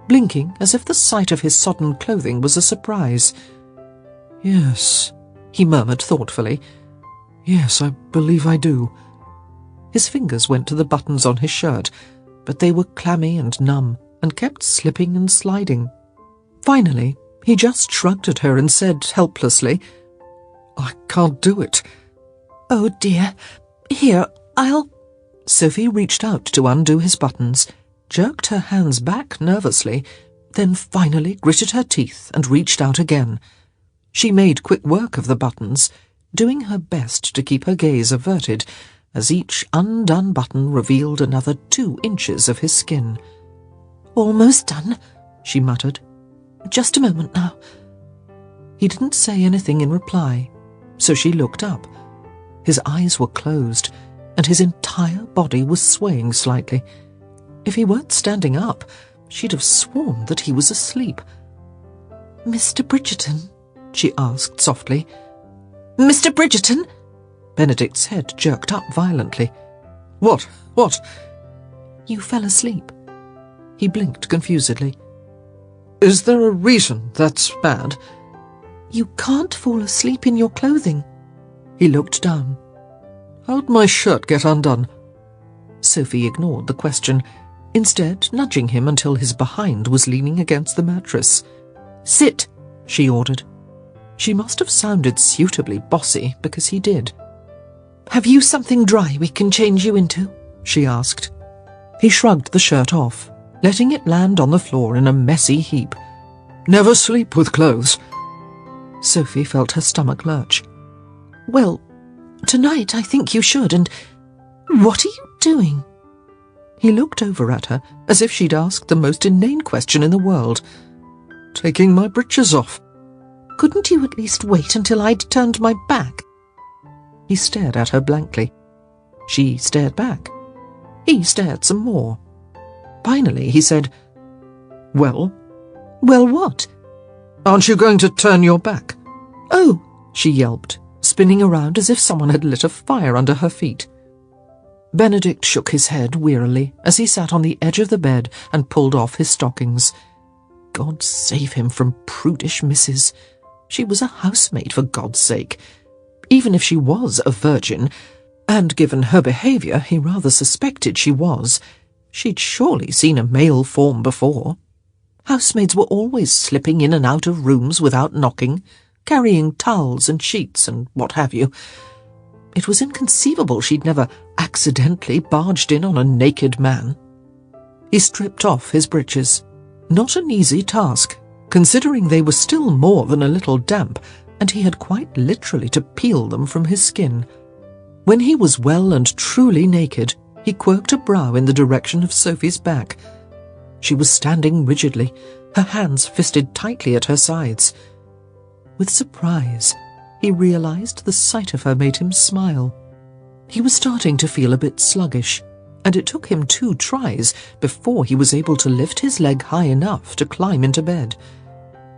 blinking as if the sight of his sodden clothing was a surprise. "Yes," he murmured thoughtfully. "Yes, I believe I do." His fingers went to the buttons on his shirt, but they were clammy and numb and kept slipping and sliding. Finally, he just shrugged at her and said helplessly, "I can't do it." "Oh dear. Here, I'll—" Sophie reached out to undo his buttons, jerked her hands back nervously, then finally gritted her teeth and reached out again. She made quick work of the buttons, doing her best to keep her gaze averted, as each undone button revealed another 2 inches of his skin. "Almost done," she muttered. "Just a moment now." He didn't say anything in reply, so she looked up. His eyes were closed, and his entire body was swaying slightly. If he weren't standing up, she'd have sworn that he was asleep. "Mr. Bridgerton?" she asked softly. "Mr. Bridgerton?" Benedict's head jerked up violently. What? "You fell asleep." He blinked confusedly. "Is there a reason that's bad?" "You can't fall asleep in your clothing." He looked down. "How'd my shirt get undone?" Sophie ignored the question, instead nudging him until his behind was leaning against the mattress. "Sit," she ordered. She must have sounded suitably bossy because he did. "Have you something dry we can change you into?" she asked. He shrugged the shirt off, letting it land on the floor in a messy heap. "Never sleep with clothes." Sophie felt her stomach lurch. "Well, tonight I think you should, and what are you doing?" He looked over at her as if she'd asked the most inane question in the world. "Taking my breeches off." "Couldn't you at least wait until I'd turned my back?" He stared at her blankly. She stared back. He stared some more. Finally, he said, "Well?" "Well, what?" "Aren't you going to turn your back?" "Oh," she yelped, spinning around as if someone had lit a fire under her feet. Benedict shook his head wearily as he sat on the edge of the bed and pulled off his stockings. God save him from prudish misses. She was a housemaid, for God's sake. Even if she was a virgin, and given her behaviour he rather suspected she was, she'd surely seen a male form before. Housemaids were always slipping in and out of rooms without knocking, carrying towels and sheets and what have you. It was inconceivable she'd never accidentally barged in on a naked man. He stripped off his breeches. Not an easy task, considering they were still more than a little damp, and he had quite literally to peel them from his skin. When he was well and truly naked, he quirked a brow in the direction of Sophie's back. She was standing rigidly, her hands fisted tightly at her sides. With surprise, he realized the sight of her made him smile. He was starting to feel a bit sluggish, and it took him 2 tries before he was able to lift his leg high enough to climb into bed.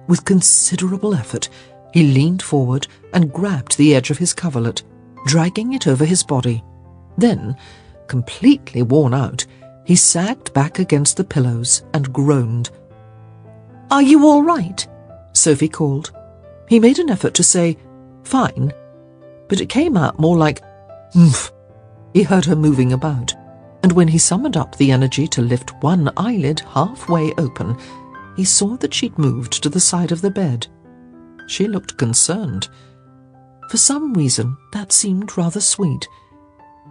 With considerable effort, he leaned forward and grabbed the edge of his coverlet, dragging it over his body. Then, completely worn out, he sagged back against the pillows and groaned. "Are you all right?" Sophie called. He made an effort to say, "Fine," but it came out more like, "Humph." He heard her moving about, and when he summoned up the energy to lift one eyelid halfway open, he saw that she'd moved to the side of the bed. She looked concerned. For some reason, that seemed rather sweet.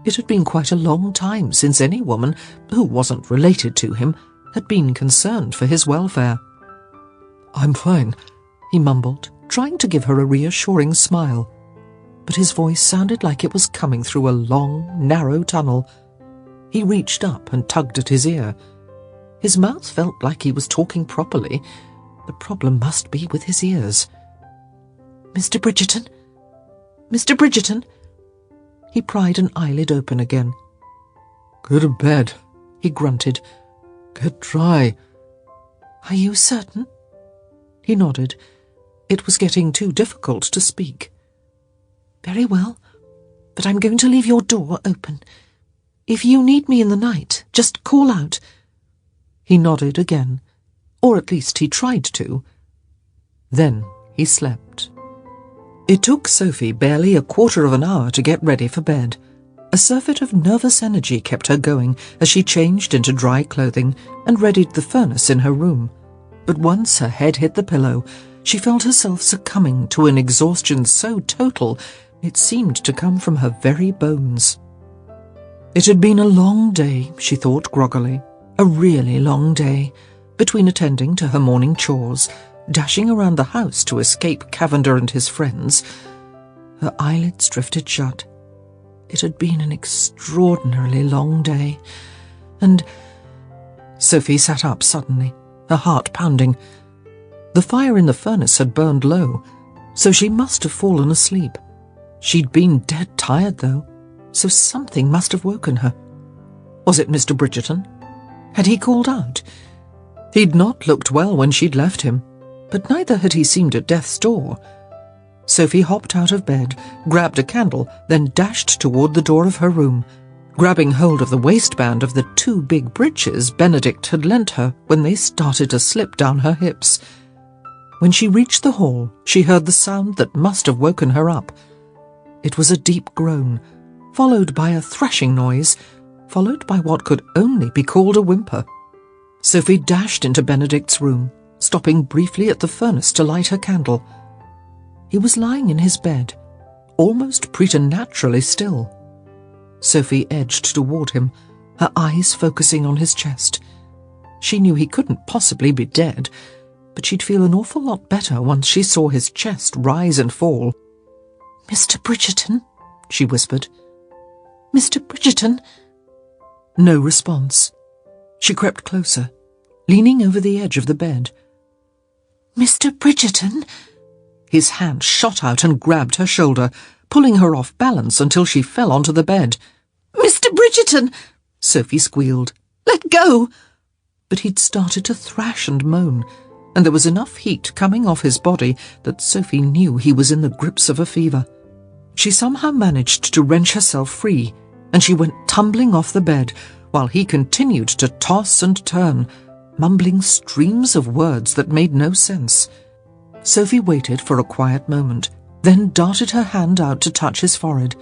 It had been quite a long time since any woman, who wasn't related to him, had been concerned for his welfare. "I'm fine," he mumbled, trying to give her a reassuring smile. But his voice sounded like it was coming through a long, narrow tunnel. He reached up and tugged at his ear. His mouth felt like he was talking properly. The problem must be with his ears. "Mr. Bridgerton? Mr. Bridgerton?" He pried an eyelid open again. "Go to bed," he grunted. "Get dry." "Are you certain?" He nodded. It was getting too difficult to speak. "Very well, but I'm going to leave your door open. If you need me in the night, just call out." He nodded again, or at least he tried to. Then he slept. It took Sophie barely a quarter of an hour to get ready for bed. A surfeit of nervous energy kept her going as she changed into dry clothing and readied the furnace in her room. But once her head hit the pillow, she felt herself succumbing to an exhaustion so total it seemed to come from her very bones. It had been a long day, she thought groggily, a really long day, between attending to her morning chores, dashing around the house to escape Cavender and his friends. Her eyelids drifted shut. It had been an extraordinarily long day, and... Sophie sat up suddenly, her heart pounding. The fire in the furnace had burned low, so she must have fallen asleep. She'd been dead tired, though, so something must have woken her. Was it Mr. Bridgerton? Had he called out? He'd not looked well when she'd left him, but neither had he seemed at death's door. Sophie hopped out of bed, grabbed a candle, then dashed toward the door of her room, grabbing hold of the waistband of the 2 big breeches Benedict had lent her when they started to slip down her hips. When she reached the hall, she heard the sound that must have woken her up. It was a deep groan, followed by a thrashing noise, followed by what could only be called a whimper. Sophie dashed into Benedict's room, stopping briefly at the furnace to light her candle. He was lying in his bed, almost preternaturally still. Sophie edged toward him, her eyes focusing on his chest. She knew he couldn't possibly be dead, but she'd feel an awful lot better once she saw his chest rise and fall. "Mr. Bridgerton?" she whispered. "Mr. Bridgerton?" No response. She crept closer, leaning over the edge of the bed. "Mr. Bridgerton?" His hand shot out and grabbed her shoulder, pulling her off balance until she fell onto the bed. "Mr. Bridgerton!" Sophie squealed. "Let go!" But he'd started to thrash and moan, and there was enough heat coming off his body that Sophie knew he was in the grips of a fever. She somehow managed to wrench herself free, and she went tumbling off the bed while he continued to toss and turn, mumbling streams of words that made no sense. Sophie waited for a quiet moment, then darted her hand out to touch his forehead.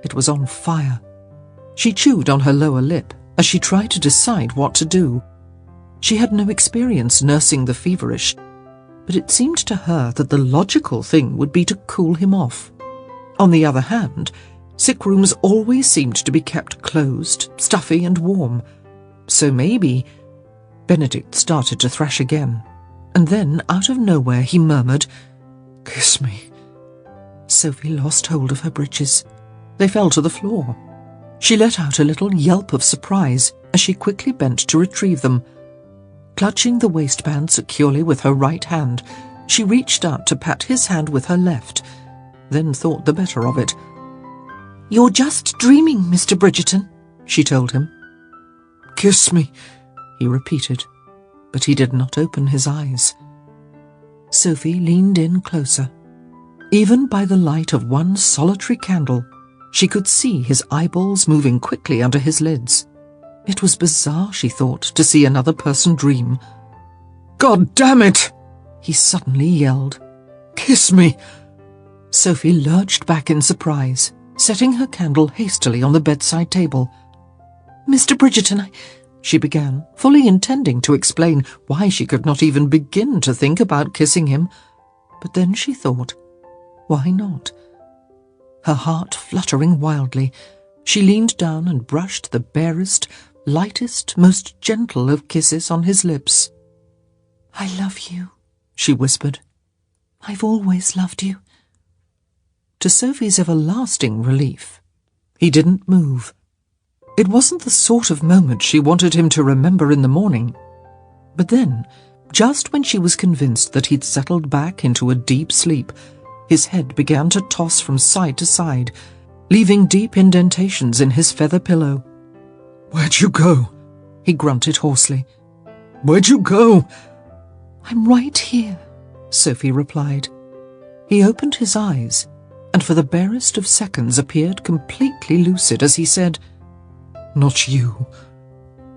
It was on fire. She chewed on her lower lip as she tried to decide what to do. She had no experience nursing the feverish, but it seemed to her that the logical thing would be to cool him off. On the other hand, sick rooms always seemed to be kept closed, stuffy and warm. So maybe... Benedict started to thrash again, and then, out of nowhere, he murmured, "Kiss me." Sophie lost hold of her breeches. They fell to the floor. She let out a little yelp of surprise as she quickly bent to retrieve them. Clutching the waistband securely with her right hand, she reached out to pat his hand with her left, then thought the better of it. "You're just dreaming, Mr. Bridgerton," she told him. "Kiss me," he repeated, but he did not open his eyes. Sophie leaned in closer. Even by the light of one solitary candle, she could see his eyeballs moving quickly under his lids. It was bizarre, she thought, to see another person dream. "God damn it!" he suddenly yelled. "Kiss me!" Sophie lurched back in surprise, setting her candle hastily on the bedside table. "Mr. Bridgerton, she began, fully intending to explain why she could not even begin to think about kissing him. But then she thought, why not? Her heart fluttering wildly, she leaned down and brushed the barest, lightest, most gentle of kisses on his lips. "I love you," she whispered. "I've always loved you." To Sophie's everlasting relief, he didn't move. It wasn't the sort of moment she wanted him to remember in the morning. But then, just when she was convinced that he'd settled back into a deep sleep, his head began to toss from side to side, leaving deep indentations in his feather pillow. "Where'd you go?" he grunted hoarsely. "Where'd you go?" "I'm right here," Sophie replied. He opened his eyes, and for the barest of seconds appeared completely lucid as he said, "Not you."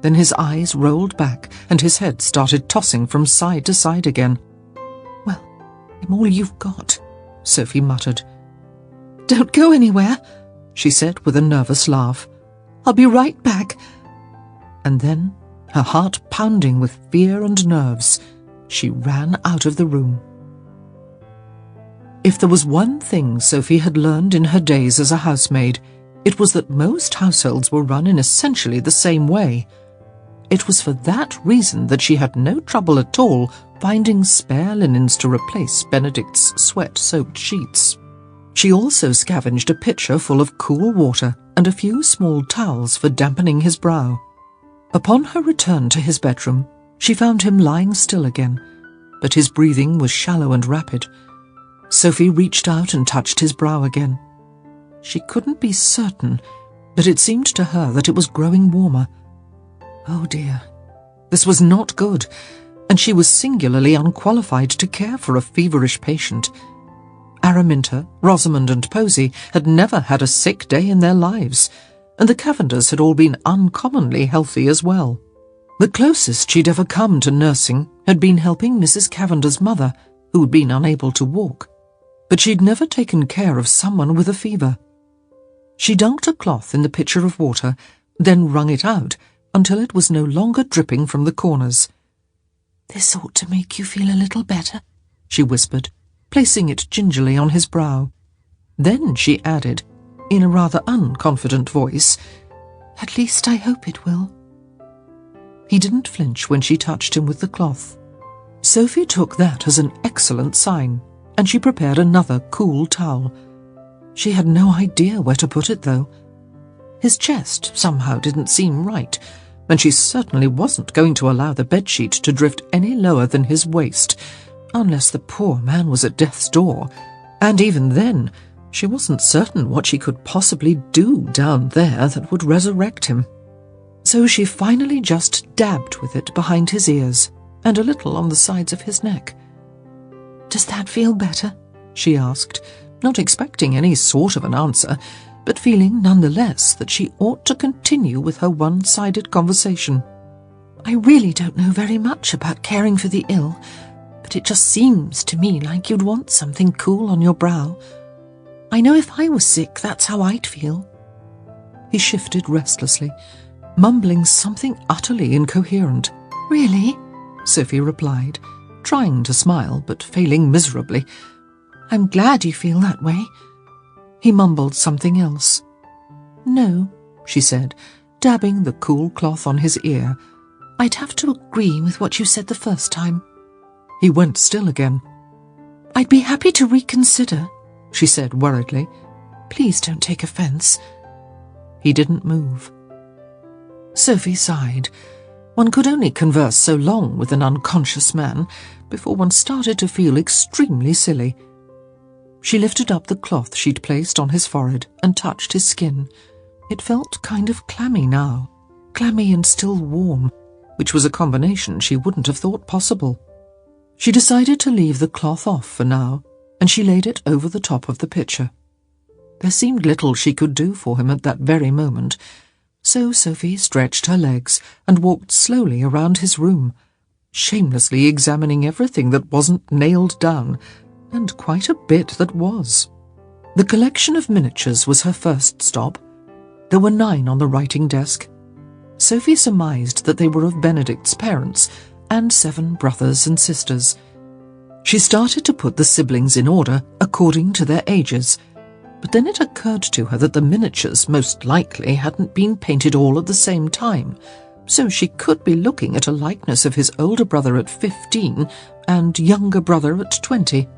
Then his eyes rolled back, and his head started tossing from side to side again. "Well, I'm all you've got," Sophie muttered. "Don't go anywhere," she said with a nervous laugh. "I'll be right back." And then, her heart pounding with fear and nerves, she ran out of the room. If there was one thing Sophie had learned in her days as a housemaid, it was that most households were run in essentially the same way. It was for that reason that she had no trouble at all finding spare linens to replace Benedict's sweat-soaked sheets. She also scavenged a pitcher full of cool water and a few small towels for dampening his brow. Upon her return to his bedroom, she found him lying still again, but his breathing was shallow and rapid. Sophie reached out and touched his brow again. She couldn't be certain, but it seemed to her that it was growing warmer. Oh dear, this was not good, and she was singularly unqualified to care for a feverish patient. Araminta, Rosamond and Posy had never had a sick day in their lives, and the Cavenders had all been uncommonly healthy as well. The closest she'd ever come to nursing had been helping Mrs. Cavender's mother, who had been unable to walk, but she'd never taken care of someone with a fever. She dunked a cloth in the pitcher of water, then wrung it out until it was no longer dripping from the corners. "This ought to make you feel a little better," she whispered, placing it gingerly on his brow. Then she added, in a rather unconfident voice, "At least I hope it will." He didn't flinch when she touched him with the cloth. Sophie took that as an excellent sign, and she prepared another cool towel. She had no idea where to put it, though. His chest somehow didn't seem right, and she certainly wasn't going to allow the bedsheet to drift any lower than his waist, unless the poor man was at death's door, and even then, she wasn't certain what she could possibly do down there that would resurrect him. So she finally just dabbed with it behind his ears and a little on the sides of his neck. "Does that feel better?" she asked, not expecting any sort of an answer, but feeling nonetheless that she ought to continue with her one-sided conversation. "I really don't know very much about caring for the ill, but it just seems to me like you'd want something cool on your brow. I know if I was sick, that's how I'd feel." He shifted restlessly, mumbling something utterly incoherent, Really? Sophie replied, trying to smile but failing miserably. I'm glad you feel that way. He mumbled something else. No, she said, dabbing the cool cloth on his ear. I'd have to agree with what you said the first time. He went still again. I'd be happy to reconsider, she said worriedly. Please don't take offence. He didn't move. Sophie sighed. One could only converse so long with an unconscious man before one started to feel extremely silly. She lifted up the cloth she'd placed on his forehead and touched his skin. It felt kind of clammy now, clammy and still warm, which was a combination she wouldn't have thought possible. She decided to leave the cloth off for now, and she laid it over the top of the pitcher. There seemed little she could do for him at that very moment, so Sophie stretched her legs and walked slowly around his room, shamelessly examining everything that wasn't nailed down, and quite a bit that was. The collection of miniatures was her first stop. There were 9 on the writing desk. Sophie surmised that they were of Benedict's parents and 7 brothers and sisters. She started to put the siblings in order according to their ages, but then it occurred to her that the miniatures most likely hadn't been painted all at the same time, so she could be looking at a likeness of his older brother at 15 and younger brother at 20.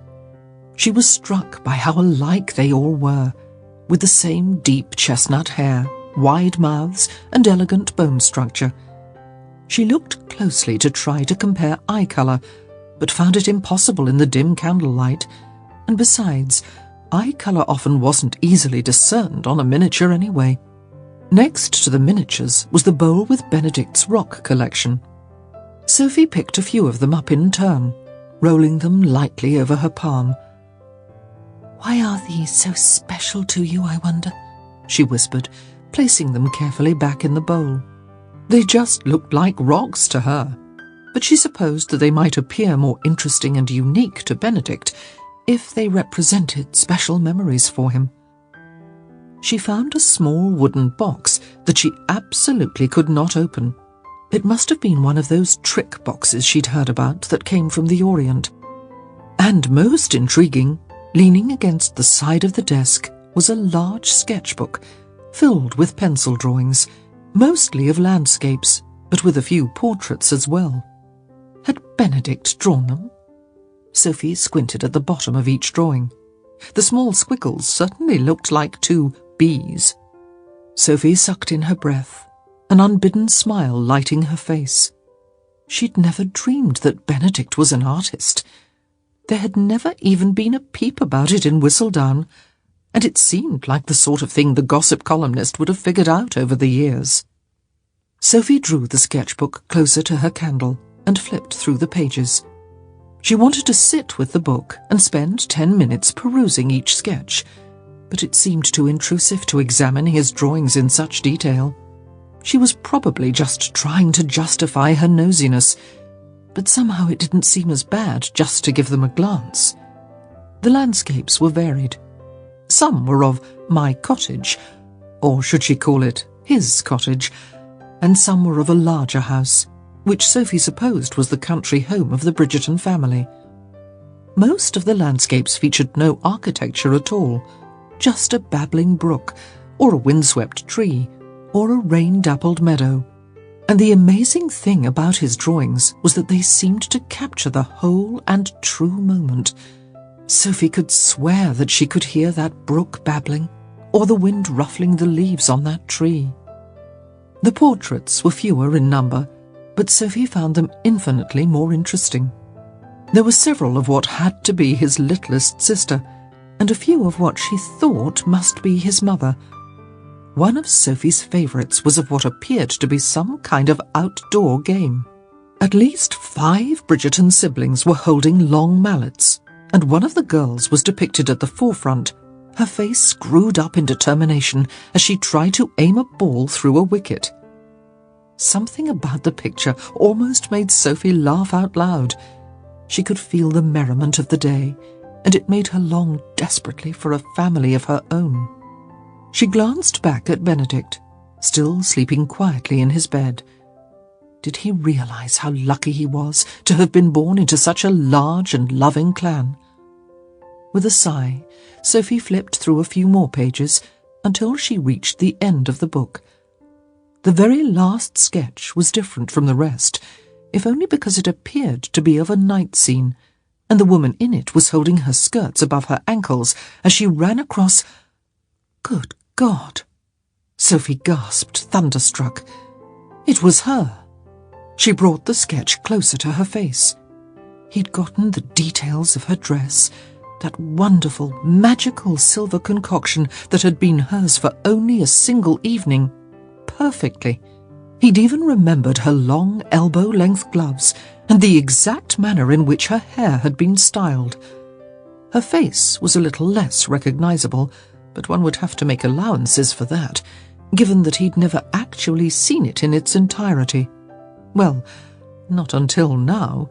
She was struck by how alike they all were, with the same deep chestnut hair, wide mouths, and elegant bone structure. She looked closely to try to compare eye colour, but found it impossible in the dim candlelight, and besides, eye colour often wasn't easily discerned on a miniature anyway. Next to the miniatures was the bowl with Benedict's rock collection. Sophie picked a few of them up in turn, rolling them lightly over her palm. Why are these so special to you, I wonder? She whispered, placing them carefully back in the bowl. They just looked like rocks to her, but she supposed that they might appear more interesting and unique to Benedict if they represented special memories for him. She found a small wooden box that she absolutely could not open. It must have been one of those trick boxes she'd heard about that came from the Orient. And most intriguing, leaning against the side of the desk was a large sketchbook filled with pencil drawings, mostly of landscapes, but with a few portraits as well. Had Benedict drawn them? Sophie squinted at the bottom of each drawing. The small squiggles certainly looked like 2 bees. Sophie sucked in her breath, an unbidden smile lighting her face. She'd never dreamed that Benedict was an artist. There had never even been a peep about it in Whistledown, and it seemed like the sort of thing the gossip columnist would have figured out over the years. Sophie drew the sketchbook closer to her candle and flipped through the pages. She wanted to sit with the book and spend 10 minutes perusing each sketch, but it seemed too intrusive to examine his drawings in such detail. She was probably just trying to justify her nosiness, but somehow it didn't seem as bad just to give them a glance. The landscapes were varied. Some were of my cottage, or should she call it his cottage, and some were of a larger house, which Sophie supposed was the country home of the Bridgerton family. Most of the landscapes featured no architecture at all, just a babbling brook, or a windswept tree, or a rain-dappled meadow. And the amazing thing about his drawings was that they seemed to capture the whole and true moment. Sophie could swear that she could hear that brook babbling, or the wind ruffling the leaves on that tree. The portraits were fewer in number, but Sophie found them infinitely more interesting. There were several of what had to be his littlest sister, and a few of what she thought must be his mother. One of Sophie's favourites was of what appeared to be some kind of outdoor game. At least 5 Bridgerton siblings were holding long mallets, and one of the girls was depicted at the forefront, her face screwed up in determination as she tried to aim a ball through a wicket. Something about the picture almost made Sophie laugh out loud. She could feel the merriment of the day, and it made her long desperately for a family of her own. She glanced back at Benedict, still sleeping quietly in his bed. Did he realize how lucky he was to have been born into such a large and loving clan? With a sigh, Sophie flipped through a few more pages until she reached the end of the book. The very last sketch was different from the rest, if only because it appeared to be of a night scene, and the woman in it was holding her skirts above her ankles as she ran across— Good God! Sophie gasped, thunderstruck. It was her. She brought the sketch closer to her face. He'd gotten the details of her dress, that wonderful, magical silver concoction that had been hers for only a single evening, perfectly. He'd even remembered her long elbow-length gloves and the exact manner in which her hair had been styled. Her face was a little less recognizable, but one would have to make allowances for that, given that he'd never actually seen it in its entirety. Well, not until now.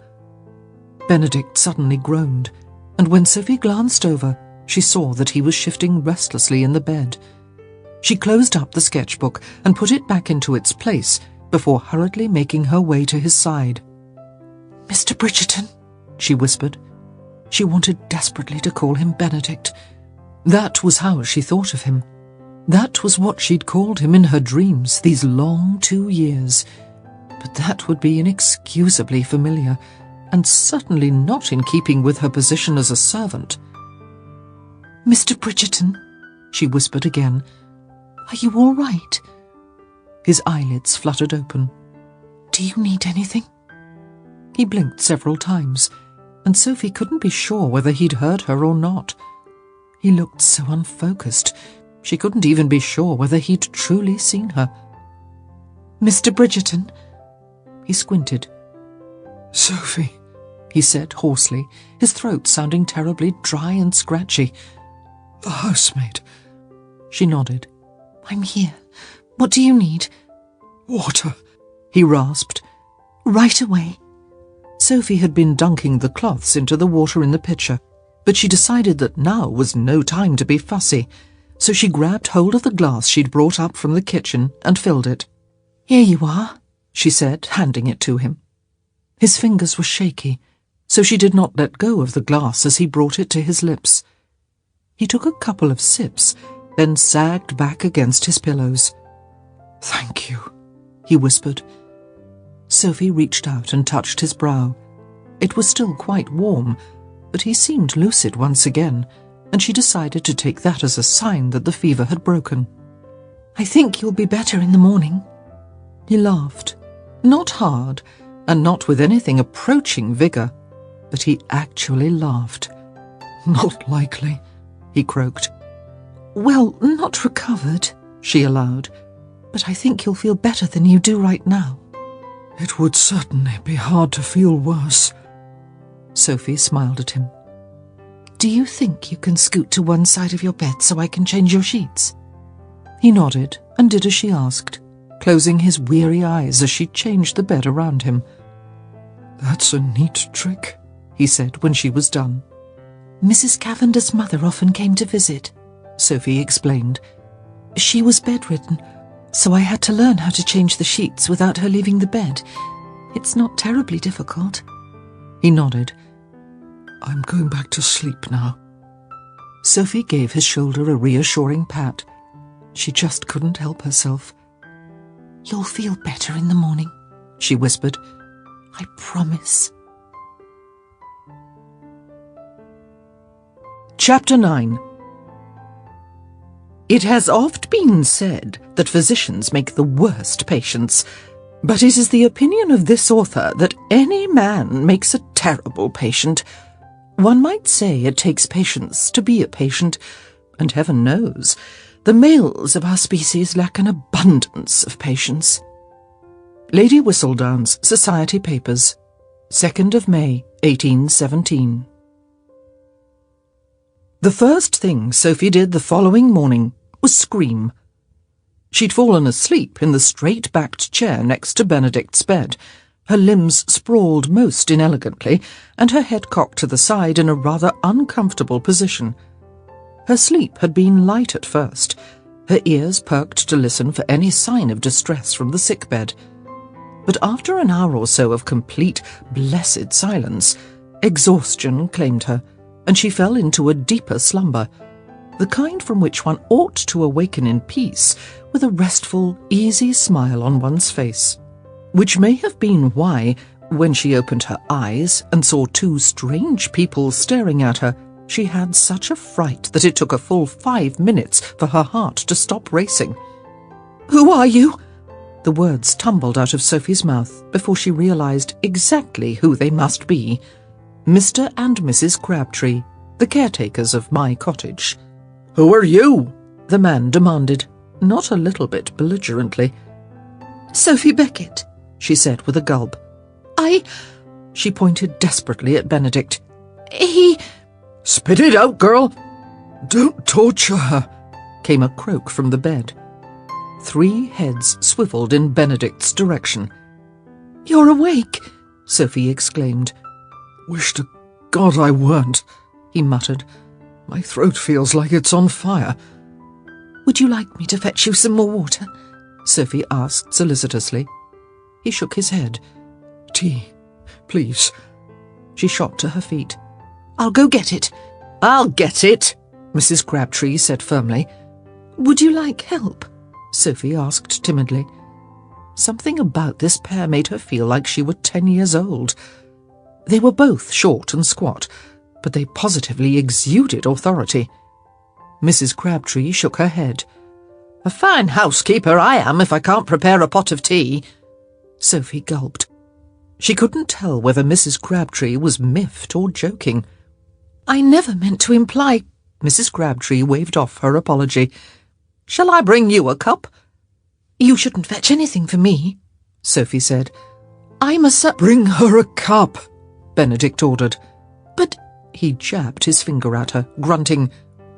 Benedict suddenly groaned, and when Sophie glanced over, she saw that he was shifting restlessly in the bed. She closed up the sketchbook and put it back into its place before hurriedly making her way to his side. "Mr. Bridgerton," she whispered. She wanted desperately to call him Benedict. That was how she thought of him. That was what she'd called him in her dreams these long 2 years. But that would be inexcusably familiar, and certainly not in keeping with her position as a servant. "Mr. Bridgerton," she whispered again, "are you all right?" His eyelids fluttered open. "Do you need anything?" He blinked several times, and Sophie couldn't be sure whether he'd heard her or not. He looked so unfocused, she couldn't even be sure whether he'd truly seen her. "Mr. Bridgerton?" He squinted. "Sophie," he said hoarsely, his throat sounding terribly dry and scratchy. "The housemaid." She nodded. "I'm here. What do you need?" "Water," he rasped. "Right away." Sophie had been dunking the cloths into the water in the pitcher, but she decided that now was no time to be fussy, so she grabbed hold of the glass she'd brought up from the kitchen and filled it. "Here you are," she said, handing it to him. His fingers were shaky, so she did not let go of the glass as he brought it to his lips. He took a couple of sips, then sagged back against his pillows. "Thank you," he whispered. Sophie reached out and touched his brow. It was still quite warm, but he seemed lucid once again, and she decided to take that as a sign that the fever had broken. "I think you'll be better in the morning." He laughed, not hard, and not with anything approaching vigour, but he actually laughed. "Not likely," he croaked. "Well, not recovered," she allowed, "but I think you'll feel better than you do right now." "It would certainly be hard to feel worse." Sophie smiled at him. "Do you think you can scoot to one side of your bed so I can change your sheets?" He nodded and did as she asked, closing his weary eyes as she changed the bed around him. "That's a neat trick," he said when she was done. "Mrs. Cavender's mother often came to visit," Sophie explained. "She was bedridden, so I had to learn how to change the sheets without her leaving the bed. It's not terribly difficult." He nodded. "I'm going back to sleep now." Sophie gave his shoulder a reassuring pat. She just couldn't help herself. "You'll feel better in the morning," she whispered. "I promise." Chapter 9. It has oft been said that physicians make the worst patients, but it is the opinion of this author that any man makes a terrible patient. One might say it takes patience to be a patient, and heaven knows, the males of our species lack an abundance of patience. Lady Whistledown's Society Papers, 2nd of May, 1817. The first thing Sophie did the following morning was scream. She'd fallen asleep in the straight-backed chair next to Benedict's bed, her limbs sprawled most inelegantly, and her head cocked to the side in a rather uncomfortable position. Her sleep had been light at first, her ears perked to listen for any sign of distress from the sickbed. But after an hour or so of complete, blessed silence, exhaustion claimed her, and she fell into a deeper slumber, the kind from which one ought to awaken in peace, with a restful, easy smile on one's face. Which may have been why, when she opened her eyes and saw two strange people staring at her, she had such a fright that it took a full 5 minutes for her heart to stop racing. "Who are you?" The words tumbled out of Sophie's mouth before she realised exactly who they must be. Mr. and Mrs. Crabtree, the caretakers of my cottage. "Who are you?" the man demanded, not a little bit belligerently. Sophie Beckett, she said with a gulp. She pointed desperately at Benedict. He... "Spit it out, girl." "Don't torture her," came a croak from the bed. 3 heads swivelled in Benedict's direction. You're awake, Sophie exclaimed. "Wish to God I weren't," he muttered. "My throat feels like it's on fire." Would you like me to fetch you some more water? Sophie asked solicitously. He shook his head. "Tea, please." She shot to her feet. I'll go get it. "I'll get it," Mrs. Crabtree said firmly. Would you like help? Sophie asked timidly. Something about this pair made her feel like she were 10 years old. They were both short and squat, but they positively exuded authority. Mrs. Crabtree shook her head. "A fine housekeeper I am if I can't prepare a pot of tea." Sophie gulped. She couldn't tell whether Mrs. Crabtree was miffed or joking. I never meant to imply... Mrs. Crabtree waved off her apology. "Shall I bring you a cup?" You shouldn't fetch anything for me, Sophie said. I'm a "Bring her a cup," Benedict ordered. But... He jabbed his finger at her, grunting,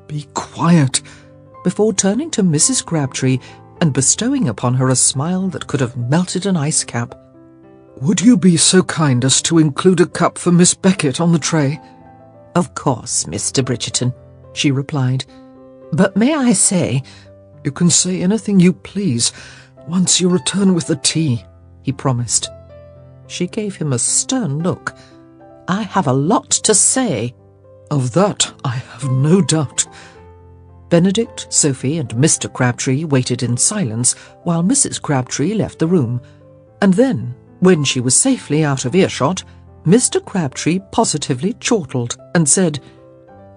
"Be quiet," before turning to Mrs. Crabtree and bestowing upon her a smile that could have melted an ice cap. "Would you be so kind as to include a cup for Miss Beckett on the tray?" "Of course, Mr. Bridgerton," she replied. "But may I say—" "You can say anything you please, once you return with the tea," he promised. She gave him a stern look. "I have a lot to say." "Of that I have no doubt." Benedict, Sophie, and Mr. Crabtree waited in silence while Mrs. Crabtree left the room, and then, when she was safely out of earshot, Mr. Crabtree positively chortled and said,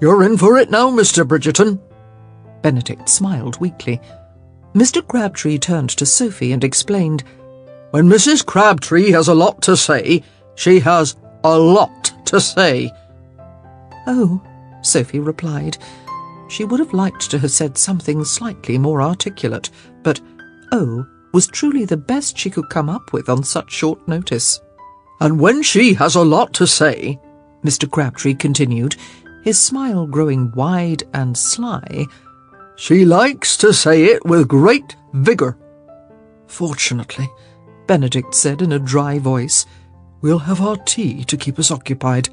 "You're in for it now, Mr. Bridgerton." Benedict smiled weakly. Mr. Crabtree turned to Sophie and explained, "When Mrs. Crabtree has a lot to say, she has a lot to say." "Oh," Sophie replied. She would have liked to have said something slightly more articulate, but "oh" was truly the best she could come up with on such short notice. "And when she has a lot to say," Mr. Crabtree continued, his smile growing wide and sly, "she likes to say it with great vigour." "Fortunately," Benedict said in a dry voice, "we'll have our tea to keep us occupied."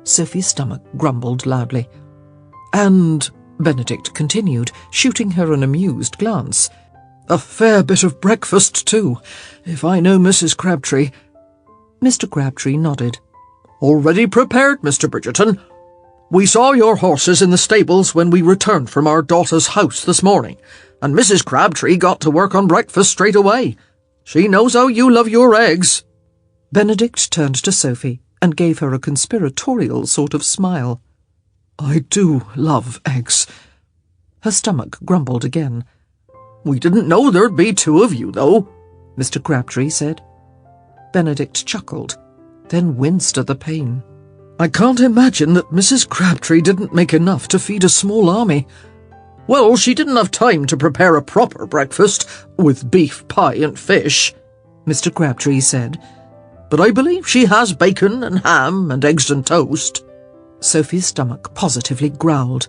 Sophie's stomach grumbled loudly. "And," Benedict continued, shooting her an amused glance, "a fair bit of breakfast, too, if I know Mrs. Crabtree." Mr. Crabtree nodded. "Already prepared, Mr. Bridgerton. We saw your horses in the stables when we returned from our daughter's house this morning, and Mrs. Crabtree got to work on breakfast straight away. She knows how you love your eggs." Benedict turned to Sophie and gave her a conspiratorial sort of smile. "I do love eggs." Her stomach grumbled again. "We didn't know there'd be 2 of you, though," Mr. Crabtree said. Benedict chuckled, then winced at the pain. "I can't imagine that Mrs. Crabtree didn't make enough to feed a small army." "Well, she didn't have time to prepare a proper breakfast, with beef, pie and fish," Mr. Crabtree said. "But I believe she has bacon and ham and eggs and toast." Sophie's stomach positively growled.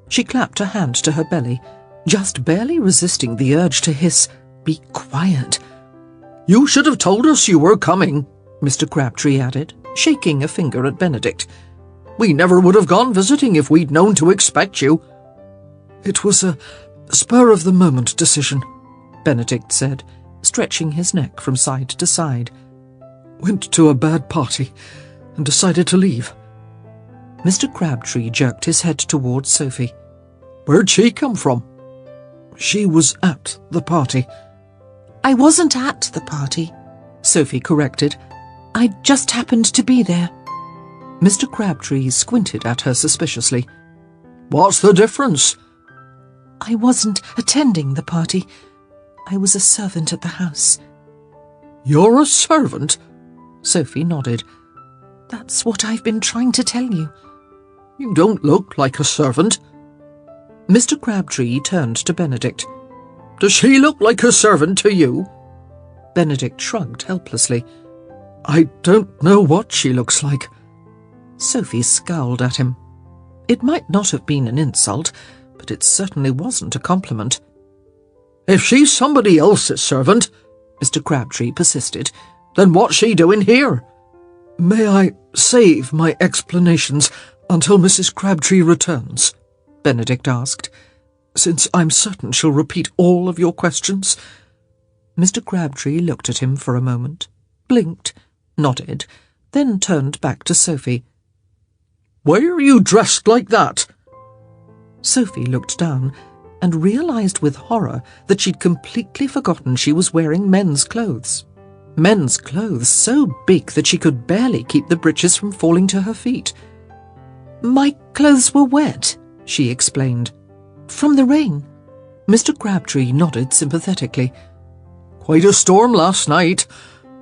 She clapped a hand to her belly, just barely resisting the urge to hiss, "Be quiet." "You should have told us you were coming," Mr. Crabtree added, shaking a finger at Benedict. "We never would have gone visiting if we'd known to expect you." "It was a spur-of-the-moment decision," Benedict said, stretching his neck from side to side. "Went to a bad party and decided to leave." Mr. Crabtree jerked his head towards Sophie. "Where'd she come from?" "She was at the party." I wasn't at the party," Sophie corrected. "I just happened to be there." Mr. Crabtree squinted at her suspiciously. "What's the difference?" "I wasn't attending the party. I was a servant at the house." "You're a servant?" Sophie nodded. "That's what I've been trying to tell you." "You don't look like a servant." Mr. Crabtree turned to Benedict. "Does she look like a servant to you?" Benedict shrugged helplessly. "I don't know what she looks like." Sophie scowled at him. It might not have been an insult, but it certainly wasn't a compliment. "If she's somebody else's servant," Mr. Crabtree persisted, "then what's she doing here?" "May I save my explanations until Mrs. Crabtree returns?" Benedict asked. "Since I'm certain she'll repeat all of your questions." Mr. Crabtree looked at him for a moment, blinked, nodded, then turned back to Sophie. "Why are you dressed like that?" Sophie looked down and realised with horror that she'd completely forgotten she was wearing men's clothes. Men's clothes so big that she could barely keep the breeches from falling to her feet. "My clothes were wet," she explained. "From the rain." Mr. Crabtree nodded sympathetically. "Quite a storm last night.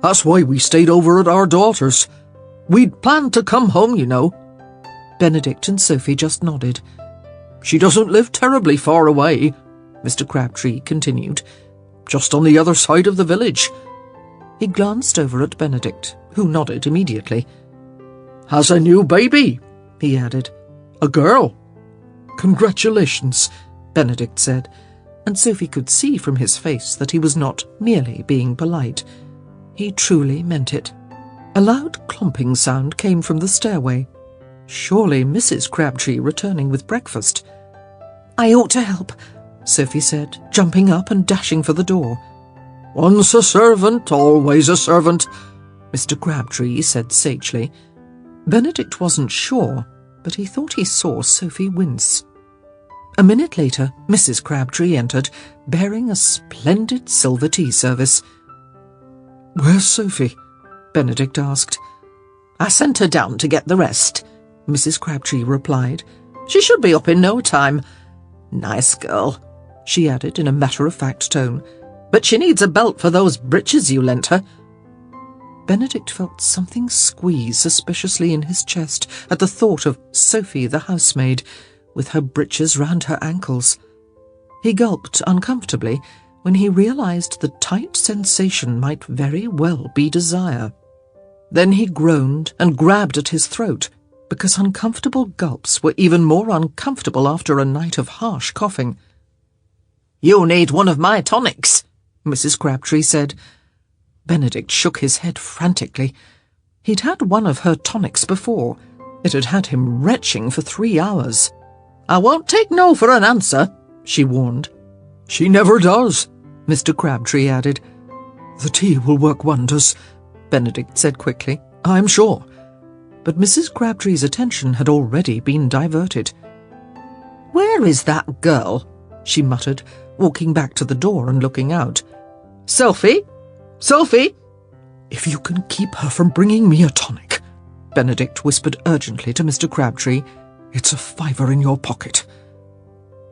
That's why we stayed over at our daughter's. We'd planned to come home, you know." Benedict and Sophie just nodded. "She doesn't live terribly far away," Mr. Crabtree continued. "Just on the other side of the village." He glanced over at Benedict, who nodded immediately. "Has a new baby," he added. "A girl." "Congratulations," Benedict said, and Sophie could see from his face that he was not merely being polite. He truly meant it. A loud clomping sound came from the stairway. Surely Mrs. Crabtree returning with breakfast. "I ought to help," Sophie said, jumping up and dashing for the door. "Once a servant, always a servant," Mr. Crabtree said sagely. Benedict wasn't sure, but he thought he saw Sophie wince. A minute later, Mrs. Crabtree entered, bearing a splendid silver tea service. "Where's Sophie?" Benedict asked. "I sent her down to get the rest," Mrs. Crabtree replied. "She should be up in no time. Nice girl," she added in a matter-of-fact tone. "But she needs a belt for those breeches you lent her." Benedict felt something squeeze suspiciously in his chest at the thought of Sophie the housemaid, with her breeches round her ankles. He gulped uncomfortably when he realised the tight sensation might very well be desire. Then he groaned and grabbed at his throat, because uncomfortable gulps were even more uncomfortable after a night of harsh coughing. "You need one of my tonics," Mrs. Crabtree said. Benedict shook his head frantically. He'd had one of her tonics before. It had had him retching for 3 hours. "I won't take no for an answer," she warned. "She never does," Mr. Crabtree added. "The tea will work wonders," Benedict said quickly. "I'm sure." But Mrs. Crabtree's attention had already been diverted. "Where is that girl?" she muttered, walking back to the door and looking out. "Sophie? Sophie?" "If you can keep her from bringing me a tonic," Benedict whispered urgently to Mr. Crabtree, "it's a $5 in your pocket."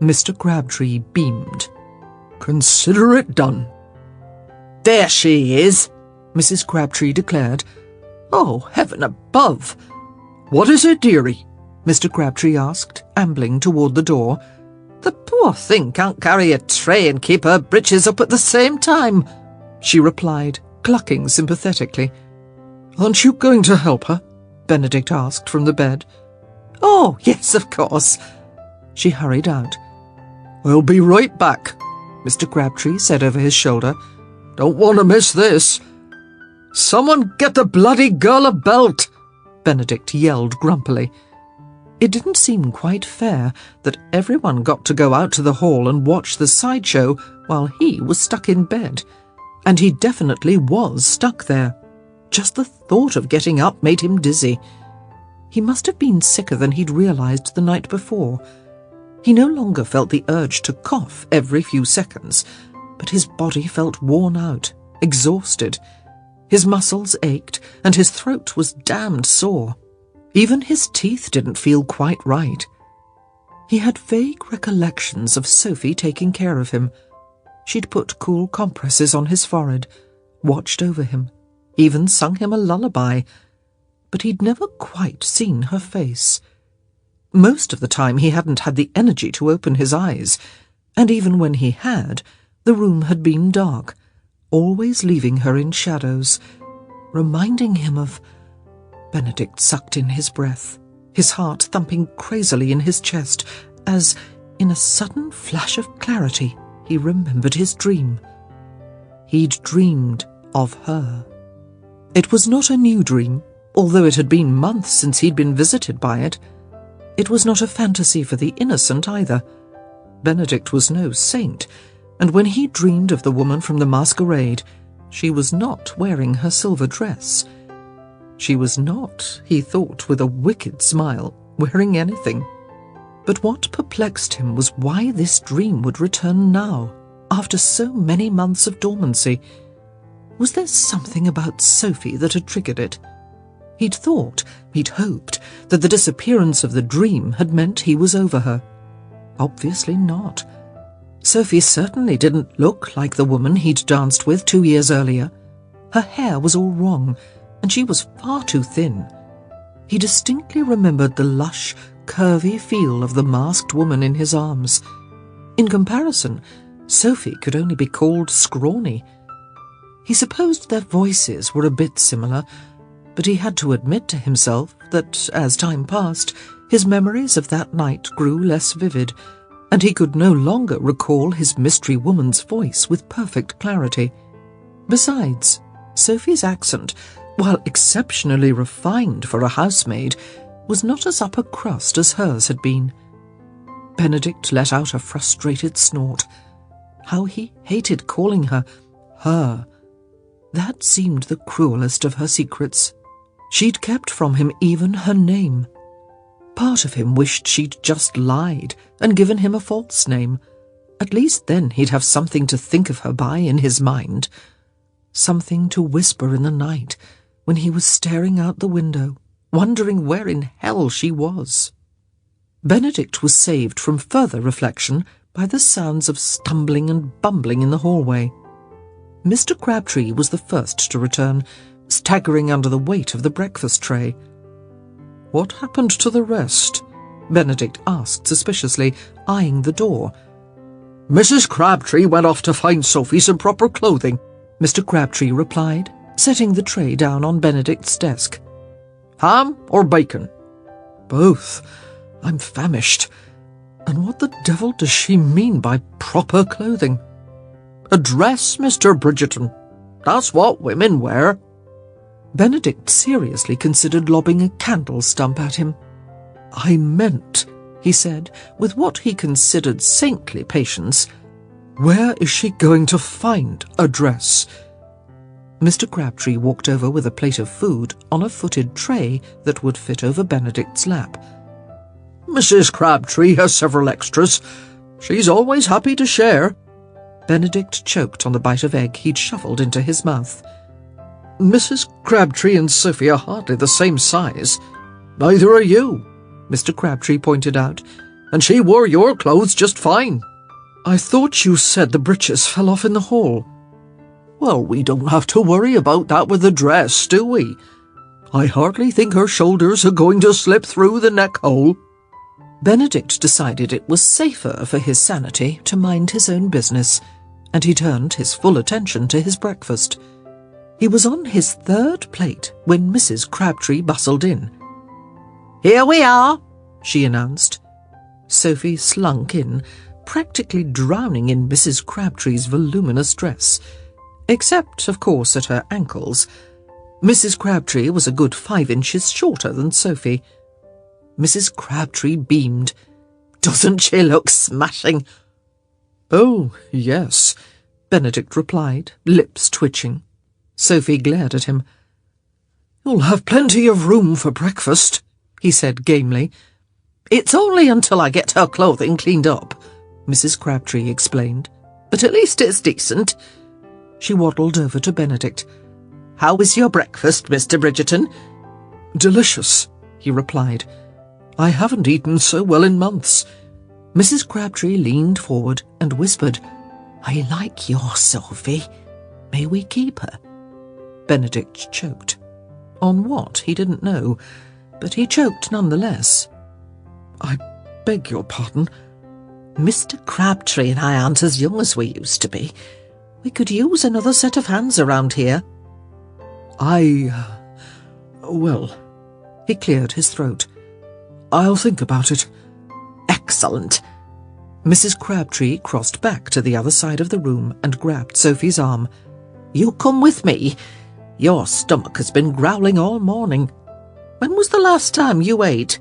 Mr. Crabtree beamed. "Consider it done." "There she is," Mrs. Crabtree declared. "Oh, heaven above!" "What is it, dearie?" Mr. Crabtree asked, ambling toward the door. "The poor thing can't carry a tray and keep her breeches up at the same time," she replied, clucking sympathetically. "Aren't you going to help her?" Benedict asked from the bed. "Oh, yes, of course." She hurried out. "I'll be right back," Mr. Crabtree said over his shoulder. "Don't want to miss this." "Someone get the bloody girl a belt!" Benedict yelled grumpily. It didn't seem quite fair that everyone got to go out to the hall and watch the sideshow while he was stuck in bed. And he definitely was stuck there. Just the thought of getting up made him dizzy. He must have been sicker than he'd realized the night before. He no longer felt the urge to cough every few seconds, but his body felt worn out, exhausted. His muscles ached, and his throat was damned sore. Even his teeth didn't feel quite right. He had vague recollections of Sophie taking care of him. She'd put cool compresses on his forehead, watched over him, even sung him a lullaby, but he'd never quite seen her face. Most of the time he hadn't had the energy to open his eyes, and even when he had, the room had been dark, always leaving her in shadows, reminding him of... Benedict sucked in his breath, his heart thumping crazily in his chest, as, in a sudden flash of clarity, he remembered his dream. He'd dreamed of her. It was not a new dream, although it had been months since he'd been visited by it. It was not a fantasy for the innocent either. Benedict was no saint, and when he dreamed of the woman from the masquerade, she was not wearing her silver dress. She was not, he thought with a wicked smile, wearing anything. But what perplexed him was why this dream would return now, after so many months of dormancy. Was there something about Sophie that had triggered it? He'd thought, he'd hoped, that the disappearance of the dream had meant he was over her. Obviously not. Sophie certainly didn't look like the woman he'd danced with 2 years earlier. Her hair was all wrong, and she was far too thin. He distinctly remembered the lush, curvy feel of the masked woman in his arms. In comparison, Sophie could only be called scrawny. He supposed their voices were a bit similar, but he had to admit to himself that, as time passed, his memories of that night grew less vivid, and he could no longer recall his mystery woman's voice with perfect clarity. Besides, Sophie's accent, while exceptionally refined for a housemaid, was not as upper crust as hers had been. Benedict let out a frustrated snort. How he hated calling her her. That seemed the cruelest of her secrets. She'd kept from him even her name. Part of him wished she'd just lied and given him a false name. At least then he'd have something to think of her by in his mind. Something to whisper in the night when he was staring out the window, wondering where in hell she was. Benedict was saved from further reflection by the sounds of stumbling and bumbling in the hallway. Mr. Crabtree was the first to return, staggering under the weight of the breakfast tray. "What happened to the rest?" Benedict asked suspiciously, eyeing the door. "Mrs. Crabtree went off to find Sophie some proper clothing," Mr. Crabtree replied, setting the tray down on Benedict's desk. "Ham or bacon?" "Both. I'm famished. And what the devil does she mean by proper clothing?" "A dress, Mr. Bridgerton. That's what women wear." Benedict seriously considered lobbing a candle stump at him. "I meant," he said, with what he considered saintly patience, "where is she going to find a dress?" Mr. Crabtree walked over with a plate of food on a footed tray that would fit over Benedict's lap. "Mrs. Crabtree has several extras. She's always happy to share." Benedict choked on the bite of egg he'd shuffled into his mouth. "Mrs. Crabtree and Sophie are hardly the same size." "Neither are you," Mr. Crabtree pointed out, "and she wore your clothes just fine." "I thought you said the breeches fell off in the hall." "Well, we don't have to worry about that with the dress, do we? I hardly think her shoulders are going to slip through the neck hole." Benedict decided it was safer for his sanity to mind his own business, and he turned his full attention to his breakfast. He was on his third plate when Mrs. Crabtree bustled in. "Here we are," she announced. Sophie slunk in, practically drowning in Mrs. Crabtree's voluminous dress, except, of course, at her ankles. Mrs. Crabtree was a good 5 inches shorter than Sophie. Mrs. Crabtree beamed. "Doesn't she look smashing?" "Oh, yes," Benedict replied, lips twitching. Sophie glared at him. "You'll have plenty of room for breakfast," he said gamely. "It's only until I get her clothing cleaned up," Mrs. Crabtree explained. "But at least it's decent." She waddled over to Benedict. "How is your breakfast, Mr. Bridgerton?" "Delicious," he replied. "I haven't eaten so well in months." Mrs. Crabtree leaned forward and whispered, "I like your Sophie. May we keep her?" Benedict choked. On what, he didn't know, but he choked nonetheless. "I beg your pardon." "Mr. Crabtree and I aren't as young as we used to be. We could use another set of hands around here." Well," he cleared his throat. "I'll think about it." "Excellent." Mrs. Crabtree crossed back to the other side of the room and grabbed Sophie's arm. "You come with me. Your stomach has been growling all morning. When was the last time you ate?"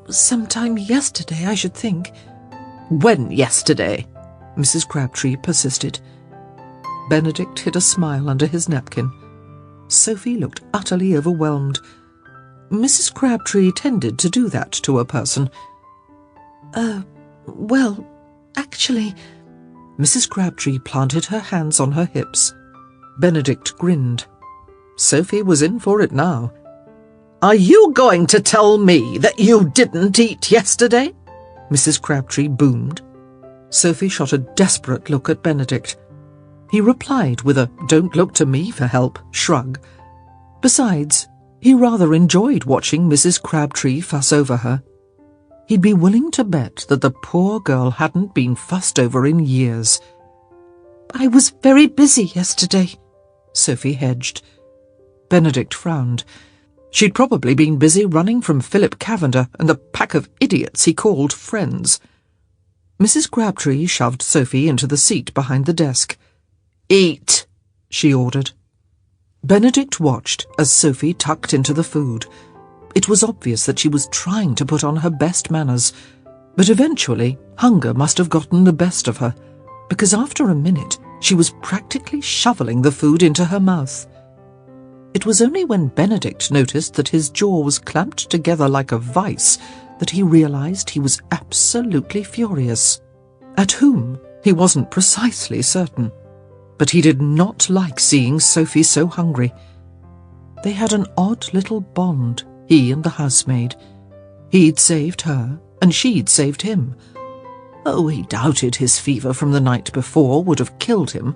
Sometime yesterday, I should think." "When yesterday?" Mrs. Crabtree persisted. Benedict hid a smile under his napkin. Sophie looked utterly overwhelmed. Mrs. Crabtree tended to do that to a person. Well, actually..." Mrs. Crabtree planted her hands on her hips. Benedict grinned. Sophie was in for it now. "Are you going to tell me that you didn't eat yesterday?" Mrs. Crabtree boomed. Sophie shot a desperate look at Benedict. He replied with a "don't look to me for help" shrug. Besides, he rather enjoyed watching Mrs. Crabtree fuss over her. He'd be willing to bet that the poor girl hadn't been fussed over in years. "I was very busy yesterday," Sophie hedged. Benedict frowned. She'd probably been busy running from Philip Cavender and the pack of idiots he called friends. Mrs. Crabtree shoved Sophie into the seat behind the desk. "Eat," she ordered. Benedict watched as Sophie tucked into the food. It was obvious that she was trying to put on her best manners, but eventually hunger must have gotten the best of her, because after a minute she was practically shoveling the food into her mouth. It was only when Benedict noticed that his jaw was clamped together like a vice that he realized he was absolutely furious. At whom, he wasn't precisely certain, but he did not like seeing Sophie so hungry. They had an odd little bond, he and the housemaid. He'd saved her, and she'd saved him. Oh, he doubted his fever from the night before would have killed him.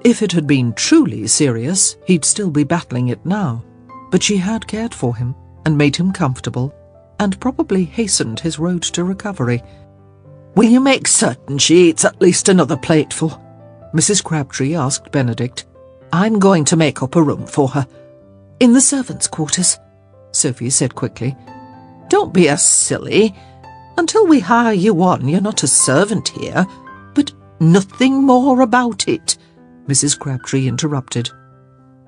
If it had been truly serious, he'd still be battling it now. But she had cared for him, and made him comfortable, and probably hastened his road to recovery. "Will you make certain she eats at least another plateful?" Mrs. Crabtree asked Benedict. "I'm going to make up a room for her." "In the servants' quarters," Sophie said quickly. "Don't be a silly. Until we hire you on, you're not a servant here. But nothing more about it," Mrs. Crabtree interrupted.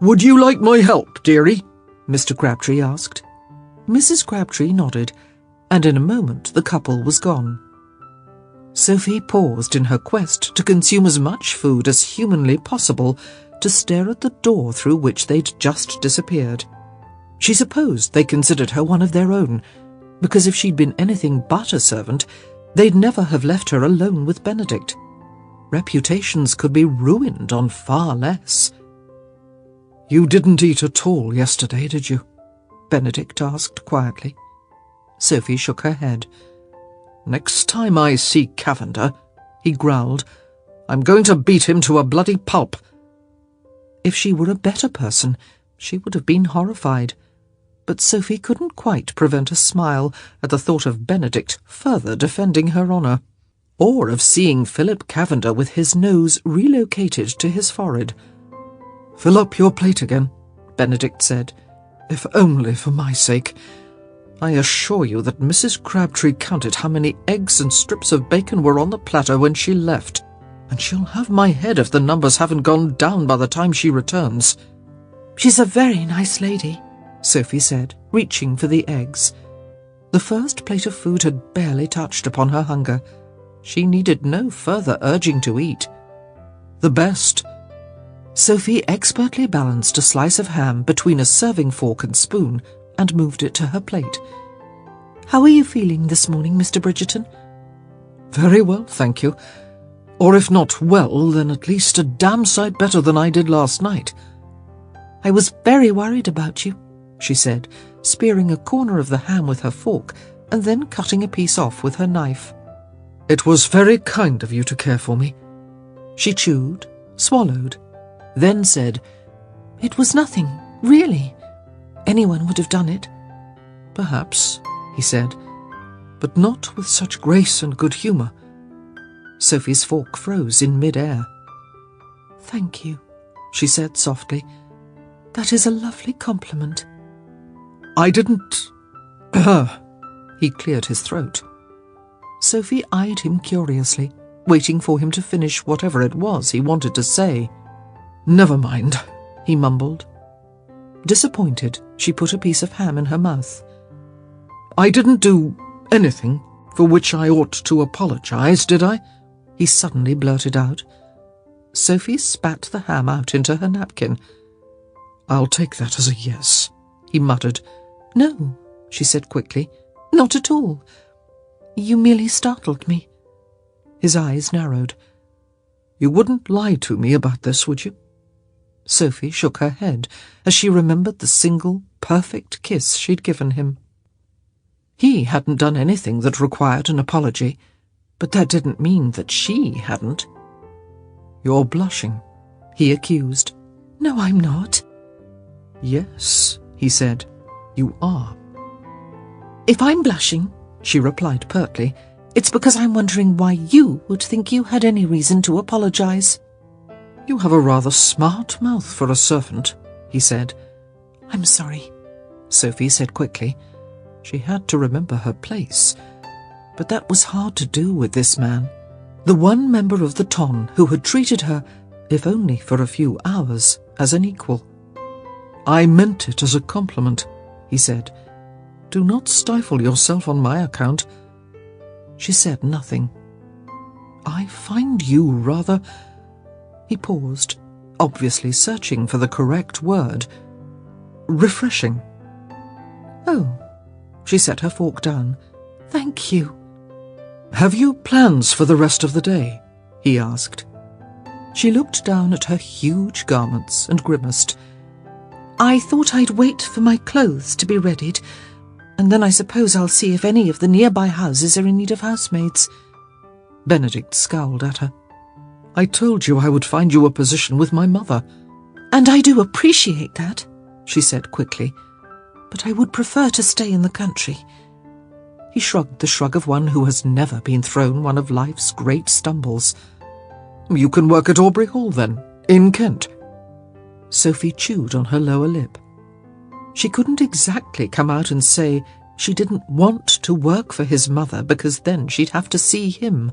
"Would you like my help, dearie?" Mr. Crabtree asked. Mrs. Crabtree nodded, and in a moment the couple was gone. Sophie paused in her quest to consume as much food as humanly possible to stare at the door through which they'd just disappeared. She supposed they considered her one of their own, because if she'd been anything but a servant, they'd never have left her alone with Benedict. Reputations could be ruined on far less. "You didn't eat at all yesterday, did you?" Benedict asked quietly. Sophie shook her head. "Next time I see Cavender," he growled, "I'm going to beat him to a bloody pulp." If she were a better person, she would have been horrified. But Sophie couldn't quite prevent a smile at the thought of Benedict further defending her honour, or of seeing Philip Cavender with his nose relocated to his forehead. "Fill up your plate again," Benedict said. "if only for my sake. I assure you that Mrs. Crabtree counted how many eggs and strips of bacon were on the platter when she left, and she'll have my head if the numbers haven't gone down by the time she returns." "She's a very nice lady," Sophie said, reaching for the eggs. The first plate of food had barely touched upon her hunger. She needed no further urging to eat. The best." Sophie expertly balanced a slice of ham between a serving fork and spoon and moved it to her plate. "How are you feeling this morning, Mr. Bridgerton?" "Very well, thank you. Or if not well, then at least a damn sight better than I did last night." "I was very worried about you," she said, spearing a corner of the ham with her fork and then cutting a piece off with her knife. "It was very kind of you to care for me." She chewed, swallowed, then said, "It was nothing, really. Anyone would have done it." "Perhaps," he said, "but not with such grace and good humour." Sophie's fork froze in mid-air. "Thank you," she said softly. "That is a lovely compliment." "I didn't—" He cleared his throat. Sophie eyed him curiously, waiting for him to finish whatever it was he wanted to say. "Never mind," he mumbled. Disappointed, she put a piece of ham in her mouth. "I didn't do anything for which I ought to apologize, did I?" he suddenly blurted out. Sophie spat the ham out into her napkin. "I'll take that as a yes," he muttered. "No," she said quickly. "Not at all. You merely startled me." His eyes narrowed. "You wouldn't lie to me about this, would you?" Sophie shook her head as she remembered the single, perfect kiss she'd given him. He hadn't done anything that required an apology, but that didn't mean that she hadn't. "You're blushing," he accused. "No, I'm not." "Yes," he said, "you are." "If I'm blushing," she replied pertly, "it's because I'm wondering why you would think you had any reason to apologize." "You have a rather smart mouth for a servant," he said. "I'm sorry," Sophie said quickly. She had to remember her place, but that was hard to do with this man, the one member of the ton who had treated her, if only for a few hours, as an equal. "I meant it as a compliment," he said. "Do not stifle yourself on my account." She said nothing. "I find you rather—" He paused, obviously searching for the correct word. "Refreshing." "Oh," she set her fork down. "Thank you." "Have you plans for the rest of the day?" he asked. She looked down at her huge garments and grimaced. "I thought I'd wait for my clothes to be readied, and then I suppose I'll see if any of the nearby houses are in need of housemaids." Benedict scowled at her. "I told you I would find you a position with my mother." "And I do appreciate that," she said quickly, "but I would prefer to stay in the country." He shrugged the shrug of one who has never been thrown one of life's great stumbles. "You can work at Aubrey Hall, then, in Kent." Sophie chewed on her lower lip. She couldn't exactly come out and say she didn't want to work for his mother because then she'd have to see him.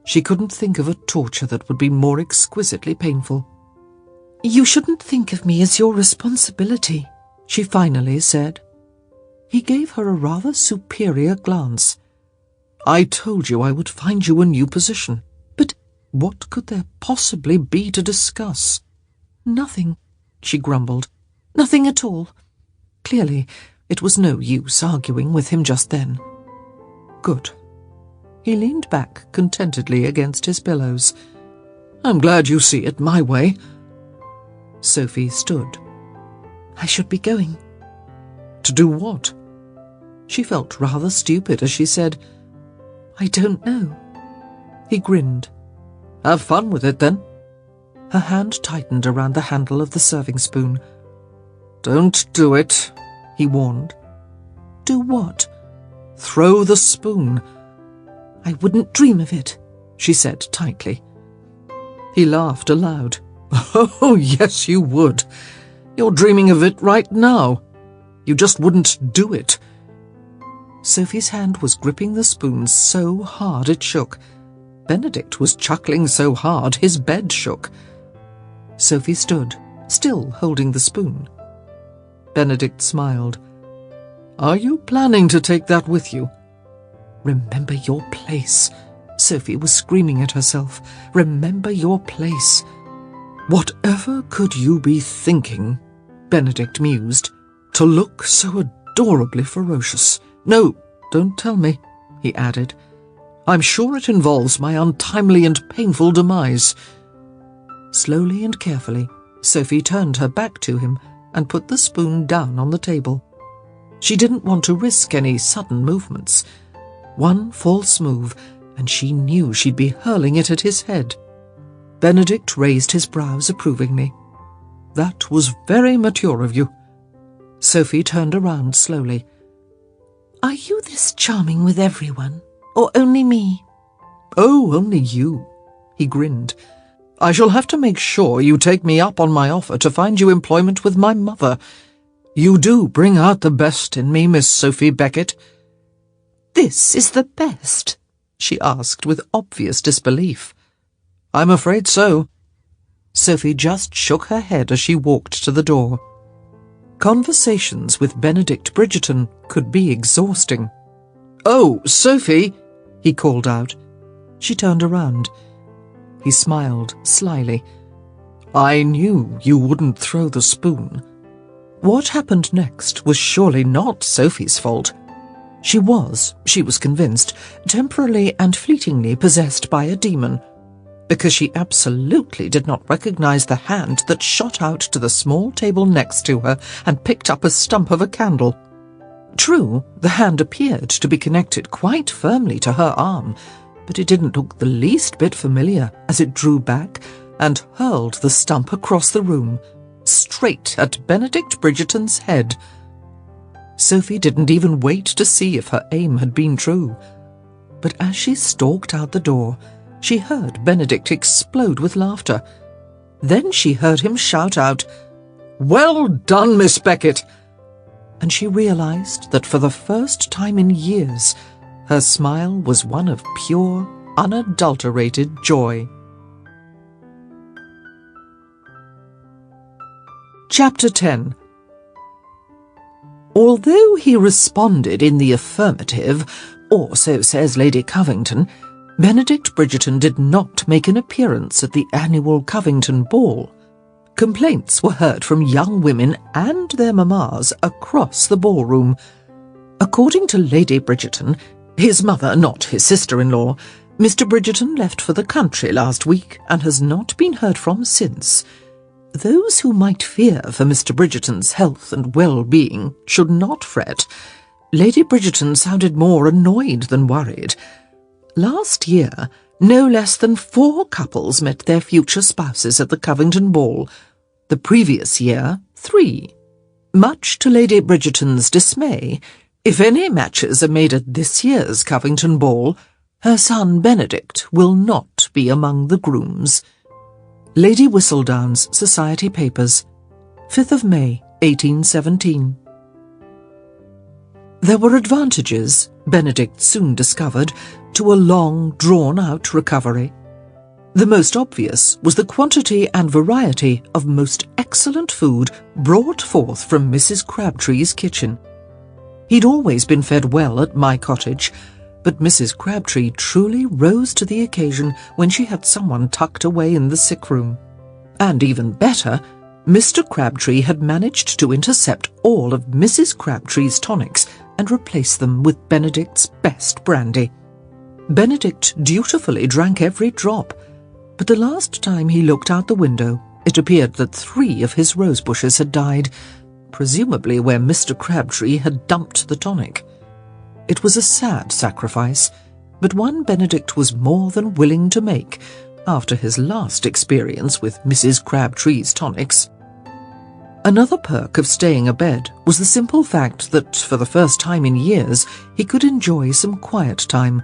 She couldn't think of a torture that would be more exquisitely painful. "You shouldn't think of me as your responsibility," she finally said. He gave her a rather superior glance. "I told you I would find you a new position." "But what could there possibly be to discuss?" "Nothing," she grumbled. "Nothing at all." Clearly, it was no use arguing with him just then. Good. He leaned back contentedly against his pillows. "I'm glad you see it my way." Sophie stood. "I should be going." "To do what?" She felt rather stupid as she said, "I don't know." He grinned. "Have fun with it, then." Her hand tightened around the handle of the serving spoon. "Don't do it," he warned. "Do what?" "Throw the spoon." "I wouldn't dream of it," she said tightly. He laughed aloud. "Oh, yes, you would. You're dreaming of it right now. You just wouldn't do it." Sophie's hand was gripping the spoon so hard it shook. Benedict was chuckling so hard his bed shook. Sophie stood, still holding the spoon. Benedict smiled. "Are you planning to take that with you?" "Remember your place," Sophie was screaming at herself. Remember your place. Whatever could you be thinking, Benedict mused, to look so adorably ferocious? No, don't tell me, he added. I'm sure it involves my untimely and painful demise. Slowly and carefully, Sophie turned her back to him and put the spoon down on the table. She didn't want to risk any sudden movements. One false move, and she knew she'd be hurling it at his head. Benedict raised his brows approvingly. That was very mature of you. Sophie turned around slowly. Are you this charming with everyone, or only me? Oh, only you, he grinned. I shall have to make sure you take me up on my offer to find you employment with my mother. You do bring out the best in me, Miss Sophie Beckett. This is the best? She asked with obvious disbelief. I'm afraid so. Sophie just shook her head as she walked to the door. Conversations with Benedict Bridgerton could be exhausting. Oh, Sophie, he called out. She turned around. He smiled slyly. I knew you wouldn't throw the spoon. What happened next was surely not Sophie's fault. She was convinced, temporarily and fleetingly possessed by a demon, because she absolutely did not recognize the hand that shot out to the small table next to her and picked up a stump of a candle. True, the hand appeared to be connected quite firmly to her arm, but it didn't look the least bit familiar as it drew back and hurled the stump across the room, straight at Benedict Bridgerton's head. Sophie didn't even wait to see if her aim had been true, but as she stalked out the door, she heard Benedict explode with laughter. Then she heard him shout out, "Well done, Miss Beckett!" And she realized that for the first time in years, her smile was one of pure, unadulterated joy. Chapter 10. Although he responded in the affirmative, or so says Lady Covington, Benedict Bridgerton did not make an appearance at the annual Covington ball. Complaints were heard from young women and their mammas across the ballroom. According to Lady Bridgerton, his mother, not his sister-in-law, Mr. Bridgerton left for the country last week and has not been heard from since. Those who might fear for Mr. Bridgerton's health and well-being should not fret. Lady Bridgerton sounded more annoyed than worried. Last year, no less than 4 couples met their future spouses at the Covington ball. The previous year, 3. Much to Lady Bridgerton's dismay, if any matches are made at this year's Covington ball, her son Benedict will not be among the grooms. Lady Whistledown's Society Papers, 5th of May, 1817. There were advantages, Benedict soon discovered, to a long, drawn-out recovery. The most obvious was the quantity and variety of most excellent food brought forth from Mrs. Crabtree's kitchen. He'd always been fed well at my cottage, but Mrs. Crabtree truly rose to the occasion when she had someone tucked away in the sick room. And even better, Mr. Crabtree had managed to intercept all of Mrs. Crabtree's tonics and replace them with Benedict's best brandy. Benedict dutifully drank every drop, but the last time he looked out the window, it appeared that 3 of his rose bushes had died, presumably where Mr. Crabtree had dumped the tonic. It was a sad sacrifice, but one Benedict was more than willing to make after his last experience with Mrs. Crabtree's tonics. Another perk of staying abed was the simple fact that, for the first time in years, he could enjoy some quiet time.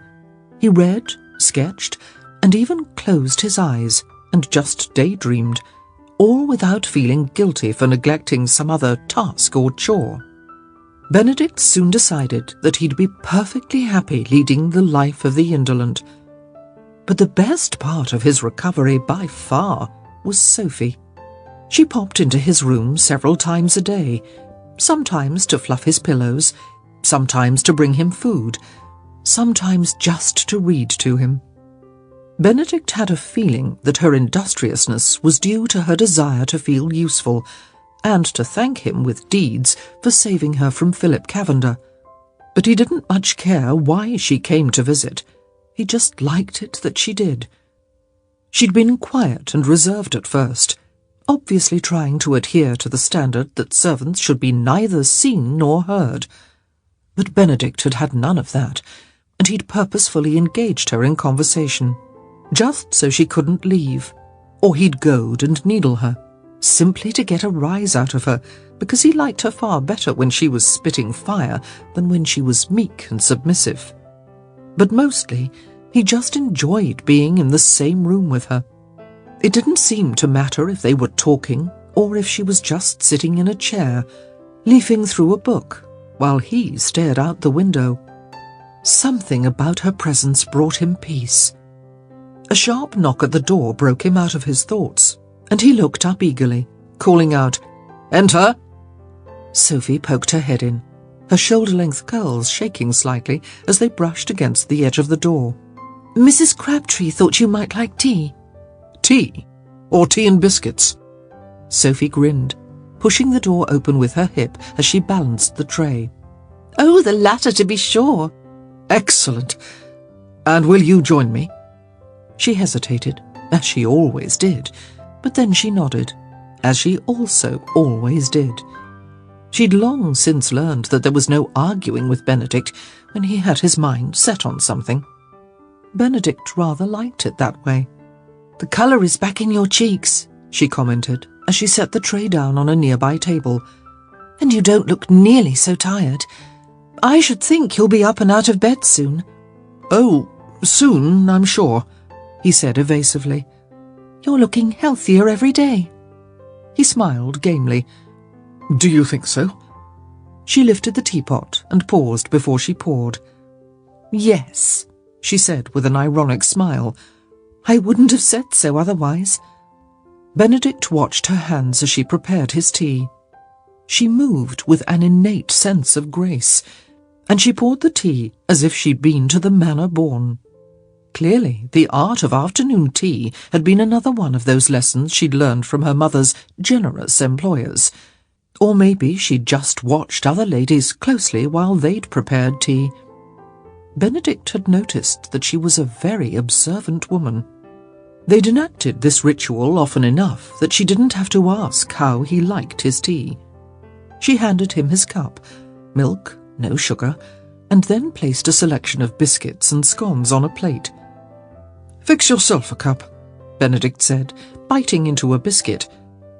He read, sketched, and even closed his eyes and just daydreamed, all without feeling guilty for neglecting some other task or chore. Benedict soon decided that he'd be perfectly happy leading the life of the indolent. But the best part of his recovery by far was Sophie. She popped into his room several times a day, sometimes to fluff his pillows, sometimes to bring him food, sometimes just to read to him. Benedict had a feeling that her industriousness was due to her desire to feel useful, and to thank him with deeds for saving her from Philip Cavender. But he didn't much care why she came to visit. He just liked it that she did. She'd been quiet and reserved at first, obviously trying to adhere to the standard that servants should be neither seen nor heard. But Benedict had had none of that, and he'd purposefully engaged her in conversation, just so she couldn't leave, or he'd goad and needle her, simply to get a rise out of her, because he liked her far better when she was spitting fire than when she was meek and submissive. But mostly, he just enjoyed being in the same room with her. It didn't seem to matter if they were talking or if she was just sitting in a chair, leafing through a book, while he stared out the window. Something about her presence brought him peace. A sharp knock at the door broke him out of his thoughts, and he looked up eagerly, calling out, "Enter!" Sophie poked her head in, her shoulder-length curls shaking slightly as they brushed against the edge of the door. Mrs. Crabtree thought you might like tea. Tea? Or tea and biscuits? Sophie grinned, pushing the door open with her hip as she balanced the tray. Oh, the latter, to be sure. Excellent. And will you join me? She hesitated, as she always did, but then she nodded, as she also always did. She'd long since learned that there was no arguing with Benedict when he had his mind set on something. Benedict rather liked it that way. The colour is back in your cheeks, she commented, as she set the tray down on a nearby table. And you don't look nearly so tired. I should think you'll be up and out of bed soon. Oh, soon, I'm sure, he said evasively. You're looking healthier every day. He smiled gamely. Do you think so? She lifted the teapot and paused before she poured. Yes, she said with an ironic smile. I wouldn't have said so otherwise. Benedict watched her hands as she prepared his tea. She moved with an innate sense of grace, and she poured the tea as if she'd been to the manor born. Clearly, the art of afternoon tea had been another one of those lessons she'd learned from her mother's generous employers. Or maybe she'd just watched other ladies closely while they'd prepared tea. Benedict had noticed that she was a very observant woman. They'd enacted this ritual often enough that she didn't have to ask how he liked his tea. She handed him his cup, milk, no sugar, and then placed a selection of biscuits and scones on a plate. "Fix yourself a cup," Benedict said, biting into a biscuit,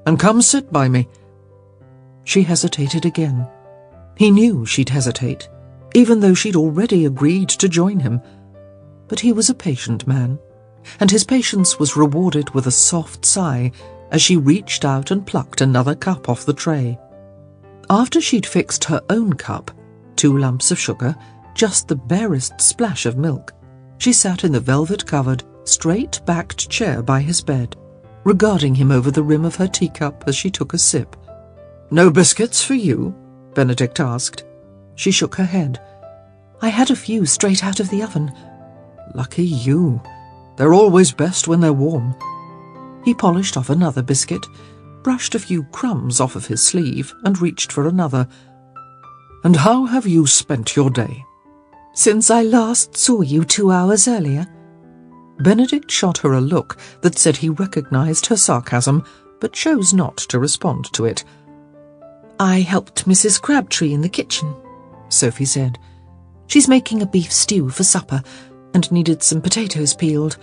"and come sit by me." She hesitated again. He knew she'd hesitate, even though she'd already agreed to join him. But he was a patient man, and his patience was rewarded with a soft sigh as she reached out and plucked another cup off the tray. After she'd fixed her own cup, 2 lumps of sugar, just the barest splash of milk, she sat in the velvet-covered, straight-backed chair by his bed, regarding him over the rim of her teacup as she took a sip. "No biscuits for you?" Benedict asked. She shook her head. I had a few straight out of the oven. Lucky you. They're always best when they're warm. He polished off another biscuit, brushed a few crumbs off of his sleeve, and reached for another. "And how have you spent your day?" "Since I last saw you 2 hours earlier." Benedict shot her a look that said he recognized her sarcasm, but chose not to respond to it. "I helped Mrs. Crabtree in the kitchen," Sophie said. "She's making a beef stew for supper and needed some potatoes peeled.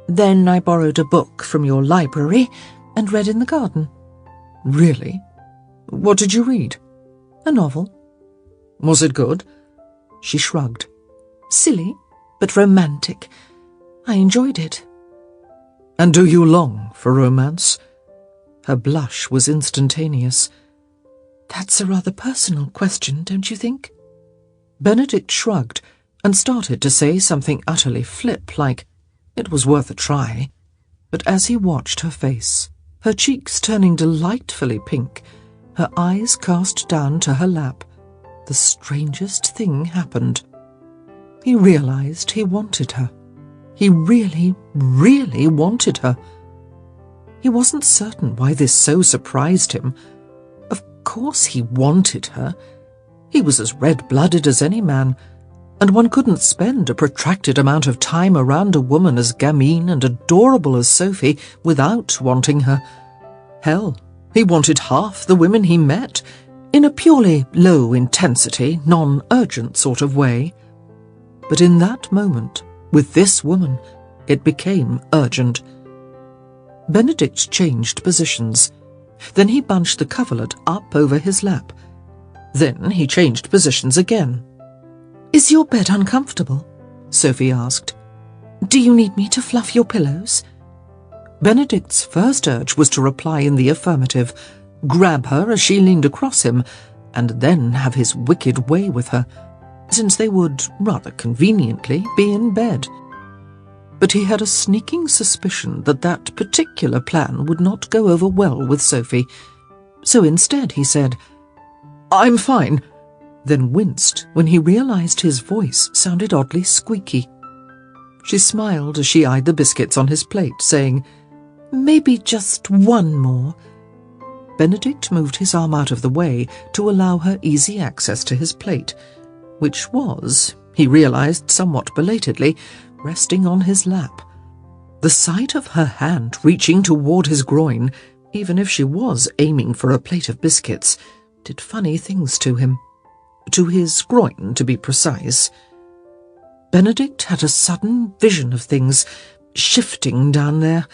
Then I borrowed a book from your library and read in the garden." "Really? What did you read?" "A novel." "Was it good?" She shrugged. "Silly, but romantic. I enjoyed it." "And do you long for romance?" Her blush was instantaneous. "That's a rather personal question, don't you think?" Benedict shrugged and started to say something utterly flip, like, it was worth a try. But as he watched her face, her cheeks turning delightfully pink, her eyes cast down to her lap, the strangest thing happened. He realized he wanted her. He really, really wanted her. He wasn't certain why this so surprised him. Of course he wanted her. He was as red-blooded as any man, and one couldn't spend a protracted amount of time around a woman as gamine and adorable as Sophie without wanting her. Hell, he wanted half the women he met, in a purely low-intensity, non-urgent sort of way. But in that moment, with this woman, it became urgent. Benedict changed positions. Then he bunched the coverlet up over his lap. Then he changed positions again. "Is your bed uncomfortable?" Sophie asked. "Do you need me to fluff your pillows?" Benedict's first urge was to reply in the affirmative, grab her as she leaned across him, and then have his wicked way with her, since they would, rather conveniently, be in bed. But he had a sneaking suspicion that that particular plan would not go over well with Sophie, so instead he said, "I'm fine," then winced when he realized his voice sounded oddly squeaky. She smiled as she eyed the biscuits on his plate, saying, "Maybe just one more." Benedict moved his arm out of the way to allow her easy access to his plate, which was, he realized somewhat belatedly, resting on his lap. The sight of her hand reaching toward his groin, even if she was aiming for a plate of biscuits, did funny things to him. To his groin, to be precise. Benedict had a sudden vision of things shifting down there,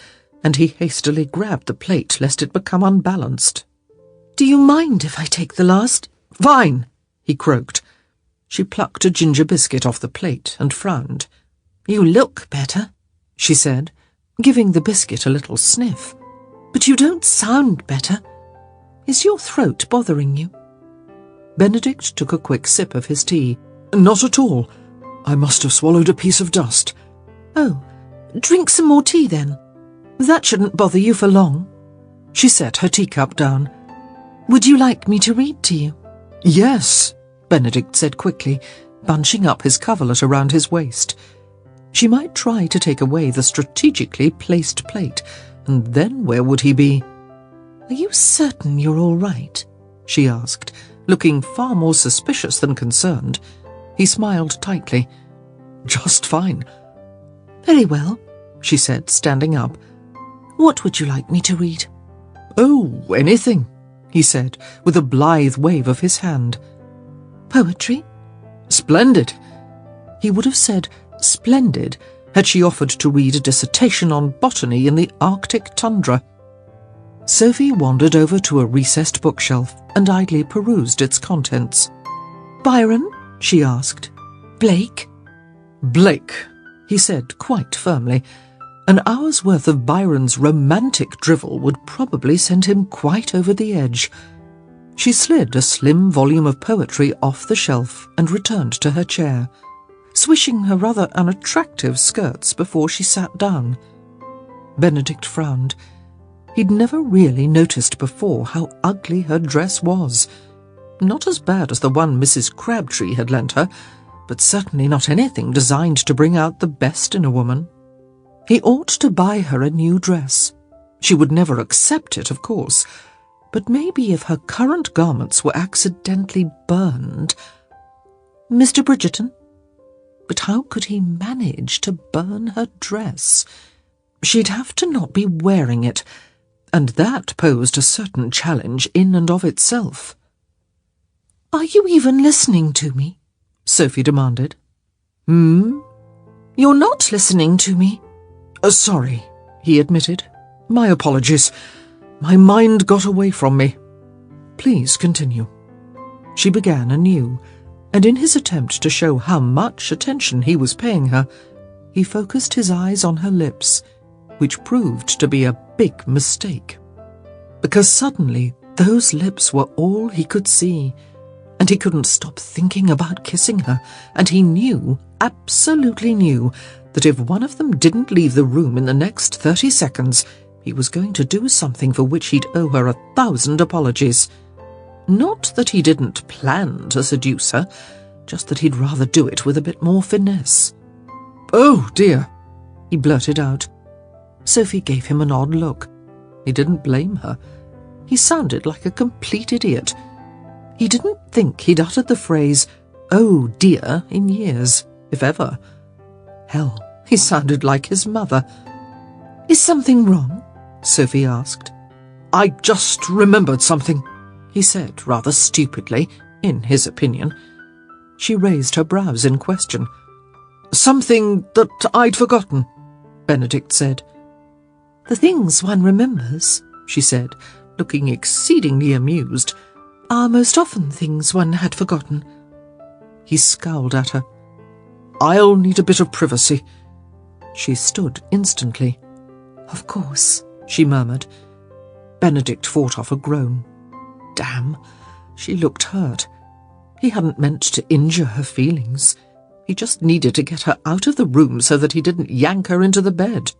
and he hastily grabbed the plate lest it become unbalanced. "Do you mind if I take the last?" "Fine," he croaked. She plucked a ginger biscuit off the plate and frowned. "You look better," she said, giving the biscuit a little sniff. "But you don't sound better. Is your throat bothering you?" Benedict took a quick sip of his tea. "Not at all. I must have swallowed a piece of dust." "Oh, drink some more tea then. That shouldn't bother you for long." She set her teacup down. "Would you like me to read to you?" "Yes," Benedict said quickly, bunching up his coverlet around his waist. She might try to take away the strategically placed plate, and then where would he be? "Are you certain you're all right?" she asked, looking far more suspicious than concerned. He smiled tightly. "Just fine." "Very well," she said, standing up. "What would you like me to read?" "Oh, anything," he said, with a blithe wave of his hand. "Poetry?" "Splendid." He would have said splendid had she offered to read a dissertation on botany in the Arctic tundra. Sophie wandered over to a recessed bookshelf and idly perused its contents. "Byron?" she asked. "Blake?" "Blake," he said quite firmly. An hour's worth of Byron's romantic drivel would probably send him quite over the edge. She slid a slim volume of poetry off the shelf and returned to her chair, swishing her rather unattractive skirts before she sat down. Benedict frowned. He'd never really noticed before how ugly her dress was. Not as bad as the one Mrs. Crabtree had lent her, but certainly not anything designed to bring out the best in a woman. He ought to buy her a new dress. She would never accept it, of course, but maybe if her current garments were accidentally burned... "Mr. Bridgerton?" But how could he manage to burn her dress? She'd have to not be wearing it, and that posed a certain challenge in and of itself. "Are you even listening to me?" Sophie demanded. "You're not listening to me." Sorry," he admitted. "My apologies. My mind got away from me. Please continue." She began anew, and in his attempt to show how much attention he was paying her, he focused his eyes on her lips, which proved to be a big mistake. Because suddenly those lips were all he could see, and he couldn't stop thinking about kissing her, and he knew, absolutely knew, that if one of them didn't leave the room in the next 30 seconds, he was going to do something for which he'd owe her 1,000 apologies. Not that he didn't plan to seduce her, just that he'd rather do it with a bit more finesse. "Oh, dear," he blurted out. Sophie gave him an odd look. He didn't blame her. He sounded like a complete idiot. He didn't think he'd uttered the phrase, "oh dear," in years, if ever. Hell, he sounded like his mother. "Is something wrong?" Sophie asked. "I just remembered something," he said rather stupidly, in his opinion. She raised her brows in question. "Something that I'd forgotten," Benedict said. "The things one remembers," she said, looking exceedingly amused, "are most often things one had forgotten." He scowled at her. "I'll need a bit of privacy." She stood instantly. "Of course," she murmured. Benedict fought off a groan. Damn, she looked hurt. He hadn't meant to injure her feelings. He just needed to get her out of the room so that he didn't yank her into the bed.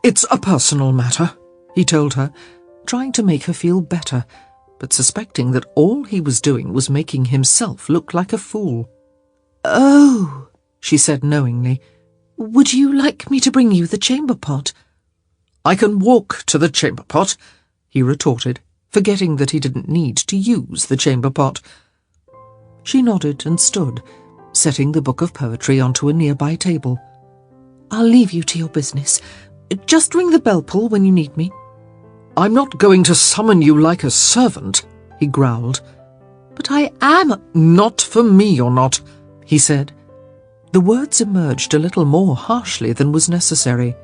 "It's a personal matter," he told her, trying to make her feel better, but suspecting that all he was doing was making himself look like a fool. "Oh," she said knowingly. "Would you like me to bring you the chamber pot?" "I can walk to the chamber pot," he retorted, forgetting that he didn't need to use the chamber pot. She nodded and stood, setting the book of poetry onto a nearby table. "I'll leave you to your business. Just ring the bell pull when you need me." "I'm not going to summon you like a servant," he growled. "But I am—" "Not for me, you're not," he said. The words emerged a little more harshly than was necessary,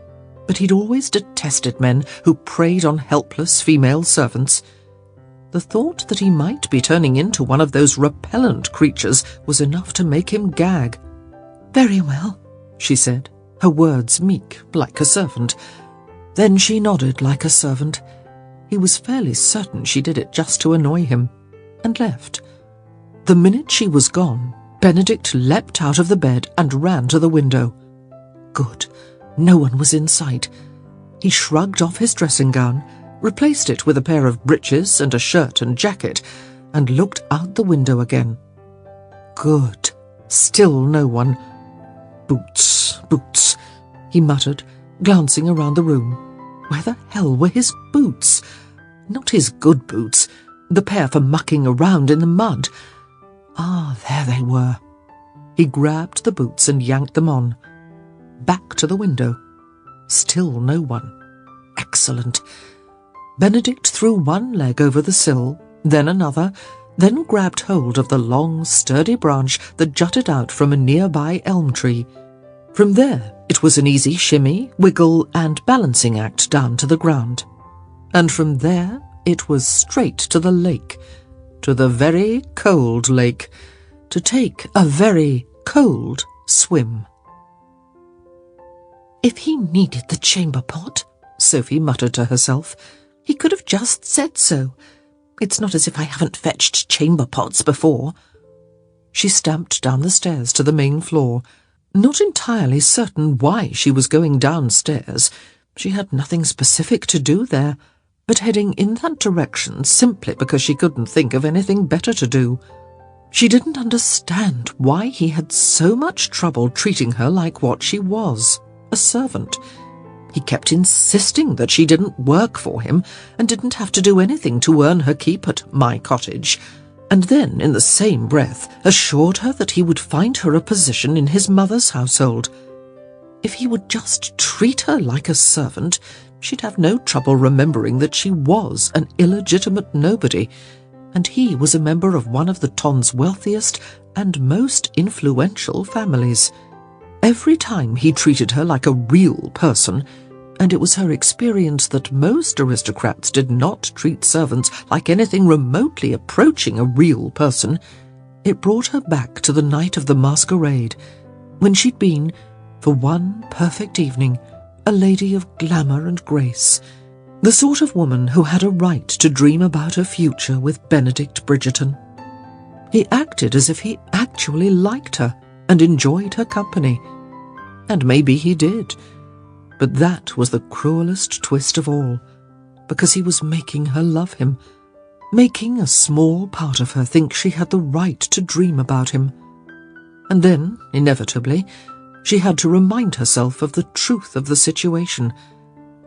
but he'd always detested men who preyed on helpless female servants. The thought that he might be turning into one of those repellent creatures was enough to make him gag. "Very well," she said, her words meek like a servant. Then she nodded like a servant. He was fairly certain she did it just to annoy him, and left. The minute she was gone, Benedict leapt out of the bed and ran to the window. Good. No one was in sight. He shrugged off his dressing gown, replaced it with a pair of breeches and a shirt and jacket, and looked out the window again. Good. Still no one. Boots, boots, he muttered, glancing around the room. Where the hell were his boots? Not his good boots, the pair for mucking around in the mud. Ah, there they were. He grabbed the boots and yanked them on. Back to the window. Still no one. Excellent. Benedict threw one leg over the sill, then another, then grabbed hold of the long, sturdy branch that jutted out from a nearby elm tree. From there, it was an easy shimmy, wiggle, and balancing act down to the ground. And from there, it was straight to the lake, to the very cold lake, to take a very cold swim. If he needed the chamber pot, Sophie muttered to herself, he could have just said so. It's not as if I haven't fetched chamber pots before. She stamped down the stairs to the main floor, not entirely certain why she was going downstairs. She had nothing specific to do there, but heading in that direction simply because she couldn't think of anything better to do. She didn't understand why he had so much trouble treating her like what she was, a servant. He kept insisting that she didn't work for him and didn't have to do anything to earn her keep at my cottage, and then, in the same breath, assured her that he would find her a position in his mother's household. If he would just treat her like a servant, she'd have no trouble remembering that she was an illegitimate nobody, and he was a member of one of the Ton's wealthiest and most influential families. Every time he treated her like a real person, and it was her experience that most aristocrats did not treat servants like anything remotely approaching a real person, it brought her back to the night of the masquerade, when she'd been, for one perfect evening, a lady of glamour and grace, the sort of woman who had a right to dream about her future with Benedict Bridgerton. He acted as if he actually liked her and enjoyed her company. And maybe he did. But that was the cruelest twist of all, because he was making her love him, making a small part of her think she had the right to dream about him. And then, inevitably, She had to remind herself of the truth of the situation,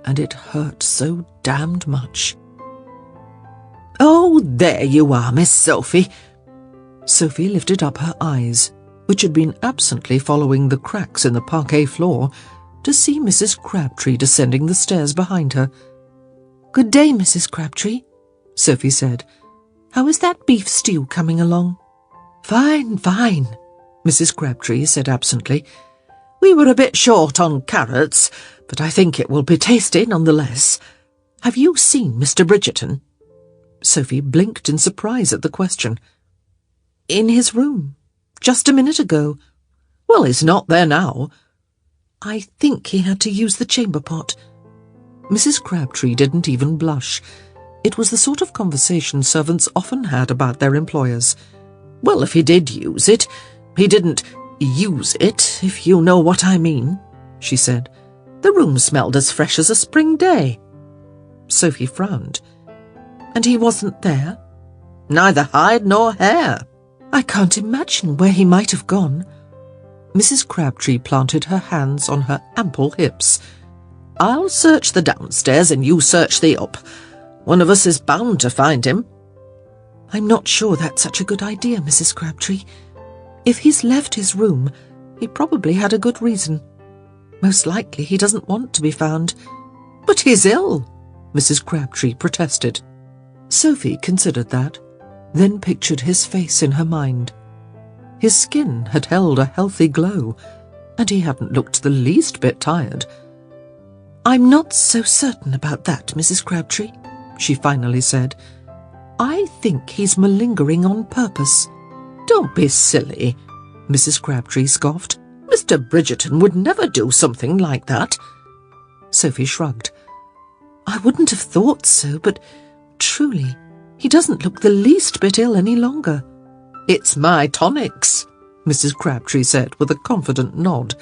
and it hurt so damned much. "Oh, there you are, Miss Sophie." Sophie lifted up her eyes, which had been absently following the cracks in the parquet floor, to see Mrs. Crabtree descending the stairs behind her. "Good day, Mrs. Crabtree," Sophie said. "How is that beef stew coming along?" "Fine, fine," Mrs. Crabtree said absently. "We were a bit short on carrots, but I think it will be tasty nonetheless. Have you seen Mr. Bridgerton?" Sophie blinked in surprise at the question. "In his room. Just a minute ago." "Well, he's not there now." "I think he had to use the chamber pot." Mrs. Crabtree didn't even blush. It was the sort of conversation servants often had about their employers. "Well, if he did use it, he didn't use it, if you know what I mean," she said. "The room smelled as fresh as a spring day." Sophie frowned. "And he wasn't there?" "Neither hide nor hair." "I can't imagine where he might have gone." Mrs. Crabtree planted her hands on her ample hips. "I'll search the downstairs and you search the up. One of us is bound to find him." "I'm not sure that's such a good idea, Mrs. Crabtree. If he's left his room, he probably had a good reason. Most likely he doesn't want to be found." "But he's ill," Mrs. Crabtree protested. Sophie considered that, then pictured his face in her mind. His skin had held a healthy glow, and he hadn't looked the least bit tired. "I'm not so certain about that, Mrs. Crabtree," she finally said. "I think he's malingering on purpose." "Don't be silly," Mrs. Crabtree scoffed. "Mr. Bridgerton would never do something like that." Sophie shrugged. "I wouldn't have thought so, but truly, he doesn't look the least bit ill any longer." "It's my tonics," Mrs. Crabtree said with a confident nod.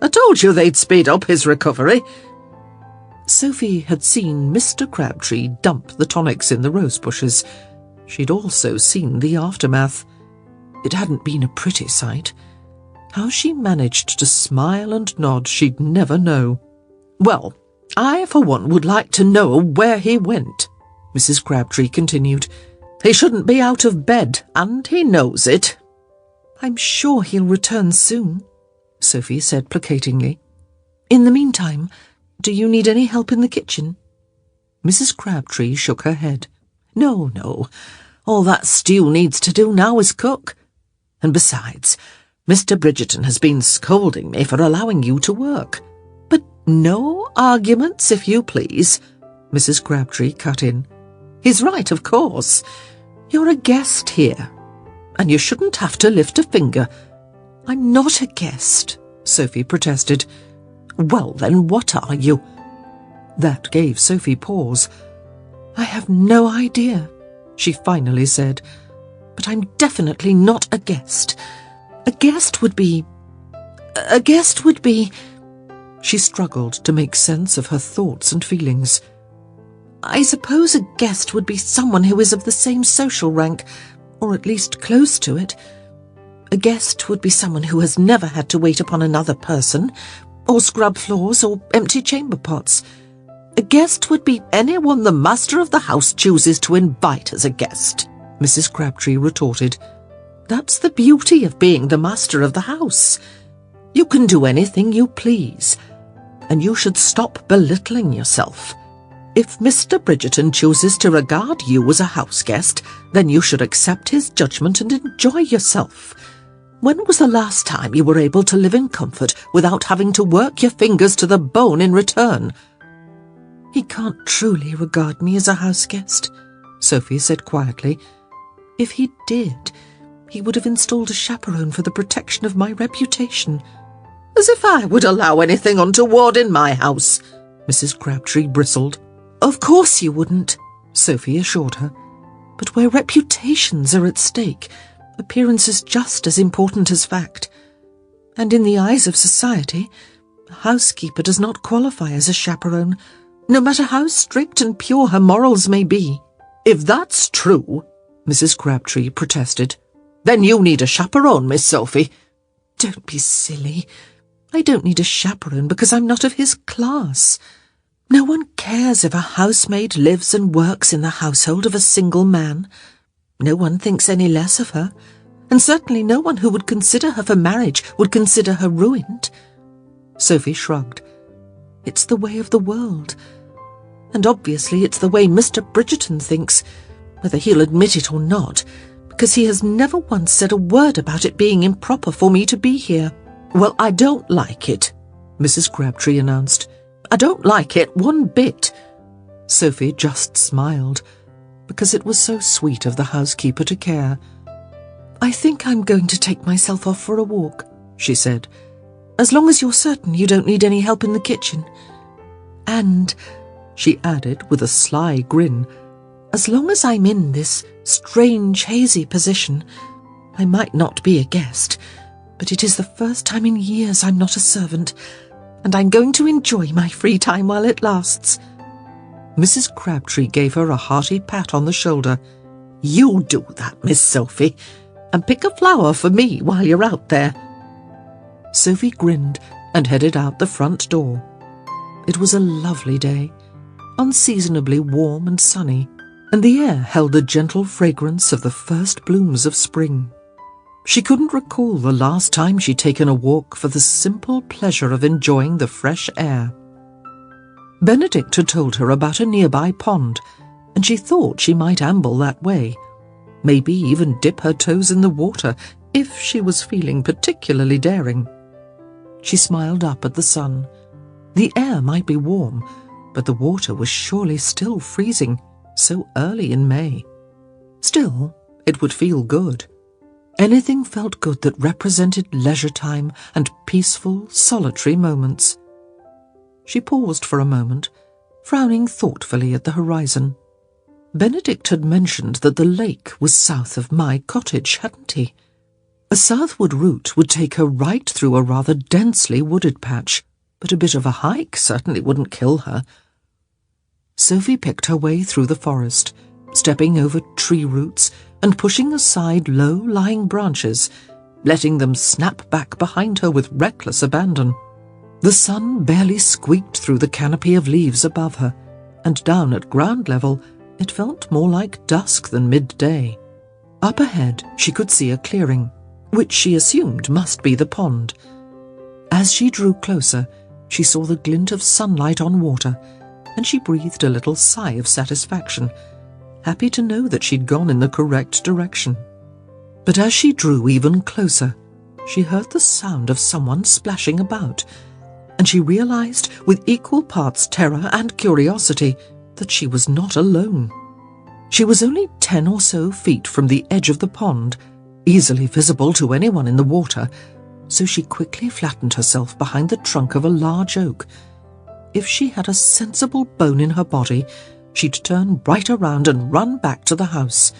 "I told you they'd speed up his recovery." Sophie had seen Mr. Crabtree dump the tonics in the rose bushes. She'd also seen the aftermath. It hadn't been a pretty sight. How she managed to smile and nod she'd never know. "Well, I for one would like to know where he went," Mrs. Crabtree continued. "He shouldn't be out of bed, and he knows it." "I'm sure he'll return soon," Sophie said placatingly. "In the meantime, do you need any help in the kitchen?" Mrs. Crabtree shook her head. "No, no. All that stew needs to do now is cook. And besides, Mr. Bridgerton has been scolding me for allowing you to work. But no arguments, if you please," Mrs. Crabtree cut in. "He's right, of course. You're a guest here, and you shouldn't have to lift a finger." "I'm not a guest," Sophie protested. "Well, then what are you?" That gave Sophie pause. "I have no idea," she finally said. "But I'm definitely not a guest. A guest would be... She struggled to make sense of her thoughts and feelings. I suppose a guest would be someone who is of the same social rank, or at least close to it. A guest would be someone who has never had to wait upon another person, or scrub floors, or empty chamber pots. A guest would be anyone the master of the house chooses to invite as a guest," Mrs. Crabtree retorted. "That's the beauty of being the master of the house. You can do anything you please, and you should stop belittling yourself. If Mr. Bridgerton chooses to regard you as a house guest, then you should accept his judgment and enjoy yourself. When was the last time you were able to live in comfort without having to work your fingers to the bone in return?" "He can't truly regard me as a house guest," Sophie said quietly. "If he did, he would have installed a chaperone for the protection of my reputation." "As if I would allow anything untoward in my house," Mrs. Crabtree bristled. "Of course you wouldn't," Sophie assured her. "But where reputations are at stake, appearance is just as important as fact. And in the eyes of society, a housekeeper does not qualify as a chaperone, no matter how strict and pure her morals may be." "If that's true," Mrs. Crabtree protested, "then you need a chaperone, Miss Sophie." "Don't be silly. I don't need a chaperone because I'm not of his class. No one cares if a housemaid lives and works in the household of a single man. No one thinks any less of her, and certainly no one who would consider her for marriage would consider her ruined. Sophie shrugged. It's the way of the world. And obviously it's the way Mr. Bridgerton thinks, whether he'll admit it or not, because he has never once said a word about it being improper for me to be here. Well, I don't like it, Mrs. Crabtree announced. I don't like it one bit. Sophie just smiled, because it was so sweet of the housekeeper to care. I think I'm going to take myself off for a walk, she said, as long as you're certain you don't need any help in the kitchen. And, she added with a sly grin, as long as I'm in this strange, hazy position, I might not be a guest, but it is the first time in years I'm not a servant, and I'm going to enjoy my free time while it lasts. Mrs. Crabtree gave her a hearty pat on the shoulder. You do that, Miss Sophie, and pick a flower for me while you're out there. Sophie grinned and headed out the front door. It was a lovely day, unseasonably warm and sunny, and the air held the gentle fragrance of the first blooms of spring. She couldn't recall the last time she'd taken a walk for the simple pleasure of enjoying the fresh air. Benedict had told her about a nearby pond, and she thought she might amble that way, maybe even dip her toes in the water if she was feeling particularly daring. She smiled up at the sun. The air might be warm, but the water was surely still freezing, so early in May. Still, it would feel good. Anything felt good that represented leisure time and peaceful, solitary moments. She paused for a moment, frowning thoughtfully at the horizon. Benedict had mentioned that the lake was south of my cottage, hadn't he? A southward route would take her right through a rather densely wooded patch, but a bit of a hike certainly wouldn't kill her. Sophie picked her way through the forest, stepping over tree roots and pushing aside low-lying branches, letting them snap back behind her with reckless abandon. The sun barely squeaked through the canopy of leaves above her, and down at ground level it felt more like dusk than midday. Up ahead she could see a clearing, which she assumed must be the pond. As she drew closer, she saw the glint of sunlight on water, and she breathed a little sigh of satisfaction, happy to know that she'd gone in the correct direction. But as she drew even closer, she heard the sound of someone splashing about, and she realized with equal parts terror and curiosity that she was not alone. She was only 10 or so feet from the edge of the pond, easily visible to anyone in the water, so she quickly flattened herself behind the trunk of a large oak. If she had a sensible bone in her body, she'd turn right around and run back to the house.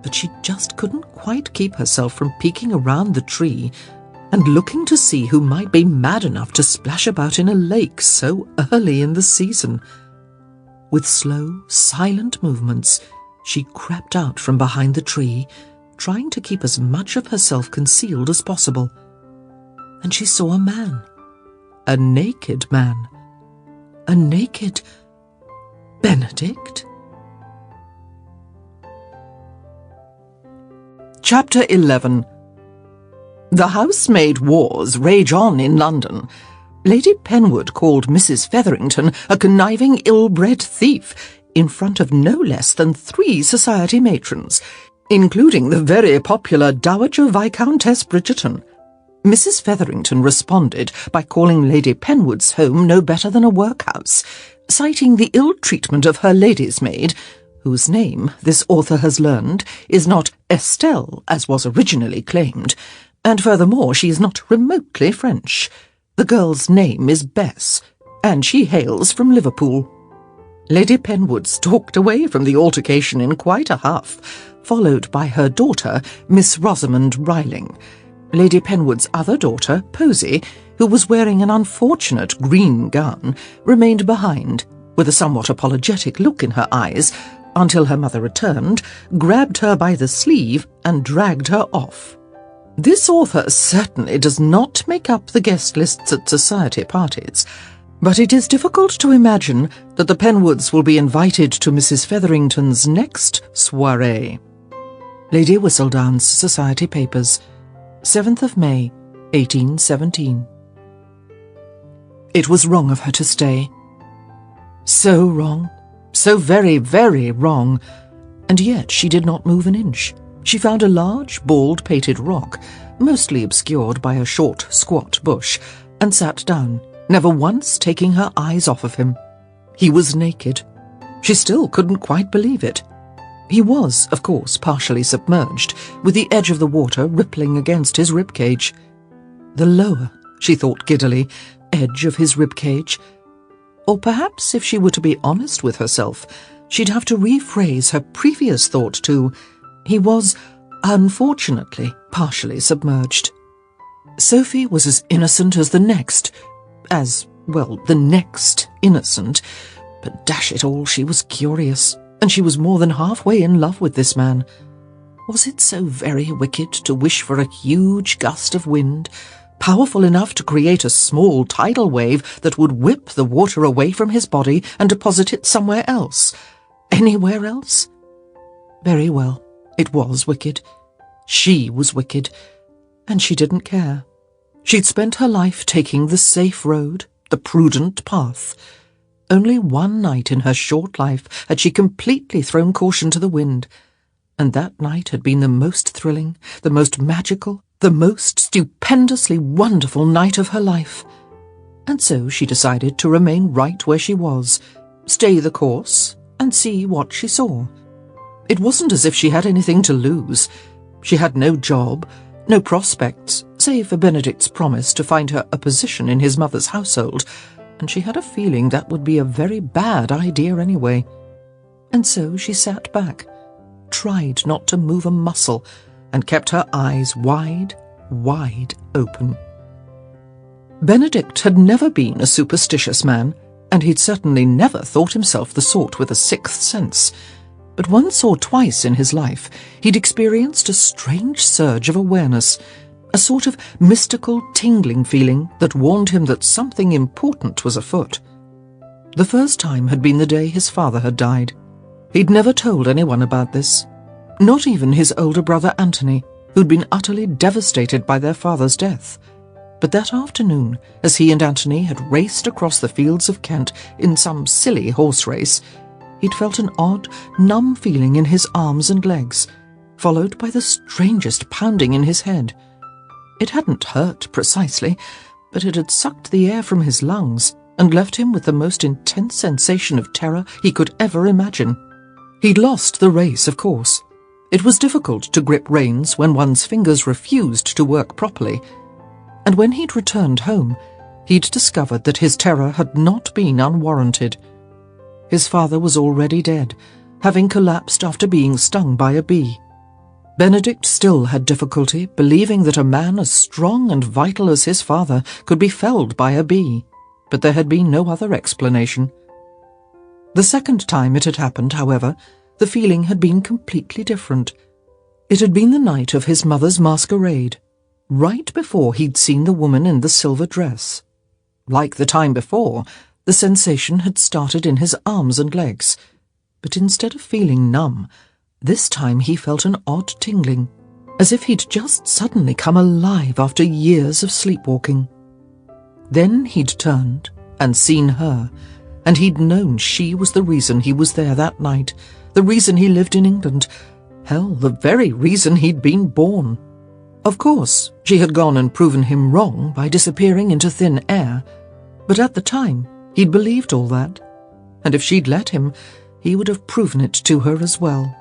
But she just couldn't quite keep herself from peeking around the tree and looking to see who might be mad enough to splash about in a lake so early in the season. With slow, silent movements, she crept out from behind the tree, trying to keep as much of herself concealed as possible. And she saw a man. A naked man. A naked Benedict? Chapter 11. The housemaid wars rage on in London. Lady Penwood called Mrs. Featherington a conniving, ill-bred thief in front of no less than 3 society matrons, including the very popular Dowager Viscountess Bridgerton. Mrs. Featherington responded by calling Lady Penwood's home no better than a workhouse, citing the ill treatment of her lady's maid, whose name, this author has learned, is not Estelle, as was originally claimed, and furthermore she is not remotely French. The girl's name is Bess, and she hails from Liverpool. Lady Penwood stalked away from the altercation in quite a huff, followed by her daughter, Miss Rosamond Ryling. Lady Penwood's other daughter, Posy, who was wearing an unfortunate green gown, remained behind, with a somewhat apologetic look in her eyes, until her mother returned, grabbed her by the sleeve, and dragged her off. This author certainly does not make up the guest lists at society parties, but it is difficult to imagine that the Penwoods will be invited to Mrs. Featherington's next soirée. Lady Whistledown's Society Papers, 7th of May, 1817. It was wrong of her to stay. So wrong, so very, very wrong, and yet she did not move an inch. She found a large, bald-pated rock, mostly obscured by a short, squat bush, and sat down, never once taking her eyes off of him. He was naked. She still couldn't quite believe it. He was, of course, partially submerged, with the edge of the water rippling against his ribcage. The lower, she thought giddily, edge of his ribcage. Or perhaps, if she were to be honest with herself, she'd have to rephrase her previous thought to, he was, unfortunately, partially submerged. Sophie was as innocent as the next innocent, but dash it all, she was curious, and she was more than halfway in love with this man. Was it so very wicked to wish for a huge gust of wind, powerful enough to create a small tidal wave that would whip the water away from his body and deposit it somewhere else? Anywhere else? Very well. It was wicked. She was wicked, and she didn't care. She'd spent her life taking the safe road, the prudent path. Only one night in her short life had she completely thrown caution to the wind, and that night had been the most thrilling, the most magical, the most stupendously wonderful night of her life. And so she decided to remain right where she was, stay the course, and see what she saw. It wasn't as if she had anything to lose. She had no job, no prospects, save for Benedict's promise to find her a position in his mother's household, and she had a feeling that would be a very bad idea anyway. And so she sat back, tried not to move a muscle, and kept her eyes wide, wide open. Benedict had never been a superstitious man, and he'd certainly never thought himself the sort with a sixth sense. But once or twice in his life he'd experienced a strange surge of awareness, a sort of mystical tingling feeling that warned him that something important was afoot. The first time had been the day his father had died. He'd never told anyone about this, not even his older brother Anthony, who'd been utterly devastated by their father's death. But that afternoon, as he and Anthony had raced across the fields of Kent in some silly horse race, he'd felt an odd, numb feeling in his arms and legs, followed by the strangest pounding in his head. It hadn't hurt precisely, but it had sucked the air from his lungs and left him with the most intense sensation of terror he could ever imagine. He'd lost the race, of course. It was difficult to grip reins when one's fingers refused to work properly, and when he'd returned home, he'd discovered that his terror had not been unwarranted. His father was already dead, having collapsed after being stung by a bee. Benedict still had difficulty believing that a man as strong and vital as his father could be felled by a bee, but there had been no other explanation. The second time it had happened, however, the feeling had been completely different. It had been the night of his mother's masquerade, right before he'd seen the woman in the silver dress. Like the time before, the sensation had started in his arms and legs, but instead of feeling numb, this time he felt an odd tingling, as if he'd just suddenly come alive after years of sleepwalking. Then he'd turned and seen her, and he'd known she was the reason he was there that night, the reason he lived in England, hell, the very reason he'd been born. Of course, she had gone and proven him wrong by disappearing into thin air, but at the time he'd believed all that, and if she'd let him, he would have proven it to her as well.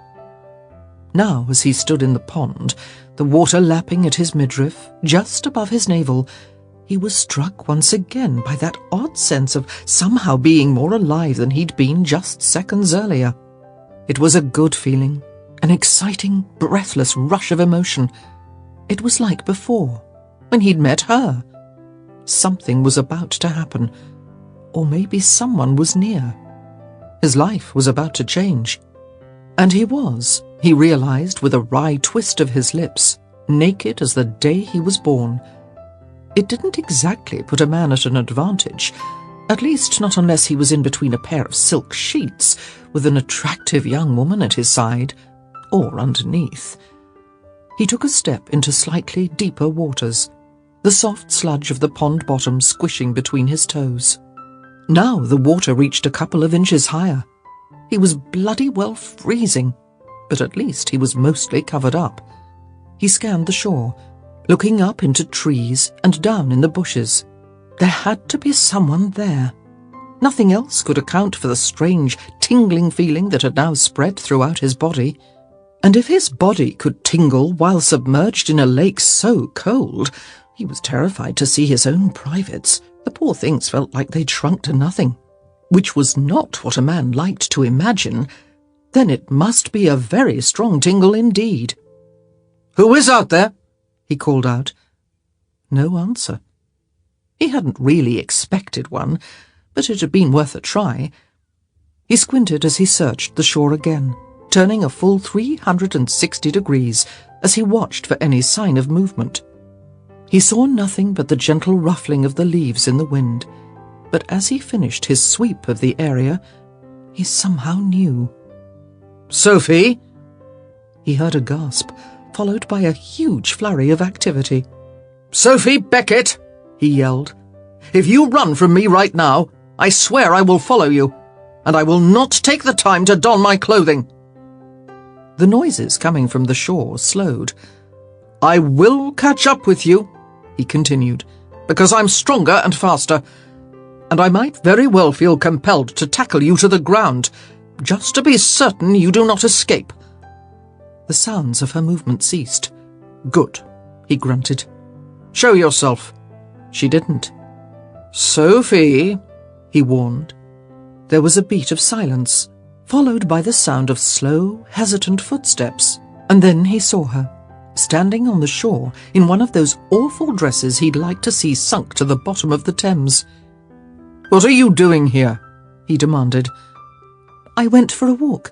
Now, as he stood in the pond, the water lapping at his midriff, just above his navel, he was struck once again by that odd sense of somehow being more alive than he'd been just seconds earlier. It was a good feeling, an exciting, breathless rush of emotion. It was like before, when he'd met her. Something was about to happen, or maybe someone was near. His life was about to change. And he was, he realized with a wry twist of his lips, naked as the day he was born. It didn't exactly put a man at an advantage, at least not unless he was in between a pair of silk sheets with an attractive young woman at his side, or underneath. He took a step into slightly deeper waters, the soft sludge of the pond bottom squishing between his toes. Now the water reached a couple of inches higher. He was bloody well freezing, but at least he was mostly covered up. He scanned the shore, looking up into trees and down in the bushes. There had to be someone there. Nothing else could account for the strange, tingling feeling that had now spread throughout his body. And if his body could tingle while submerged in a lake so cold, he was terrified to see his own privates. The poor things felt like they'd shrunk to nothing, which was not what a man liked to imagine. Then it must be a very strong tingle indeed. "Who is out there?" he called out. No answer. He hadn't really expected one, but it had been worth a try. He squinted as he searched the shore again, turning a full 360 degrees as he watched for any sign of movement. He saw nothing but the gentle ruffling of the leaves in the wind, but as he finished his sweep of the area, he somehow knew. "Sophie?" He heard a gasp, followed by a huge flurry of activity. "Sophie Beckett!" he yelled. "If you run from me right now, I swear I will follow you, and I will not take the time to don my clothing." The noises coming from the shore slowed. "I will catch up with you," he continued, "because I'm stronger and faster, and I might very well feel compelled to tackle you to the ground, just to be certain you do not escape." The sounds of her movement ceased. "Good," he grunted. "Show yourself." She didn't. "Sophie," he warned. There was a beat of silence, followed by the sound of slow, hesitant footsteps, and then he saw her, standing on the shore in one of those awful dresses he'd like to see sunk to the bottom of the Thames. "What are you doing here?" he demanded. I went for a walk.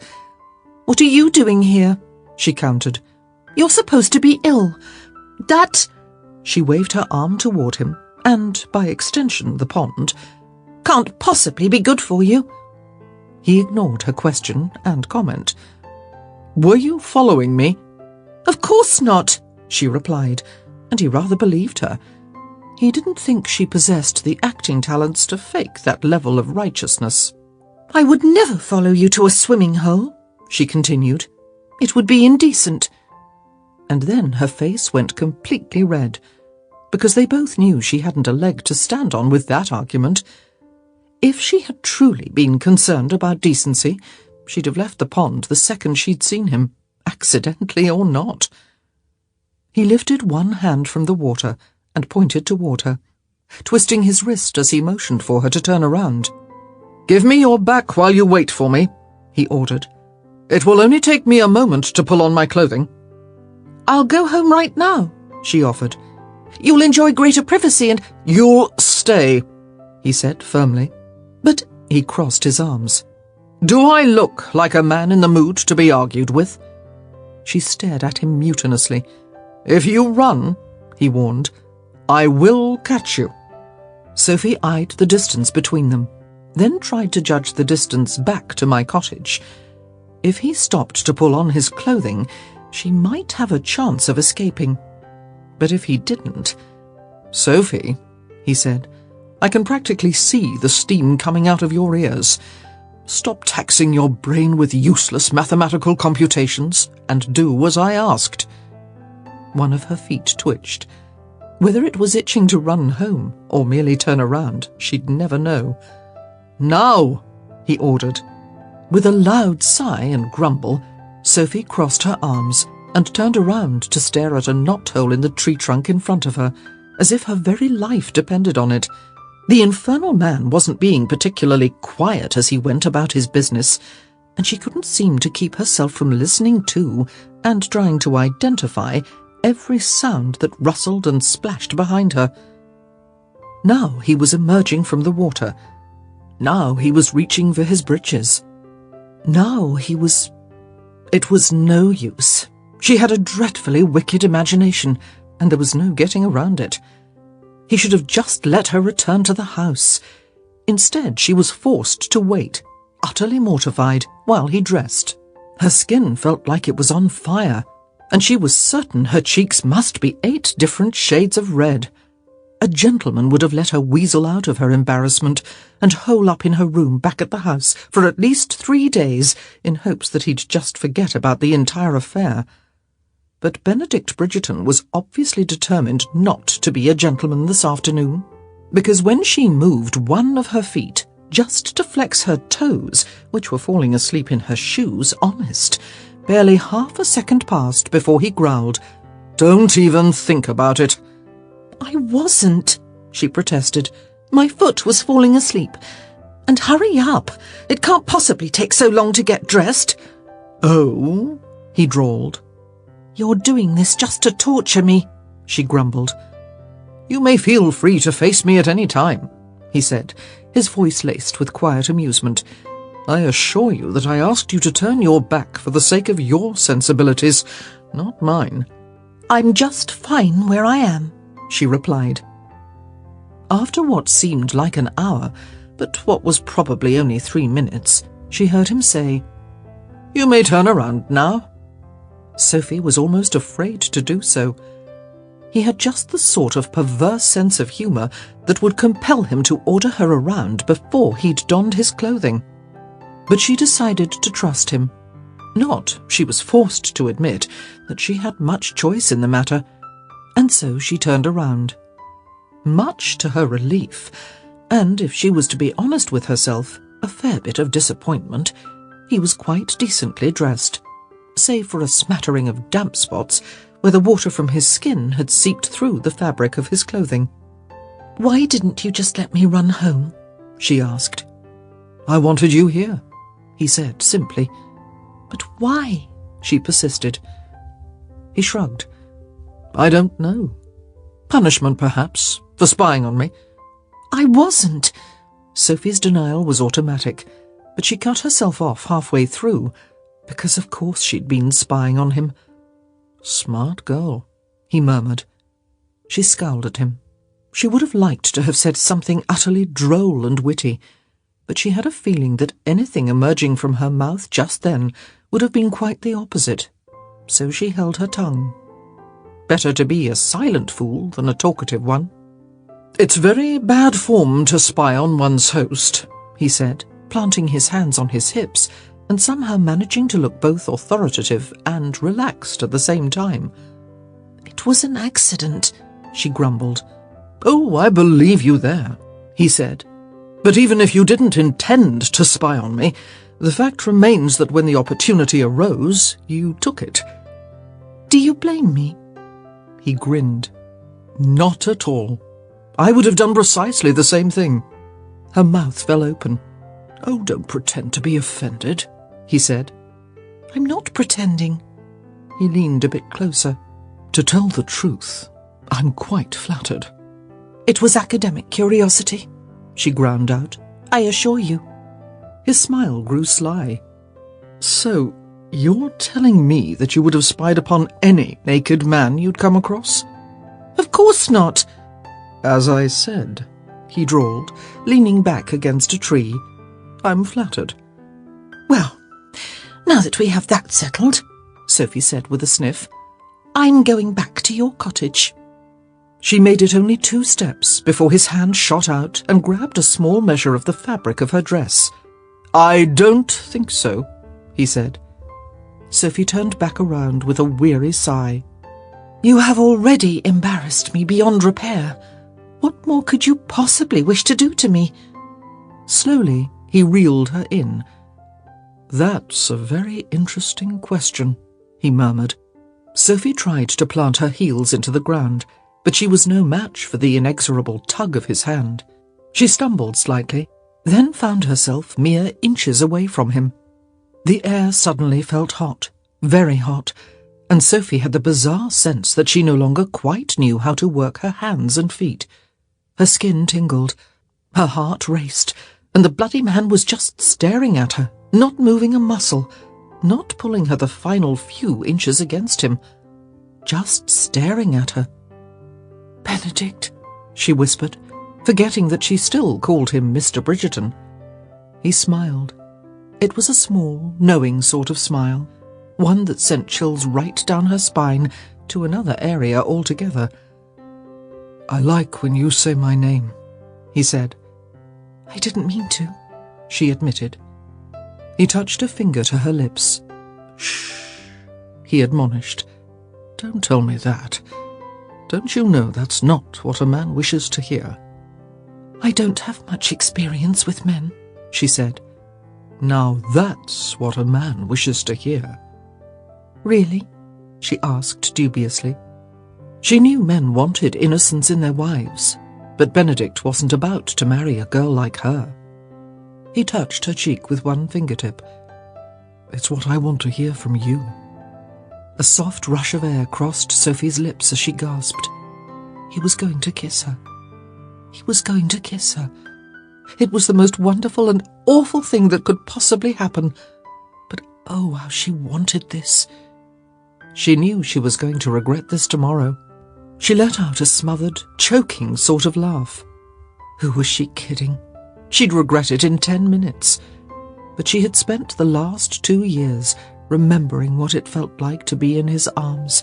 What are you doing here? She countered. You're supposed to be ill. That... She waved her arm toward him, and, by extension, the pond. Can't possibly be good for you. He ignored her question and comment. Were you following me? Of course not, she replied, and he rather believed her. He didn't think she possessed the acting talents to fake that level of righteousness. I would never follow you to a swimming hole, she continued. It would be indecent. And then her face went completely red, because they both knew she hadn't a leg to stand on with that argument. If she had truly been concerned about decency, she'd have left the pond the second she'd seen him, accidentally or not. He lifted one hand from the water and pointed toward her, twisting his wrist as he motioned for her to turn around. Give me your back while you wait for me, he ordered. It will only take me a moment to pull on my clothing. I'll go home right now, she offered. You'll enjoy greater privacy and— You'll stay, he said firmly. But he crossed his arms. Do I look like a man in the mood to be argued with? She stared at him mutinously. If you run, he warned, I will catch you. Sophie eyed the distance between them, then tried to judge the distance back to my cottage. If he stopped to pull on his clothing, she might have a chance of escaping. But if he didn't... Sophie, he said, I can practically see the steam coming out of your ears. Stop taxing your brain with useless mathematical computations and do as I asked. One of her feet twitched. Whether it was itching to run home or merely turn around, she'd never know. Now, he ordered. With a loud sigh and grumble, Sophie crossed her arms and turned around to stare at a knothole in the tree trunk in front of her, as if her very life depended on it. The infernal man wasn't being particularly quiet as he went about his business, and she couldn't seem to keep herself from listening to and trying to identify every sound that rustled and splashed behind her. Now he was emerging from the water. Now he was reaching for his breeches. Now he was... It was no use. She had a dreadfully wicked imagination, and there was no getting around it. He should have just let her return to the house. Instead, she was forced to wait, utterly mortified, while he dressed. Her skin felt like it was on fire, and she was certain her cheeks must be 8 different shades of red. A gentleman would have let her weasel out of her embarrassment and hole up in her room back at the house for at least 3 days in hopes that he'd just forget about the entire affair. But Benedict Bridgerton was obviously determined not to be a gentleman this afternoon, because when she moved one of her feet, just to flex her toes, which were falling asleep in her shoes, honest, barely half a second passed before he growled, "Don't even think about it." I wasn't, she protested. My foot was falling asleep. And hurry up. It can't possibly take so long to get dressed. "Oh?" he drawled. You're doing this just to torture me, she grumbled. "You may feel free to face me at any time," he said, his voice laced with quiet amusement. "I assure you that I asked you to turn your back for the sake of your sensibilities, not mine." I'm just fine where I am, she replied. After what seemed like an hour, but what was probably only 3 minutes, she heard him say, "You may turn around now." Sophie was almost afraid to do so. He had just the sort of perverse sense of humour that would compel him to order her around before he'd donned his clothing. But she decided to trust him. Not, she was forced to admit, that she had much choice in the matter, and so she turned around. Much to her relief, and if she was to be honest with herself, a fair bit of disappointment, he was quite decently dressed, save for a smattering of damp spots where the water from his skin had seeped through the fabric of his clothing. Why didn't you just let me run home? She asked. I wanted you here, he said simply. But why? She persisted. He shrugged. I don't know. Punishment, perhaps, for spying on me. I wasn't. Sophie's denial was automatic, but she cut herself off halfway through, because of course she'd been spying on him. Smart girl, he murmured. She scowled at him. She would have liked to have said something utterly droll and witty, but she had a feeling that anything emerging from her mouth just then would have been quite the opposite, so she held her tongue. Better to be a silent fool than a talkative one. It's very bad form to spy on one's host, he said, planting his hands on his hips and somehow managing to look both authoritative and relaxed at the same time. It was an accident, she grumbled. Oh, I believe you there, he said. But even if you didn't intend to spy on me, the fact remains that when the opportunity arose, you took it. Do you blame me? He grinned. Not at all. I would have done precisely the same thing. Her mouth fell open. Oh, don't pretend to be offended, he said. I'm not pretending. He leaned a bit closer. To tell the truth, I'm quite flattered. It was academic curiosity, she ground out. I assure you. His smile grew sly. So, you're telling me that you would have spied upon any naked man you'd come across? Of course not. As I said, he drawled, leaning back against a tree. I'm flattered. Well, now that we have that settled, Sophie said with a sniff, I'm going back to your cottage. She made it only 2 steps before his hand shot out and grabbed a small measure of the fabric of her dress. I don't think so, he said. Sophie turned back around with a weary sigh. You have already embarrassed me beyond repair. What more could you possibly wish to do to me? Slowly, he reeled her in. That's a very interesting question, he murmured. Sophie tried to plant her heels into the ground, but she was no match for the inexorable tug of his hand. She stumbled slightly, then found herself mere inches away from him. The air suddenly felt hot, very hot, and Sophie had the bizarre sense that she no longer quite knew how to work her hands and feet. Her skin tingled, her heart raced, and the bloody man was just staring at her, not moving a muscle, not pulling her the final few inches against him, just staring at her. "Benedict," she whispered, forgetting that she still called him Mr. Bridgerton. He smiled. It was a small, knowing sort of smile, one that sent chills right down her spine to another area altogether. "I like when you say my name," he said. "I didn't mean to," she admitted. He touched a finger to her lips. "Shh," he admonished. "Don't tell me that. Don't you know that's not what a man wishes to hear?" "I don't have much experience with men," she said. "Now that's what a man wishes to hear." "Really?" she asked dubiously. She knew men wanted innocence in their wives, but Benedict wasn't about to marry a girl like her. He touched her cheek with one fingertip. "It's what I want to hear from you." A soft rush of air crossed Sophie's lips as she gasped. He was going to kiss her. He was going to kiss her. It was the most wonderful and awful thing that could possibly happen. But oh, how she wanted this. She knew she was going to regret this tomorrow. She let out a smothered, choking sort of laugh. Who was she kidding? She'd regret it in 10 minutes. But she had spent the last 2 years remembering what it felt like to be in his arms,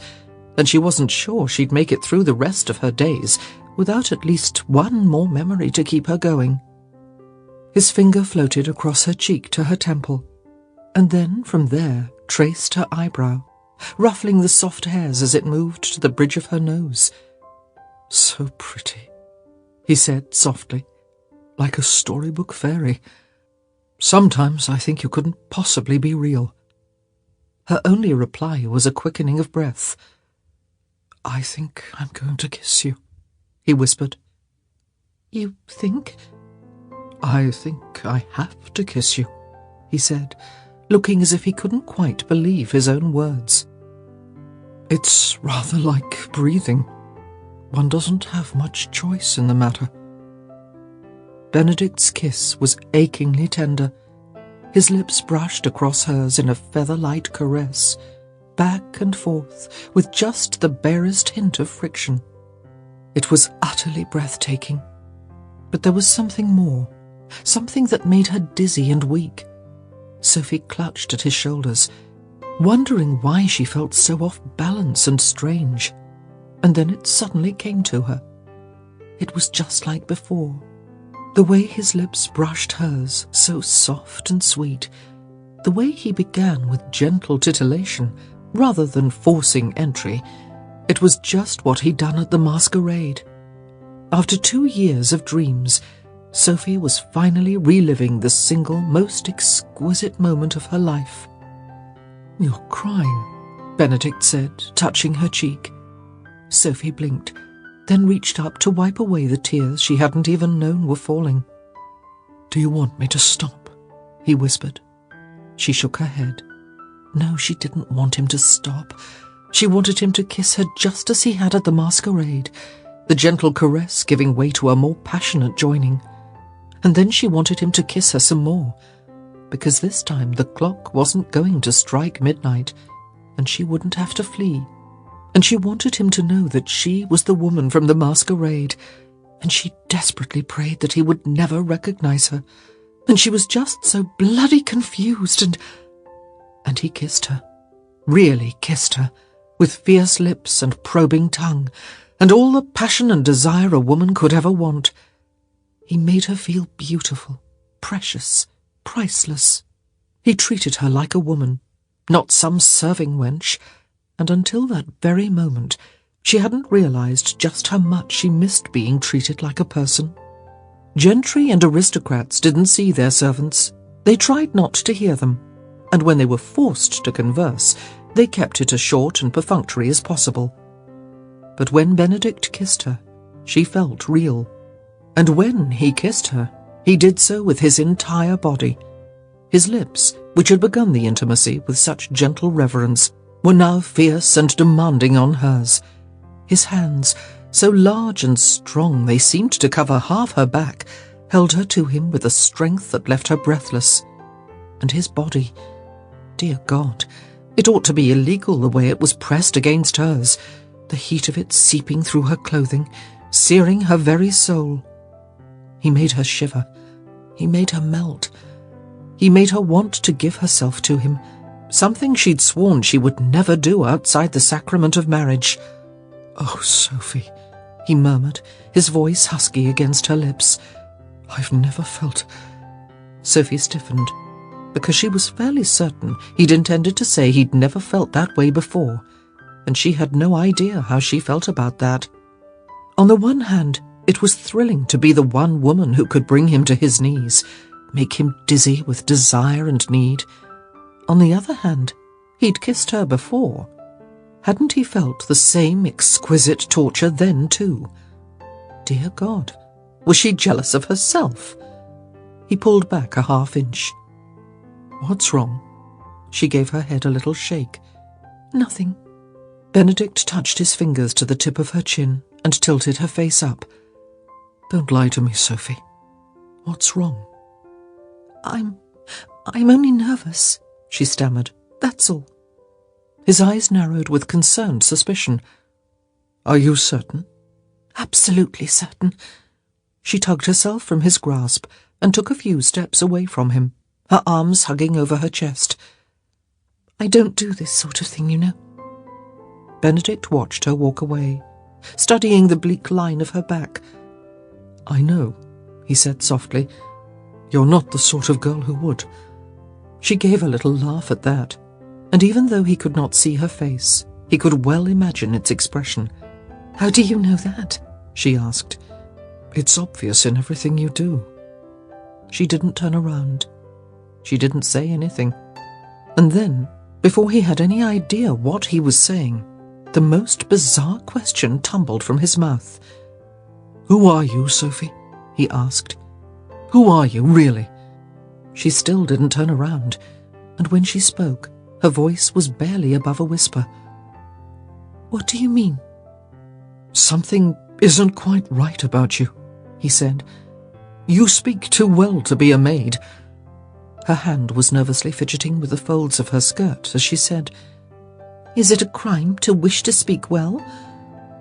and she wasn't sure she'd make it through the rest of her days without at least one more memory to keep her going. His finger floated across her cheek to her temple, and then from there traced her eyebrow, ruffling the soft hairs as it moved to the bridge of her nose. "So pretty," he said softly, "like a storybook fairy. Sometimes I think you couldn't possibly be real." Her only reply was a quickening of breath. "I think I'm going to kiss you," he whispered. "You think?" "I think I have to kiss you," he said, looking as if he couldn't quite believe his own words. "It's rather like breathing. One doesn't have much choice in the matter." Benedict's kiss was achingly tender. His lips brushed across hers in a feather-light caress, back and forth, with just the barest hint of friction. It was utterly breathtaking. But there was something more, something that made her dizzy and weak. Sophie clutched at his shoulders, wondering why she felt so off balance and strange. And then it suddenly came to her. It was just like before. The way his lips brushed hers, so soft and sweet. The way he began with gentle titillation, rather than forcing entry. It was just what he'd done at the masquerade. After 2 years of dreams, Sophie was finally reliving the single most exquisite moment of her life. "You're crying," Benedict said, touching her cheek. Sophie blinked, then reached up to wipe away the tears she hadn't even known were falling. "Do you want me to stop?" he whispered. She shook her head. No, she didn't want him to stop. She wanted him to kiss her just as he had at the masquerade, the gentle caress giving way to a more passionate joining. And then she wanted him to kiss her some more, because this time the clock wasn't going to strike midnight, and she wouldn't have to flee. And she wanted him to know that she was the woman from the masquerade, and she desperately prayed that he would never recognize her. And she was just so bloody confused, and he kissed her, really kissed her, with fierce lips and probing tongue, and all the passion and desire a woman could ever want. He made her feel beautiful, precious, priceless. He treated her like a woman, not some serving wench, and until that very moment, she hadn't realized just how much she missed being treated like a person. Gentry and aristocrats didn't see their servants. They tried not to hear them, and when they were forced to converse, they kept it as short and perfunctory as possible. But when Benedict kissed her, she felt real. And when he kissed her, he did so with his entire body. His lips, which had begun the intimacy with such gentle reverence, were now fierce and demanding on hers. His hands, so large and strong they seemed to cover half her back, held her to him with a strength that left her breathless. And his body, Dear God, it ought to be illegal the way it was pressed against hers, the heat of it seeping through her clothing, searing her very soul. He made her shiver. He made her melt. He made her want to give herself to him, something she'd sworn she would never do outside the sacrament of marriage. "Oh, Sophie," he murmured, his voice husky against her lips. "I've never felt—" Sophie stiffened, because she was fairly certain he'd intended to say he'd never felt that way before, and she had no idea how she felt about that. On the one hand, it was thrilling to be the one woman who could bring him to his knees, make him dizzy with desire and need. On the other hand, he'd kissed her before. Hadn't he felt the same exquisite torture then, too? Dear God, was she jealous of herself? He pulled back a half-inch. "What's wrong?" She gave her head a little shake. "Nothing." Benedict touched his fingers to the tip of her chin and tilted her face up. "Don't lie to me, Sophie. What's wrong?" I'm only nervous," she stammered. "That's all." His eyes narrowed with concerned suspicion. "Are you certain?" "Absolutely certain." She tugged herself from his grasp and took a few steps away from him, her arms hugging over her chest. "I don't do this sort of thing, you know." Benedict watched her walk away, studying the bleak line of her back. "I know," he said softly. "You're not the sort of girl who would." She gave a little laugh at that, and even though he could not see her face, he could well imagine its expression. "How do you know that?" she asked. "It's obvious in everything you do." She didn't turn around. She didn't say anything. And then, before he had any idea what he was saying, the most bizarre question tumbled from his mouth. "Who are you, Sophie?" he asked. "Who are you, really?" She still didn't turn around, and when she spoke, her voice was barely above a whisper. "What do you mean?" "Something isn't quite right about you," he said. "You speak too well to be a maid." Her hand was nervously fidgeting with the folds of her skirt as she said, "Is it a crime to wish to speak well?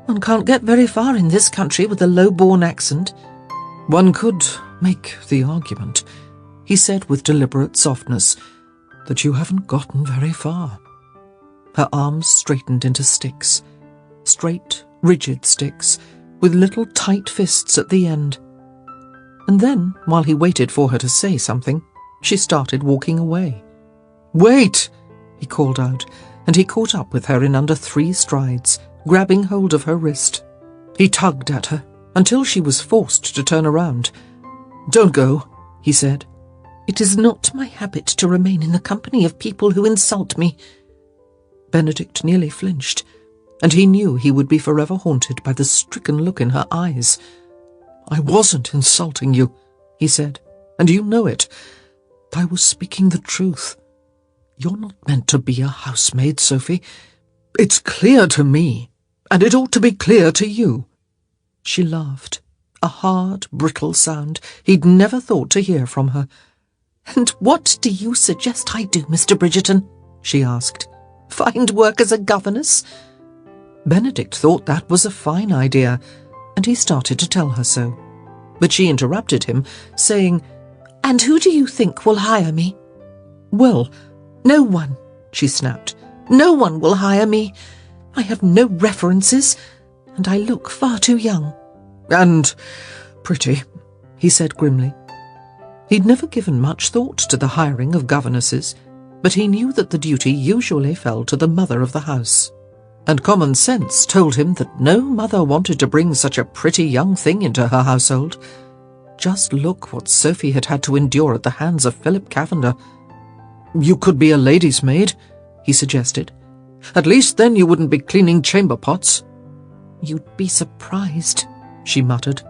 One can't get very far in this country with a low-born accent." "One could make the argument," he said with deliberate softness, "that you haven't gotten very far." Her arms straightened into sticks, straight, rigid sticks, with little tight fists at the end. And then, while he waited for her to say something, she started walking away. "Wait!" he called out, and he caught up with her in under 3 strides, grabbing hold of her wrist. He tugged at her until she was forced to turn around. "Don't go," he said. "It is not my habit to remain in the company of people who insult me." Benedict nearly flinched, and he knew he would be forever haunted by the stricken look in her eyes. "I wasn't insulting you," he said, "and you know it. I was speaking the truth. You're not meant to be a housemaid, Sophie. It's clear to me, and it ought to be clear to you." She laughed, a hard, brittle sound he'd never thought to hear from her. "And what do you suggest I do, Mr. Bridgerton?" she asked. "Find work as a governess?" Benedict thought that was a fine idea, and he started to tell her so. But she interrupted him, saying, "And who do you think will hire me?" "Well, no one," she snapped. "No one will hire me. I have no references, and I look far too young." "And pretty," he said grimly. He'd never given much thought to the hiring of governesses, but he knew that the duty usually fell to the mother of the house, and common sense told him that no mother wanted to bring such a pretty young thing into her household. Just look what Sophie had had to endure at the hands of Philip Cavender. "You could be a lady's maid," he suggested. "At least then you wouldn't be cleaning chamber pots." "You'd be surprised," she muttered.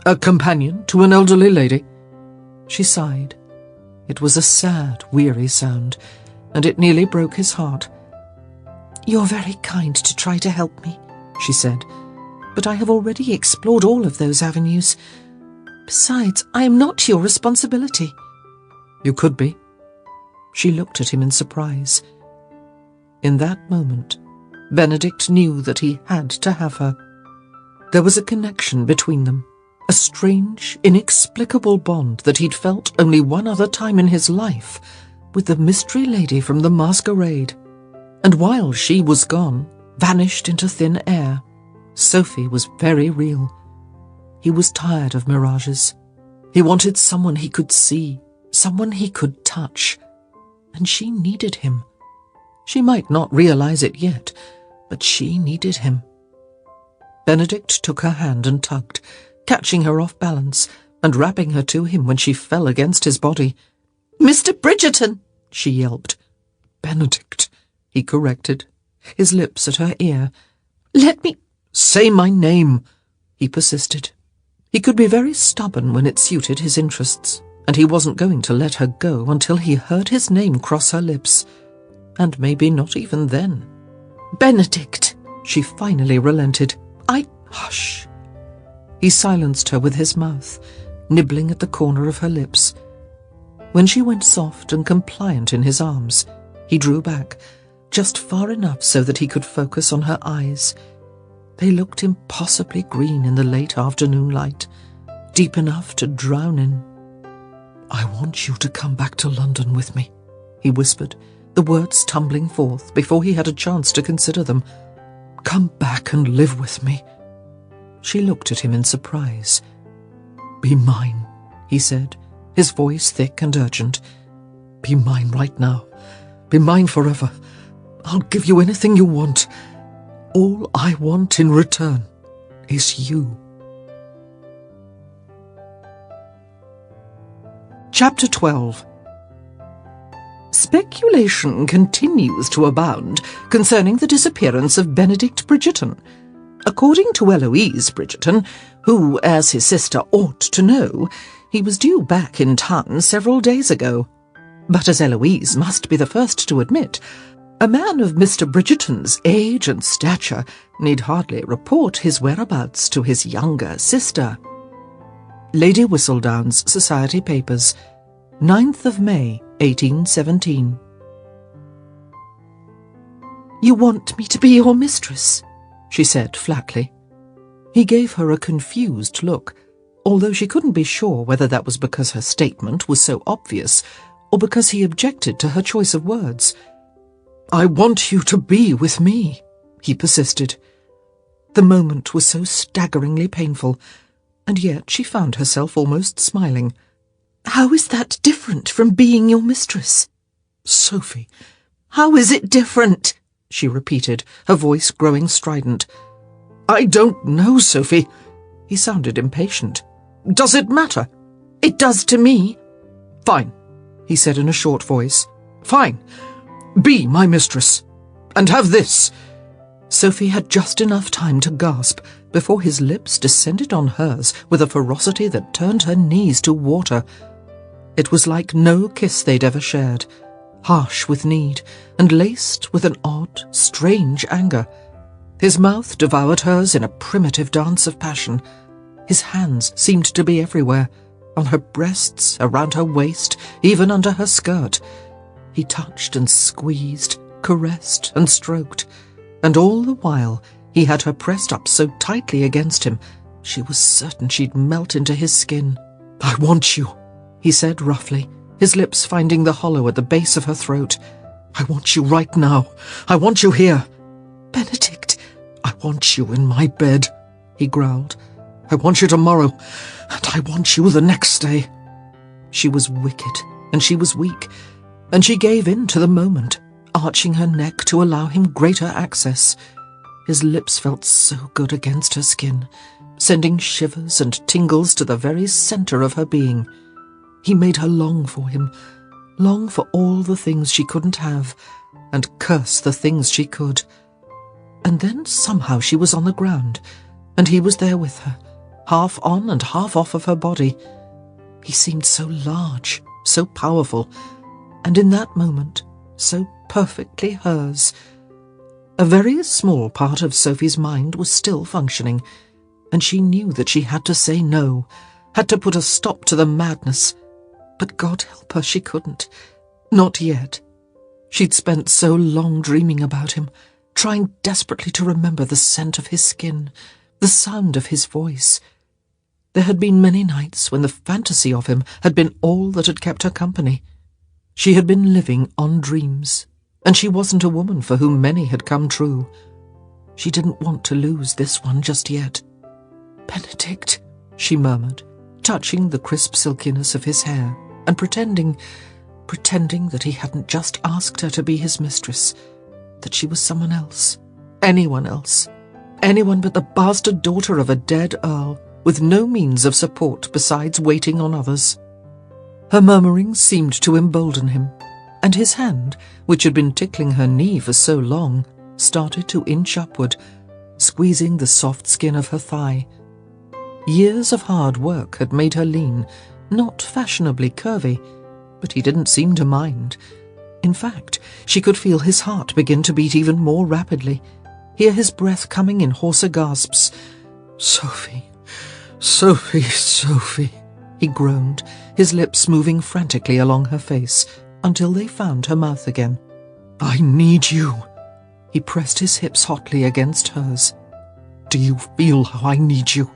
"A companion to an elderly lady?" She sighed. It was a sad, weary sound, and it nearly broke his heart. "You're very kind to try to help me," she said, "but I have already explored all of those avenues. Besides, I am not your responsibility." "You could be." She looked at him in surprise. In that moment, Benedict knew that he had to have her. There was a connection between them, a strange, inexplicable bond that he'd felt only one other time in his life, with the mystery lady from the masquerade. And while she was gone, vanished into thin air, Sophie was very real. He was tired of mirages. He wanted someone he could see, someone he could touch. And she needed him. She might not realize it yet, but she needed him. Benedict took her hand and tugged, catching her off balance and wrapping her to him when she fell against his body. "Mr. Bridgerton!" she yelped. Benedict, he corrected, his lips at her ear. "Let me—" "Say my name," he persisted. He could be very stubborn when it suited his interests, and he wasn't going to let her go until he heard his name cross her lips. And maybe not even then. "Benedict!" She finally relented. Hush. He silenced her with his mouth, nibbling at the corner of her lips. When she went soft and compliant in his arms, he drew back, just far enough so that he could focus on her eyes. They looked impossibly green in the late afternoon light, deep enough to drown in. "I want you to come back to London with me," he whispered, the words tumbling forth before he had a chance to consider them. "Come back and live with me." She looked at him in surprise. "Be mine," he said, his voice thick and urgent. "Be mine right now. Be mine forever. I'll give you anything you want. All I want in return is you." Chapter 12. Speculation continues to abound concerning the disappearance of Benedict Bridgerton. According to Eloise Bridgerton, who, as his sister ought to know, he was due back in town several days ago. But as Eloise must be the first to admit, a man of Mr. Bridgerton's age and stature need hardly report his whereabouts to his younger sister. Lady Whistledown's Society Papers, 9th of May, 1817. "You want me to be your mistress?" she said flatly. He gave her a confused look, although she couldn't be sure whether that was because her statement was so obvious or because he objected to her choice of words. "I want you to be with me," he persisted. The moment was so staggeringly painful, and yet she found herself almost smiling. "How is that different from being your mistress?" "Sophie." "How is it different?" she repeated, her voice growing strident. "I don't know, Sophie." He sounded impatient. "Does it matter?" "It does to me." "Fine," he said in a short voice. "Fine. Be my mistress. And have this." Sophie had just enough time to gasp before his lips descended on hers with a ferocity that turned her knees to water. It was like no kiss they'd ever shared, harsh with need and laced with an odd, strange anger. His mouth devoured hers in a primitive dance of passion. His hands seemed to be everywhere, on her breasts, around her waist, even under her skirt. He touched and squeezed, caressed and stroked, and all the while he had her pressed up so tightly against him, she was certain she'd melt into his skin. "I want you," he said roughly, his lips finding the hollow at the base of her throat. "I want you right now. I want you here." "Benedict." "I want you in my bed," he growled. "I want you tomorrow, and I want you the next day." She was wicked, and she was weak, and she gave in to the moment, arching her neck to allow him greater access. His lips felt so good against her skin, sending shivers and tingles to the very center of her being. He made her long for him, long for all the things she couldn't have, and curse the things she could. And then somehow she was on the ground, and he was there with her, half on and half off of her body. He seemed so large, so powerful, and in that moment, so perfectly hers. A very small part of Sophie's mind was still functioning, and she knew that she had to say no, had to put a stop to the madness. But God help her, she couldn't. Not yet. She'd spent so long dreaming about him, trying desperately to remember the scent of his skin, the sound of his voice. There had been many nights when the fantasy of him had been all that had kept her company. She had been living on dreams, and she wasn't a woman for whom many had come true. She didn't want to lose this one just yet. "Benedict," she murmured, touching the crisp silkiness of his hair and pretending that he hadn't just asked her to be his mistress, that she was someone else, anyone but the bastard daughter of a dead earl, with no means of support besides waiting on others. Her murmurings seemed to embolden him, and his hand, which had been tickling her knee for so long, started to inch upward, squeezing the soft skin of her thigh. Years of hard work had made her lean, not fashionably curvy, but he didn't seem to mind. In fact, she could feel his heart begin to beat even more rapidly, hear his breath coming in hoarser gasps. "Sophie, Sophie, Sophie," he groaned, his lips moving frantically along her face until they found her mouth again. "I need you." He pressed his hips hotly against hers. "Do you feel how I need you?"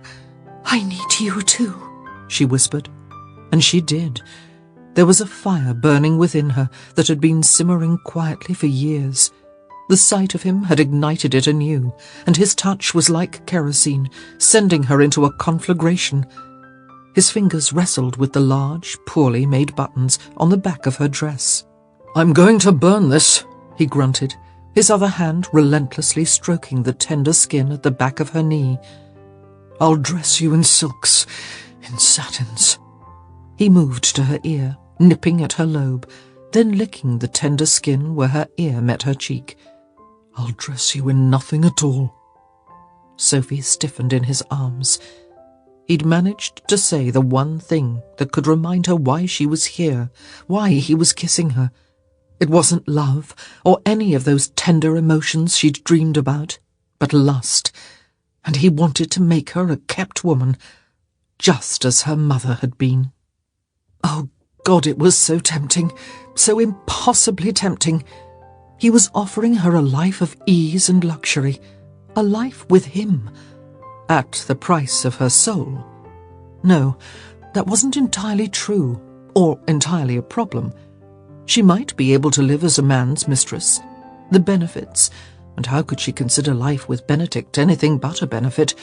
"I need you too," she whispered. And she did. There was a fire burning within her that had been simmering quietly for years. The sight of him had ignited it anew, and his touch was like kerosene, sending her into a conflagration. His fingers wrestled with the large, poorly made buttons on the back of her dress. "I'm going to burn this," he grunted, his other hand relentlessly stroking the tender skin at the back of her knee. "I'll dress you in silks, in satins." He moved to her ear, nipping at her lobe, then licking the tender skin where her ear met her cheek. "I'll dress you in nothing at all." Sophie stiffened in his arms. He'd managed to say the one thing that could remind her why she was here, why he was kissing her. It wasn't love, or any of those tender emotions she'd dreamed about, but lust, and he wanted to make her a kept woman, just as her mother had been. Oh God, it was so tempting, so impossibly tempting. He was offering her a life of ease and luxury, a life with him, at the price of her soul. No, that wasn't entirely true, or entirely a problem. She might be able to live as a man's mistress. The benefits, and how could she consider life with Benedict anything but a benefit,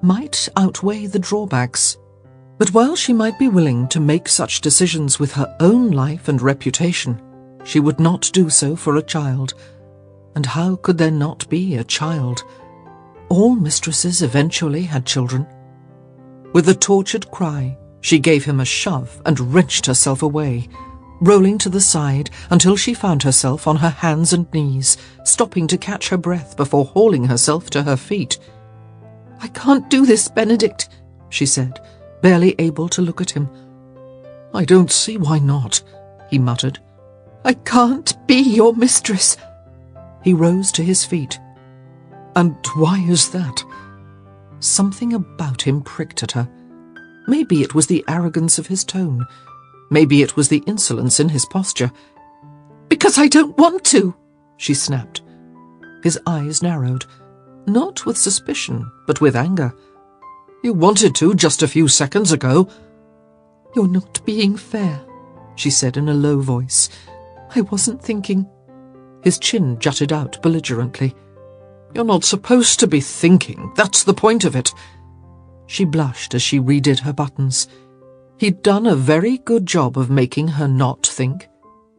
might outweigh the drawbacks. But while she might be willing to make such decisions with her own life and reputation, she would not do so for a child. And how could there not be a child? All mistresses eventually had children. With a tortured cry, she gave him a shove and wrenched herself away, rolling to the side until she found herself on her hands and knees, stopping to catch her breath before hauling herself to her feet. "I can't do this, Benedict," she said, barely able to look at him. "I don't see why not," he muttered. "I can't be your mistress." He rose to his feet. "And why is that?" Something about him pricked at her. Maybe it was the arrogance of his tone. Maybe it was the insolence in his posture. "Because I don't want to," she snapped. His eyes narrowed, not with suspicion, but with anger. "You wanted to just a few seconds ago." "You're not being fair," she said in a low voice. "I wasn't thinking." His chin jutted out belligerently. "You're not supposed to be thinking, that's the point of it." She blushed as she redid her buttons. He'd done a very good job of making her not think.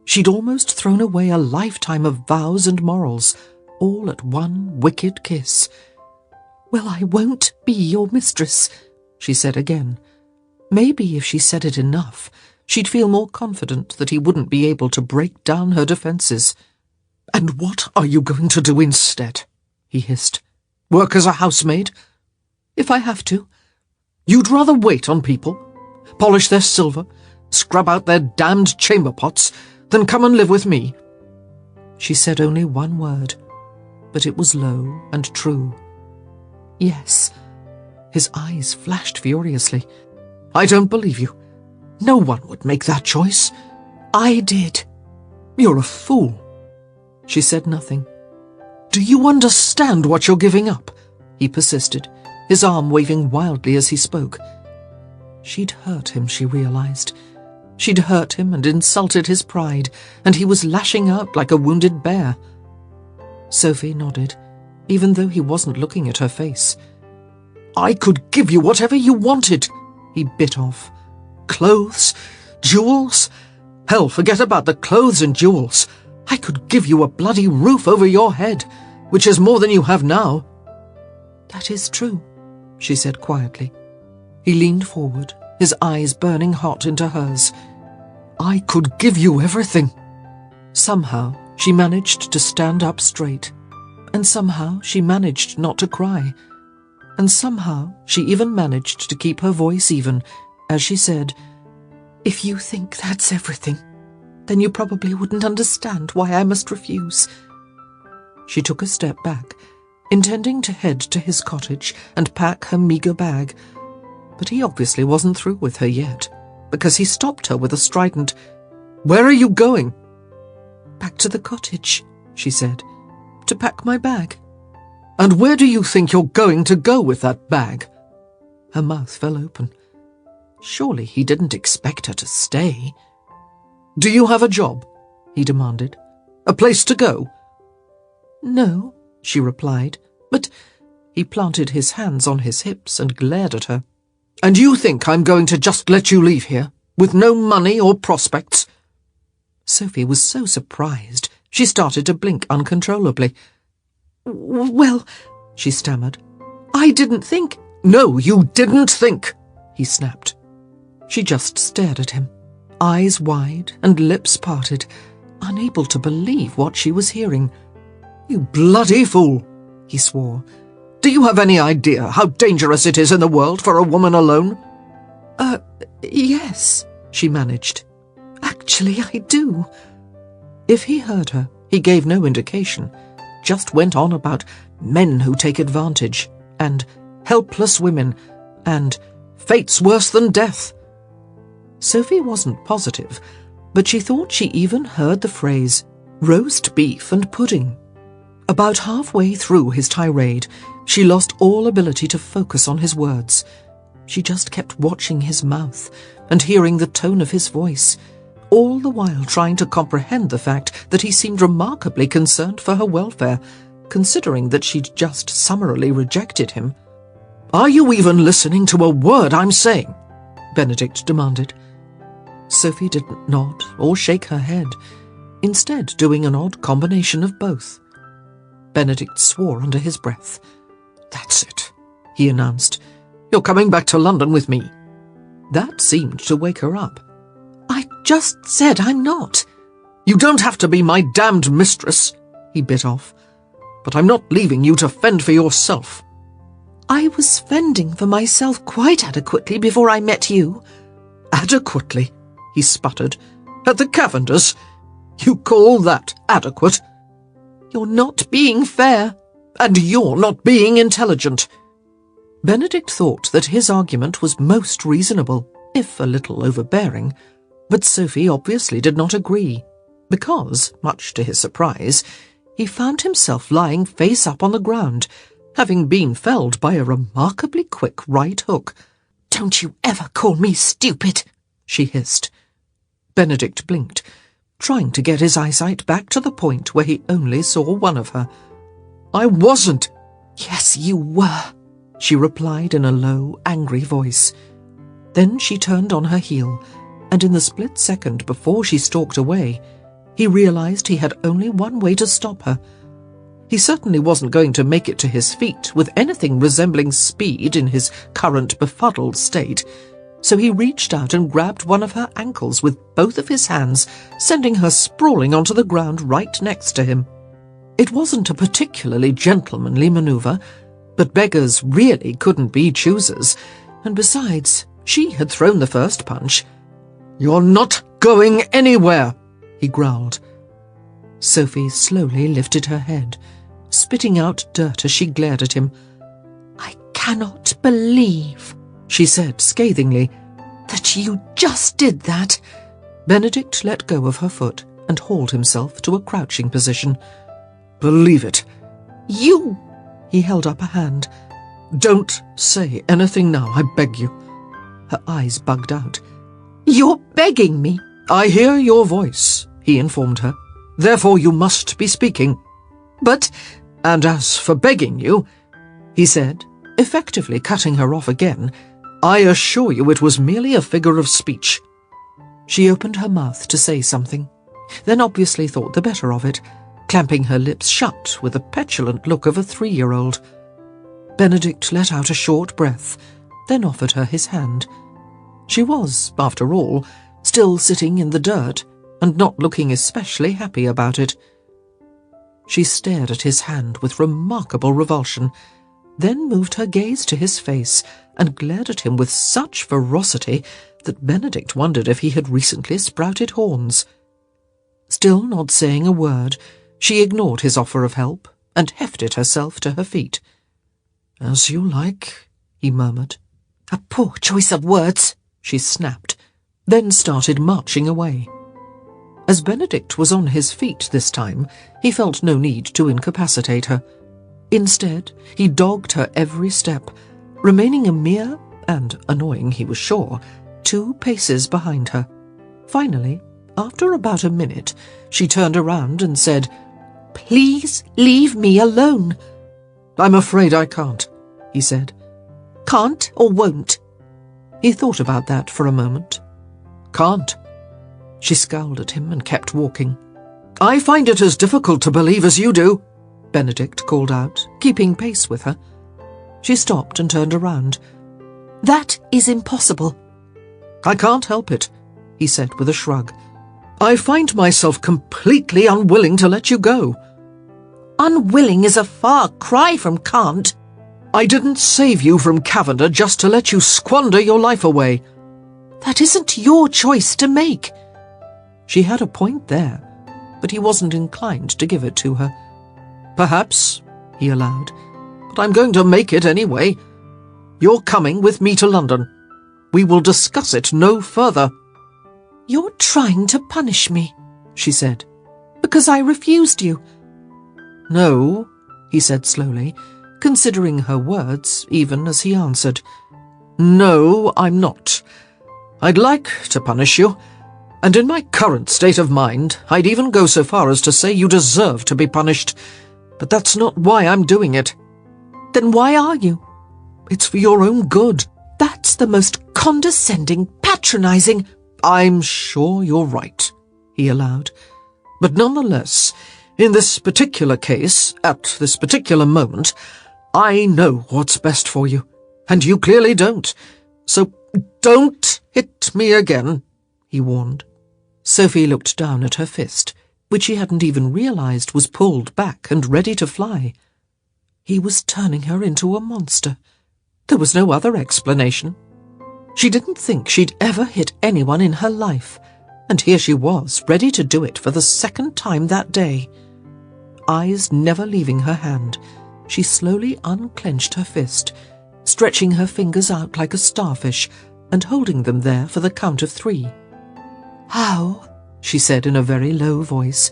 She'd almost thrown away a lifetime of vows and morals, all at one wicked kiss. "Well, I won't be your mistress," she said again. Maybe if she said it enough, she'd feel more confident that he wouldn't be able to break down her defences. "And what are you going to do instead?" he hissed. "Work as a housemaid?" "If I have to." "You'd rather wait on people, polish their silver, scrub out their damned chamber pots, than come and live with me?" She said only one word, but it was low and true. "Yes." His eyes flashed furiously. "I don't believe you. No one would make that choice." "I did." You're a fool." She said nothing. "Do you understand what you're giving up?" he persisted, his arm waving wildly as he spoke. She'd hurt him, she realized. She'd hurt him and insulted his pride, and he was lashing out like a wounded bear. Sophie nodded, even though he wasn't looking at her face. "I could give you whatever you wanted," he bit off. "Clothes, jewels. Hell, forget about the clothes and jewels. I could give you a bloody roof over your head, which is more than you have now." "That is true," she said quietly. He leaned forward, his eyes burning hot into hers. "I could give you everything." Somehow, she managed to stand up straight. And somehow, she managed not to cry. And somehow, she even managed to keep her voice even, as she said, "If you think that's everything, then you probably wouldn't understand why I must refuse." She took a step back, intending to head to his cottage and pack her meagre bag. But he obviously wasn't through with her yet, because he stopped her with a strident, "Where are you going?" "Back to the cottage," she said, "to pack my bag." "And where do you think you're going to go with that bag?" Her mouth fell open. Surely he didn't expect her to stay. "Do you have a job?" he demanded. "A place to go?" "No," she replied, "but—" He planted his hands on his hips and glared at her. "And you think I'm going to just let you leave here, with no money or prospects?" Sophie was so surprised, she started to blink uncontrollably. "Well," she stammered, "I didn't think—" "No, you didn't think," he snapped. She just stared at him, eyes wide and lips parted, unable to believe what she was hearing. "You bloody fool," he swore. "Do you have any idea how dangerous it is in the world for a woman alone?" Yes," she managed. "Actually, I do." If he heard her, he gave no indication, just went on about men who take advantage, and helpless women, and fate's worse than death. Sophie wasn't positive, but she thought she even heard the phrase roast beef and pudding. About halfway through his tirade, she lost all ability to focus on his words. She just kept watching his mouth and hearing the tone of his voice, all the while trying to comprehend the fact that he seemed remarkably concerned for her welfare, considering that she'd just summarily rejected him. "Are you even listening to a word I'm saying?" Benedict demanded. Sophie didn't nod or shake her head, instead doing an odd combination of both. Benedict swore under his breath. "That's it," he announced. "You're coming back to London with me." That seemed to wake her up. "I just said I'm not." "You don't have to be my damned mistress," he bit off. "But I'm not leaving you to fend for yourself." "I was fending for myself quite adequately before I met you." "Adequately?" he sputtered. "At the Cavenders? You call that adequate?" "You're not being fair." "And you're not being intelligent." Benedict thought that his argument was most reasonable, if a little overbearing, but Sophie obviously did not agree, because, much to his surprise, he found himself lying face up on the ground, having been felled by a remarkably quick right hook. "Don't you ever call me stupid," she hissed. Benedict blinked, trying to get his eyesight back to the point where he only saw one of her. "I wasn't." "Yes, you were," she replied in a low, angry voice. Then she turned on her heel, and in the split second before she stalked away, he realized he had only one way to stop her. He certainly wasn't going to make it to his feet with anything resembling speed in his current befuddled state, so he reached out and grabbed one of her ankles with both of his hands, sending her sprawling onto the ground right next to him. It wasn't a particularly gentlemanly maneuver, but beggars really couldn't be choosers, and besides, she had thrown the first punch. "You're not going anywhere," he growled. Sophie slowly lifted her head, spitting out dirt as she glared at him. "I cannot believe," she said scathingly, "that you just did that." Benedict let go of her foot, and hauled himself to a crouching position. "Believe it." You! He held up a hand. "Don't say anything now, I beg you." Her eyes bugged out. You're begging me. "I hear your voice," he informed her. "Therefore you must be speaking." But "And as for begging you," he said, effectively cutting her off again, "I assure you it was merely a figure of speech." She opened her mouth to say something, then obviously thought the better of it, clamping her lips shut with the petulant look of a 3-year-old. Benedict let out a short breath, then offered her his hand. She was, after all, still sitting in the dirt, and not looking especially happy about it. She stared at his hand with remarkable revulsion, then moved her gaze to his face and glared at him with such ferocity that Benedict wondered if he had recently sprouted horns. Still not saying a word, she ignored his offer of help and hefted herself to her feet. "As you like," he murmured. a poor choice of words, She snapped, then started marching away. As Benedict was on his feet this time, he felt no need to incapacitate her. Instead, he dogged her every step, remaining a mere, and annoying he was sure, 2 paces behind her. Finally, after about a minute, she turned around and said, Please leave me alone. "I'm afraid I can't," he said. Can't or won't? He thought about that for a moment. "Can't." She scowled at him and kept walking. "I find it as difficult to believe as you do," Benedict called out, keeping pace with her. She stopped and turned around. That is impossible. "I can't help it," he said with a shrug. "I find myself completely unwilling to let you go." Unwilling is a far cry from can't. "I didn't save you from Cavender just to let you squander your life away." That isn't your choice to make. She had a point there, but he wasn't inclined to give it to her. "Perhaps," he allowed, "but I'm going to make it anyway. You're coming with me to London. We will discuss it no further." You're trying to punish me, she said. because I refused you. "No," he said slowly, considering her words even as he answered. "No, I'm not. I'd like to punish you, and in my current state of mind, I'd even go so far as to say you deserve to be punished, but that's not why I'm doing it. Then why are you? It's for your own good." That's the most condescending, patronizing. "I'm sure you're right," he allowed. "But nonetheless, in this particular case, at this particular moment, I know what's best for you, and you clearly don't. So don't hit me again," he warned. Sophie looked down at her fist, which she hadn't even realized was pulled back and ready to fly. He was turning her into a monster. There was no other explanation. She didn't think she'd ever hit anyone in her life, and here she was, ready to do it for the 2nd time that day. Eyes never leaving her hand, she slowly unclenched her fist, stretching her fingers out like a starfish and holding them there for the count of 3. How, she said in a very low voice,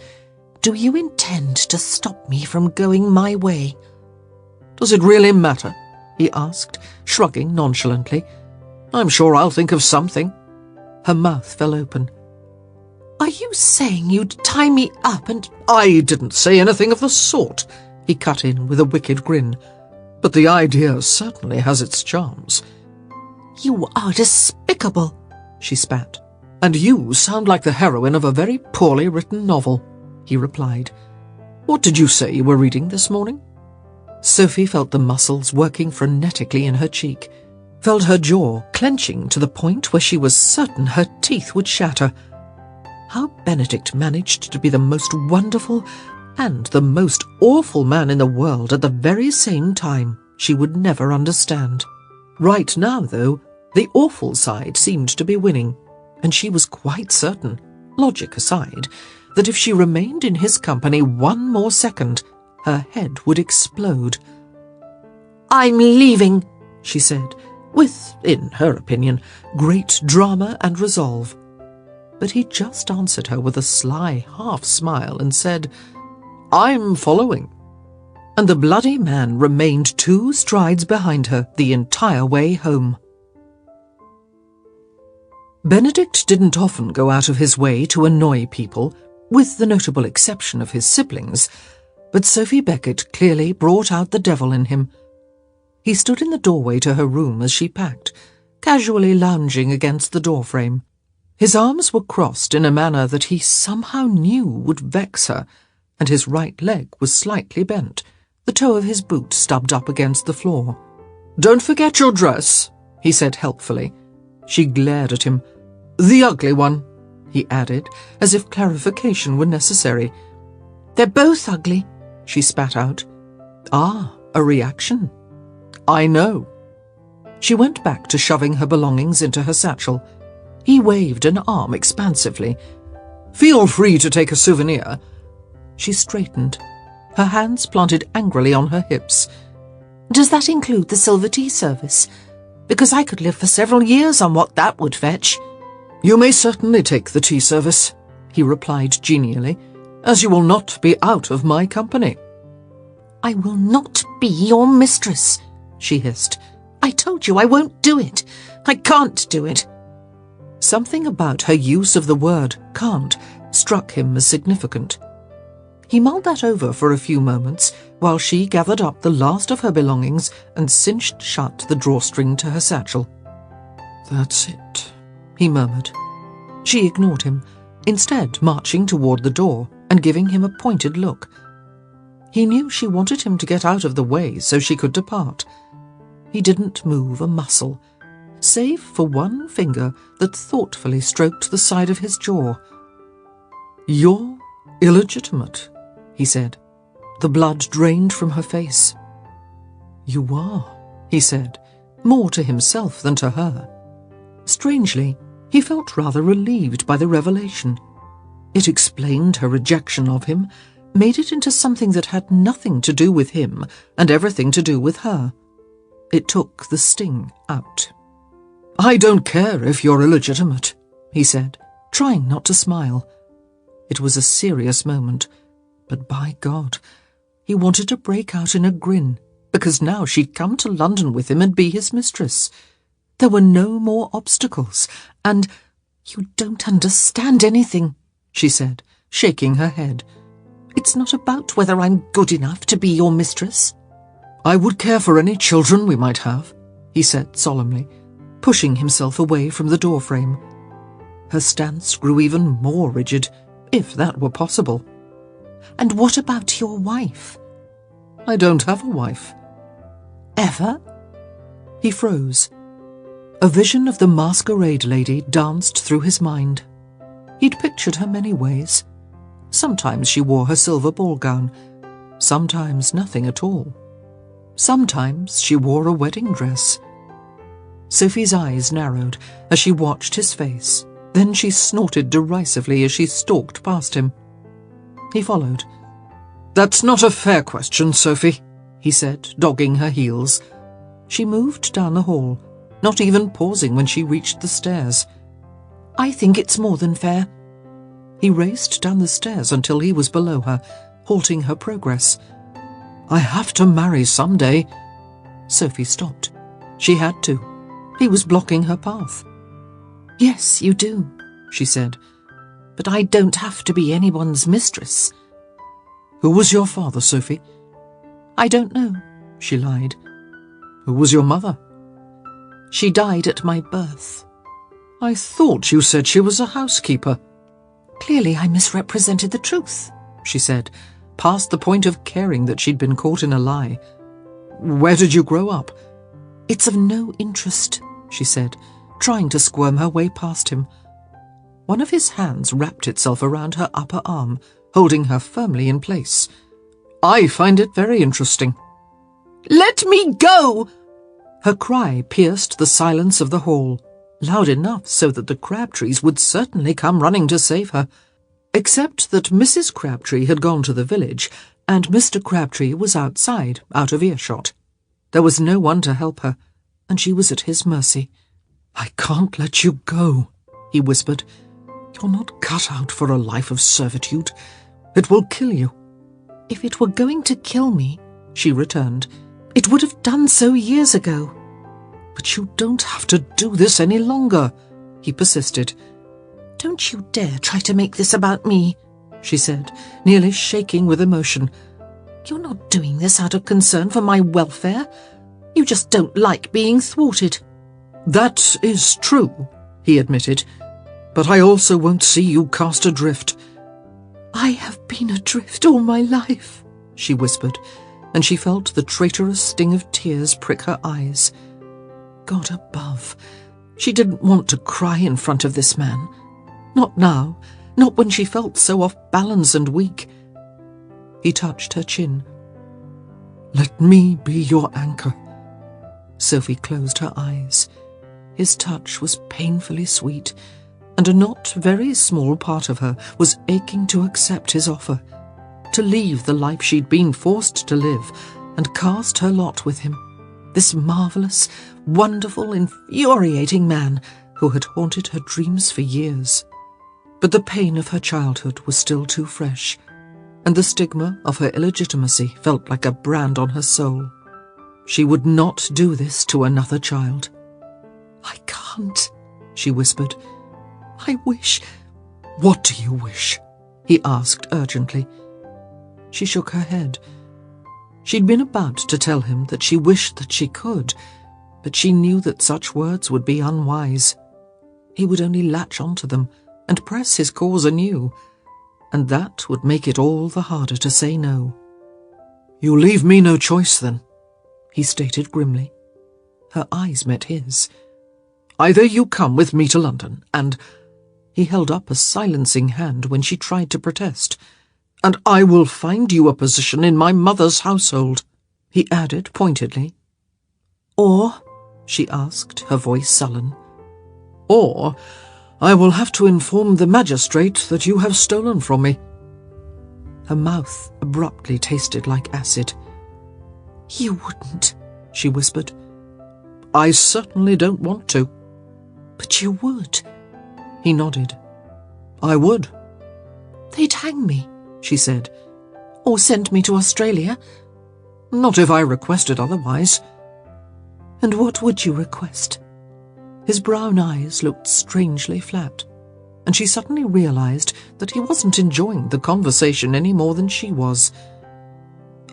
do you intend to stop me from going my way? "Does it really matter?" he asked, shrugging nonchalantly. "I'm sure I'll think of something." Her mouth fell open. Are you saying you'd tie me up and— "I didn't say anything of the sort," he cut in with a wicked grin. "But the idea certainly has its charms." You are despicable, she spat. "And you sound like the heroine of a very poorly written novel," he replied. "What did you say you were reading this morning?" Sophie felt the muscles working frenetically in her cheek, felt her jaw clenching to the point where she was certain her teeth would shatter. How Benedict managed to be the most wonderful and the most awful man in the world at the very same time, she would never understand. Right now, though, the awful side seemed to be winning, and she was quite certain, logic aside, that if she remained in his company 1 more second, her head would explode. I'm leaving, she said, with, in her opinion, great drama and resolve. but he just answered her with a sly half-smile and said, "I'm following." And the bloody man remained 2 strides behind her the entire way home. Benedict didn't often go out of his way to annoy people, with the notable exception of his siblings, but Sophie Beckett clearly brought out the devil in him. He stood in the doorway to her room as she packed, casually lounging against the doorframe. His arms were crossed in a manner that he somehow knew would vex her, and his right leg was slightly bent, the toe of his boot stubbed up against the floor. "Don't forget your dress," he said helpfully. She glared at him. "The ugly one," he added, as if clarification were necessary. "They're both ugly," she spat out. Ah, a reaction. "I know." She went back to shoving her belongings into her satchel. He waved an arm expansively. "Feel free to take a souvenir." She straightened, her hands planted angrily on her hips. "Does that include the silver tea service? Because I could live for several years on what that would fetch." "You may certainly take the tea service," he replied genially, "as you will not be out of my company." "I will not be your mistress," she hissed. "I told you I won't do it. I can't do it." Something about her use of the word "can't" struck him as significant. He mulled that over for a few moments while she gathered up the last of her belongings and cinched shut the drawstring to her satchel. "That's it," he murmured. She ignored him, instead marching toward the door and giving him a pointed look. He knew she wanted him to get out of the way so she could depart. He didn't move a muscle, save for one finger that thoughtfully stroked the side of his jaw. "You're illegitimate," he said. The blood drained from her face. "You are," he said, more to himself than to her. Strangely, he felt rather relieved by the revelation. It explained her rejection of him, made it into something that had nothing to do with him and everything to do with her. It took the sting out. "I don't care if you're illegitimate," he said, trying not to smile. It was a serious moment, but by God, he wanted to break out in a grin, because now she'd come to London with him and be his mistress. There were no more obstacles, and "You don't understand anything," she said, shaking her head. "It's not about whether I'm good enough to be your mistress." "I would care for any children we might have," he said solemnly, pushing himself away from the doorframe. Her stance grew even more rigid, if that were possible. "And what about your wife?" "I don't have a wife." "Ever?" He froze. A vision of the masquerade lady danced through his mind. He'd pictured her many ways. Sometimes she wore her silver ball gown, sometimes nothing at all. Sometimes she wore a wedding dress. Sophie's eyes narrowed as she watched his face. Then she snorted derisively as she stalked past him. He followed. "That's not a fair question, Sophie," he said, dogging her heels. She moved down the hall, not even pausing when she reached the stairs. "I think it's more than fair." He raced down the stairs until he was below her, halting her progress. "I have to marry some day." Sophie stopped. She had to. He was blocking her path. "Yes, you do," she said. "But I don't have to be anyone's mistress." "Who was your father, Sophie?" "I don't know," she lied. "Who was your mother?" "She died at my birth." "I thought you said she was a housekeeper." "Clearly I misrepresented the truth," she said, past the point of caring that she'd been caught in a lie. "Where did you grow up?" "It's of no interest," she said, trying to squirm her way past him. One of his hands wrapped itself around her upper arm, holding her firmly in place. "I find it very interesting." "Let me go!" Her cry pierced the silence of the hall, loud enough so that the Crabtrees would certainly come running to save her, except that Mrs. Crabtree had gone to the village, and Mr. Crabtree was outside, out of earshot. There was no one to help her, and she was at his mercy. "I can't let you go," he whispered. You're not cut out for a life of servitude. It will kill you." "If it were going to kill me," she returned, "it would have done so years ago." "But you don't have to do this any longer," he persisted. "Don't you dare try to make this about me," she said, nearly shaking with emotion. "You're not doing this out of concern for my welfare. You just don't like being thwarted." "That is true," he admitted, "but I also won't see you cast adrift." "I have been adrift all my life," she whispered, and she felt the traitorous sting of tears prick her eyes. God above, she didn't want to cry in front of this man. Not now, not when she felt so off balance and weak. He touched her chin. "Let me be your anchor." Sophie closed her eyes. His touch was painfully sweet, and a not very small part of her was aching to accept his offer, to leave the life she'd been forced to live and cast her lot with him, this marvellous, wonderful, infuriating man who had haunted her dreams for years. But the pain of her childhood was still too fresh, and the stigma of her illegitimacy felt like a brand on her soul. She would not do this to another child. "I can't," she whispered. "I wish—" "What do you wish?" he asked urgently. She shook her head. She'd been about to tell him that she wished that she could, but she knew that such words would be unwise. He would only latch onto them and press his cause anew, and that would make it all the harder to say no. "You leave me no choice, then," he stated grimly. Her eyes met his. "Either you come with me to London, and—" He held up a silencing hand when she tried to protest. "And I will find you a position in my mother's household," he added pointedly. "Or?" she asked, her voice sullen. "Or I will have to inform the magistrate that you have stolen from me." Her mouth abruptly tasted like acid. "You wouldn't," she whispered. "I certainly don't want to." "But you would." He nodded. "I would." "They'd hang me," she said. "Or send me to Australia." "Not if I requested otherwise." "And what would you request?" His brown eyes looked strangely flat, and she suddenly realized that he wasn't enjoying the conversation any more than she was.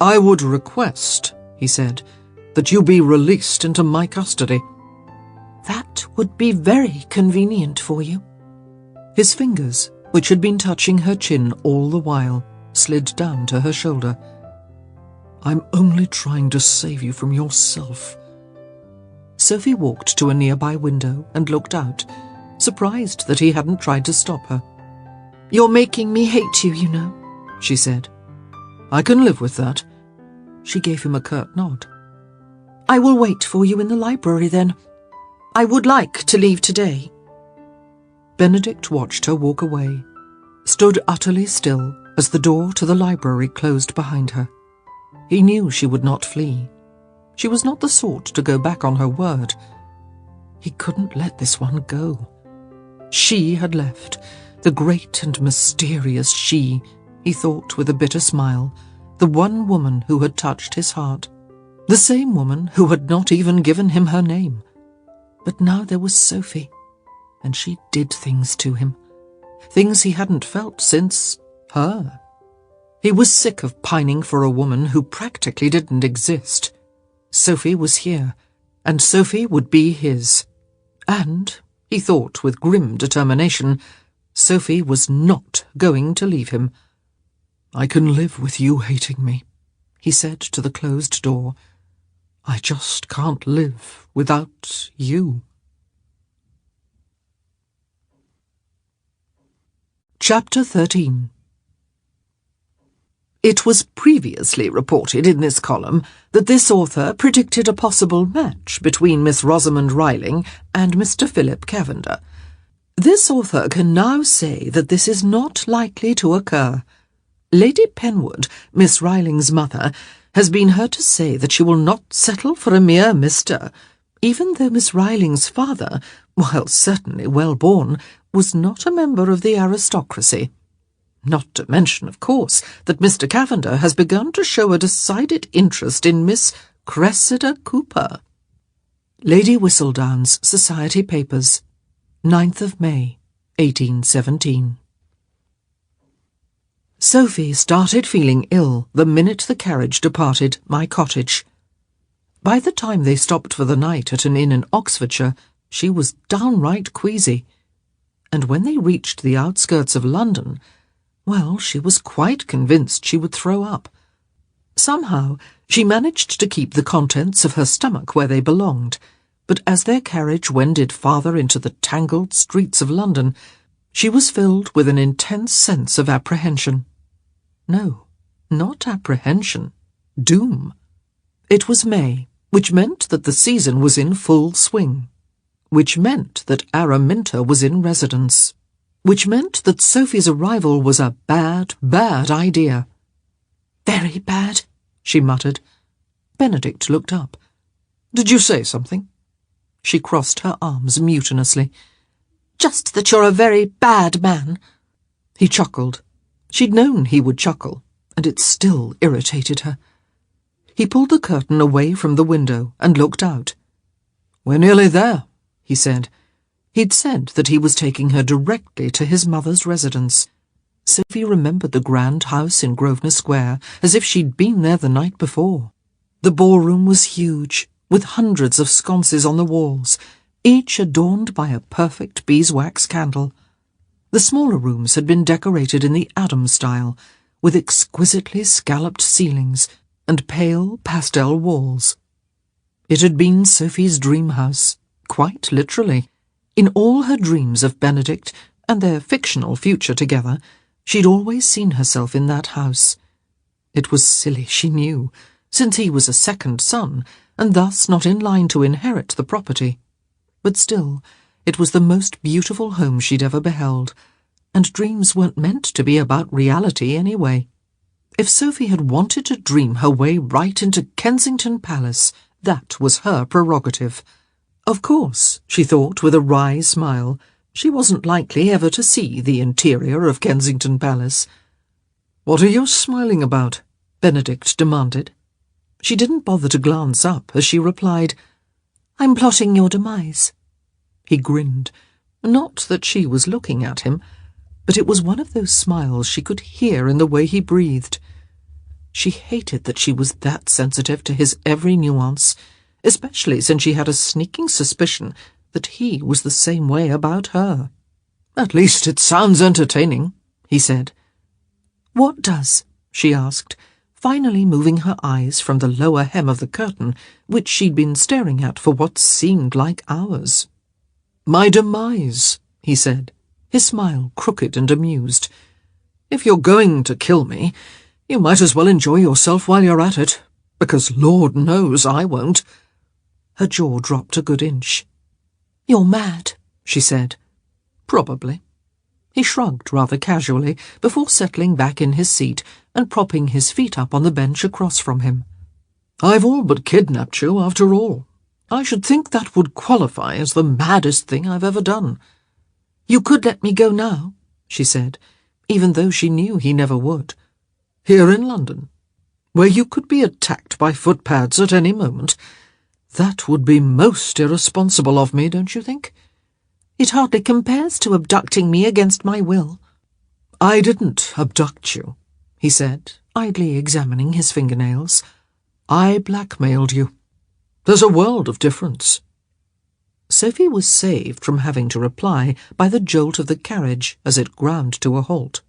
"I would request," he said, "that you be released into my custody." "That would be very convenient for you." His fingers, which had been touching her chin all the while, slid down to her shoulder. "I'm only trying to save you from yourself." Sophie walked to a nearby window and looked out, surprised that he hadn't tried to stop her. "You're making me hate you, you know," she said. "I can live with that." She gave him a curt nod. "I will wait for you in the library, then. I would like to leave today." Benedict watched her walk away, stood utterly still as the door to the library closed behind her. He knew she would not flee. She was not the sort to go back on her word. He couldn't let this one go. She had left, the great and mysterious she, he thought with a bitter smile, the one woman who had touched his heart, the same woman who had not even given him her name. But now there was Sophie, and she did things to him, things he hadn't felt since her. He was sick of pining for a woman who practically didn't exist. Sophie was here, and Sophie would be his. And, he thought with grim determination, Sophie was not going to leave him. "I can live with you hating me," he said to the closed door. "I just can't live without you." Chapter 13. It was previously reported in this column that this author predicted a possible match between Miss Rosamond Riling and Mr. Philip Cavender. This author can now say that this is not likely to occur. Lady Penwood, Miss Riling's mother, has been heard to say that she will not settle for a mere Mr., even though Miss Riling's father, while certainly well born, was not a member of the aristocracy. Not to mention, of course, that Mr. Cavender has begun to show a decided interest in Miss Cressida Cooper. Lady Whistledown's Society Papers, 9th of May, 1817. Sophie started feeling ill the minute the carriage departed my cottage. By the time they stopped for the night at an inn in Oxfordshire, she was downright queasy. And when they reached the outskirts of London, well, she was quite convinced she would throw up. Somehow, she managed to keep the contents of her stomach where they belonged, but as their carriage wended farther into the tangled streets of London, she was filled with an intense sense of apprehension. No, not apprehension. Doom. It was May, which meant that the season was in full swing, which meant that Araminta was in residence, which meant that Sophie's arrival was a bad, bad idea. Very bad, she muttered. Benedict looked up. Did you say something? She crossed her arms mutinously. Just that you're a very bad man. He chuckled. She'd known he would chuckle, and it still irritated her. He pulled the curtain away from the window and looked out. We're nearly there, he said. He'd said that he was taking her directly to his mother's residence. Sophie remembered the grand house in Grosvenor Square as if she'd been there the night before. The ballroom was huge, with hundreds of sconces on the walls, each adorned by a perfect beeswax candle. The smaller rooms had been decorated in the Adam style, with exquisitely scalloped ceilings and pale pastel walls. It had been Sophie's dream house, quite literally. In all her dreams of Benedict and their fictional future together, she'd always seen herself in that house. It was silly, she knew, since he was a second son, and thus not in line to inherit the property. But still, it was the most beautiful home she'd ever beheld, and dreams weren't meant to be about reality anyway. If Sophie had wanted to dream her way right into Kensington Palace, that was her prerogative. Of course, she thought with a wry smile, she wasn't likely ever to see the interior of Kensington Palace. "What are you smiling about?" Benedict demanded. She didn't bother to glance up as she replied, "I'm plotting your demise." He grinned. Not that she was looking at him, but it was one of those smiles she could hear in the way he breathed. She hated that she was that sensitive to his every nuance, especially since she had a sneaking suspicion that he was the same way about her. "At least it sounds entertaining," he said. "What does?" she asked, finally moving her eyes from the lower hem of the curtain, which she'd been staring at for what seemed like hours. "My demise," he said, his smile crooked and amused. "If you're going to kill me, you might as well enjoy yourself while you're at it, because Lord knows I won't." Her jaw dropped a good inch. "You're mad," she said. "Probably." He shrugged rather casually before settling back in his seat and propping his feet up on the bench across from him. "I've all but kidnapped you, after all. I should think that would qualify as the maddest thing I've ever done." "You could let me go now," she said, even though she knew he never would. "Here in London, where you could be attacked by footpads at any moment? That would be most irresponsible of me, don't you think?" "It hardly compares to abducting me against my will." "I didn't abduct you," he said, idly examining his fingernails. "I blackmailed you. There's a world of difference." Sophie was saved from having to reply by the jolt of the carriage as it ground to a halt.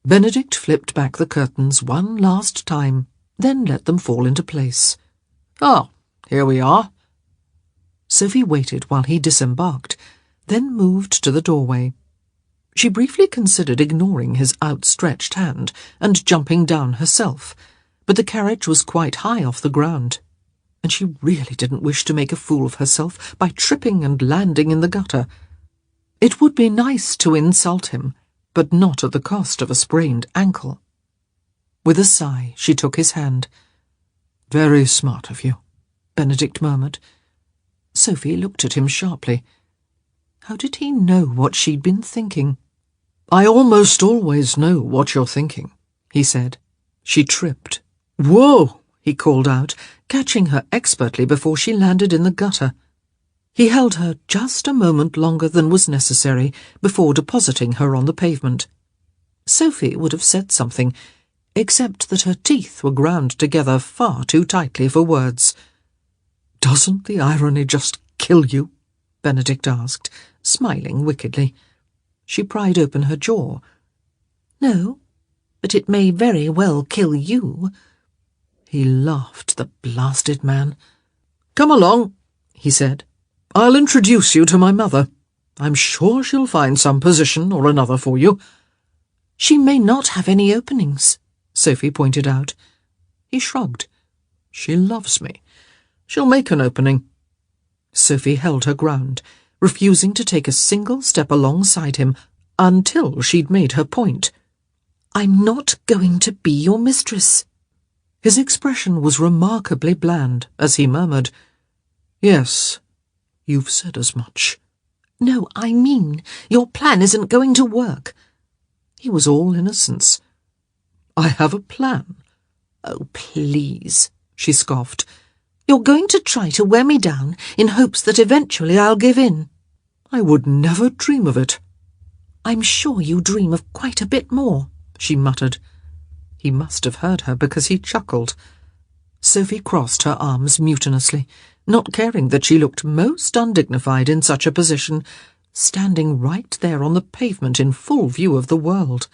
Benedict flipped back the curtains one last time, then let them fall into place. "Oh, here we are." Sophie waited while he disembarked, then moved to the doorway. She briefly considered ignoring his outstretched hand and jumping down herself, but the carriage was quite high off the ground, and she really didn't wish to make a fool of herself by tripping and landing in the gutter. It would be nice to insult him, but not at the cost of a sprained ankle. With a sigh, she took his hand. "Very smart of you," Benedict murmured. Sophie looked at him sharply. How did he know what she'd been thinking? "I almost always know what you're thinking," he said. She tripped. "Whoa!" he called out, catching her expertly before she landed in the gutter. He held her just a moment longer than was necessary before depositing her on the pavement. Sophie would have said something, except that her teeth were ground together far too tightly for words. "Doesn't the irony just kill you?" Benedict asked, smiling wickedly. She pried open her jaw. "No, but it may very well kill you." He laughed, the blasted man. "Come along," he said. "I'll introduce you to my mother. I'm sure she'll find some position or another for you." "She may not have any openings," Sophie pointed out. He shrugged. "She loves me. She'll make an opening." Sophie held her ground, refusing to take a single step alongside him until she'd made her point. "I'm not going to be your mistress." His expression was remarkably bland as he murmured, "Yes, you've said as much." "No, I mean, your plan isn't going to work." He was all innocence. "I have a plan." "Oh, please," she scoffed. "You're going to try to wear me down in hopes that eventually I'll give in." "I would never dream of it." "I'm sure you dream of quite a bit more," she muttered. He must have heard her because he chuckled. Sophie crossed her arms mutinously, not caring that she looked most undignified in such a position, standing right there on the pavement in full view of the world.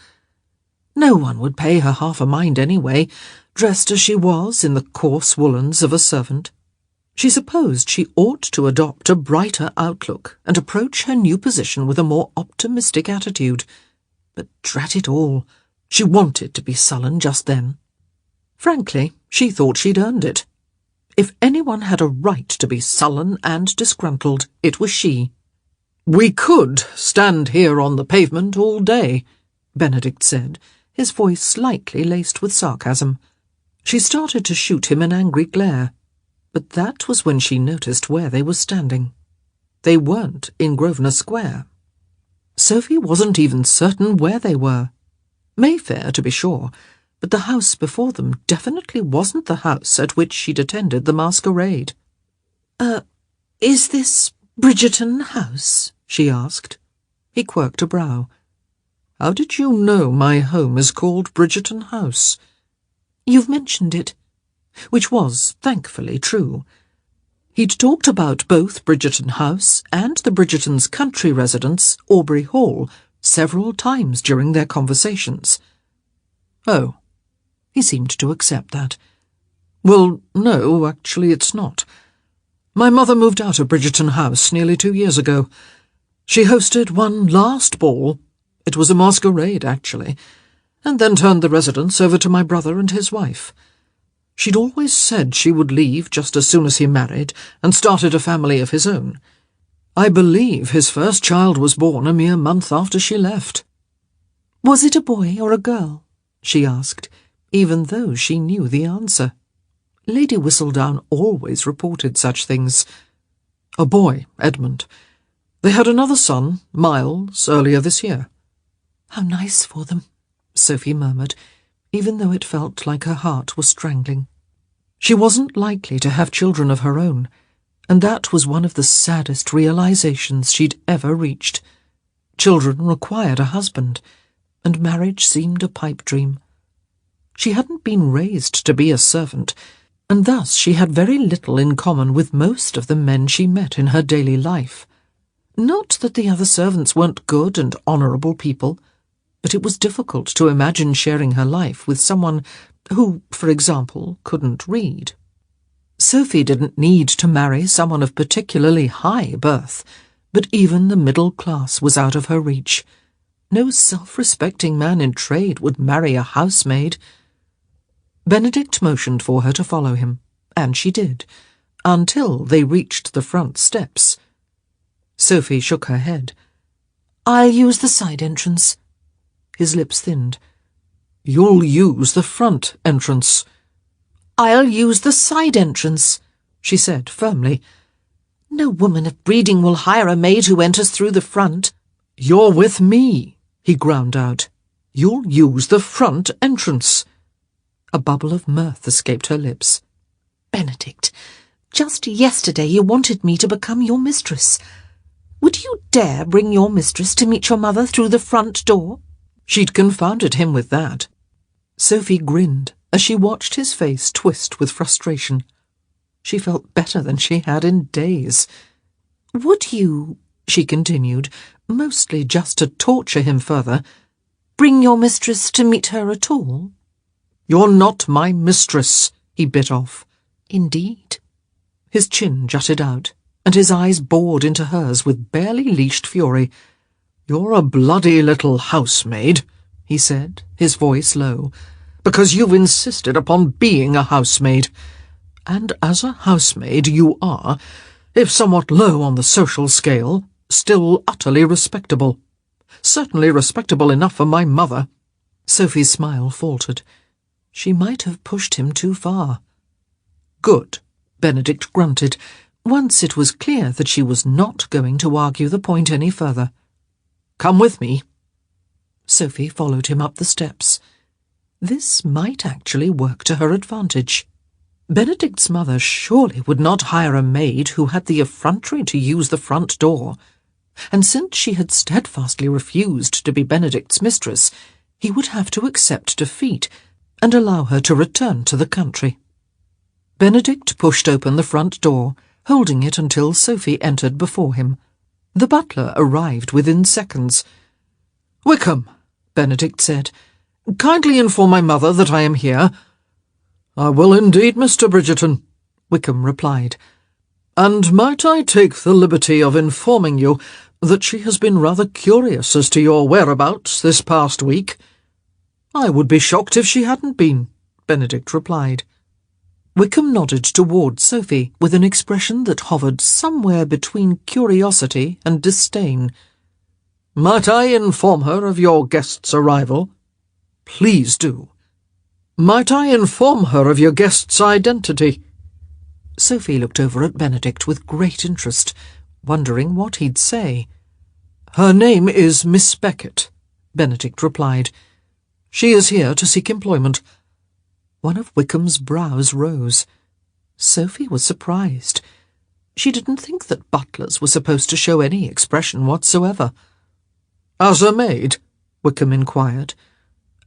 No one would pay her half a mind anyway, dressed as she was in the coarse woolens of a servant. She supposed she ought to adopt a brighter outlook and approach her new position with a more optimistic attitude. But drat it all, she wanted to be sullen just then. Frankly, she thought she'd earned it. If anyone had a right to be sullen and disgruntled, it was she. "We could stand here on the pavement all day," Benedict said, his voice slightly laced with sarcasm. She started to shoot him an angry glare, but that was when she noticed where they were standing. They weren't in Grosvenor Square. Sophie wasn't even certain where they were. Mayfair, to be sure, but the house before them definitely wasn't the house at which she'd attended the masquerade. Is this Bridgerton House?" she asked. He quirked a brow. "How did you know my home is called Bridgerton House?" "You've mentioned it," which was, thankfully, true. He'd talked about both Bridgerton House and the Bridgertons' country residence, Aubrey Hall, several times during their conversations. "Oh." He seemed to accept that. "Well, no, actually it's not. My mother moved out of Bridgerton House nearly 2 years ago. She hosted one last ball. It was a masquerade, actually, and then turned the residence over to my brother and his wife. She'd always said she would leave just as soon as he married and started a family of his own. I believe his first child was born a mere month after she left." "Was it a boy or a girl?" she asked, even though she knew the answer. Lady Whistledown always reported such things. "A boy, Edmund. They had another son, Miles, earlier this year." "How nice for them," Sophie murmured, even though it felt like her heart was strangling. She wasn't likely to have children of her own, and that was one of the saddest realizations she'd ever reached. Children required a husband, and marriage seemed a pipe dream. She hadn't been raised to be a servant, and thus she had very little in common with most of the men she met in her daily life. Not that the other servants weren't good and honourable people, but it was difficult to imagine sharing her life with someone who, for example, couldn't read. Sophie didn't need to marry someone of particularly high birth, but even the middle class was out of her reach. No self-respecting man in trade would marry a housemaid. Benedict motioned for her to follow him, and she did, until they reached the front steps. Sophie shook her head. "I'll use the side entrance." His lips thinned. "You'll use the front entrance." "I'll use the side entrance," she said firmly. No woman of breeding will hire a maid who enters through the front. You're with me, he ground out. You'll use the front entrance. A bubble of mirth escaped her lips. Benedict, just yesterday you wanted me to become your mistress. Would you dare bring your mistress to meet your mother through the front door? She'd confounded him with that. Sophie grinned as she watched his face twist with frustration. She felt better than she had in days. Would you, she continued, mostly just to torture him further, bring your mistress to meet her at all? You're not my mistress, he bit off. Indeed. His chin jutted out, and his eyes bored into hers with barely leashed fury. You're a bloody little housemaid, he said, his voice low, because you've insisted upon being a housemaid. And as a housemaid you are, if somewhat low on the social scale, still utterly respectable. Certainly respectable enough for my mother. Sophie's smile faltered. She might have pushed him too far. Good, Benedict grunted, once it was clear that she was not going to argue the point any further. Come with me. Sophie followed him up the steps. This might actually work to her advantage. Benedict's mother surely would not hire a maid who had the effrontery to use the front door, and since she had steadfastly refused to be Benedict's mistress, he would have to accept defeat and allow her to return to the country. Benedict pushed open the front door, holding it until Sophie entered before him. The butler arrived within seconds. "Wickham," Benedict said, "kindly inform my mother that I am here." "I will indeed, Mr. Bridgerton," Wickham replied. "And might I take the liberty of informing you that she has been rather curious as to your whereabouts this past week?" "I would be shocked if she hadn't been," Benedict replied. Wickham nodded towards Sophie with an expression that hovered somewhere between curiosity and disdain. "Might I inform her of your guest's arrival?" "Please do." "Might I inform her of your guest's identity?" Sophie looked over at Benedict with great interest, wondering what he'd say. "Her name is Miss Beckett," Benedict replied. "She is here to seek employment." One of Wickham's brows rose. Sophie was surprised. She didn't think that butlers were supposed to show any expression whatsoever. "As a maid?" Wickham inquired.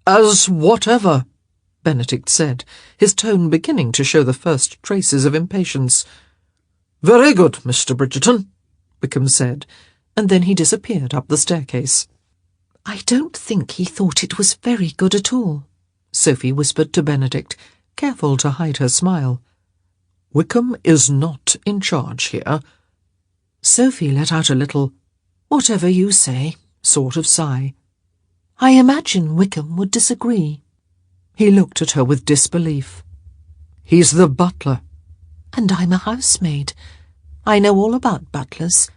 "As whatever," Benedict said, his tone beginning to show the first traces of impatience. "Very good, Mr. Bridgerton," Wickham said, and then he disappeared up the staircase. "I don't think he thought it was very good at all," Sophie whispered to Benedict, careful to hide her smile. "Wickham is not in charge here." Sophie let out a little, "whatever you say," sort of sigh. "I imagine Wickham would disagree." He looked at her with disbelief. "He's the butler." "And I'm a housemaid. I know all about butlers.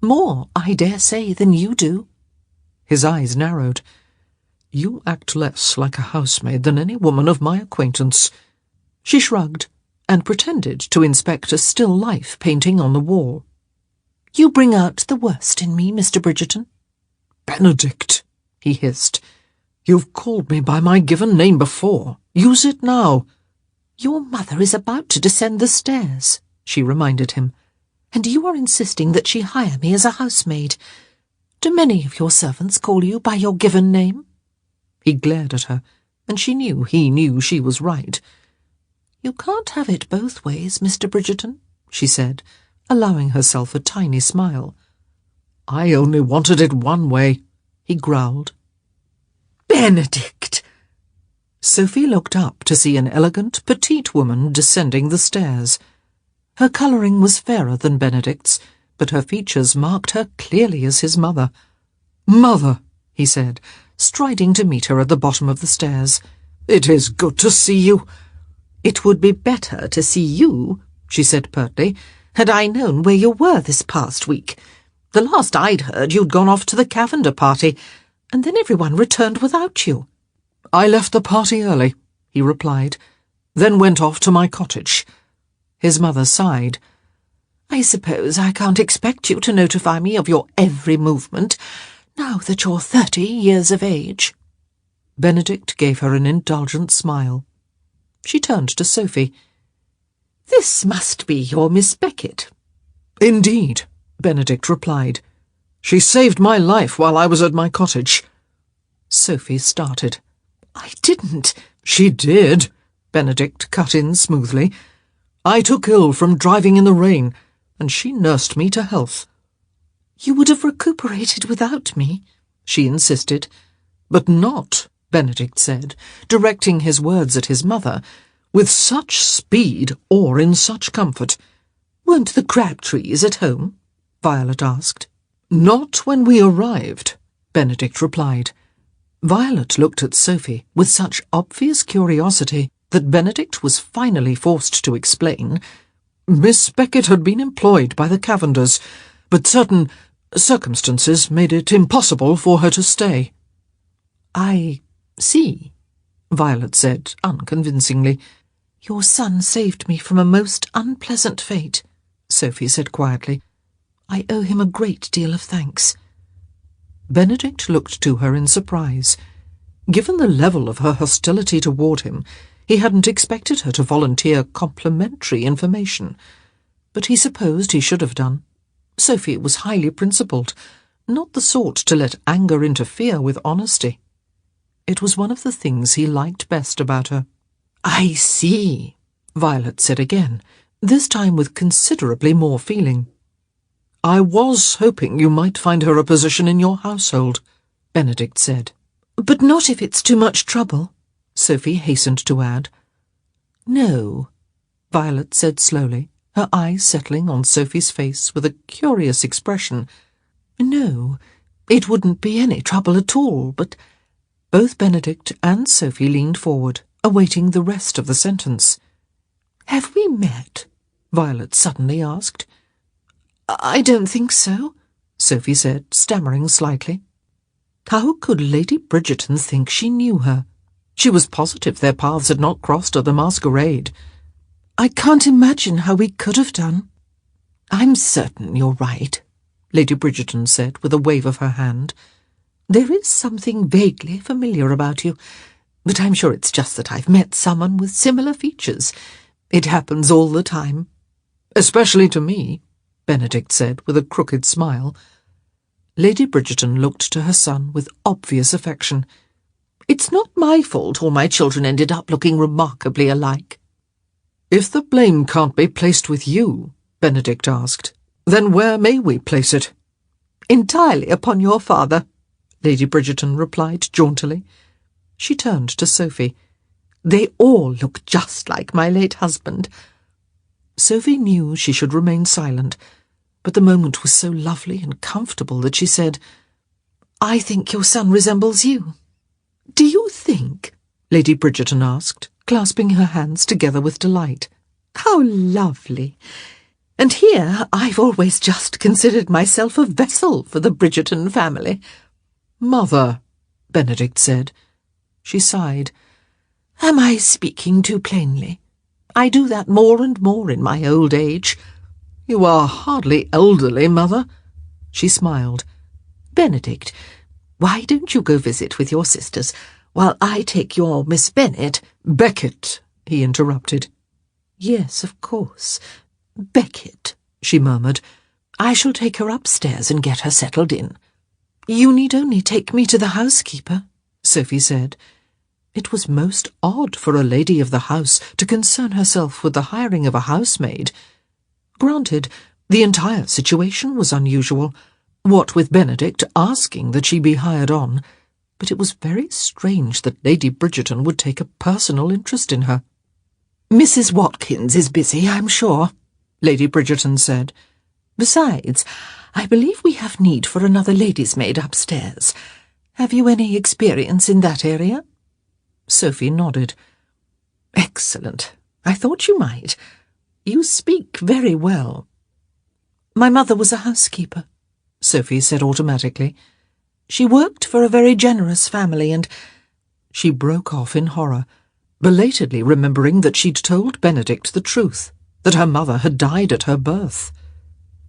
More, I dare say, than you do." His eyes narrowed. "You act less like a housemaid than any woman of my acquaintance." She shrugged and pretended to inspect a still life painting on the wall. "You bring out the worst in me, Mr. Bridgerton." "Benedict," he hissed. "You've called me by my given name before. Use it now." "Your mother is about to descend the stairs," she reminded him, "and you are insisting that she hire me as a housemaid. Do many of your servants call you by your given name?" He glared at her, and she knew he knew she was right. "You can't have it both ways, Mr. Bridgerton," she said, allowing herself a tiny smile. "I only wanted it one way," he growled. "Benedict!" Sophie looked up to see an elegant, petite woman descending the stairs. Her colouring was fairer than Benedict's, but her features marked her clearly as his mother. "Mother," he said, striding to meet her at the bottom of the stairs. "It is good to see you." "It would be better to see you," she said pertly, "had I known where you were this past week. The last I'd heard you'd gone off to the Cavender party, and then everyone returned without you." "I left the party early," he replied, "then went off to my cottage." His mother sighed. I suppose I can't expect you to notify me of your every movement, now that you're 30 years of age." Benedict gave her an indulgent smile. She turned to Sophie. "This must be your Miss Beckett." "Indeed," Benedict replied. "She saved my life while I was at my cottage." Sophie started. "I didn't—" "She did," Benedict cut in smoothly. "I took ill from driving in the rain, and she nursed me to health." "You would have recuperated without me," she insisted. "But not," Benedict said, directing his words at his mother, "with such speed or in such comfort." "Weren't the Crabtrees at home?" Violet asked. "Not when we arrived," Benedict replied. Violet looked at Sophie with such obvious curiosity that Benedict was finally forced to explain. Miss Beckett had been employed by the Cavenders, but certain circumstances made it impossible for her to stay. "I see," Violet said unconvincingly. "Your son saved me from a most unpleasant fate," Sophie said quietly. "I owe him a great deal of thanks." Benedict looked to her in surprise. Given the level of her hostility toward him, he hadn't expected her to volunteer complimentary information. But he supposed he should have done. Sophie was highly principled, not the sort to let anger interfere with honesty. It was one of the things he liked best about her. "I see," Violet said again, this time with considerably more feeling. "I was hoping you might find her a position in your household," Benedict said. "But not if it's too much trouble," Sophie hastened to add. "No," Violet said slowly, her eyes settling on Sophie's face with a curious expression. "No, it wouldn't be any trouble at all, but—" Both Benedict and Sophie leaned forward, awaiting the rest of the sentence. "Have we met?" Violet suddenly asked. "I don't think so," Sophie said, stammering slightly. How could Lady Bridgerton think she knew her? She was positive their paths had not crossed at the masquerade. "I can't imagine how we could have done." "I'm certain you're right," Lady Bridgerton said with a wave of her hand. "There is something vaguely familiar about you, but I'm sure it's just that I've met someone with similar features. It happens all the time." "Especially to me," Benedict said with a crooked smile. Lady Bridgerton looked to her son with obvious affection. "It's not my fault all my children ended up looking remarkably alike." "If the blame can't be placed with you," Benedict asked, "then where may we place it?" "Entirely upon your father," Lady Bridgerton replied jauntily. She turned to Sophie. "They all look just like my late husband." Sophie knew she should remain silent, but the moment was so lovely and comfortable that she said, "I think your son resembles you." "Do you think?" Lady Bridgerton asked, clasping her hands together with delight. "How lovely! And here I've always just considered myself a vessel for the Bridgerton family." "Mother," Benedict said. She sighed. "Am I speaking too plainly? I do that more and more in my old age." "You are hardly elderly, Mother." She smiled. "Benedict, why don't you go visit with your sisters, while I take your Miss Bennet—" "Beckett," he interrupted. "Yes, of course. Beckett," she murmured. "I shall take her upstairs and get her settled in." "You need only take me to the housekeeper," Sophie said. It was most odd for a lady of the house to concern herself with the hiring of a housemaid. Granted, the entire situation was unusual, what with Benedict asking that she be hired on, but it was very strange that Lady Bridgerton would take a personal interest in her. "Mrs. Watkins is busy, I'm sure," Lady Bridgerton said. "Besides, I believe we have need for another lady's maid upstairs. Have you any experience in that area?" Sophie nodded. "Excellent. I thought you might. You speak very well." "My mother was a housekeeper," Sophie said automatically. "She worked for a very generous family and—" She broke off in horror, belatedly remembering that she'd told Benedict the truth, that her mother had died at her birth.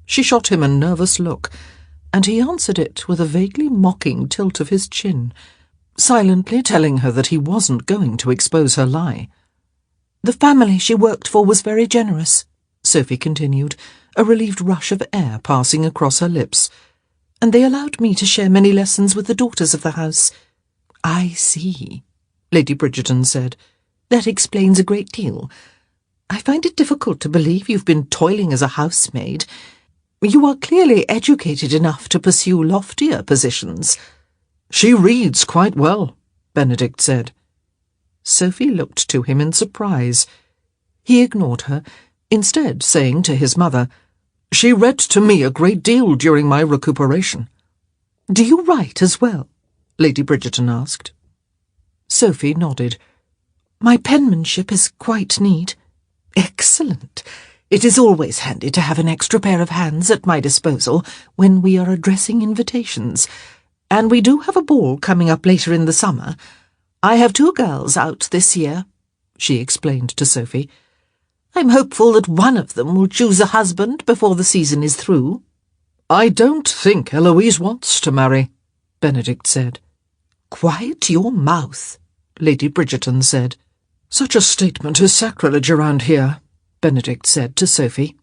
She shot him a nervous look, and he answered it with a vaguely mocking tilt of his chin, silently telling her that he wasn't going to expose her lie. The family she worked for was very generous, Sophie continued, a relieved rush of air passing across her lips. and they allowed me to share many lessons with the daughters of the house. I see, Lady Bridgerton said. That explains a great deal. I find it difficult to believe you've been toiling as a housemaid. You are clearly educated enough to pursue loftier positions. She reads quite well, Benedict said. Sophie looked to him in surprise. He ignored her, instead saying to his mother, "She read to me a great deal during my recuperation." "Do you write as well?" Lady Bridgerton asked. Sophie nodded. "My penmanship is quite neat." "Excellent. It is always handy to have an extra pair of hands at my disposal when we are addressing invitations. And we do have a ball coming up later in the summer. I have 2 girls out this year," she explained to Sophie. "I'm hopeful that one of them will choose a husband before the season is through." "I don't think Eloise wants to marry," Benedict said. "Quiet your mouth," Lady Bridgerton said. "Such a statement is sacrilege around here," Benedict said to Sophie.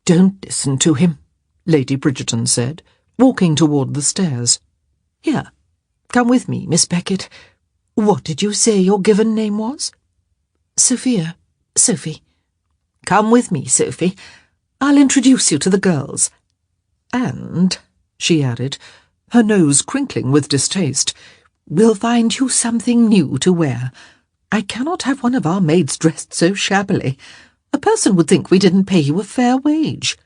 "Don't listen to him," Lady Bridgerton said, walking toward the stairs. "Here, come with me, Miss Beckett. What did you say your given name was?" "Sophia. Sophie. Come with me, Sophie. I'll introduce you to the girls. And," she added, her nose crinkling with distaste, "we'll find you something new to wear. I cannot have one of our maids dressed so shabbily. A person would think we didn't pay you a fair wage."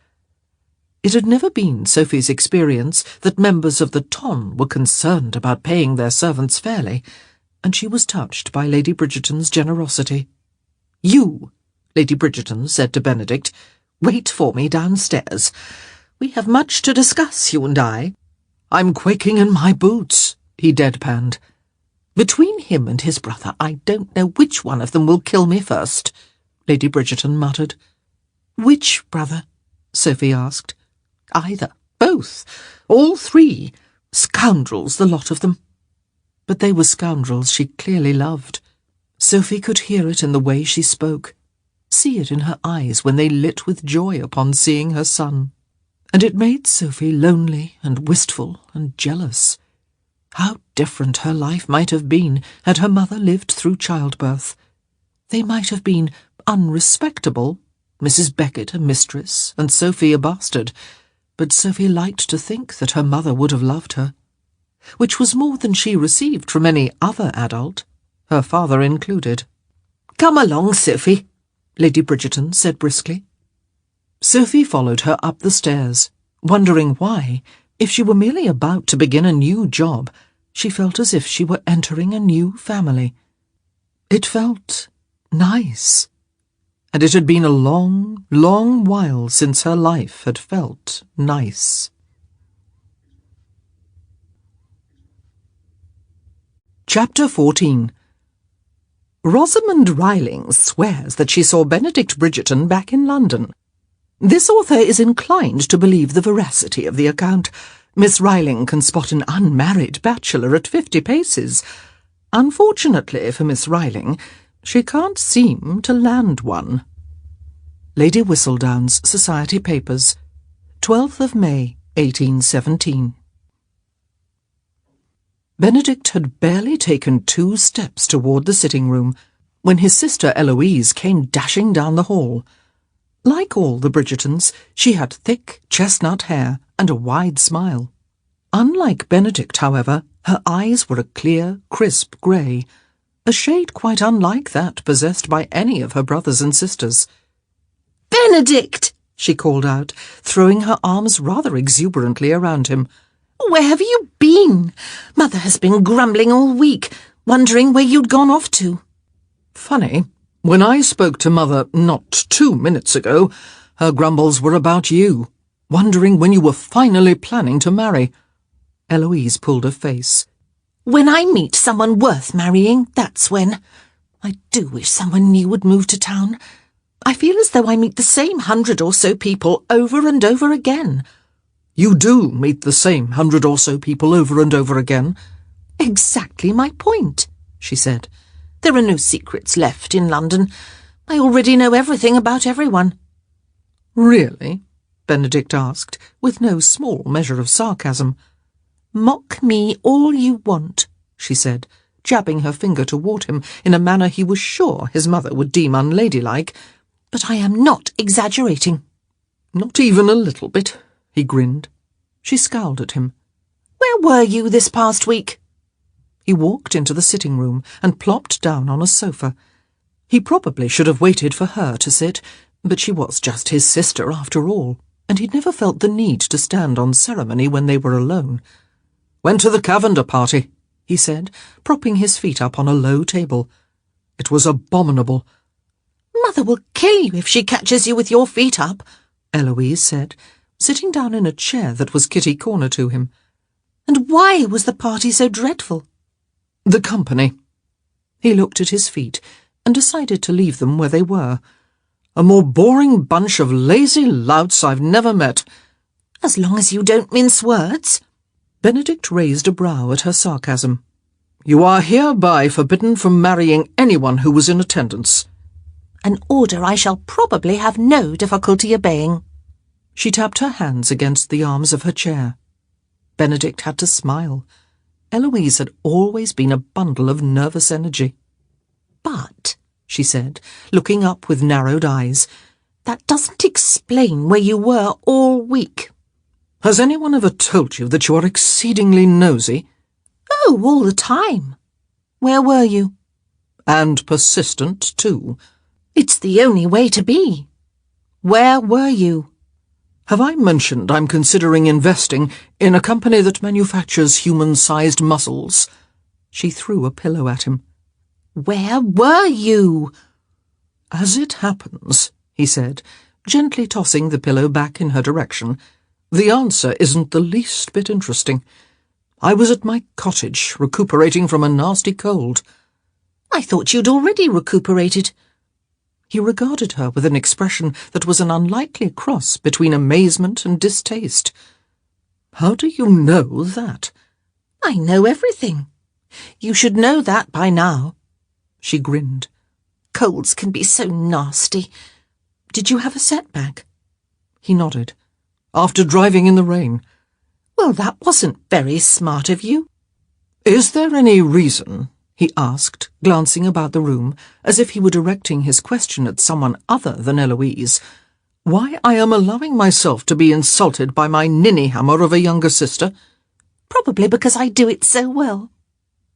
It had never been Sophie's experience that members of the ton were concerned about paying their servants fairly, and she was touched by Lady Bridgerton's generosity. "You," Lady Bridgerton said to Benedict, "wait for me downstairs. We have much to discuss, you and I." "I'm quaking in my boots," he deadpanned. "Between him and his brother, I don't know which one of them will kill me first," Lady Bridgerton muttered. "Which brother?" Sophie asked. "Either. Both. All 3. Scoundrels, the lot of them." But they were scoundrels she clearly loved. Sophie could hear it in the way she spoke, see it in her eyes when they lit with joy upon seeing her son. And it made Sophie lonely and wistful and jealous. How different her life might have been had her mother lived through childbirth. They might have been unrespectable, Mrs. Beckett a mistress and Sophie a bastard, but Sophie liked to think that her mother would have loved her, which was more than she received from any other adult, her father included. "Come along, Sophie," Lady Bridgerton said briskly. Sophie followed her up the stairs, wondering why, if she were merely about to begin a new job, she felt as if she were entering a new family. It felt nice. And it had been a long, long while since her life had felt nice. Chapter 14. Rosamond Ryling swears that she saw Benedict Bridgerton back in London. This author is inclined to believe the veracity of the account. Miss Ryling can spot an unmarried bachelor at 50 paces. Unfortunately for Miss Ryling, she can't seem to land one. Lady Whistledown's Society Papers, 12th of May, 1817. Benedict had barely taken 2 steps toward the sitting-room when his sister Eloise came dashing down the hall. Like all the Bridgertons, she had thick chestnut hair and a wide smile. Unlike Benedict, however, her eyes were a clear, crisp grey, a shade quite unlike that possessed by any of her brothers and sisters. "Benedict!" she called out, throwing her arms rather exuberantly around him. "Where have you been? Mother has been grumbling all week, wondering where you'd gone off to." "Funny. When I spoke to Mother not 2 minutes ago, her grumbles were about you, wondering when you were finally planning to marry." Eloise pulled a face. "When I meet someone worth marrying, that's when. I do wish someone new would move to town. I feel as though I meet the same 100 or so people over and over again. You do meet the same 100 or so people over and over again. Exactly my point, she said. There are no secrets left in London. I already know everything about everyone. Really? Benedict asked, with no small measure of sarcasm. Mock me all you want, she said, jabbing her finger toward him in a manner he was sure his mother would deem unladylike, but I am not exaggerating. Not even a little bit, he grinned. She scowled at him. Where were you this past week? He walked into the sitting room and plopped down on a sofa. He probably should have waited for her to sit, but she was just his sister after all, and he'd never felt the need to stand on ceremony when they were alone. Went to the Cavender party, he said, propping his feet up on a low table. It was abominable. Mother will kill you if she catches you with your feet up, Eloise said, sitting down in a chair that was kitty corner to him. And why was the party so dreadful? The company. He looked at his feet and decided to leave them where they were. A more boring bunch of lazy louts I've never met. As long as you don't mince words. Benedict raised a brow at her sarcasm. You are hereby forbidden from marrying anyone who was in attendance. An order I shall probably have no difficulty obeying. She tapped her hands against the arms of her chair. Benedict had to smile. Eloise had always been a bundle of nervous energy. But, she said, looking up with narrowed eyes, that doesn't explain where you were all week. Has anyone ever told you that you are exceedingly nosy? Oh, all the time. Where were you? And persistent, too. It's the only way to be. Where were you? Have I mentioned I'm considering investing in a company that manufactures human-sized mussels? She threw a pillow at him. Where were you? As it happens, he said, gently tossing the pillow back in her direction, the answer isn't the least bit interesting. I was at my cottage, recuperating from a nasty cold. I thought you'd already recuperated. He regarded her with an expression that was an unlikely cross between amazement and distaste. How do you know that? I know everything. You should know that by now. She grinned. Colds can be so nasty. Did you have a setback? He nodded. After driving in the rain. Well, that wasn't very smart of you. Is there any reason, he asked, glancing about the room, as if he were directing his question at someone other than Eloise, why I am allowing myself to be insulted by my ninny-hammer of a younger sister? Probably because I do it so well.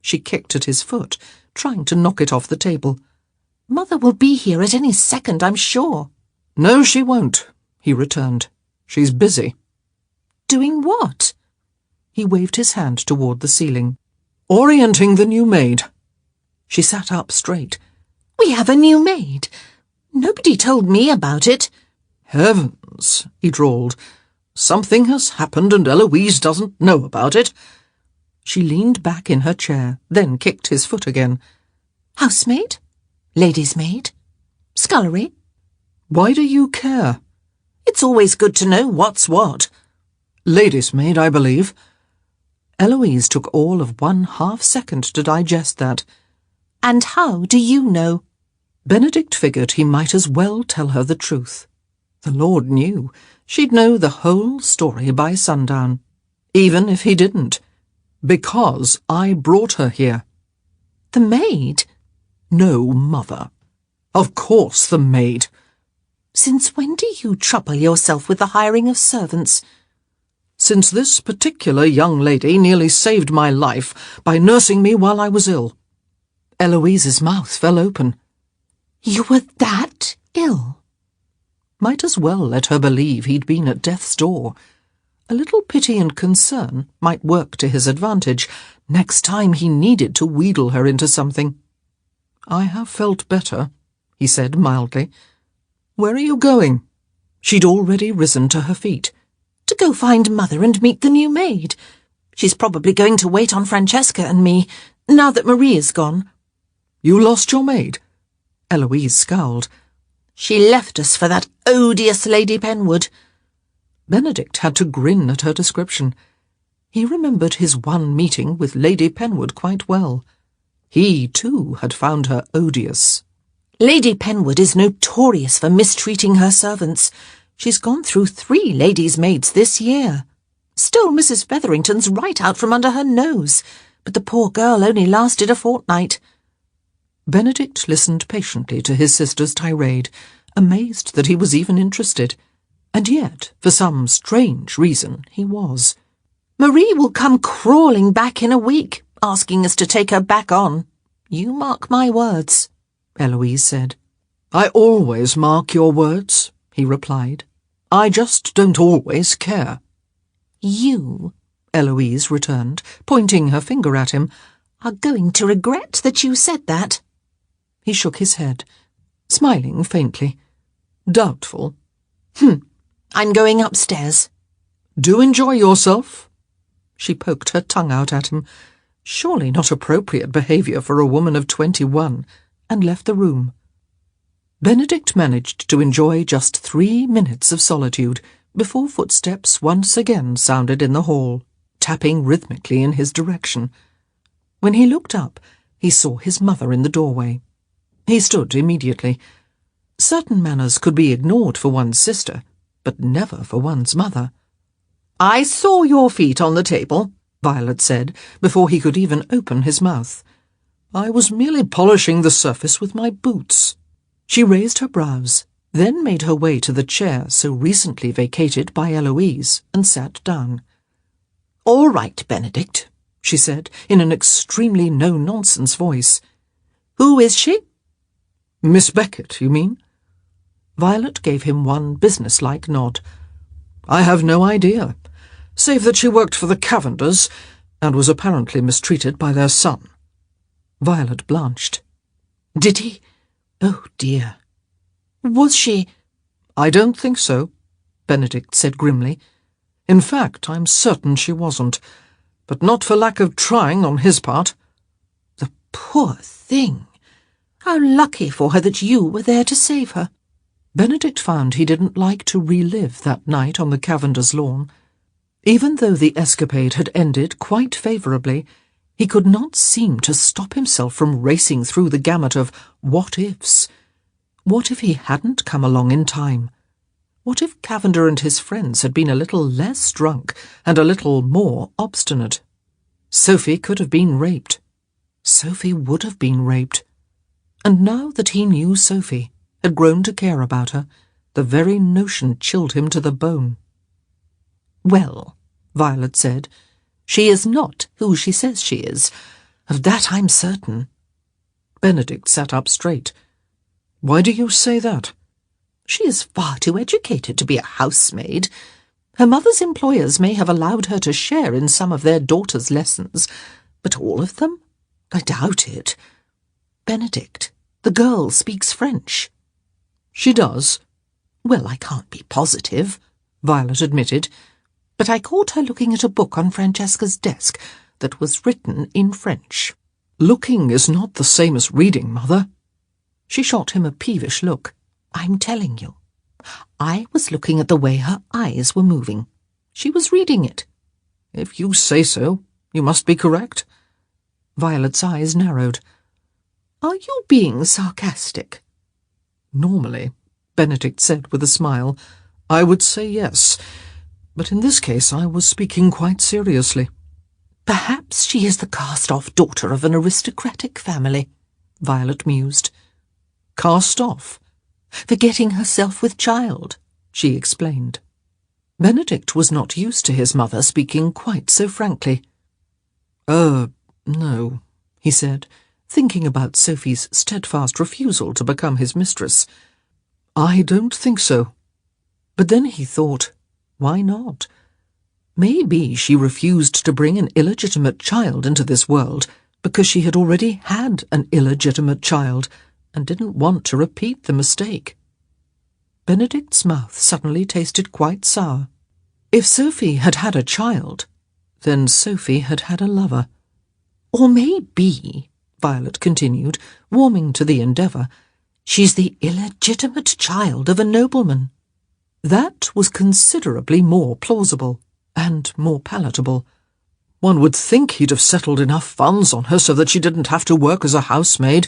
She kicked at his foot, trying to knock it off the table. Mother will be here at any second, I'm sure. No, she won't, he returned. She's busy. Doing what? He waved his hand toward the ceiling. Orienting the new maid. She sat up straight. We have a new maid. Nobody told me about it. Heavens, he drawled. Something has happened and Eloise doesn't know about it. She leaned back in her chair, then kicked his foot again. Housemaid? Lady's maid? Scullery? Why do you care? It's always good to know what's what. Lady's maid, I believe. Eloise took all of 1/2 second to digest that. And how do you know? Benedict figured he might as well tell her the truth. The Lord knew. She'd know the whole story by sundown. Even if he didn't. Because I brought her here. The maid? No, Mother. Of course the maid. Since when do you trouble yourself with the hiring of servants? Since this particular young lady nearly saved my life by nursing me while I was ill. Eloise's mouth fell open. You were that ill? Might as well let her believe he'd been at death's door. A little pity and concern might work to his advantage next time he needed to wheedle her into something. I have felt better, he said mildly. Where are you going? She'd already risen to her feet. To go find Mother and meet the new maid. She's probably going to wait on Francesca and me, now that Maria's gone. You lost your maid? Eloise scowled. She left us for that odious Lady Penwood. Benedict had to grin at her description. He remembered his one meeting with Lady Penwood quite well. He, too, had found her odious. Lady Penwood is notorious for mistreating her servants. She's gone through 3 ladies' maids this year. Stole Mrs. Featherington's right out from under her nose, but the poor girl only lasted a fortnight. Benedict listened patiently to his sister's tirade, amazed that he was even interested. And yet, for some strange reason, he was. Marie will come crawling back in a week, asking us to take her back on. You mark my words, Eloise said. I always mark your words, he replied. I just don't always care. You, Eloise returned, pointing her finger at him, are going to regret that you said that. He shook his head, smiling faintly. Doubtful. I'm going upstairs. Do enjoy yourself. She poked her tongue out at him, surely not appropriate behaviour for a woman of 21, and left the room. Benedict managed to enjoy just 3 minutes of solitude before footsteps once again sounded in the hall, tapping rhythmically in his direction. When he looked up, he saw his mother in the doorway. He stood immediately. Certain manners could be ignored for one's sister, but never for one's mother. I saw your feet on the table, Violet said, before he could even open his mouth. I was merely polishing the surface with my boots. She raised her brows, then made her way to the chair so recently vacated by Eloise, and sat down. All right, Benedict, she said, in an extremely no-nonsense voice. Who is she? Miss Beckett, you mean? Violet gave him one businesslike nod. I have no idea, save that she worked for the Cavenders and was apparently mistreated by their son. Violet blanched. Did he? Oh, dear. Was she? I don't think so, Benedict said grimly. In fact, I'm certain she wasn't, but not for lack of trying on his part. The poor thing. How lucky for her that you were there to save her. Benedict found he didn't like to relive that night on the Cavenders' lawn. Even though the escapade had ended quite favourably, he could not seem to stop himself from racing through the gamut of what-ifs. What if he hadn't come along in time? What if Cavender and his friends had been a little less drunk and a little more obstinate? Sophie could have been raped. Sophie would have been raped. And now that he knew Sophie, had grown to care about her, the very notion chilled him to the bone. Well, Violet said, she is not who she says she is. Of that I'm certain. Benedict sat up straight. Why do you say that? She is far too educated to be a housemaid. Her mother's employers may have allowed her to share in some of their daughter's lessons, but all of them? I doubt it. Benedict, the girl speaks French. She does? Well, I can't be positive, Violet admitted, but I caught her looking at a book on Francesca's desk that was written in French. Looking is not the same as reading, Mother. She shot him a peevish look. I'm telling you. I was looking at the way her eyes were moving. She was reading it. If you say so, you must be correct. Violet's eyes narrowed. Are you being sarcastic? Normally, Benedict said with a smile, I would say yes, but in this case I was speaking quite seriously. Perhaps she is the cast-off daughter of an aristocratic family, Violet mused. Cast off? Forgetting herself with child, she explained. Benedict was not used to his mother speaking quite so frankly. No, he said, thinking about Sophie's steadfast refusal to become his mistress. I don't think so. But then he thought, why not? Maybe she refused to bring an illegitimate child into this world because she had already had an illegitimate child and didn't want to repeat the mistake. Benedict's mouth suddenly tasted quite sour. If Sophie had had a child, then Sophie had had a lover. Or maybe, Violet continued, warming to the endeavour, She's the illegitimate child of a nobleman. That was considerably more plausible and more palatable. One would think he'd have settled enough funds on her so that she didn't have to work as a housemaid.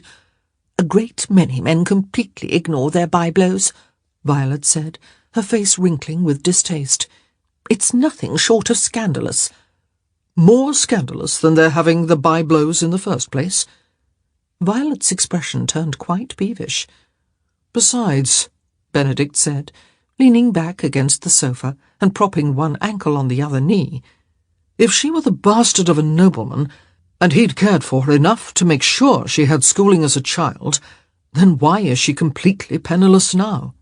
A great many men completely ignore their byblows, Violet said, her face wrinkling with distaste. It's nothing short of scandalous. More scandalous than their having the byblows in the first place. Violet's expression turned quite peevish. Besides, Benedict said, leaning back against the sofa and propping one ankle on the other knee, if she were the bastard of a nobleman, and he'd cared for her enough to make sure she had schooling as a child, then why is she completely penniless now?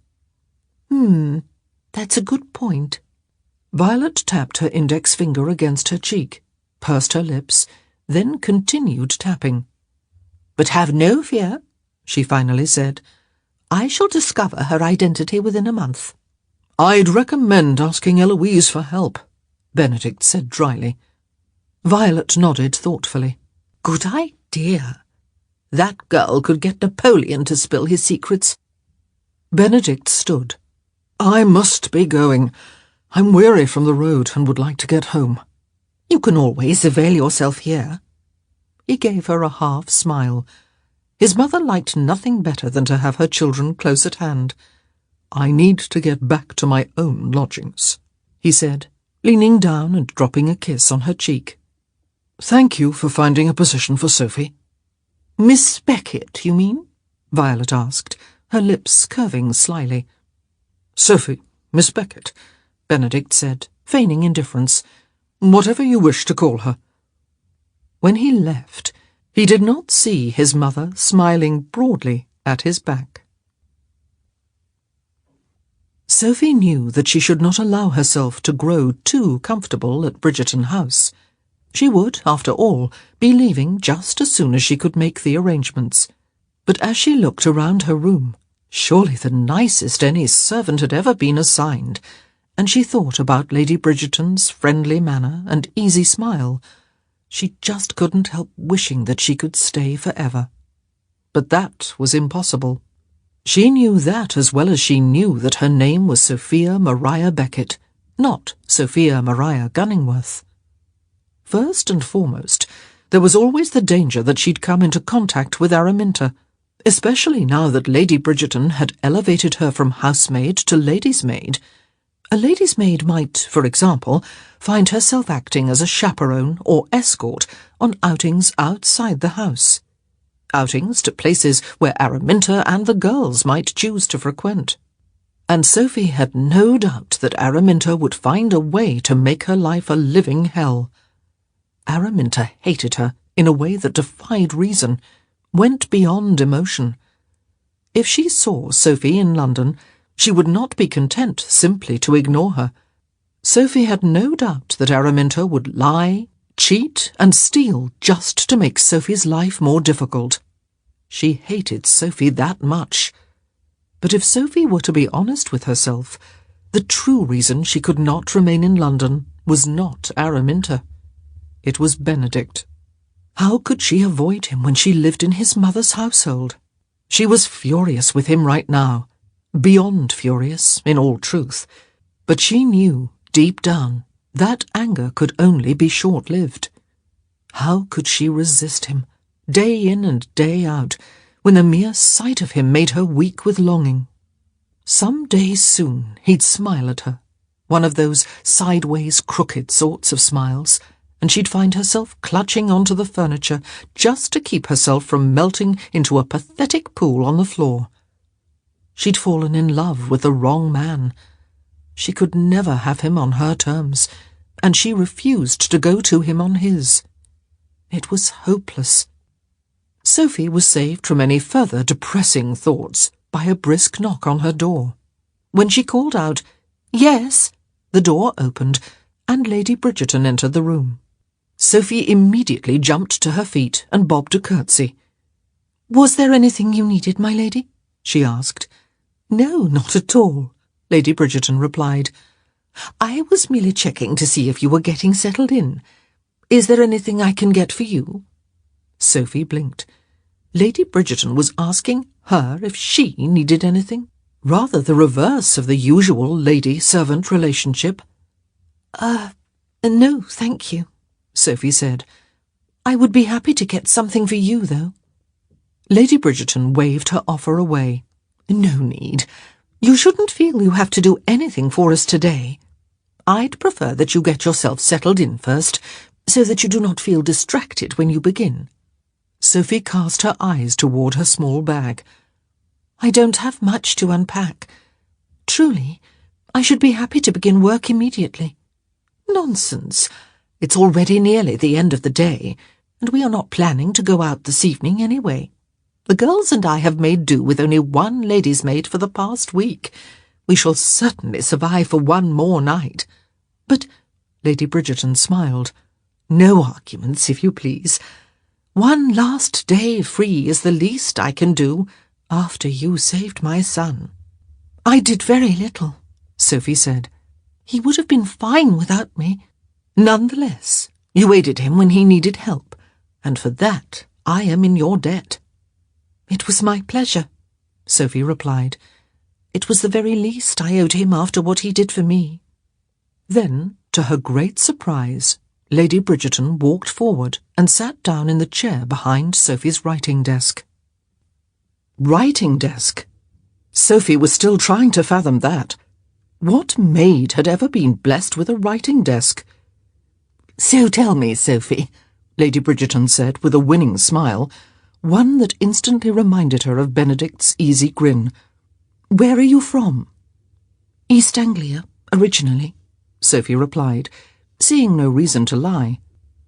That's a good point. Violet tapped her index finger against her cheek, pursed her lips, then continued tapping. But have no fear, she finally said. I shall discover her identity within a month. I'd recommend asking Eloise for help, Benedict said dryly. Violet nodded thoughtfully. Good idea. That girl could get Napoleon to spill his secrets. Benedict stood. I must be going. I'm weary from the road and would like to get home. You can always avail yourself here. He gave her a half smile. His mother liked nothing better than to have her children close at hand. I need to get back to my own lodgings, he said, leaning down and dropping a kiss on her cheek. Thank you for finding a position for Sophie. Miss Beckett, you mean? Violet asked, her lips curving slyly. Sophie, Miss Beckett, Benedict said, feigning indifference. Whatever you wish to call her. When he left, he did not see his mother smiling broadly at his back. Sophie knew that she should not allow herself to grow too comfortable at Bridgerton House. She would, after all, be leaving just as soon as she could make the arrangements. But as she looked around her room, surely the nicest any servant had ever been assigned, and she thought about Lady Bridgerton's friendly manner and easy smile, she just couldn't help wishing that she could stay forever. But that was impossible. She knew that as well as she knew that her name was Sophia Maria Beckett, not Sophia Maria Gunningworth. First and foremost, there was always the danger that she'd come into contact with Araminta, especially now that Lady Bridgerton had elevated her from housemaid to lady's maid. A lady's maid might, for example, find herself acting as a chaperone or escort on outings outside the house. Outings to places where Araminta and the girls might choose to frequent. And Sophie had no doubt that Araminta would find a way to make her life a living hell. Araminta hated her in a way that defied reason, went beyond emotion. If she saw Sophie in London, she would not be content simply to ignore her. Sophie had no doubt that Araminta would lie, cheat, and steal just to make Sophie's life more difficult. She hated Sophie that much. But if Sophie were to be honest with herself, the true reason she could not remain in London was not Araminta. It was Benedict. How could she avoid him when she lived in his mother's household? She was furious with him right now. Beyond furious, in all truth. But she knew, deep down, that anger could only be short-lived. How could she resist him, day in and day out, when the mere sight of him made her weak with longing? Some day soon he'd smile at her, one of those sideways crooked sorts of smiles, and she'd find herself clutching onto the furniture just to keep herself from melting into a pathetic pool on the floor. She'd fallen in love with the wrong man. She could never have him on her terms, and she refused to go to him on his. It was hopeless. Sophie was saved from any further depressing thoughts by a brisk knock on her door. When she called out, "Yes," the door opened, and Lady Bridgerton entered the room. Sophie immediately jumped to her feet and bobbed a curtsy. "Was there anything you needed, my lady?" she asked. "No, not at all," Lady Bridgerton replied. "I was merely checking to see if you were getting settled in. Is there anything I can get for you?" Sophie blinked. Lady Bridgerton was asking her if she needed anything, rather the reverse of the usual lady-servant relationship. No, thank you, Sophie said. I would be happy to get something for you, though. Lady Bridgerton waved her offer away. No need. You shouldn't feel you have to do anything for us today. I'd prefer that you get yourself settled in first, so that you do not feel distracted when you begin. Sophie cast her eyes toward her small bag. I don't have much to unpack. Truly, I should be happy to begin work immediately. Nonsense. It's already nearly the end of the day, and we are not planning to go out this evening anyway. The girls and I have made do with only one lady's maid for the past week. We shall certainly survive for one more night. But, Lady Bridgerton smiled. No arguments, if you please. One last day free is the least I can do after you saved my son. I did very little, Sophie said. He would have been fine without me. Nonetheless, you aided him when he needed help, and for that I am in your debt. It was my pleasure, Sophie replied. It was the very least I owed him after what he did for me. Then, to her great surprise, Lady Bridgerton walked forward and sat down in the chair behind Sophie's writing desk. Writing desk? Sophie was still trying to fathom that. What maid had ever been blessed with a writing desk? So tell me, Sophie, Lady Bridgerton said with a winning smile, one that instantly reminded her of Benedict's easy grin. Where are you from? East Anglia, originally, Sophie replied, seeing no reason to lie.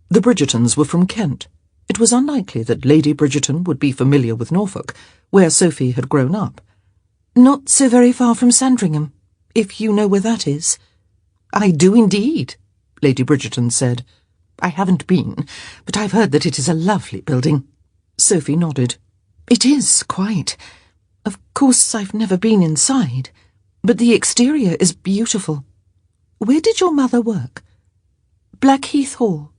The Bridgertons were from Kent. It was unlikely that Lady Bridgerton would be familiar with Norfolk, where Sophie had grown up. Not so very far from Sandringham, if you know where that is. I do indeed, Lady Bridgerton said. I haven't been, but I've heard that it is a lovely building. Sophie nodded. It is, quite. Of course, I've never been inside, but the exterior is beautiful. Where did your mother work? Blackheath Hall,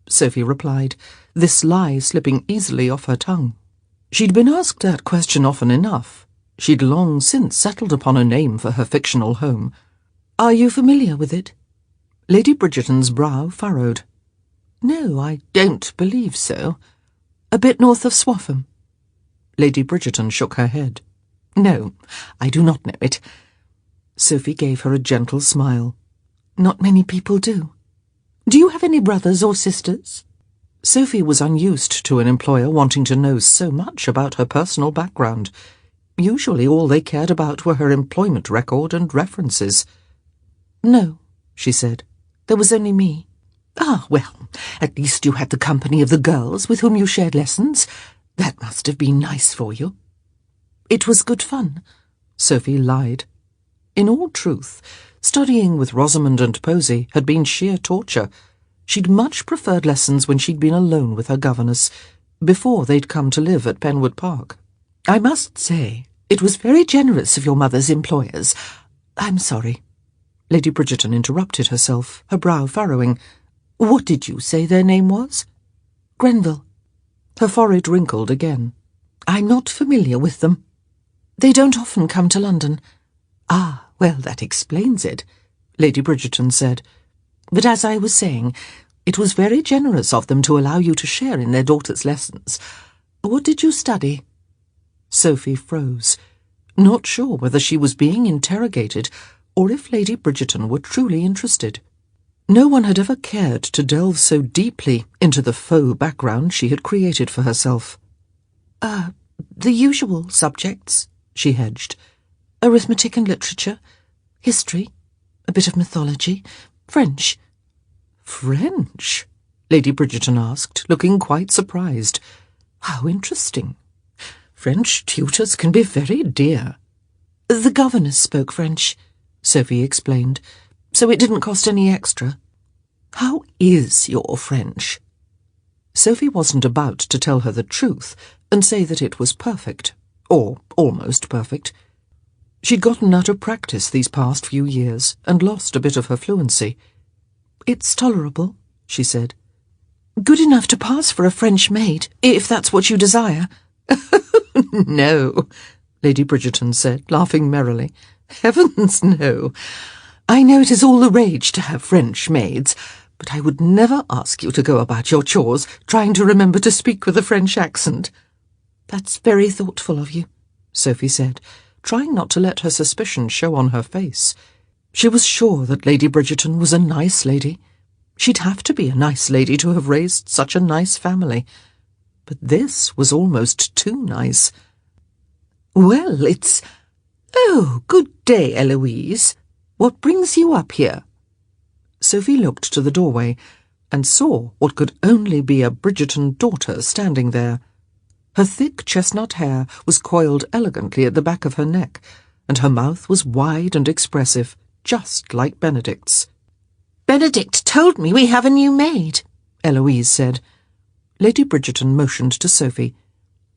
Sophie replied, this lie slipping easily off her tongue. She'd been asked that question often enough. She'd long since settled upon a name for her fictional home. Are you familiar with it? Lady Bridgerton's brow furrowed. No, I don't believe so. A bit north of Swaffham. Lady Bridgerton shook her head. No, I do not know it. Sophie gave her a gentle smile. Not many people do. Do you have any brothers or sisters? Sophie was unused to an employer wanting to know so much about her personal background. Usually all they cared about were her employment record and references. No, she said. There was only me. Ah, well, at least you had the company of the girls with whom you shared lessons. That must have been nice for you. It was good fun, Sophie lied. In all truth, studying with Rosamond and Posy had been sheer torture. She'd much preferred lessons when she'd been alone with her governess, before they'd come to live at Penwood Park. I must say, it was very generous of your mother's employers. I'm sorry. Lady Bridgerton interrupted herself, her brow furrowing. What did you say their name was? Grenville. Her forehead wrinkled again. I'm not familiar with them. They don't often come to London. Ah, well, that explains it, Lady Bridgerton said. But as I was saying, it was very generous of them to allow you to share in their daughter's lessons. What did you study? Sophie froze, not sure whether she was being interrogated or if Lady Bridgerton were truly interested. No one had ever cared to delve so deeply into the faux background she had created for herself. The usual subjects, she hedged. Arithmetic and literature, history, a bit of mythology, French. French? Lady Bridgerton asked, looking quite surprised. How interesting. French tutors can be very dear. The governess spoke French, Sophie explained, so it didn't cost any extra. How is your French? Sophie wasn't about to tell her the truth and say that it was perfect, or almost perfect. She'd gotten out of practice these past few years and lost a bit of her fluency. It's tolerable, she said. Good enough to pass for a French maid, if that's what you desire, "No," Lady Bridgerton said, laughing merrily. "Heavens, no. I know it is all the rage to have French maids, but I would never ask you to go about your chores trying to remember to speak with a French accent." "That's very thoughtful of you," Sophie said, trying not to let her suspicion show on her face. She was sure that Lady Bridgerton was a nice lady. She'd have to be a nice lady to have raised such a nice family. But this was almost too nice. "Well, it's— Oh, good day, Eloise. What brings you up here?" Sophie looked to the doorway and saw what could only be a Bridgerton daughter standing there. Her thick chestnut hair was coiled elegantly at the back of her neck, and her mouth was wide and expressive, just like Benedict's. "Benedict told me we have a new maid," Eloise said. Lady Bridgerton motioned to Sophie.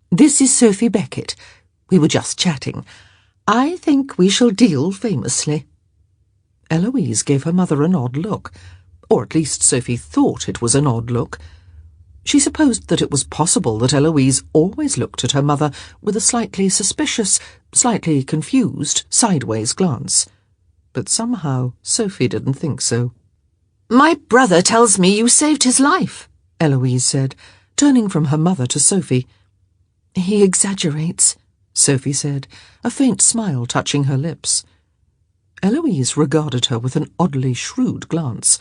"This is Sophie Beckett. We were just chatting. I think we shall deal famously." Eloise gave her mother an odd look, or at least Sophie thought it was an odd look. She supposed that it was possible that Eloise always looked at her mother with a slightly suspicious, slightly confused, sideways glance. But somehow Sophie didn't think so. "My brother tells me you saved his life," Eloise said, turning from her mother to Sophie. "He exaggerates," Sophie said, a faint smile touching her lips. Eloise regarded her with an oddly shrewd glance,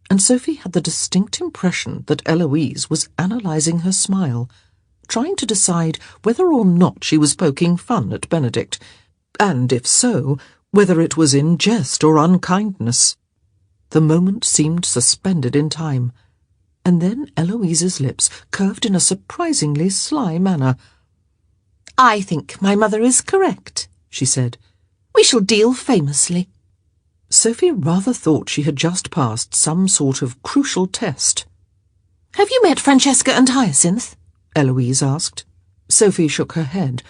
and Sophie had the distinct impression that Eloise was analysing her smile, trying to decide whether or not she was poking fun at Benedict, and if so, whether it was in jest or unkindness. The moment seemed suspended in time, and then Eloise's lips curved in a surprisingly sly manner. "I think my mother is correct," she said. "We shall deal famously." Sophie rather thought she had just passed some sort of crucial test. "Have you met Francesca and Hyacinth?" Eloise asked. Sophie shook her head,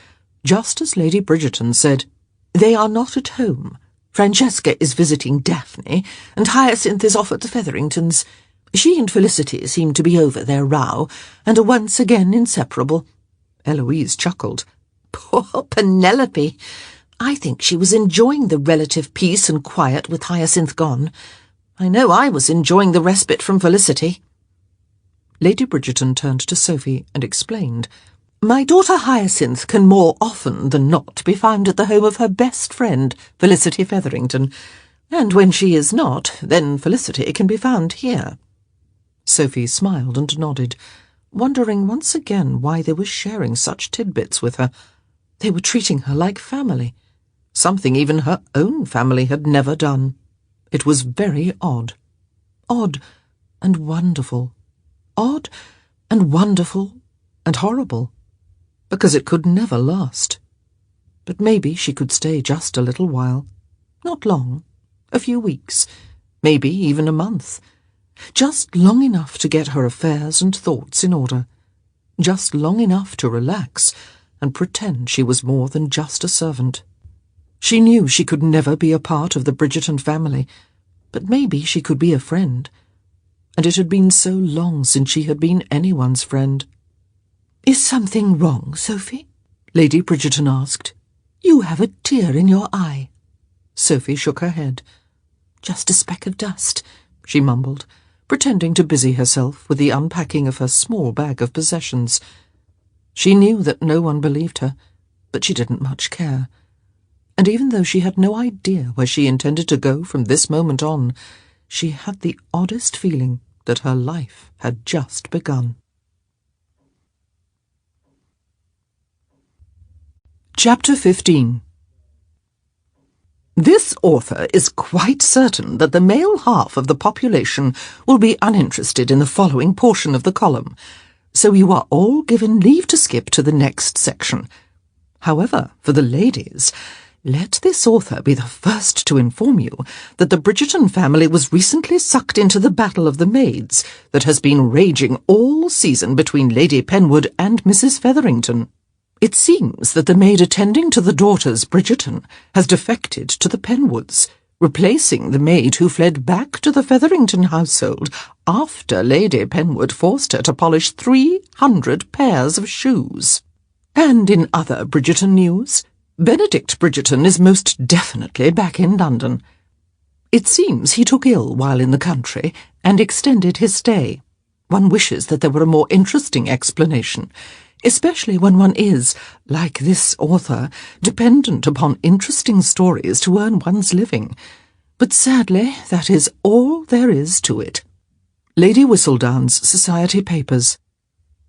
just as Lady Bridgerton said, "They are not at home. Francesca is visiting Daphne, and Hyacinth is off at the Featheringtons. She and Felicity seem to be over their row, and are once again inseparable." Eloise chuckled. "Poor Penelope! I think she was enjoying the relative peace and quiet with Hyacinth gone. I know I was enjoying the respite from Felicity." Lady Bridgerton turned to Sophie and explained, "My daughter Hyacinth can more often than not be found at the home of her best friend, Felicity Featherington, and when she is not, then Felicity can be found here." Sophie smiled and nodded, wondering once again why they were sharing such tidbits with her. They were treating her like family, something even her own family had never done. It was very odd. Odd and wonderful. Odd and wonderful and horrible. Because it could never last. But maybe she could stay just a little while. Not long. A few weeks. Maybe even a month. Just long enough to get her affairs and thoughts in order. Just long enough to relax and pretend she was more than just a servant. She knew she could never be a part of the Bridgerton family, but maybe she could be a friend. And it had been so long since she had been anyone's friend. "Is something wrong, Sophie?" Lady Bridgerton asked. "You have a tear in your eye." Sophie shook her head. "Just a speck of dust," she mumbled, pretending to busy herself with the unpacking of her small bag of possessions. She knew that no one believed her, but she didn't much care. And even though she had no idea where she intended to go from this moment on, she had the oddest feeling that her life had just begun. Chapter 15. This author is quite certain that the male half of the population will be uninterested in the following portion of the column, so you are all given leave to skip to the next section. However, for the ladies, let this author be the first to inform you that the Bridgerton family was recently sucked into the battle of the maids that has been raging all season between Lady Penwood and Mrs. Featherington. It seems that the maid attending to the daughters Bridgerton has defected to the Penwoods, replacing the maid who fled back to the Featherington household after Lady Penwood forced her to polish 300 pairs of shoes. And in other Bridgerton news, Benedict Bridgerton is most definitely back in London. It seems he took ill while in the country and extended his stay. One wishes that there were a more interesting explanation, especially when one is, like this author, dependent upon interesting stories to earn one's living. But sadly, that is all there is to it. Lady Whistledown's Society Papers,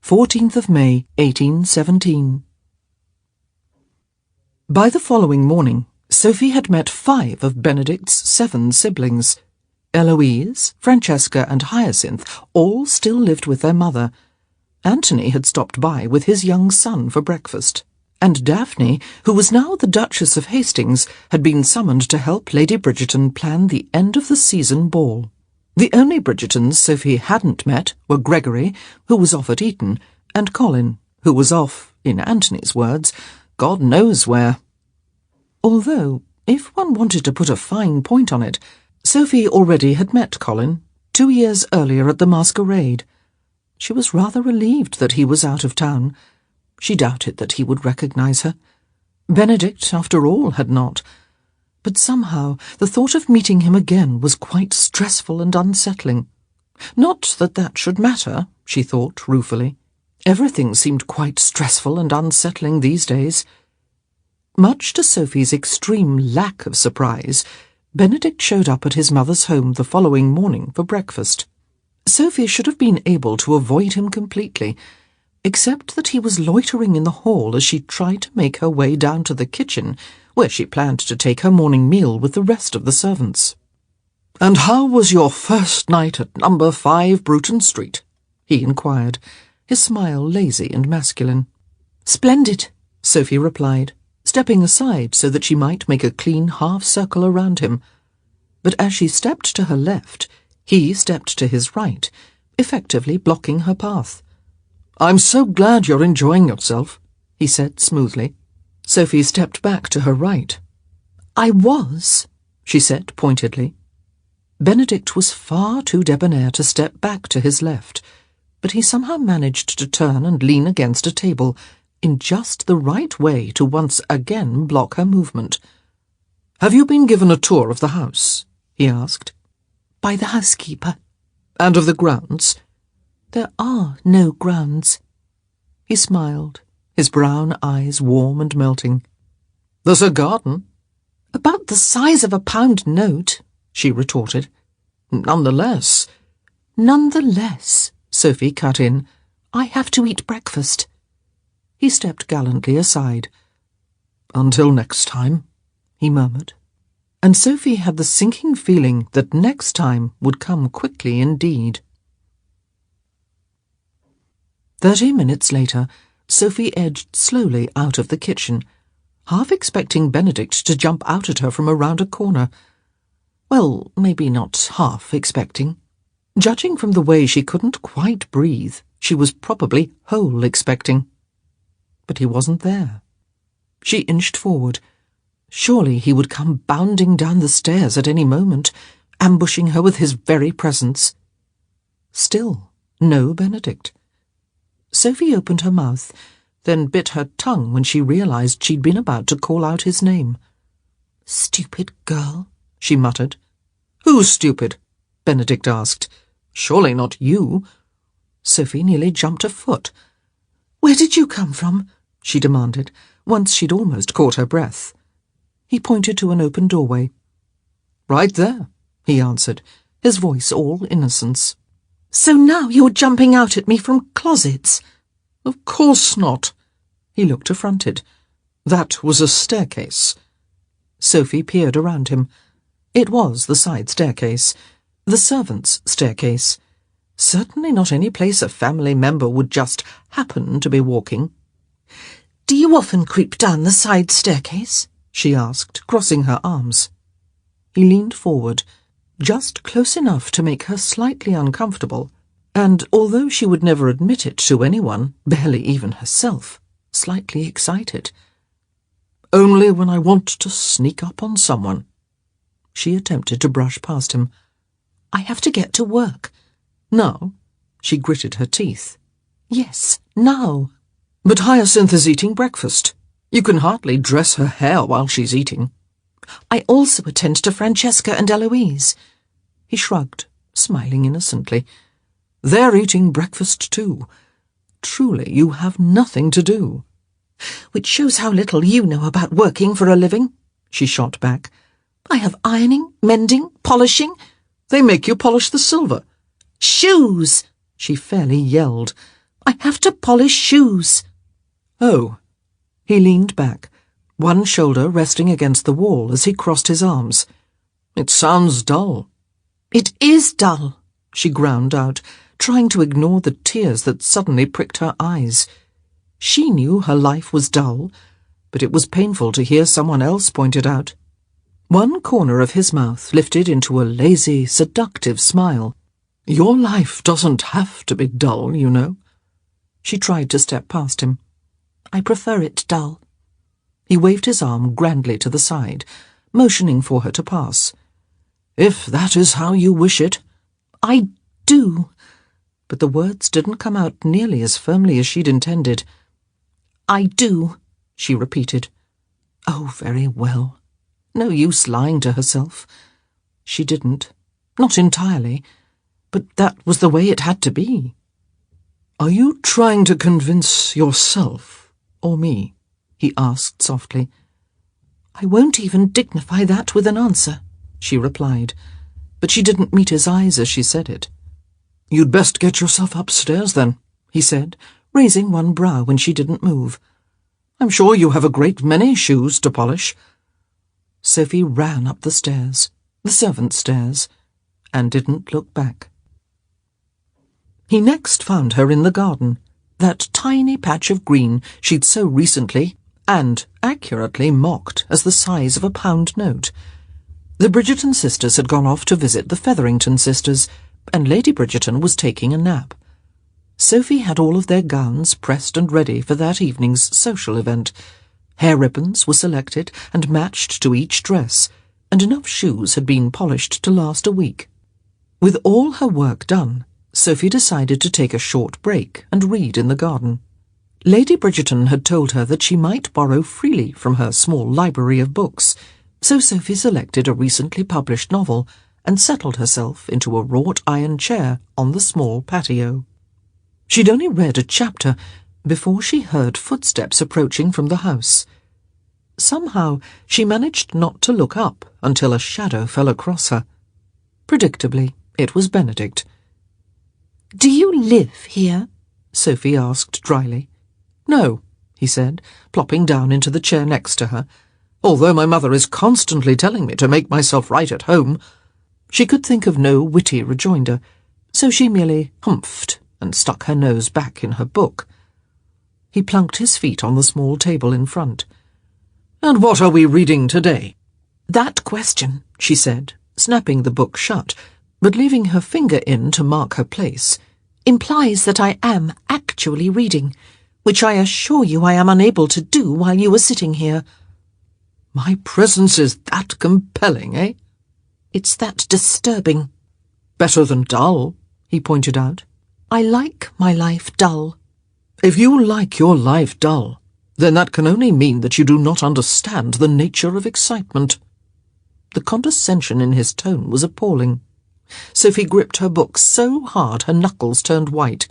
14th of May, 1817. By the following morning, Sophie had met 5 of Benedict's 7 siblings. Eloise, Francesca, and Hyacinth all still lived with their mother. Anthony had stopped by with his young son for breakfast, and Daphne, who was now the Duchess of Hastings, had been summoned to help Lady Bridgerton plan the end-of-the-season ball. The only Bridgertons Sophie hadn't met were Gregory, who was off at Eton, and Colin, who was off, in Anthony's words, God knows where. Although, if one wanted to put a fine point on it, Sophie already had met Colin 2 years earlier at the masquerade. She was rather relieved that he was out of town. She doubted that he would recognise her. Benedict, after all, had not. But somehow the thought of meeting him again was quite stressful and unsettling. Not that that should matter, she thought ruefully. Everything seemed quite stressful and unsettling these days. Much to Sophie's extreme lack of surprise, Benedict showed up at his mother's home the following morning for breakfast. Sophie should have been able to avoid him completely, except that he was loitering in the hall as she tried to make her way down to the kitchen, where she planned to take her morning meal with the rest of the servants. "And how was your first night at number 5 Bruton Street?" he inquired, his smile lazy and masculine. "Splendid," Sophie replied, stepping aside so that she might make a clean half-circle around him. But as she stepped to her left, he stepped to his right, effectively blocking her path. "I'm so glad you're enjoying yourself," he said smoothly. Sophie stepped back to her right. "I was," she said pointedly. Benedict was far too debonair to step back to his left, but he somehow managed to turn and lean against a table in just the right way to once again block her movement. "Have you been given a tour of the house?" he asked. "By the housekeeper." "And of the grounds?" "There are no grounds." He smiled, his brown eyes warm and melting. "There's a garden?" "About the size of a pound note," she retorted. "Nonetheless—" "Nonetheless," Sophie cut in, "I have to eat breakfast." He stepped gallantly aside. "Until next time," he murmured. And Sophie had the sinking feeling that next time would come quickly indeed. 30 minutes later, Sophie edged slowly out of the kitchen, half expecting Benedict to jump out at her from around a corner. Well, maybe not half expecting. Judging from the way she couldn't quite breathe, she was probably whole expecting. But he wasn't there. She inched forward. Surely he would come bounding down the stairs at any moment, ambushing her with his very presence. Still, no Benedict. Sophie opened her mouth, then bit her tongue when she realized she'd been about to call out his name. "Stupid girl," she muttered. "Who's stupid?" Benedict asked. "Surely not you." Sophie nearly jumped a foot. "Where did you come from?" she demanded, once she'd almost caught her breath. He pointed to an open doorway. "Right there," he answered, his voice all innocence. "So now you're jumping out at me from closets?" "Of course not." He looked affronted. "That was a staircase." Sophie peered around him. It was the side staircase, the servants' staircase. Certainly not any place a family member would just happen to be walking. "Do you often creep down the side staircase?" she asked, crossing her arms. He leaned forward, just close enough to make her slightly uncomfortable, and although she would never admit it to anyone, barely even herself, slightly excited. "Only when I want to sneak up on someone." She attempted to brush past him. "I have to get to work." "Now?" She gritted her teeth. "Yes, now." But Hyacinth is eating breakfast. You can hardly dress her hair while she's eating. I also attend to Francesca and Eloise. He shrugged, smiling innocently. They're eating breakfast too. Truly, you have nothing to do. Which shows how little you know about working for a living, she shot back. I have ironing, mending, polishing. They make you polish the silver. Shoes! She fairly yelled. I have to polish shoes. Oh. He leaned back, one shoulder resting against the wall as he crossed his arms. It sounds dull. It is dull, she ground out, trying to ignore the tears that suddenly pricked her eyes. She knew her life was dull, but it was painful to hear someone else point it out. One corner of his mouth lifted into a lazy, seductive smile. Your life doesn't have to be dull, you know. She tried to step past him. I prefer it dull. He waved his arm grandly to the side, motioning for her to pass. If that is how you wish it. I do. But the words didn't come out nearly as firmly as she'd intended. I do, she repeated. Oh, very well. No use lying to herself. She didn't. Not entirely. But that was the way it had to be. Are you trying to convince yourself or me? He asked softly. I won't even dignify that with an answer, she replied, but she didn't meet his eyes as she said it. You'd best get yourself upstairs, then, he said, raising one brow when she didn't move. I'm sure you have a great many shoes to polish. Sophie ran up the stairs, the servants' stairs, and didn't look back. He next found her in the garden, that tiny patch of green she'd so recently and accurately mocked as the size of a pound note. The Bridgerton sisters had gone off to visit the Featherington sisters, and Lady Bridgerton was taking a nap. Sophie had all of their gowns pressed and ready for that evening's social event. Hair ribbons were selected and matched to each dress, and enough shoes had been polished to last a week. With all her work done, Sophie decided to take a short break and read in the garden. Lady Bridgerton had told her that she might borrow freely from her small library of books, so Sophie selected a recently published novel and settled herself into a wrought iron chair on the small patio. She'd only read a chapter before she heard footsteps approaching from the house. Somehow she managed not to look up until a shadow fell across her. Predictably, it was Benedict. Do you live here? Sophie asked dryly. No, he said, plopping down into the chair next to her, although my mother is constantly telling me to make myself right at home. She could think of no witty rejoinder, so she merely humphed and stuck her nose back in her book. He plunked his feet on the small table in front. And what are we reading today? That question, she said, snapping the book shut, but leaving her finger in to mark her place, implies that I am actually reading, which I assure you I am unable to do while you are sitting here. My presence is that compelling, eh? It's that disturbing. Better than dull, he pointed out. I like my life dull. If you like your life dull, then that can only mean that you do not understand the nature of excitement. The condescension in his tone was appalling. Sophie gripped her book so hard her knuckles turned white.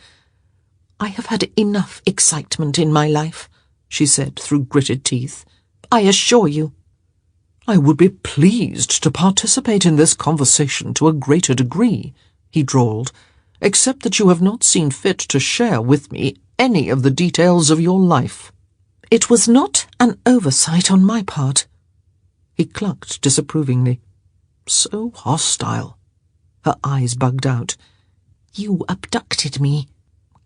I have had enough excitement in my life, she said through gritted teeth. I assure you. I would be pleased to participate in this conversation to a greater degree, he drawled, except that you have not seen fit to share with me any of the details of your life. It was not an oversight on my part. He clucked disapprovingly. So hostile. Her eyes bugged out. You abducted me.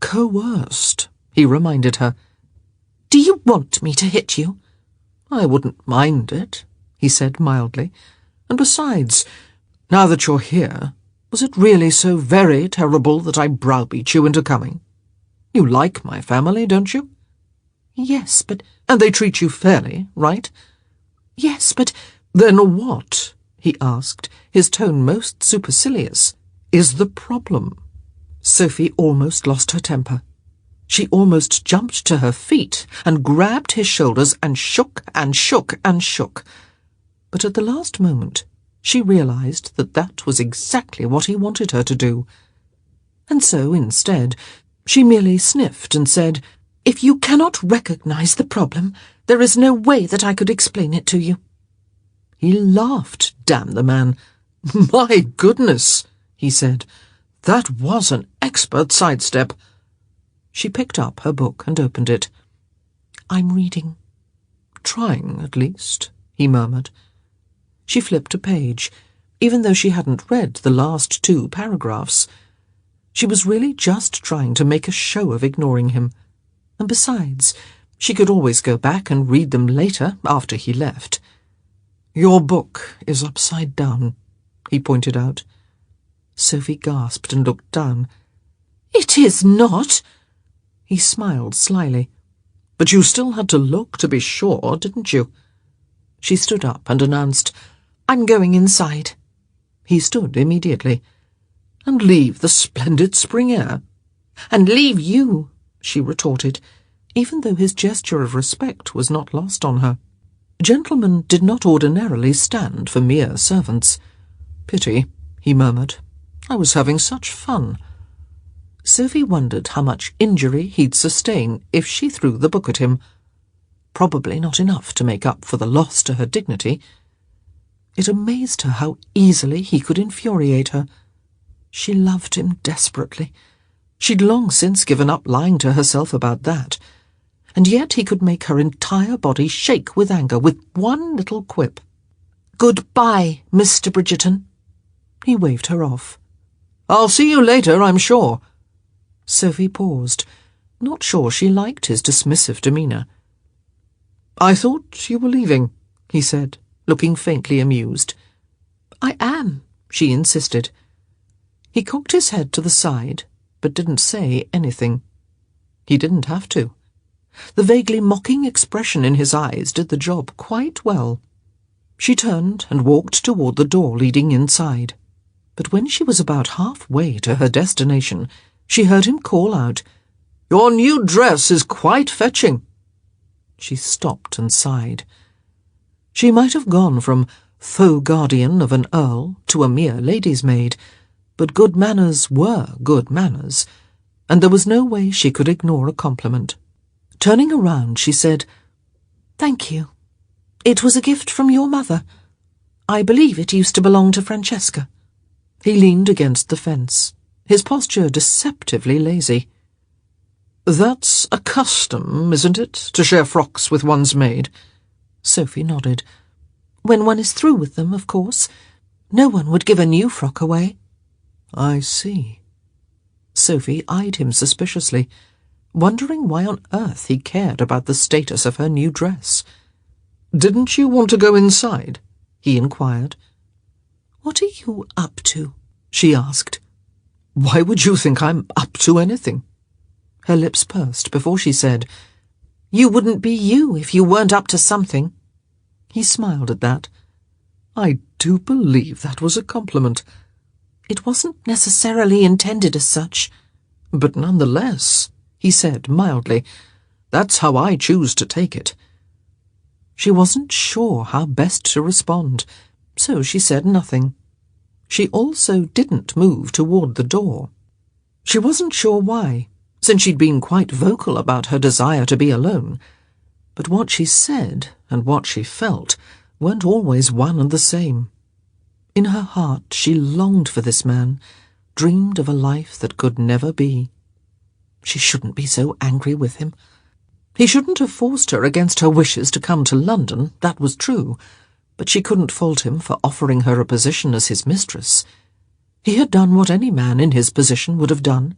Coerced, he reminded her. Do you want me to hit you? I wouldn't mind it, he said mildly. And besides, now that you're here, was it really so very terrible that I browbeat you into coming? You like my family, don't you? Yes, but... And they treat you fairly, right? Yes, but... Then what, he asked, his tone most supercilious, is the problem? Sophie almost lost her temper. She almost jumped to her feet and grabbed his shoulders and shook and shook and shook. But at the last moment, she realized that that was exactly what he wanted her to do. And so, instead, she merely sniffed and said, "If you cannot recognize the problem, there is no way that I could explain it to you." He laughed, damn the man. "My goodness," he said. "That was an expert sidestep." She picked up her book and opened it. "I'm reading." "Trying, at least," he murmured. She flipped a page, even though she hadn't read the last 2 paragraphs. She was really just trying to make a show of ignoring him. And besides, she could always go back and read them later after he left. "Your book is upside down," he pointed out. Sophie gasped and looked down. "It is not!" He smiled slyly. "But you still had to look to be sure, didn't you?" She stood up and announced, "I'm going inside." He stood immediately. "And leave the splendid spring air?" "And leave you," she retorted, even though his gesture of respect was not lost on her. Gentlemen did not ordinarily stand for mere servants. "Pity," he murmured. "I was having such fun." Sophie wondered how much injury he'd sustain if she threw the book at him. Probably not enough to make up for the loss to her dignity. It amazed her how easily he could infuriate her. She loved him desperately. She'd long since given up lying to herself about that. And yet he could make her entire body shake with anger with one little quip. "Goodbye, Mr. Bridgerton." He waved her off. "I'll see you later, I'm sure." Sophie paused, not sure she liked his dismissive demeanour. "I thought you were leaving," he said, looking faintly amused. "I am," she insisted. He cocked his head to the side, but didn't say anything. He didn't have to. The vaguely mocking expression in his eyes did the job quite well. She turned and walked toward the door leading inside. But when she was about halfway to her destination, she heard him call out, "Your new dress is quite fetching." She stopped and sighed. She might have gone from faux guardian of an earl to a mere lady's maid, but good manners were good manners, and there was no way she could ignore a compliment. Turning around, she said, "Thank you. It was a gift from your mother. I believe it used to belong to Francesca." He leaned against the fence, his posture deceptively lazy. "That's a custom, isn't it, to share frocks with one's maid?" Sophie nodded. "When one is through with them, of course. No one would give a new frock away." "I see." Sophie eyed him suspiciously, wondering why on earth he cared about the status of her new dress. "Didn't you want to go inside?" he inquired. "What are you up to?" she asked. "Why would you think I'm up to anything?" Her lips pursed before she said, "You wouldn't be you if you weren't up to something." He smiled at that. "I do believe that was a compliment." "It wasn't necessarily intended as such." "But nonetheless," he said mildly, "that's how I choose to take it." She wasn't sure how best to respond, so she said nothing. She also didn't move toward the door. She wasn't sure why, since she'd been quite vocal about her desire to be alone. But what she said and what she felt weren't always one and the same. In her heart she longed for this man, dreamed of a life that could never be. She shouldn't be so angry with him. He shouldn't have forced her against her wishes to come to London, that was true, but she couldn't fault him for offering her a position as his mistress. He had done what any man in his position would have done.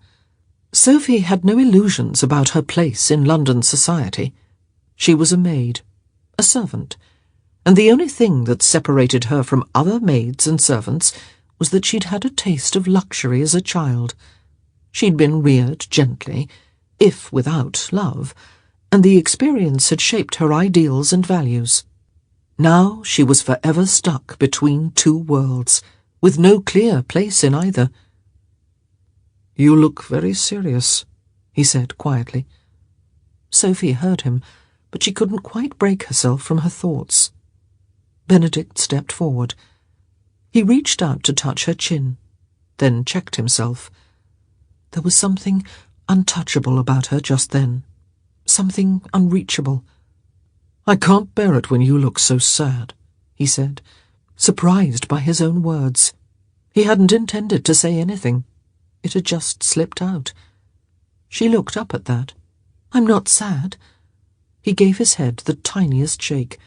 Sophie had no illusions about her place in London society. She was a maid, a servant, and the only thing that separated her from other maids and servants was that she'd had a taste of luxury as a child. She'd been reared gently, if without love, and the experience had shaped her ideals and values. Now she was forever stuck between two worlds, with no clear place in either. "You look very serious," he said quietly. Sophie heard him, but she couldn't quite break herself from her thoughts. Benedict stepped forward. He reached out to touch her chin, then checked himself. There was something untouchable about her just then, something unreachable. "I can't bear it when you look so sad," he said, surprised by his own words. He hadn't intended to say anything. It had just slipped out. She looked up at that. "I'm not sad." He gave his head the tiniest shake.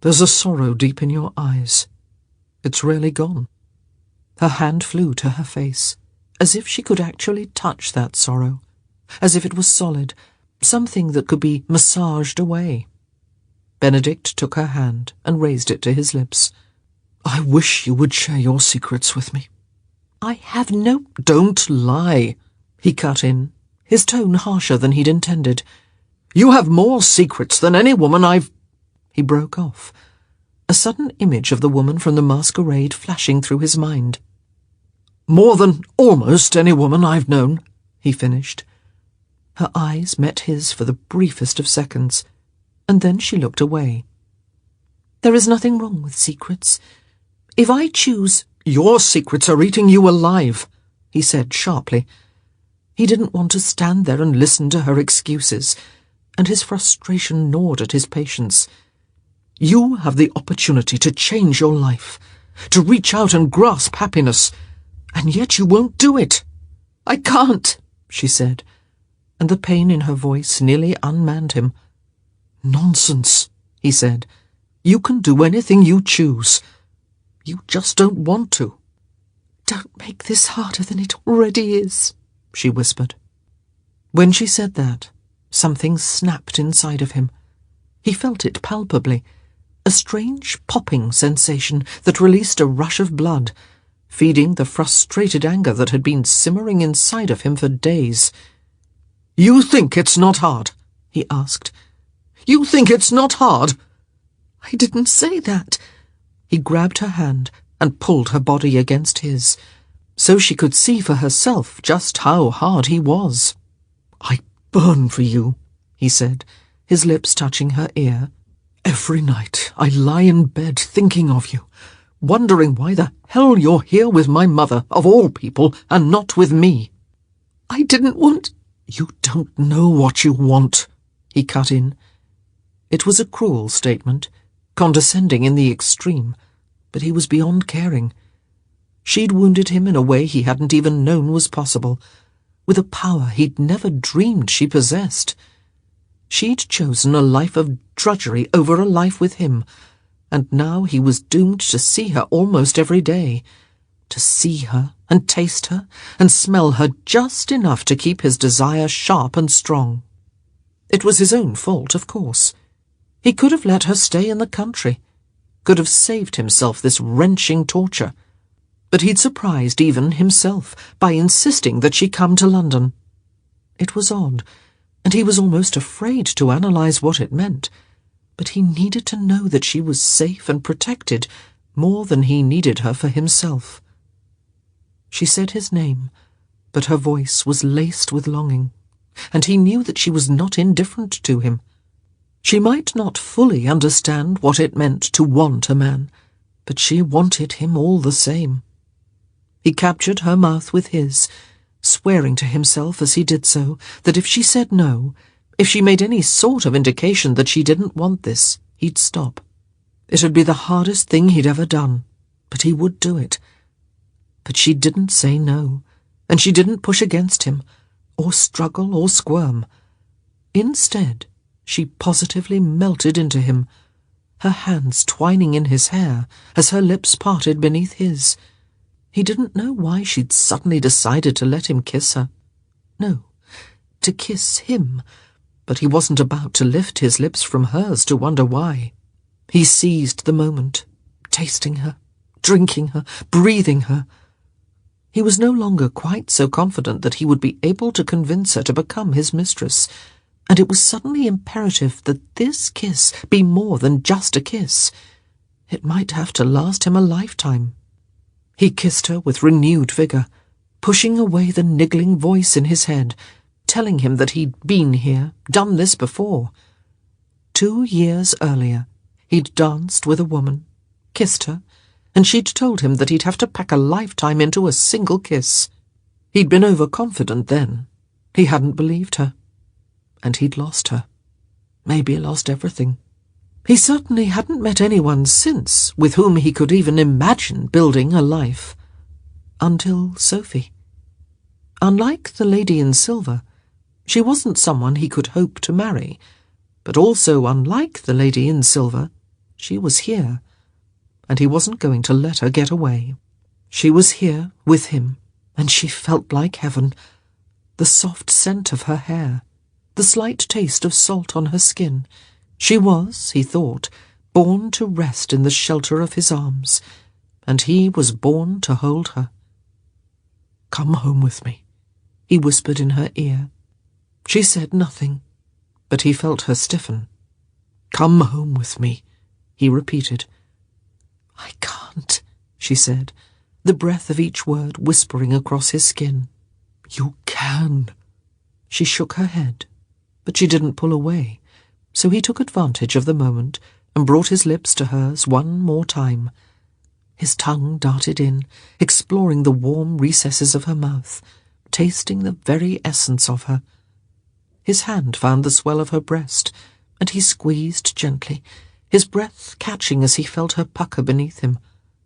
"There's a sorrow deep in your eyes. It's really gone." Her hand flew to her face, as if she could actually touch that sorrow, as if it was solid, something that could be massaged away. Benedict took her hand and raised it to his lips. "I wish you would share your secrets with me." "I have no—" "Don't lie," he cut in, his tone harsher than he'd intended. "You have more secrets than any woman I've—" He broke off, a sudden image of the woman from the masquerade flashing through his mind. "More than almost any woman I've known," he finished. Her eyes met his for the briefest of seconds, and then she looked away. "There is nothing wrong with secrets. If I choose—" "Your secrets are eating you alive," he said sharply. He didn't want to stand there and listen to her excuses, and his frustration gnawed at his patience. "You have the opportunity to change your life, to reach out and grasp happiness, and yet you won't do it." "I can't," she said, and the pain in her voice nearly unmanned him. "Nonsense," he said. "You can do anything you choose. You just don't want to." "Don't make this harder than it already is," she whispered. When she said that, something snapped inside of him. He felt it palpably, a strange popping sensation that released a rush of blood, feeding the frustrated anger that had been simmering inside of him for days. "You think it's not hard?" he asked. "You think it's not hard?" "I didn't say that." He grabbed her hand and pulled her body against his, so she could see for herself just how hard he was. "I burn for you," he said, his lips touching her ear. "Every night I lie in bed thinking of you, wondering why the hell you're here with my mother, of all people, and not with me." "I didn't want—" "You don't know what you want," he cut in. It was a cruel statement, condescending in the extreme, but he was beyond caring. She'd wounded him in a way he hadn't even known was possible, with a power he'd never dreamed she possessed. She'd chosen a life of drudgery over a life with him, and now he was doomed to see her almost every day, to see her and taste her and smell her just enough to keep his desire sharp and strong. It was his own fault, of course. He could have let her stay in the country, could have saved himself this wrenching torture, but he'd surprised even himself by insisting that she come to London. It was odd, and he was almost afraid to analyse what it meant, but he needed to know that she was safe and protected more than he needed her for himself. She said his name, but her voice was laced with longing, and he knew that she was not indifferent to him. She might not fully understand what it meant to want a man, but she wanted him all the same. He captured her mouth with his, swearing to himself as he did so that if she said no, if she made any sort of indication that she didn't want this, he'd stop. It'd be the hardest thing he'd ever done, but he would do it. But she didn't say no, and she didn't push against him, or struggle or squirm. Instead, she positively melted into him, her hands twining in his hair as her lips parted beneath his. He didn't know why she'd suddenly decided to let him kiss her. No, to kiss him, but he wasn't about to lift his lips from hers to wonder why. He seized the moment, tasting her, drinking her, breathing her. He was no longer quite so confident that he would be able to convince her to become his mistress, and it was suddenly imperative that this kiss be more than just a kiss. It might have to last him a lifetime. He kissed her with renewed vigour, pushing away the niggling voice in his head, telling him that he'd been here, done this before. 2 years earlier, he'd danced with a woman, kissed her, and she'd told him that he'd have to pack a lifetime into a single kiss. He'd been overconfident then. He hadn't believed her. And he'd lost her. Maybe lost everything. He certainly hadn't met anyone since with whom he could even imagine building a life. Until Sophie. Unlike the lady in silver, she wasn't someone he could hope to marry, but also unlike the lady in silver, she was here, and he wasn't going to let her get away. She was here with him, and she felt like heaven. The soft scent of her hair, the slight taste of salt on her skin. She was, he thought, born to rest in the shelter of his arms, and he was born to hold her. "Come home with me," he whispered in her ear. She said nothing, but he felt her stiffen. "Come home with me," he repeated. "I can't," she said, the breath of each word whispering across his skin. "You can." She shook her head, but she didn't pull away, so he took advantage of the moment and brought his lips to hers one more time. His tongue darted in, exploring the warm recesses of her mouth, tasting the very essence of her. His hand found the swell of her breast, and he squeezed gently, his breath catching as he felt her pucker beneath him.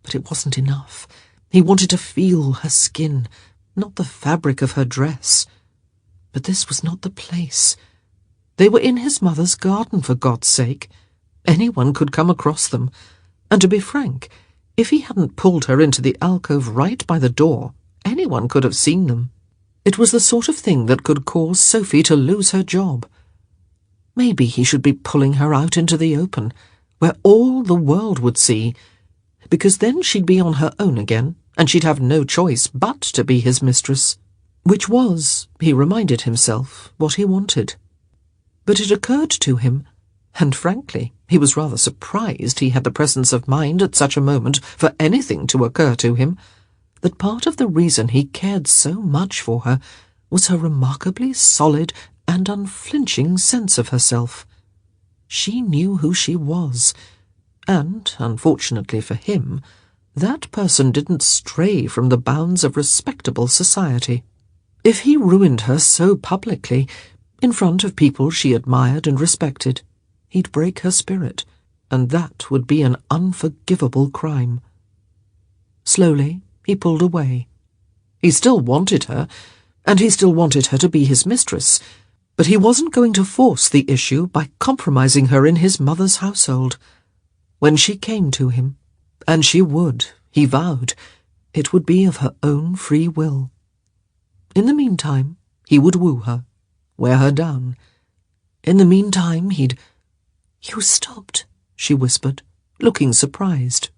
But it wasn't enough. He wanted to feel her skin, not the fabric of her dress. But this was not the place. They were in his mother's garden, for God's sake. Anyone could come across them, and to be frank, if he hadn't pulled her into the alcove right by the door, anyone could have seen them. It was the sort of thing that could cause Sophie to lose her job. Maybe he should be pulling her out into the open, where all the world would see, because then she'd be on her own again, and she'd have no choice but to be his mistress, which was, he reminded himself, what he wanted. But it occurred to him, and frankly, he was rather surprised he had the presence of mind at such a moment for anything to occur to him, that part of the reason he cared so much for her was her remarkably solid and unflinching sense of herself. She knew who she was, and, unfortunately for him, that person didn't stray from the bounds of respectable society. If he ruined her so publicly, in front of people she admired and respected, he'd break her spirit, and that would be an unforgivable crime. Slowly, he pulled away. He still wanted her, and he still wanted her to be his mistress, but he wasn't going to force the issue by compromising her in his mother's household. When she came to him, and she would, he vowed, it would be of her own free will. In the meantime, he would woo her, wear her down. In the meantime, he'd— "You stopped," she whispered, looking surprised.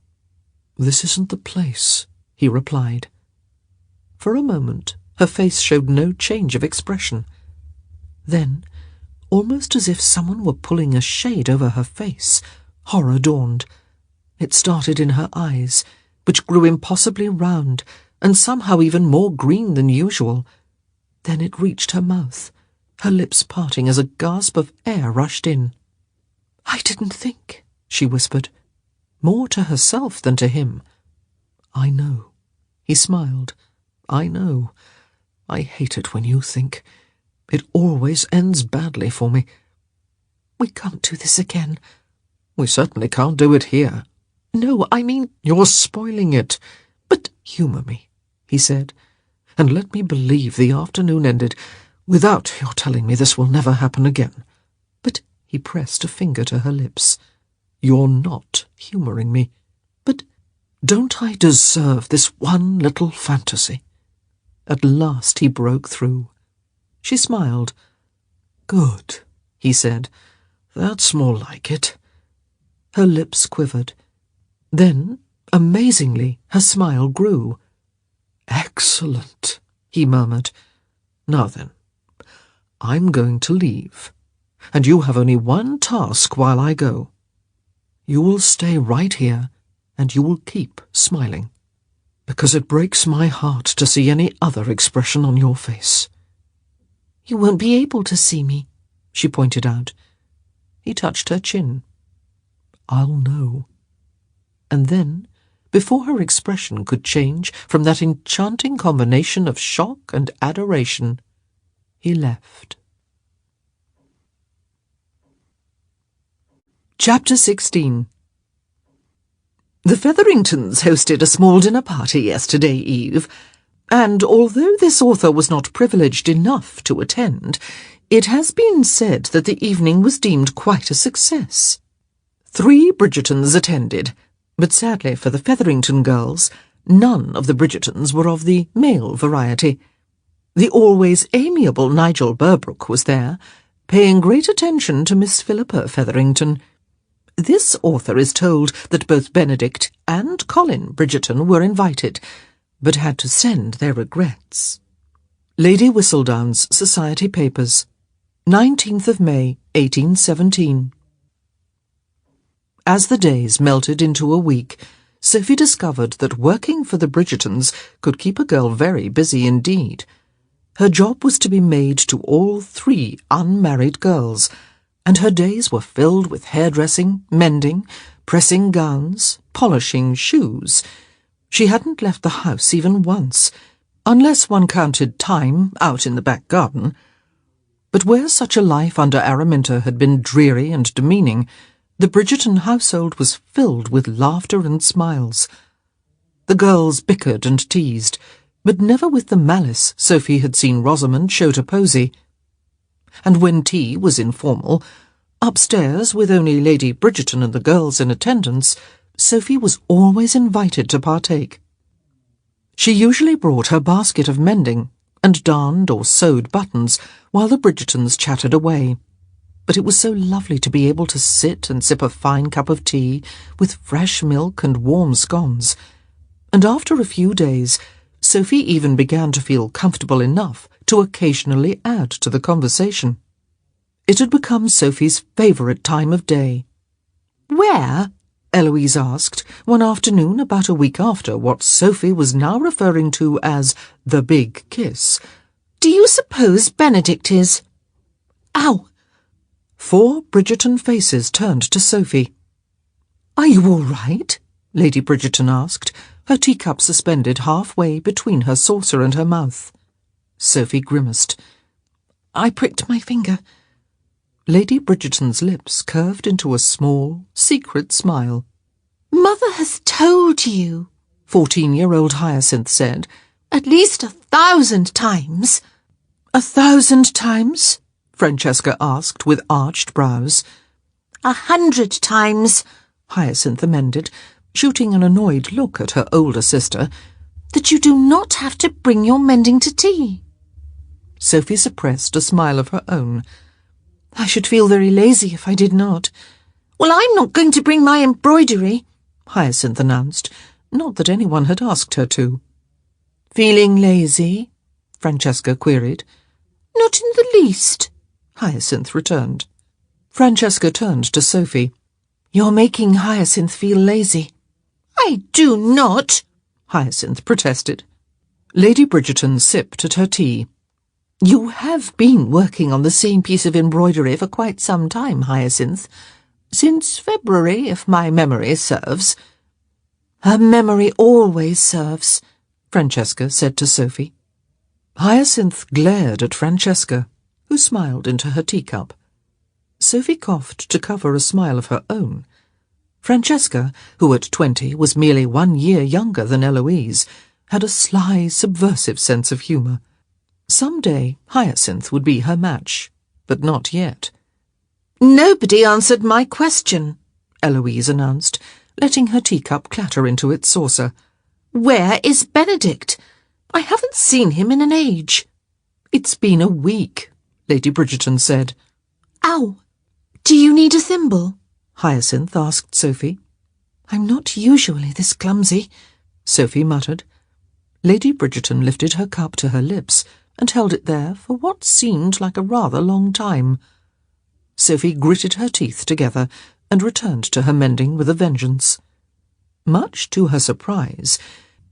"This isn't the place," he replied. For a moment, her face showed no change of expression. Then, almost as if someone were pulling a shade over her face, horror dawned. It started in her eyes, which grew impossibly round, and somehow even more green than usual. Then it reached her mouth, her lips parting as a gasp of air rushed in. "I didn't think," she whispered, more to herself than to him. "I know." He smiled. "I know. I hate it when you think. It always ends badly for me." "We can't do this again." "We certainly can't do it here." "No, I mean—" "You're spoiling it." "But humour me," he said, "and let me believe the afternoon ended without your telling me this will never happen again." "But—" he pressed a finger to her lips. "You're not humouring me." "But—" "Don't I deserve this one little fantasy?" At last he broke through. She smiled. "Good," he said. "That's more like it." Her lips quivered. Then, amazingly, her smile grew. "Excellent," he murmured. "Now then, I'm going to leave, and you have only one task while I go. You will stay right here, and you will keep smiling, because it breaks my heart to see any other expression on your face." You won't be able to see me, she pointed out. He touched her chin. I'll know. And then, before her expression could change from that enchanting combination of shock and adoration, he left. Chapter 16. The Featheringtons hosted a small dinner party yesterday eve, and although this author was not privileged enough to attend, it has been said that the evening was deemed quite a success. 3 Bridgertons attended, but sadly for the Featherington girls, none of the Bridgertons were of the male variety. The always amiable Nigel Burbrook was there, paying great attention to Miss Philippa Featherington. This author is told that both Benedict and Colin Bridgerton were invited, but had to send their regrets. Lady Whistledown's Society Papers, 19th of May, 1817. As the days melted into a week, Sophie discovered that working for the Bridgertons could keep a girl very busy indeed. Her job was to be maid to all 3 unmarried girls, and her days were filled with hairdressing, mending, pressing gowns, polishing shoes. She hadn't left the house even once, unless one counted time out in the back garden. But where such a life under Araminta had been dreary and demeaning, the Bridgerton household was filled with laughter and smiles. The girls bickered and teased, but never with the malice Sophie had seen Rosamond show to Posy. And when tea was informal, upstairs with only Lady Bridgerton and the girls in attendance, Sophie was always invited to partake. She usually brought her basket of mending and darned or sewed buttons while the Bridgertons chattered away. But it was so lovely to be able to sit and sip a fine cup of tea with fresh milk and warm scones, and after a few days Sophie even began to feel comfortable enough to occasionally add to the conversation. It had become Sophie's favourite time of day. "Where?" Eloise asked one afternoon about a week after what Sophie was now referring to as the big kiss. "Do you suppose Benedict is—" "Ow!" 4 Bridgerton faces turned to Sophie. "Are you all right?" Lady Bridgerton asked, her teacup suspended halfway between her saucer and her mouth. Sophie grimaced. "I pricked my finger." Lady Bridgerton's lips curved into a small, secret smile. "Mother has told you," 14-year-old Hyacinth said. "At least 1,000 times." "1,000 times?" Francesca asked with arched brows. 100 times, Hyacinth amended, shooting an annoyed look at her older sister, "that you do not have to bring your mending to tea." Sophie suppressed a smile of her own. "I should feel very lazy if I did not." "Well, I'm not going to bring my embroidery," Hyacinth announced, not that anyone had asked her to. "Feeling lazy?" Francesca queried. "Not in the least," Hyacinth returned. Francesca turned to Sophie. "You're making Hyacinth feel lazy." "I do not," Hyacinth protested. Lady Bridgerton sipped at her tea. "You have been working on the same piece of embroidery for quite some time, Hyacinth. Since February, if my memory serves." "Her memory always serves," Francesca said to Sophie. Hyacinth glared at Francesca, who smiled into her teacup. Sophie coughed to cover a smile of her own. Francesca, who at 20 was merely 1 year younger than Eloise, had a sly, subversive sense of humour. Some day Hyacinth would be her match, but not yet. "Nobody answered my question," Eloise announced, letting her teacup clatter into its saucer. "Where is Benedict? I haven't seen him in an age." "It's been a week," Lady Bridgerton said. "Ow! Do you need a thimble?" Hyacinth asked Sophie. "I'm not usually this clumsy," Sophie muttered. Lady Bridgerton lifted her cup to her lips and held it there for what seemed like a rather long time. Sophie gritted her teeth together and returned to her mending with a vengeance. Much to her surprise,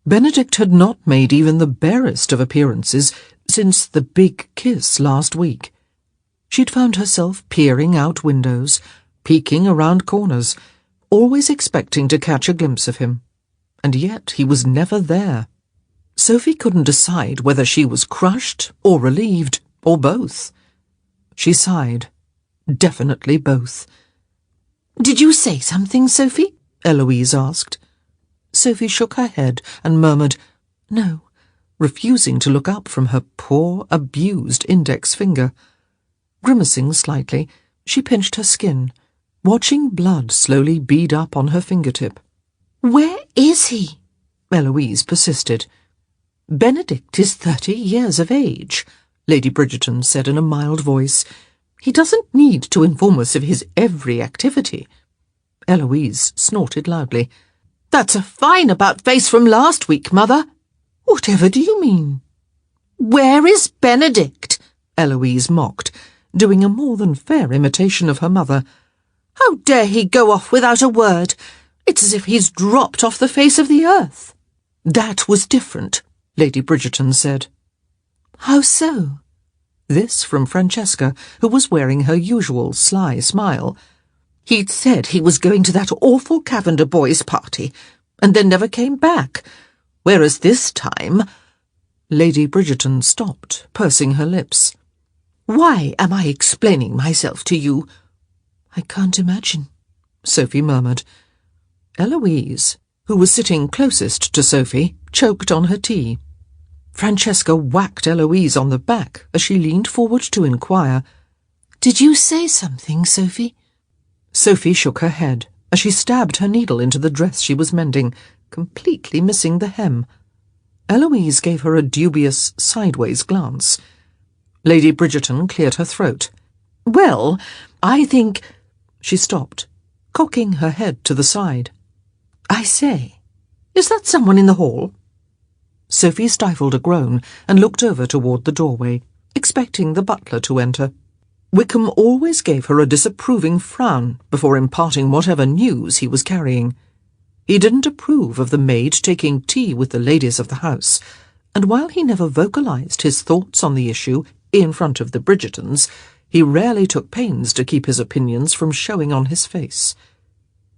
Benedict had not made even the barest of appearances Since the big kiss last week. She'd found herself peering out windows, peeking around corners, always expecting to catch a glimpse of him. And yet he was never there. Sophie couldn't decide whether she was crushed or relieved, or both. She sighed. Definitely both. "Did you say something, Sophie?" Eloise asked. Sophie shook her head and murmured, "No," refusing to look up from her poor, abused index finger. Grimacing slightly, she pinched her skin, watching blood slowly bead up on her fingertip. "Where is he?" Eloise persisted. "Benedict is 30 years of age," Lady Bridgerton said in a mild voice. "He doesn't need to inform us of his every activity." Eloise snorted loudly. "That's a fine about-face from last week, Mother." "Whatever do you mean?" "Where is Benedict?" Eloise mocked, doing a more than fair imitation of her mother. "How dare he go off without a word? It's as if he's dropped off the face of the earth." "That was different," Lady Bridgerton said. "How so?" This from Francesca, who was wearing her usual sly smile. "He'd said he was going to that awful Cavender boys' party, and then never came back, whereas this time—" Lady Bridgerton stopped, pursing her lips. "Why am I explaining myself to you?" "I can't imagine," Sophie murmured. Eloise, who was sitting closest to Sophie, choked on her tea. Francesca whacked Eloise on the back as she leaned forward to inquire, "Did you say something, Sophie?" Sophie shook her head as she stabbed her needle into the dress she was mending, completely missing the hem. Eloise gave her a dubious, sideways glance. Lady Bridgerton cleared her throat. "Well, I think—" She stopped, cocking her head to the side. "I say, is that someone in the hall?" Sophie stifled a groan and looked over toward the doorway, expecting the butler to enter. Wickham always gave her a disapproving frown before imparting whatever news he was carrying. He didn't approve of the maid taking tea with the ladies of the house, and while he never vocalized his thoughts on the issue in front of the Bridgertons, he rarely took pains to keep his opinions from showing on his face.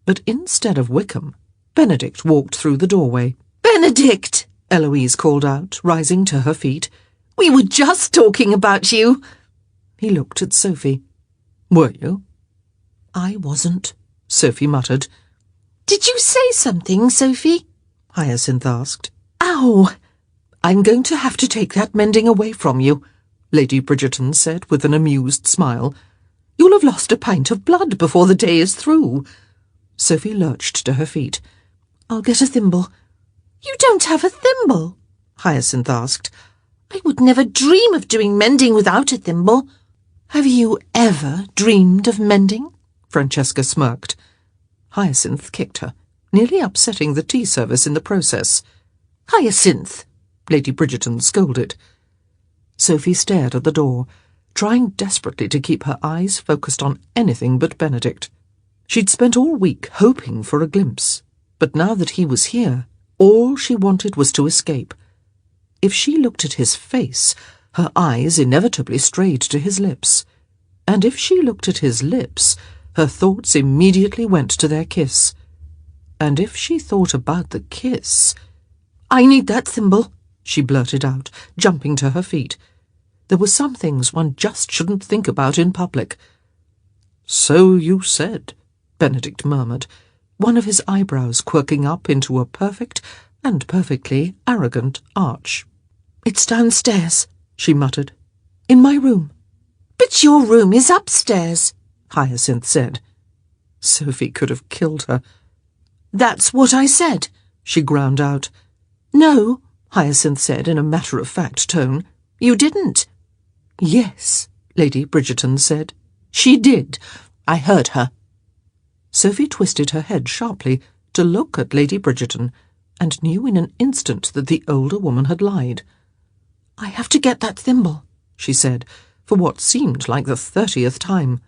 But instead of Wickham, Benedict walked through the doorway. "Benedict!" Eloise called out, rising to her feet. "We were just talking about you." He looked at Sophie. "Were you?" "I wasn't," Sophie muttered. "Did you say something, Sophie?" Hyacinth asked. "Ow!" "I'm going to have to take that mending away from you," Lady Bridgerton said with an amused smile. "You'll have lost a pint of blood before the day is through." Sophie lurched to her feet. "I'll get a thimble." "You don't have a thimble?" Hyacinth asked. "I would never dream of doing mending without a thimble." "Have you ever dreamed of mending?" Francesca smirked. Hyacinth kicked her, nearly upsetting the tea service in the process. "Hyacinth!" Lady Bridgerton scolded. Sophie stared at the door, trying desperately to keep her eyes focused on anything but Benedict. She'd spent all week hoping for a glimpse, but now that he was here, all she wanted was to escape. If she looked at his face, her eyes inevitably strayed to his lips. And if she looked at his lips, her thoughts immediately went to their kiss. And if she thought about the kiss— "I need that thimble," she blurted out, jumping to her feet. There were some things one just shouldn't think about in public. "So you said," Benedict murmured, one of his eyebrows quirking up into a perfect and perfectly arrogant arch. "It's downstairs," she muttered. "In my room." "But your room is upstairs," Hyacinth said. Sophie could have killed her. "That's what I said," she ground out. "No," Hyacinth said in a matter-of-fact tone. "you didn't." "Yes," Lady Bridgerton said. "She did. I heard her." Sophie twisted her head sharply to look at Lady Bridgerton, and knew in an instant that the older woman had lied. "I have to get that thimble," she said, for what seemed like the 30th time.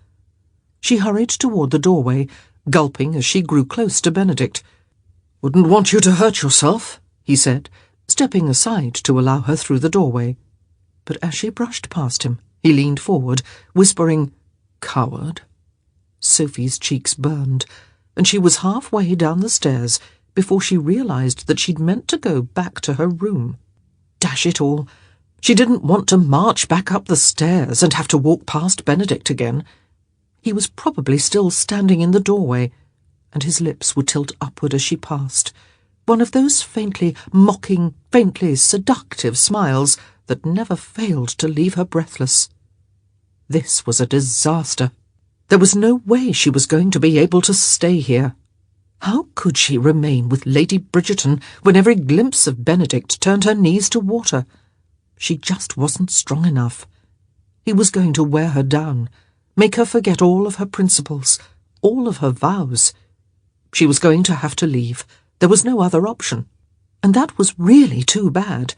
She hurried toward the doorway, gulping as she grew close to Benedict. "Wouldn't want you to hurt yourself," he said, stepping aside to allow her through the doorway. But as she brushed past him, he leaned forward, whispering, "Coward." Sophie's cheeks burned, and she was halfway down the stairs before she realised that she'd meant to go back to her room. Dash it all! She didn't want to march back up the stairs and have to walk past Benedict again. He was probably still standing in the doorway, and his lips would tilt upward as she passed, one of those faintly mocking, faintly seductive smiles that never failed to leave her breathless. This was a disaster. There was no way she was going to be able to stay here. How could she remain with Lady Bridgerton when every glimpse of Benedict turned her knees to water? She just wasn't strong enough. He was going to wear her down, make her forget all of her principles, all of her vows. She was going to have to leave. There was no other option. And that was really too bad,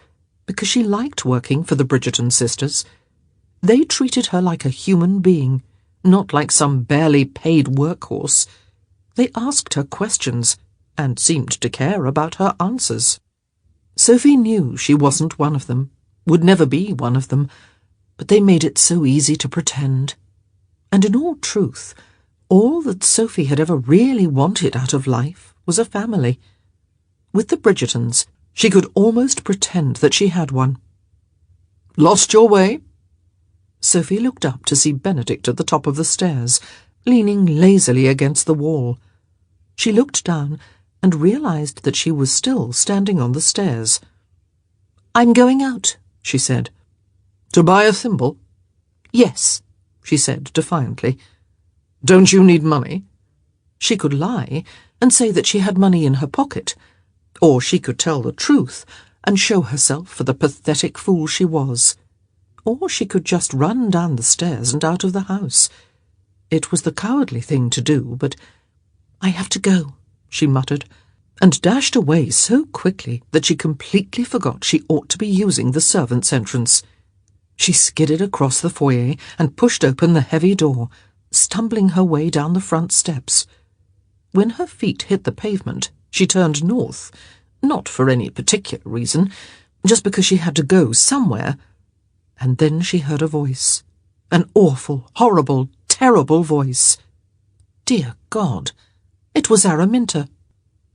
because she liked working for the Bridgerton sisters. They treated her like a human being, not like some barely paid workhorse. They asked her questions, and seemed to care about her answers. Sophie knew she wasn't one of them, would never be one of them, but they made it so easy to pretend. And in all truth, all that Sophie had ever really wanted out of life was a family. With the Bridgertons, she could almost pretend that she had one. "Lost your way?" Sophie looked up to see Benedict at the top of the stairs, leaning lazily against the wall. She looked down and realised that she was still standing on the stairs. "I'm going out," she said. "To buy a thimble?" "Yes," she said defiantly. "Don't you need money?" She could lie and say that she had money in her pocket, or she could tell the truth and show herself for the pathetic fool she was. Or she could just run down the stairs and out of the house. It was the cowardly thing to do, but "I have to go," she muttered, and dashed away so quickly that she completely forgot she ought to be using the servants' entrance. She skidded across the foyer and pushed open the heavy door, stumbling her way down the front steps. When her feet hit the pavement, she turned north, not for any particular reason, just because she had to go somewhere. And then she heard a voice, an awful, horrible, terrible voice. Dear God, it was Araminta.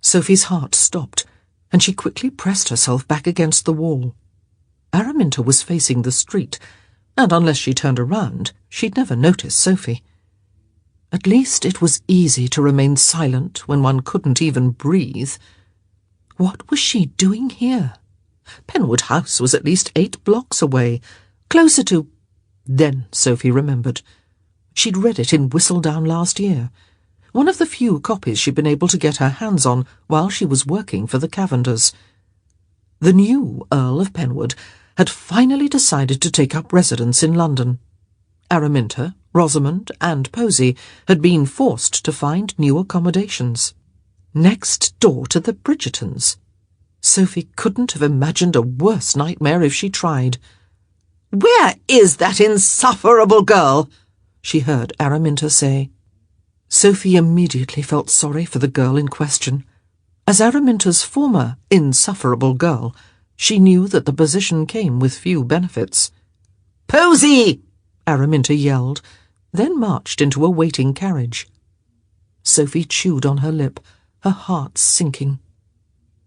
Sophie's heart stopped, and she quickly pressed herself back against the wall. Araminta was facing the street, and unless she turned around, she'd never notice Sophie. At least it was easy to remain silent when one couldn't even breathe. What was she doing here? Penwood House was at least 8 blocks away, closer to— Then Sophie remembered. She'd read it in Whistledown last year, one of the few copies she'd been able to get her hands on while she was working for the Cavenders. The new Earl of Penwood had finally decided to take up residence in London. Araminta, Rosamond, and Posy had been forced to find new accommodations. Next door to the Bridgertons. Sophie couldn't have imagined a worse nightmare if she tried. "Where is that insufferable girl?" she heard Araminta say. Sophie immediately felt sorry for the girl in question. As Araminta's former insufferable girl, she knew that the position came with few benefits. "Posy!" Araminta yelled, then marched into a waiting carriage. Sophie chewed on her lip, her heart sinking.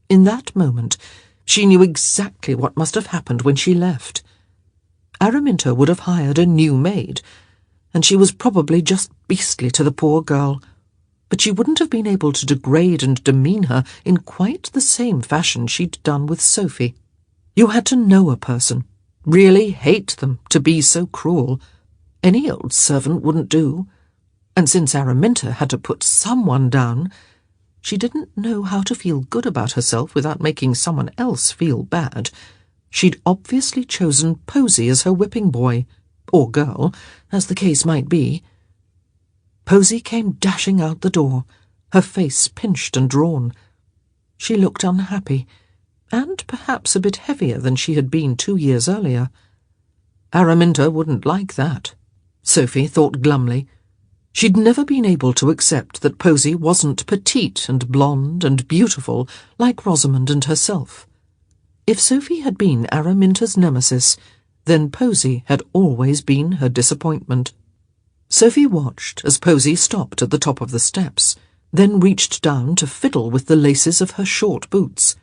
In that moment, she knew exactly what must have happened when she left. Araminta would have hired a new maid, and she was probably just beastly to the poor girl, but she wouldn't have been able to degrade and demean her in quite the same fashion she'd done with Sophie. You had to know a person, really hate them, to be so cruel. Any old servant wouldn't do, and since Araminta had to put someone down, she didn't know how to feel good about herself without making someone else feel bad. She'd obviously chosen Posy as her whipping boy, or girl, as the case might be. Posy came dashing out the door, her face pinched and drawn. She looked unhappy, and perhaps a bit heavier than she had been 2 years earlier. Araminta wouldn't like that, Sophie thought glumly. She'd never been able to accept that Posy wasn't petite and blonde and beautiful like Rosamond and herself. If Sophie had been Araminta's nemesis, Then Posy had always been her disappointment. Sophie watched as Posy stopped at the top of the steps, then reached down to fiddle with the laces of her short boots.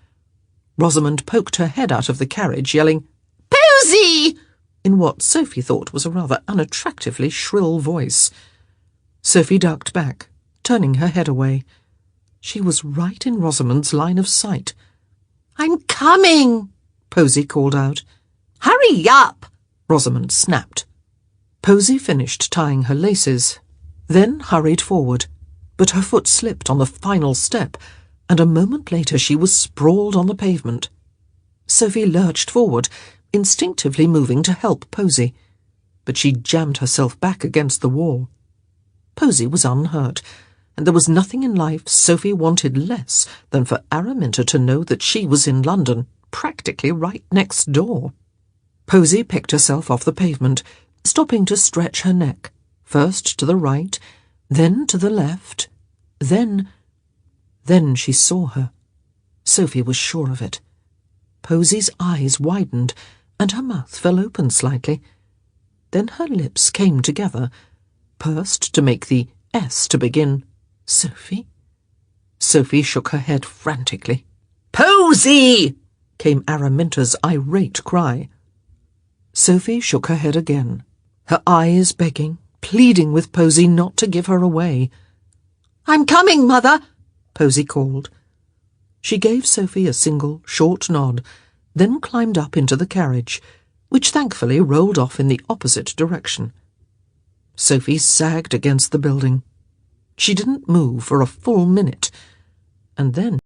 Rosamond poked her head out of the carriage, yelling, "Posy!" in what Sophie thought was a rather unattractively shrill voice. Sophie ducked back, turning her head away. She was right in Rosamond's line of sight. "I'm coming," Posy called out. "Hurry up!" Rosamond snapped. Posy finished tying her laces, then hurried forward, but her foot slipped on the final step, and a moment later she was sprawled on the pavement. Sophie lurched forward, instinctively moving to help Posy, but she jammed herself back against the wall. Posy was unhurt, and there was nothing in life Sophie wanted less than for Araminta to know that she was in London, practically right next door. Posy picked herself off the pavement, stopping to stretch her neck, first to the right, then to the left, then she saw her. Sophie was sure of it. Posy's eyes widened, and her mouth fell open slightly. Then her lips came together, pursed to make the S to begin. Sophie? Sophie shook her head frantically. "Posy!" came Araminta's irate cry. Sophie shook her head again, her eyes begging, pleading with Posy not to give her away. "I'm coming, Mother," Posy called. She gave Sophie a single, short nod, then climbed up into the carriage, which thankfully rolled off in the opposite direction. Sophie sagged against the building. She didn't move for a full minute, and then